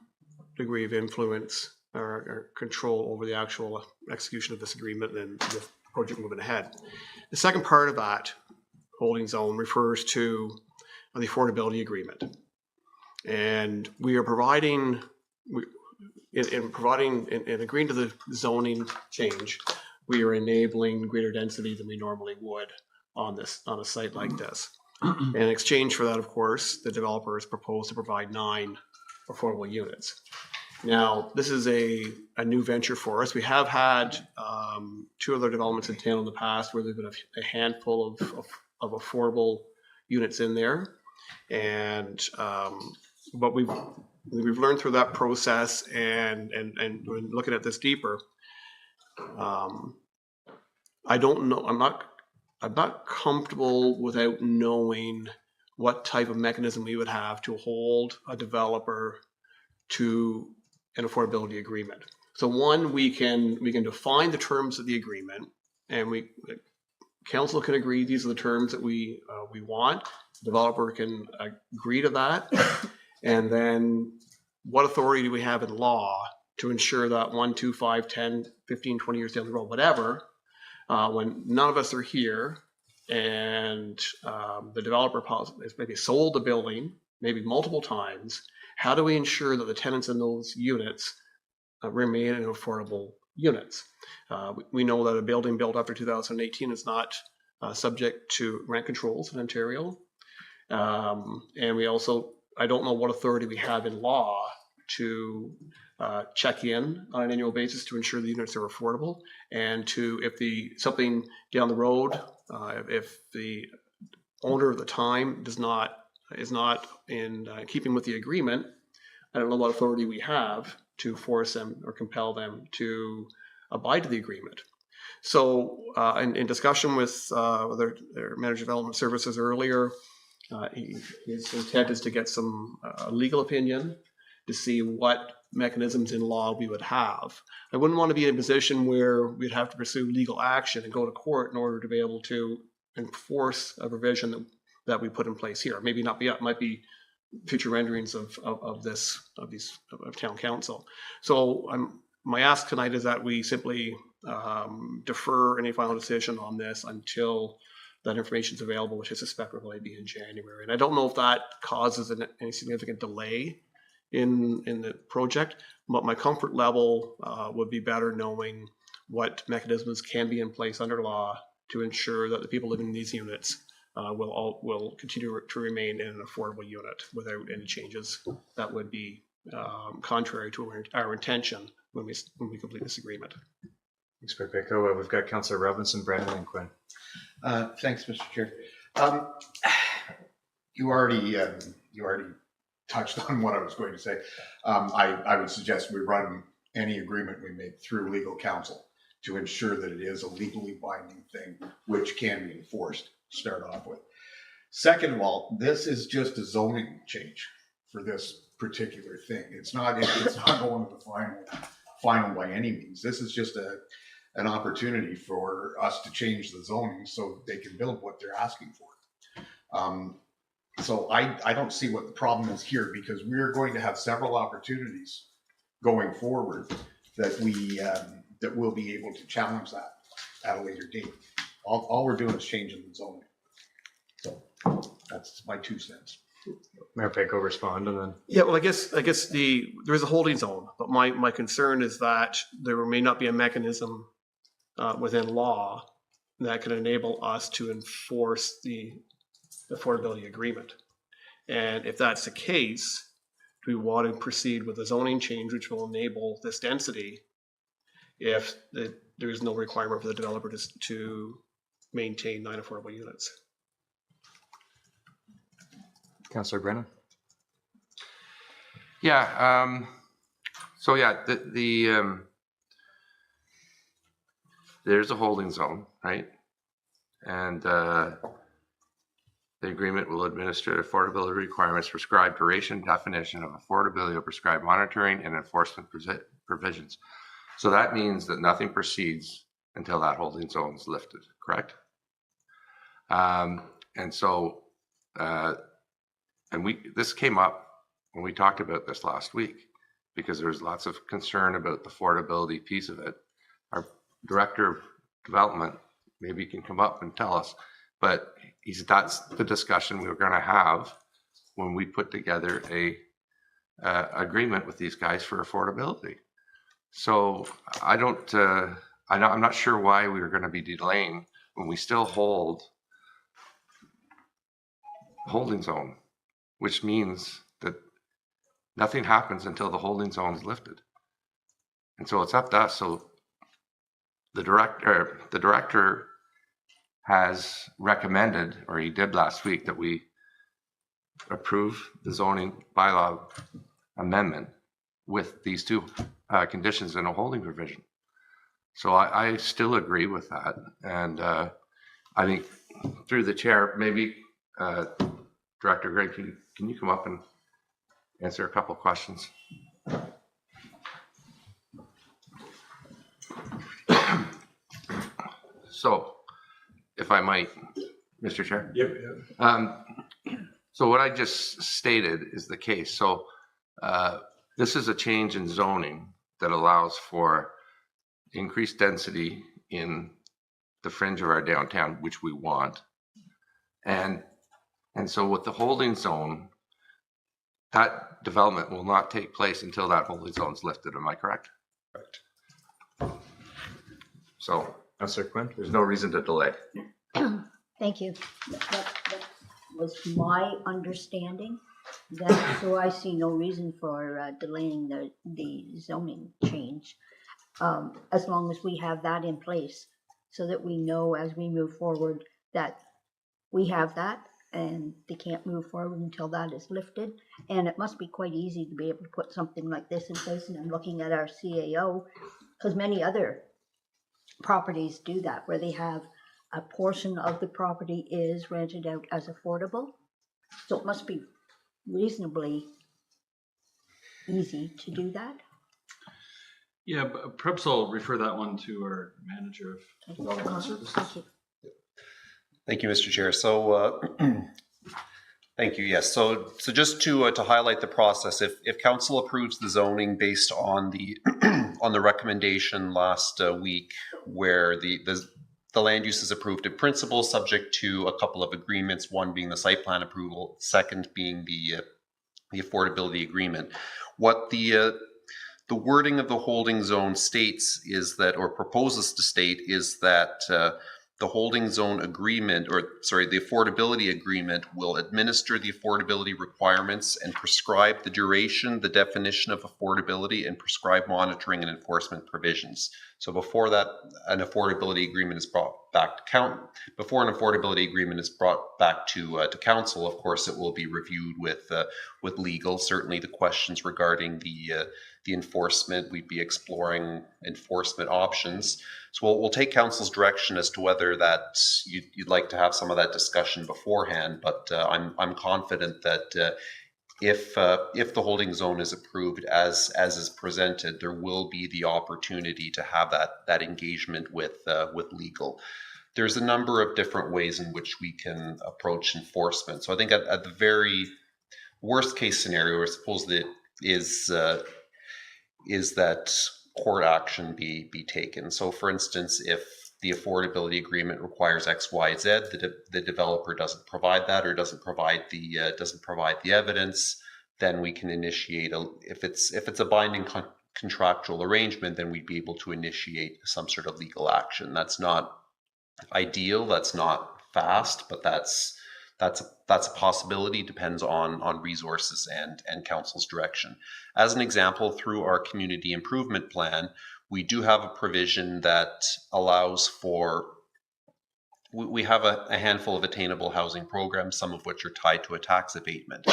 S16: degree of influence or control over the actual execution of this agreement and the project moving ahead. The second part of that holding zone refers to the affordability agreement. And we are providing, in agreeing to the zoning change, we are enabling greater density than we normally would on a site like this. And in exchange for that, of course, the developer has proposed to provide 9 affordable units. Now, this is a new venture for us. We have had 2 other developments in town in the past where there's been a handful of affordable units in there. And but we've learned through that process and when looking at this deeper, I don't know, I'm not comfortable without knowing what type of mechanism we would have to hold a developer to an affordability agreement. So one, we can define the terms of the agreement, and council can agree these are the terms that we want. The developer can agree to that, and then what authority do we have in law to ensure that 1, 2, 5, 10, 15, 20 years down the road, whatever, when none of us are here and the developer has maybe sold the building, maybe multiple times, how do we ensure that the tenants in those units remain in affordable units? We know that a building built after 2018 is not subject to rent controls in Ontario. And we also, I don't know what authority we have in law to check in on an annual basis to ensure the units are affordable, and to, if something down the road, if the owner of the time is not in keeping with the agreement, I don't know what authority we have to force them or compel them to abide to the agreement. So in discussion with their manager of development services earlier, his intent is to get some legal opinion to see what mechanisms in law we would have. I wouldn't want to be in a position where we'd have to pursue legal action and go to court in order to be able to enforce a provision that we put in place here. Maybe not be, it might be future renderings of town council. So my ask tonight is that we simply defer any final decision on this until that information is available, which I suspect will probably be in January. And I don't know if that causes any significant delay in the project, but my comfort level would be better knowing what mechanisms can be in place under law to ensure that the people living in these units will continue to remain in an affordable unit without any changes that would be contrary to our intention when we complete this agreement.
S1: Thanks, Mayor Penko. We've got Councillor Robinson, Brennan, and Quinn.
S3: Thanks, Mr. Chair. You already touched on what I was going to say. I would suggest we run any agreement we make through legal counsel to ensure that it is a legally binding thing which can be enforced to start off with. Second of all, this is just a zoning change for this particular thing. It's not going to the final by any means. This is just an opportunity for us to change the zoning so they can build what they're asking for. So I don't see what the problem is here, because we're going to have several opportunities going forward that we'll be able to challenge that at a later date. All we're doing is changing the zoning. So that's my 2 cents.
S1: Mayor Penko, respond, and then.
S16: Yeah, well, I guess there is a holding zone, but my concern is that there may not be a mechanism within law that can enable us to enforce the affordability agreement. And if that's the case, do we want to proceed with a zoning change which will enable this density if there is no requirement for the developer to maintain 9 affordable units?
S1: Councillor Brennan.
S8: Yeah, So yeah, there's a holding zone, right? And the agreement will administer affordability requirements, prescribed duration, definition of affordability, or prescribed monitoring and enforcement provisions. So that means that nothing proceeds until that holding zone is lifted, correct? And so, this came up when we talked about this last week, because there's lots of concern about the affordability piece of it. Our director of development maybe can come up and tell us, but that's the discussion we were going to have when we put together a agreement with these guys for affordability. So I'm not sure why we were going to be delaying when we still hold holding zone, which means that nothing happens until the holding zone is lifted. And so it's up to us. So the director has recommended, or he did last week, that we approve the zoning bylaw amendment with these two conditions and a holding provision. So I still agree with that. And I think through the chair, maybe Director Greg, can you come up and answer a couple of questions? So, if I might, Mr. Chair.
S1: Yep.
S8: So what I just stated is the case. So this is a change in zoning that allows for increased density in the fringe of our downtown, which we want. And so with the holding zone, that development will not take place until that holding zone is lifted. Am I correct?
S1: Correct.
S8: So
S1: Councillor Quinn?
S8: There's no reason to delay.
S7: Thank you. That was my understanding. So I see no reason for delaying the zoning change, as long as we have that in place, so that we know as we move forward that we have that, and they can't move forward until that is lifted. And it must be quite easy to be able to put something like this in place. And I'm looking at our CAO, because many other properties do that, where they have a portion of the property is rented out as affordable. So it must be reasonably easy to do that.
S5: Yeah, but perhaps I'll refer that one to our manager of development services.
S7: Thank you.
S13: Thank you, Mr. Chair. So, thank you. Yes. So just to highlight the process, if council approves the zoning based on the on the recommendation last week, where the land use is approved in principle, subject to a couple of agreements, one being the site plan approval, second being the affordability agreement. What the wording of the holding zone states is that, or proposes to state, is that the holding zone agreement, the affordability agreement will administer the affordability requirements and prescribe the duration, the definition of affordability, and prescribe monitoring and enforcement provisions. So before that, an affordability agreement is brought back to before an affordability agreement is brought back to council, of course, it will be reviewed with legal. Certainly, the questions regarding the enforcement, we'd be exploring enforcement options. So we'll take council's direction as to whether that you'd like to have some of that discussion beforehand. But I'm confident that if the holding zone is approved as is presented, there will be the opportunity to have that engagement with legal. There's a number of different ways in which we can approach enforcement. So I think at the very worst case scenario, I suppose that is that court action be taken. So for instance, if the affordability agreement requires X, Y, Z, the developer doesn't provide that, or doesn't provide the evidence, then we can initiate if it's a binding contractual arrangement, then we'd be able to initiate some sort of legal action. That's not ideal, that's not fast, but that's a possibility. Depends on resources and council's direction. As an example, through our community improvement plan, we do have a provision that allows for, we have a handful of attainable housing programs, some of which are tied to a tax abatement.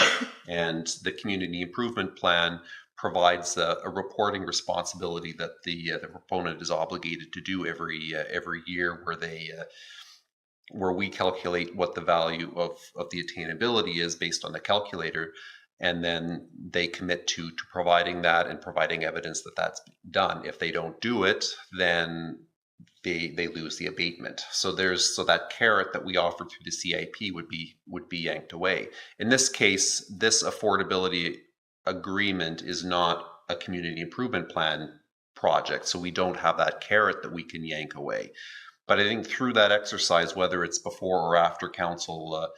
S13: And the community improvement plan provides a reporting responsibility that the proponent is obligated to do every year, where we calculate what the value of the attainability is based on the calculator, and then they commit to providing that and providing evidence that that's done. If they don't do it, then they lose the abatement. So that carrot that we offer through the CIP would be yanked away. In this case, this affordability agreement is not a community improvement plan project, so we don't have that carrot that we can yank away. But I think through that exercise, whether it's before or after council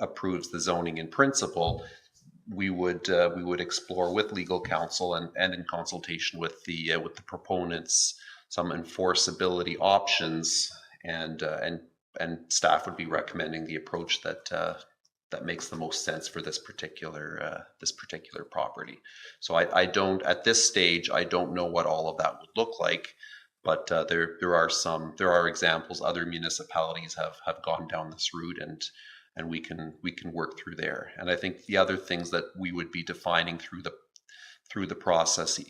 S13: approves the zoning in principle, we would explore with legal counsel and in consultation with the proponents some enforceability options, and staff would be recommending the approach that makes the most sense for this particular property. So I don't, at this stage, I don't know what all of that would look like, but there are examples. Other municipalities have gone down this route, and we can work through there. And I think the other things that we would be defining through the process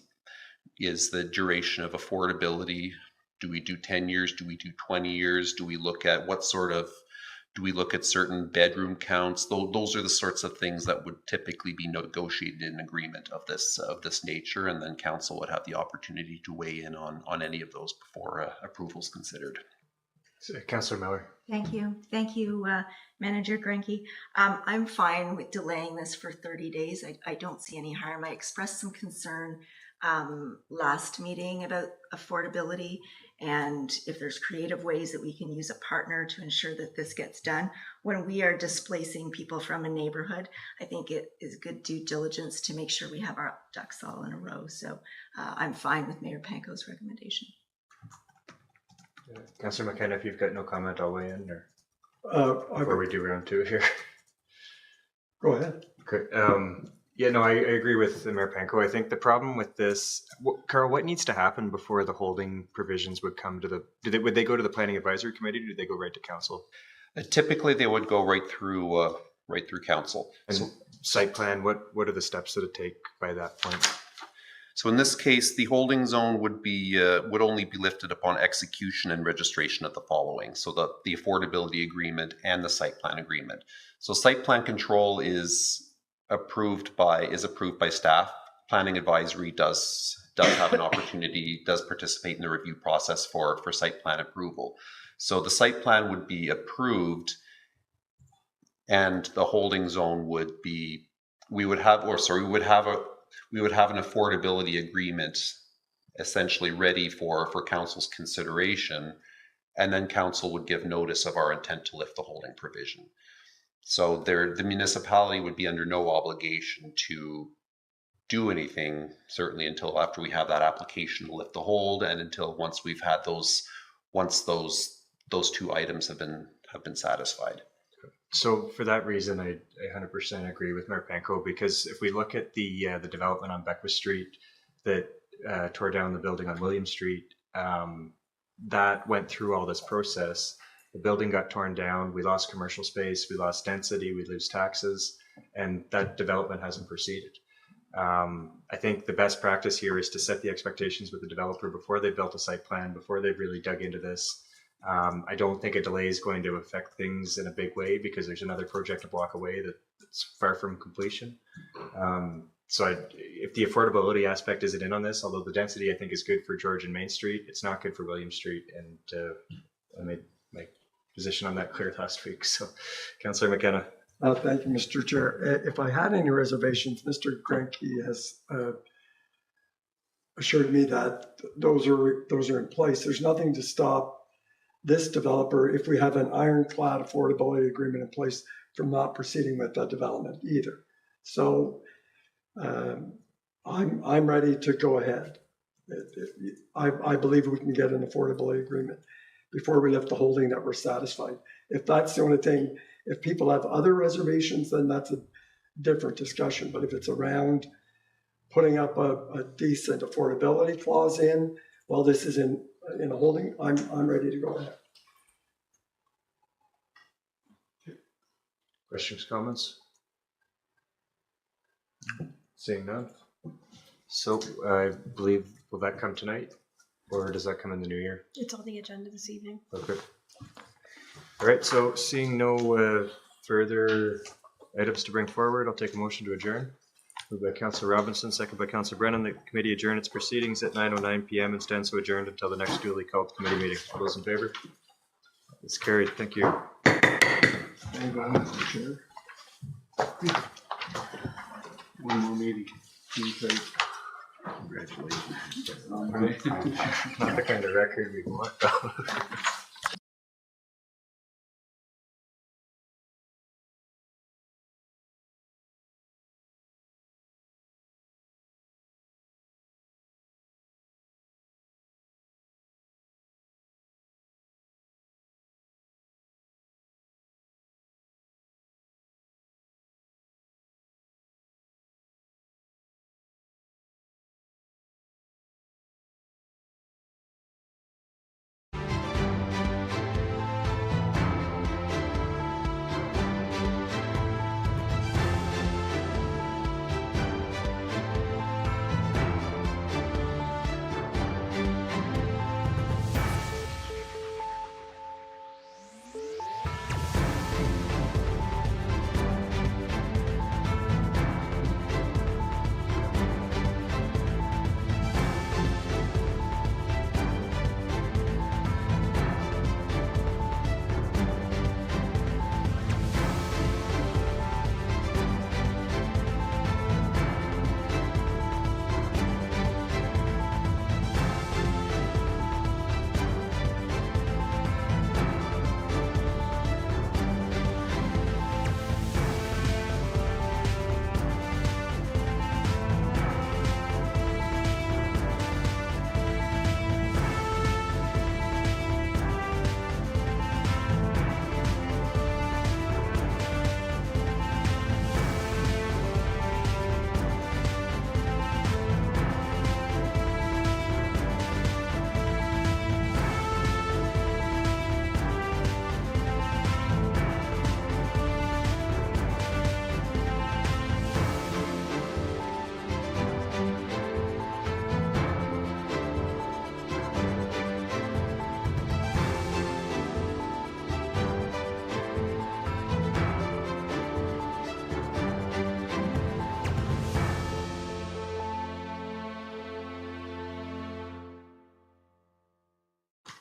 S13: is the duration of affordability. Do we do 10 years? Do we do 20 years? Do we look at certain bedroom counts? Those are the sorts of things that would typically be negotiated in an agreement of this nature, and then council would have the opportunity to weigh in on any of those before approval is considered.
S1: Councillor Miller.
S2: Thank you, Manager Grenke. I'm fine with delaying this for 30 days. I don't see any harm. I expressed some concern last meeting about affordability, and if there's creative ways that we can use a partner to ensure that this gets done. When we are displacing people from a neighborhood, I think it is good due diligence to make sure we have our ducks all in a row. So I'm fine with Mayor Panko's recommendation.
S1: Councillor McKenna, if you've got no comment, I'll weigh in, or before we do round two here.
S6: Go ahead.
S1: Okay. Yeah, no, I agree with Mayor Panko. I think the problem with this, Carl, what needs to happen before the holding provisions would come to would they go to the Planning Advisory Committee, or do they go right to council?
S13: Typically, they would go right through council.
S1: And site plan, what are the steps that it take by that point?
S13: So in this case, the holding zone would only be lifted upon execution and registration of the following. So the affordability agreement and the site plan agreement. So site plan control is approved by staff. Planning Advisory does have an opportunity, does participate in the review process for site plan approval. So the site plan would be approved, and the holding zone would be, we would have an affordability agreement essentially ready for council's consideration, and then council would give notice of our intent to lift the holding provision. So the municipality would be under no obligation to do anything, certainly until after we have that application to lift the hold, and until once those two items have been satisfied.
S1: So for that reason, I 100% agree with Mayor Panko, because if we look at the development on Beckwith Street that tore down the building on William Street, that went through all this process. The building got torn down, we lost commercial space, we lost density, we lose taxes, and that development hasn't proceeded. I think the best practice here is to set the expectations with the developer before they built a site plan, before they've really dug into this. I don't think a delay is going to affect things in a big way, because there's another project a block away that's far from completion. If the affordability aspect isn't in on this, although the density I think is good for George and Main Street, it's not good for William Street, and I made my position on that clear last week. So, Councillor McKenna.
S6: Thank you, Mr. Chair. If I had any reservations, Mr. Grenke has assured me that those are in place. There's nothing to stop this developer, if we have an ironclad affordability agreement in place, from not proceeding with that development either. So I'm ready to go ahead. I believe we can get an affordability agreement before we lift the holding that we're satisfied. If that's the only thing, if people have other reservations, then that's a different discussion. But if it's around putting up a decent affordability clause in, while this is in a holding, I'm ready to go ahead.
S1: Questions, comments? Seeing none. So I believe, will that come tonight or does that come in the new year?
S4: It's on the agenda this evening.
S1: Okay. All right, so seeing no further items to bring forward, I'll take a motion to adjourn. Moved by Councillor Robinson, second by Councillor Brennan. The committee adjourned its proceedings at 9:09 p.m. and stands so adjourned until the next duly called committee meeting. All those in favor? It's carried. Thank you.
S6: Thank you, Mr. Chair.
S10: One more meeting.
S3: Congratulations.
S1: Not the kind of record we want, though.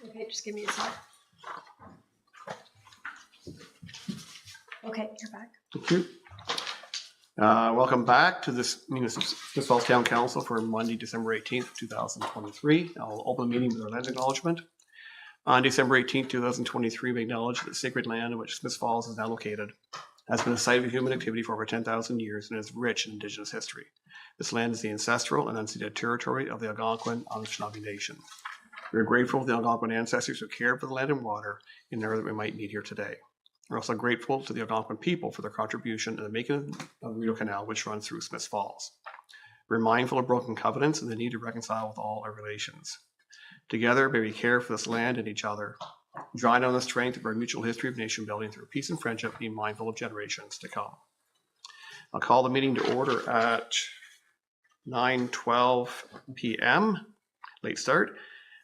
S4: Okay, just give me a sec. Okay, you're back.
S10: Thank you. Welcome back to this meeting of Smith Falls Town Council for Monday, December 18th, 2023. I'll open the meeting with our land acknowledgement. On December 18th, 2023, we acknowledge that the sacred land in which Smith Falls is now located has been a site of human activity for over 10,000 years and is rich in Indigenous history. This land is the ancestral and unceded territory of the Algonquin Anishinaabe Nation. We are grateful to the Algonquin ancestors who cared for the land and water in order that we might meet here today. We're also grateful to the Algonquin people for their contribution in the making of the Rideau Canal, which runs through Smith Falls. We're mindful of broken covenants and the need to reconcile with all our relations. Together, may we care for this land and each other, drawing on the strength of our mutual history of nation building through peace and friendship, being mindful of generations to come. I'll call the meeting to order at 9:12 p.m. Late start.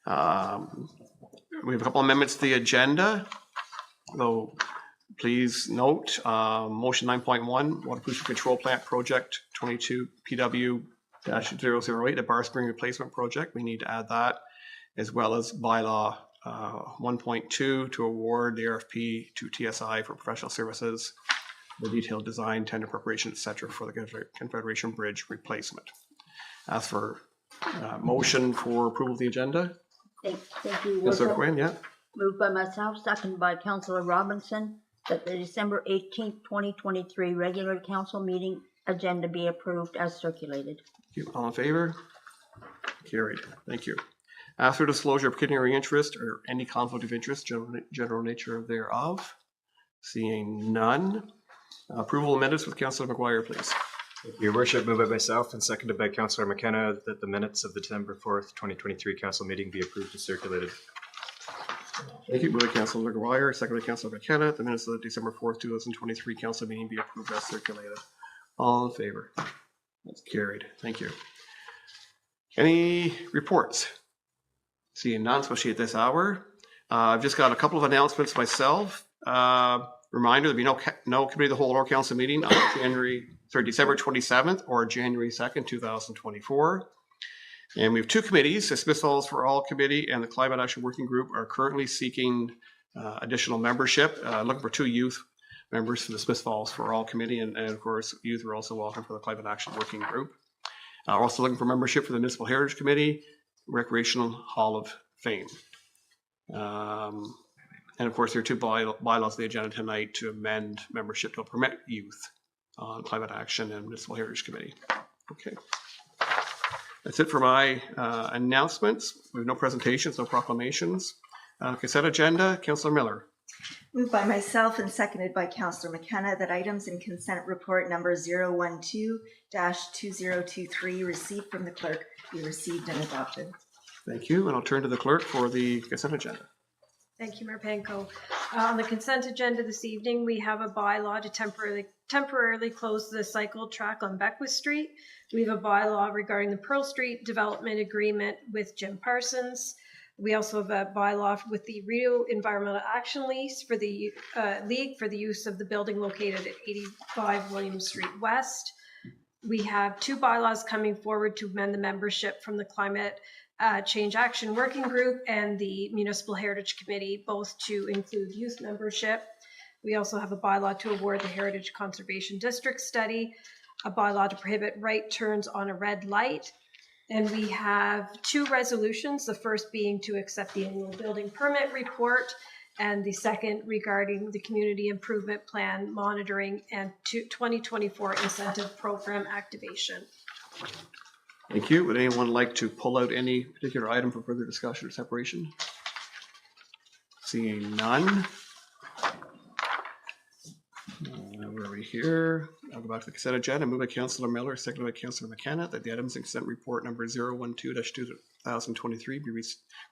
S10: We have a couple amendments to the agenda, though please note, motion 9.1, Water Pollution Control Plant Project 22 PW-008, a bar spring replacement project. We need to add that, as well as bylaw 1.2 to award the RFP to TSI for professional services, the detailed design, tender preparation, etc. for the Confederation Bridge replacement. As for motion for approval of the agenda.
S7: Thank you.
S10: Yes, sir,
S7: Woodruff.
S10: Quinn, yeah.
S7: Moved by myself, seconded by Councillor Robinson, that the December 18th, 2023 regular council meeting agenda be approved as circulated.
S10: Thank you. All in favor? Carried. Thank you. After disclosure of pecuniary interest or any conflict of interest, general nature thereof. Seeing none. Approval of minutes with Councillor McGuire, please.
S1: Your worship, moved by myself and seconded by Councillor McKenna that the minutes of the December 4th, 2023 council meeting be approved and circulated.
S10: Thank you. Moved by Councillor McGuire, seconded by Councillor McKenna. The minutes of the December 4th, 2023 council meeting be approved as circulated. All in favor? That's carried. Thank you.
S16: Any reports? Seeing none, especially at this hour. I've just got a couple of announcements myself. Reminder, there'll be no committee of the whole or council meeting on December 27th or January 2nd, 2024. And we have two committees, the Smith Falls for All Committee and the Climate Action Working Group are currently seeking additional membership, looking for 2 youth members for the Smith Falls for All Committee. And of course, youth are also welcome for the Climate Action Working Group. We're also looking for membership for the Municipal Heritage Committee, Recreational Hall of Fame. And of course, there are 2 bylaws on the agenda tonight to amend membership to permit youth on Climate Action and Municipal Heritage Committee. Okay. That's it for my announcements. We have no presentations, no proclamations. Consent agenda, Councillor Miller.
S2: Moved by myself and seconded by Councillor McKenna that items in consent report number 012-2023 received from the clerk be received and adopted.
S16: Thank you. And I'll turn to the clerk for the consent agenda.
S4: Thank you, Mayor Panko. On the consent agenda this evening, we have a bylaw to temporarily close the cycle track on Beckwith Street. We have a bylaw regarding the Pearl Street development agreement with Jim Parsons. We also have a bylaw with the Rio Environmental Action Lease for the League for the use of the building located at 85 William Street West. We have 2 bylaws coming forward to amend the membership from the Climate Change Action Working Group and the Municipal Heritage Committee, both to include youth membership. We also have a bylaw to award the Heritage Conservation District study, a bylaw to prohibit right turns on a red light. And we have 2 resolutions, the first being to accept the annual building permit report, and the second regarding the community improvement plan monitoring and 2024 incentive program activation.
S16: Thank you. Would anyone like to pull out any particular item for further discussion or separation? Seeing none. Where are we here? I'll go back to the consent agenda. Moved by Councillor Miller, seconded by Councillor McKenna, that the items in consent report number 012-2023 be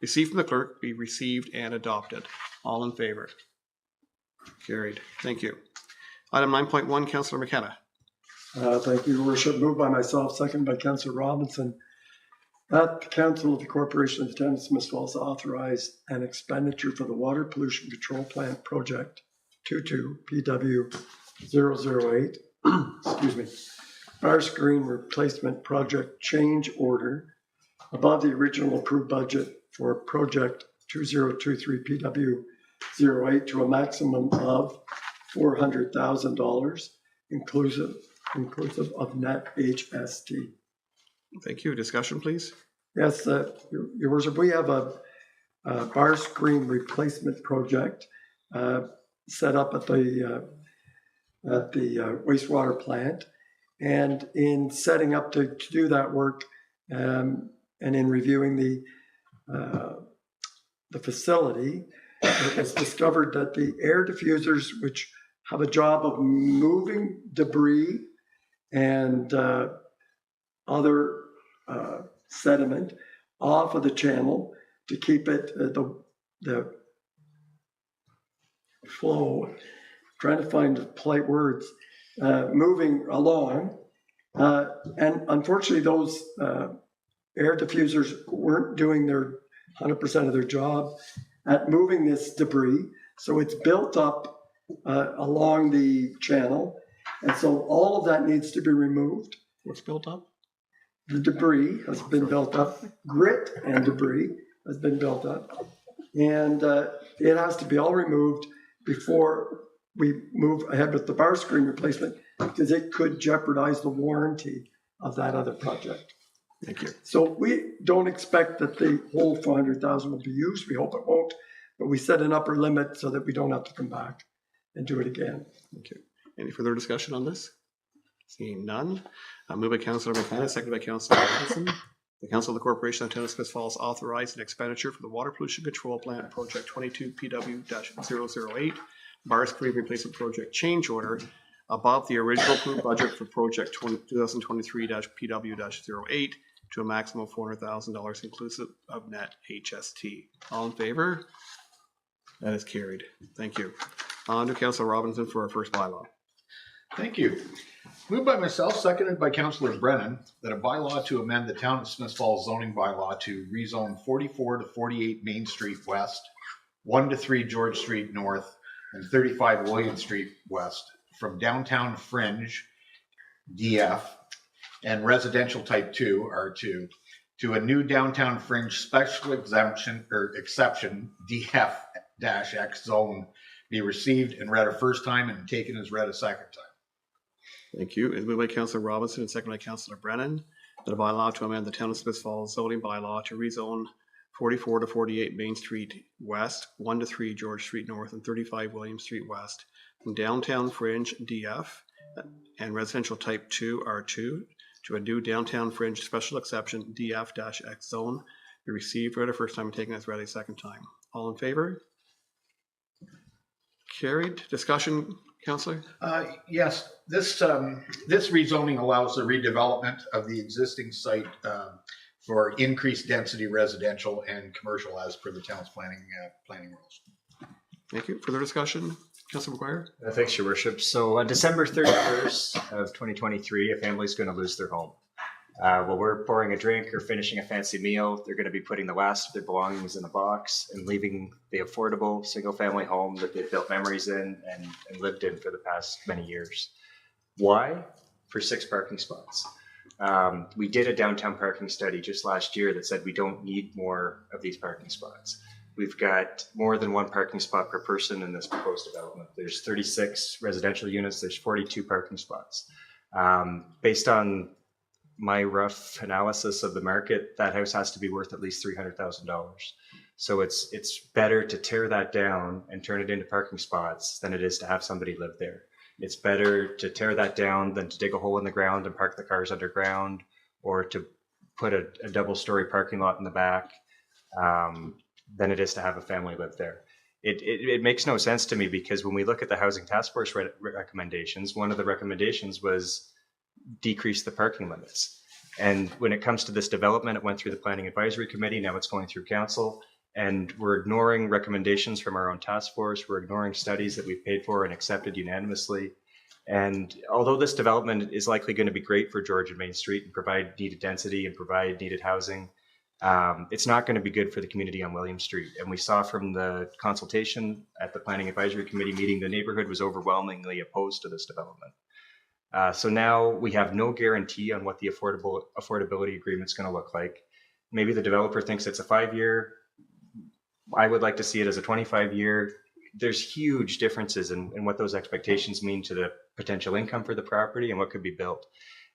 S16: received from the clerk, be received and adopted. All in favor? Carried. Thank you. Item 9.1, Councillor McKenna.
S6: Thank you, Your Worship. Moved by myself, seconded by Councillor Robinson, that the Council of the Corporation of the Town of Smith Falls authorize an expenditure for the Water Pollution Control Plant Project 22 PW 008, excuse me, fire screen replacement project change order above the original approved budget for project 2023 PW 08 to a maximum of $400,000 inclusive of net HST.
S16: Thank you. Discussion, please.
S6: Yes, Your Worship, we have a bar screen replacement project set up at the wastewater plant, and in setting up to do that work and in reviewing the facility, it was discovered that the air diffusers, which have a job of moving debris and other sediment off of the channel to keep it the flow, trying to find polite words, moving along. And unfortunately, those air diffusers weren't doing their 100% of their job at moving this debris. So it's built up along the channel. And so all of that needs to be removed.
S16: What's built up?
S6: The debris has been built up. Grit and debris has been built up. And it has to be all removed before we move ahead with the bar screen replacement, because it could jeopardize the warranty of that other project.
S16: Thank you.
S6: So we don't expect that the whole 400,000 will be used. We hope it won't, but we set an upper limit so that we don't have to come back and do it again.
S16: Thank you. Any further discussion on this? Seeing none. Moved by Councillor McKenna, seconded by Councillor Robinson. The Council of the Corporation of Town of Smith Falls authorized an expenditure for the Water Pollution Control Plant Project 22 PW-008 bar screen replacement project change order above the original approved budget for project 2023-PW-08 to a maximum of $400,000 inclusive of net HST. All in favor? That is carried. Thank you. On to Councillor Robinson for our first bylaw.
S3: Thank you. Moved by myself, seconded by Councillor Brennan, that a bylaw to amend the Town of Smith Falls zoning bylaw to rezone 44 to 48 Main Street West, 1 to 3 George Street North, and 35 William Street West from downtown fringe, DF, and residential type 2, R2, to a new downtown fringe special exemption or exception, DF-X zone, be received and read a first time and taken as read a second time.
S10: Thank you. It's moved by Councillor Robinson and seconded by Councillor Brennan that a bylaw to amend the Town of Smith Falls zoning bylaw to rezone 44 to 48 Main Street West, 1 to 3 George Street North, and 35 William Street West from downtown fringe DF and residential type 2 R2 to a new downtown fringe special exception DF-X zone be received, read a first time, and taken as read a second time. All in favor? Carried. Discussion, Councillor?
S3: Yes, this rezoning allows the redevelopment of the existing site for increased density residential and commercial as per the town's planning rules.
S10: Thank you. Further discussion? Councillor McGuire?
S1: Thanks, Your Worship. So on December 31st of 2023, a family's going to lose their home. While we're pouring a drink or finishing a fancy meal, they're going to be putting the last of their belongings in a box and leaving the affordable single-family home that they've built memories in and lived in for the past many years. Why? For 6 parking spots. We did a downtown parking study just last year that said we don't need more of these parking spots. We've got more than 1 parking spot per person in this proposed development. There's 36 residential units, there's 42 parking spots. Based on my rough analysis of the market, that house has to be worth at least $300,000. So it's better to tear that down and turn it into parking spots than it is to have somebody live there. It's better to tear that down than to dig a hole in the ground and park the cars underground, or to put a double-story parking lot in the back, than it is to have a family live there. It makes no sense to me, because when we look at the Housing Task Force recommendations, one of the recommendations was decrease the parking limits. And when it comes to this development, it went through the Planning Advisory Committee, now it's going through Council, and we're ignoring recommendations from our own task force. We're ignoring studies that we've paid for and accepted unanimously. And although this development is likely going to be great for George and Main Street and provide needed density and provide needed housing, it's not going to be good for the community on William Street. And we saw from the consultation at the Planning Advisory Committee meeting, the neighborhood was overwhelmingly opposed to this development. So now we have no guarantee on what the affordability agreement is going to look like. Maybe the developer thinks it's a 5-year. I would like to see it as a 25-year. There's huge differences in what those expectations mean to the potential income for the property and what could be built.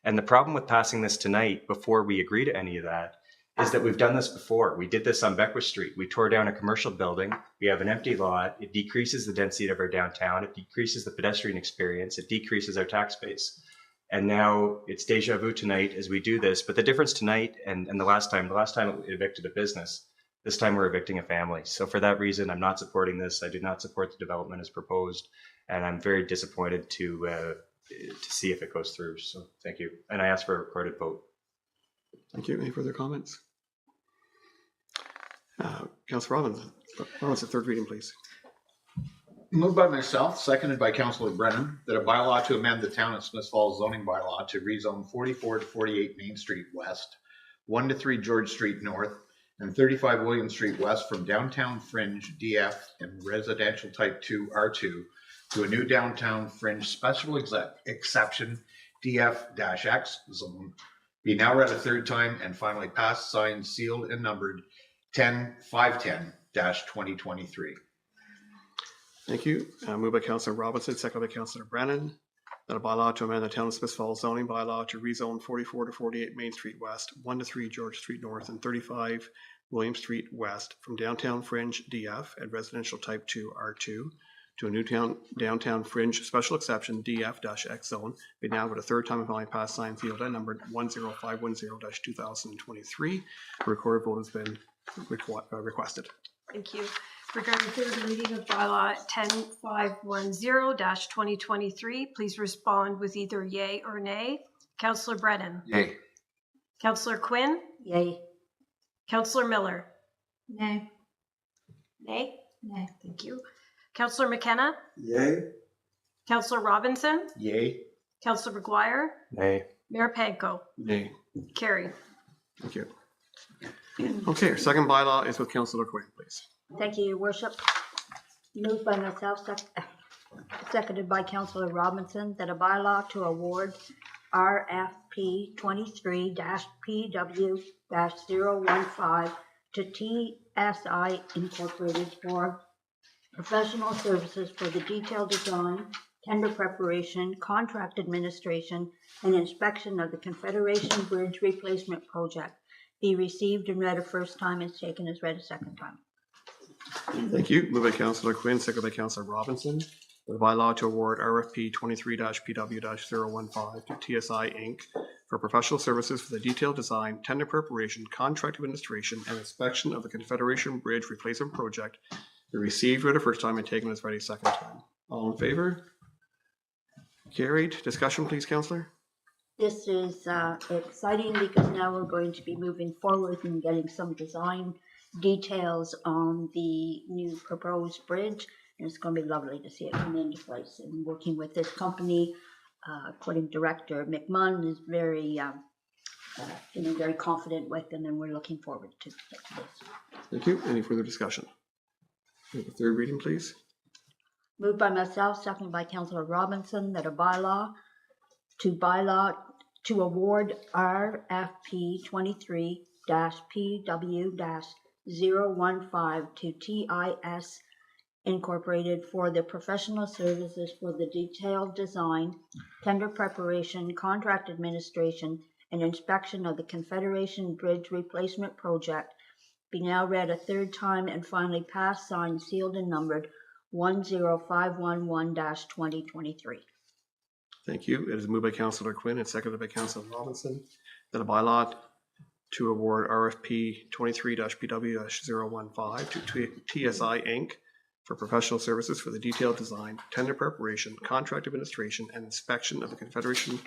S1: And the problem with passing this tonight before we agree to any of that is that we've done this before. We did this on Beckwith Street. We tore down a commercial building. We have an empty lot. It decreases the density of our downtown. It decreases the pedestrian experience. It decreases our tax base. And now it's deja vu tonight as we do this. But the difference tonight and the last time it evicted a business. This time we're evicting a family. So for that reason, I'm not supporting this. I do not support the development as proposed. And I'm very disappointed to see if it goes through. So thank you. And I ask for a recorded vote.
S10: Thank you. Any further comments? Councillor Robinson, third reading, please.
S3: Moved by myself, seconded by Councillor Brennan, that a bylaw to amend the Town of Smith Falls zoning bylaw to rezone 44 to 48 Main Street West, 1 to 3 George Street North, and 35 William Street West from downtown fringe DF and residential type 2 R2 to a new downtown fringe special exception DF-X zone be now read a third time and finally passed, signed, sealed, and numbered 10-510-2023.
S10: Thank you. Moved by Councillor Robinson, seconded by Councillor Brennan, that a bylaw to amend the Town of Smith Falls zoning bylaw to rezone 44 to 48 Main Street West, 1 to 3 George Street North, and 35 William Street West from downtown fringe DF and residential type 2 R2 to a new downtown fringe special exception DF-X zone be now read a third time and finally passed, signed, sealed, and numbered 10510-2023. A recorded vote has been requested.
S4: Thank you. Regarding third reading of bylaw 10510-2023, please respond with either yay or nay. Councillor Brennan.
S8: Yay.
S4: Councillor Quinn.
S7: Yay.
S4: Councillor Miller.
S7: Nay.
S4: Nay. Nay. Thank you. Councillor McKenna.
S6: Yay.
S4: Councillor Robinson.
S3: Yay.
S4: Councillor McGuire,
S1: Nay.
S4: Mayor Panko,
S10: Nay.
S4: carried.
S10: Thank you. Okay, our second bylaw is with Councillor Quinn, please.
S7: Thank you, Your Worship. Moved by myself, seconded by Councillor Robinson, that a bylaw to award RFP 23-PW-015 to TSI Incorporated for professional services for the detailed design, tender preparation, contract administration, and inspection of the Confederation Bridge Replacement Project be received and read a first time and taken as read a second time.
S10: Thank you. Moved by Councillor Quinn, seconded by Councillor Robinson. The bylaw to award RFP 23-PW-015 to TSI Inc. for professional services for the detailed design, tender preparation, contract administration, and inspection of the Confederation Bridge Replacement Project be received read a first time and taken as read a second time. All in favor? Carried. Discussion, please, Councillor.
S7: This is exciting because now we're going to be moving forward and getting some design details on the new proposed bridge. And it's going to be lovely to see it come into place. And working with this company, according Director McMunn is very, very confident with them, and we're looking forward to this.
S10: Thank you. Any further discussion? The third reading, please.
S7: Moved by myself, seconded by Councillor Robinson, that a bylaw to award RFP 23-PW-015 to TIS Incorporated for the professional services for the detailed design, tender preparation, contract administration, and inspection of the Confederation Bridge Replacement Project be now read a third time and finally passed, signed, sealed, and numbered 10511-2023.
S10: Thank you. It is moved by Councillor Quinn and seconded by Councillor Robinson that a bylaw to award RFP 23-PW-015 to TSI Inc. for professional services for the detailed design, tender preparation, contract administration, and inspection of the Confederation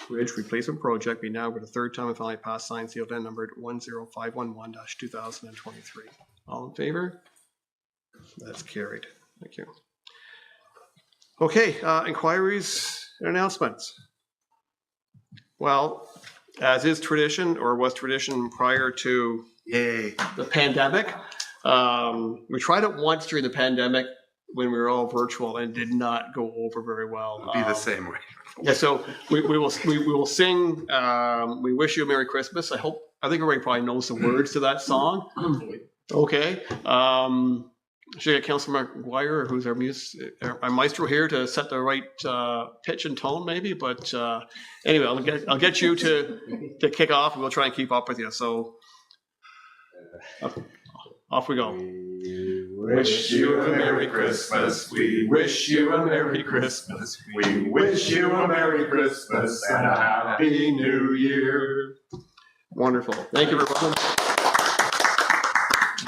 S10: Bridge Replacement Project be now read a third time and finally passed, signed, sealed, and numbered 10511-2023. All in favor? That's carried. Thank you. Okay, inquiries and announcements. Well, as is tradition, or was tradition prior to the pandemic, we tried it once during the pandemic when we were all virtual and did not go over very well.
S8: It'll be the same way.
S10: Yeah, so we will sing "We Wish You a Merry Christmas." I think everybody probably knows the words to that song. Okay. Should I get Councillor McGuire, who's our maestro here, to set the right pitch and tone, maybe? But anyway, I'll get you to kick off, and we'll try and keep up with you. So off we go.
S18: We wish you a Merry Christmas. We wish you a Merry Christmas. We wish you a Merry Christmas and a Happy New Year.
S10: Wonderful. Thank you, everyone.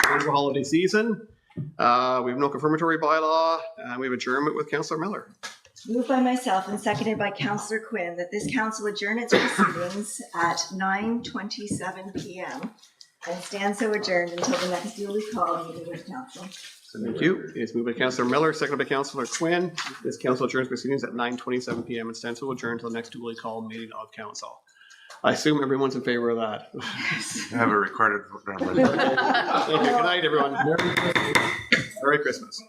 S10: Here's the holiday season. We have no confirmatory bylaw, and we have adjournment with Councillor Miller.
S2: Moved by myself and seconded by Councillor Quinn that this council adjourn its proceedings at 9:27 p.m. and stand so adjourned until the next duly called meeting of council.
S10: Thank you. It's moved by Councillor Miller, seconded by Councillor Quinn. This council adjourns proceedings at 9:27 p.m. and stands so adjourned until the next duly called meeting of council. I assume everyone's in favor of that.
S8: I have a recorded.
S10: Thank you. Good night, everyone. Merry Christmas.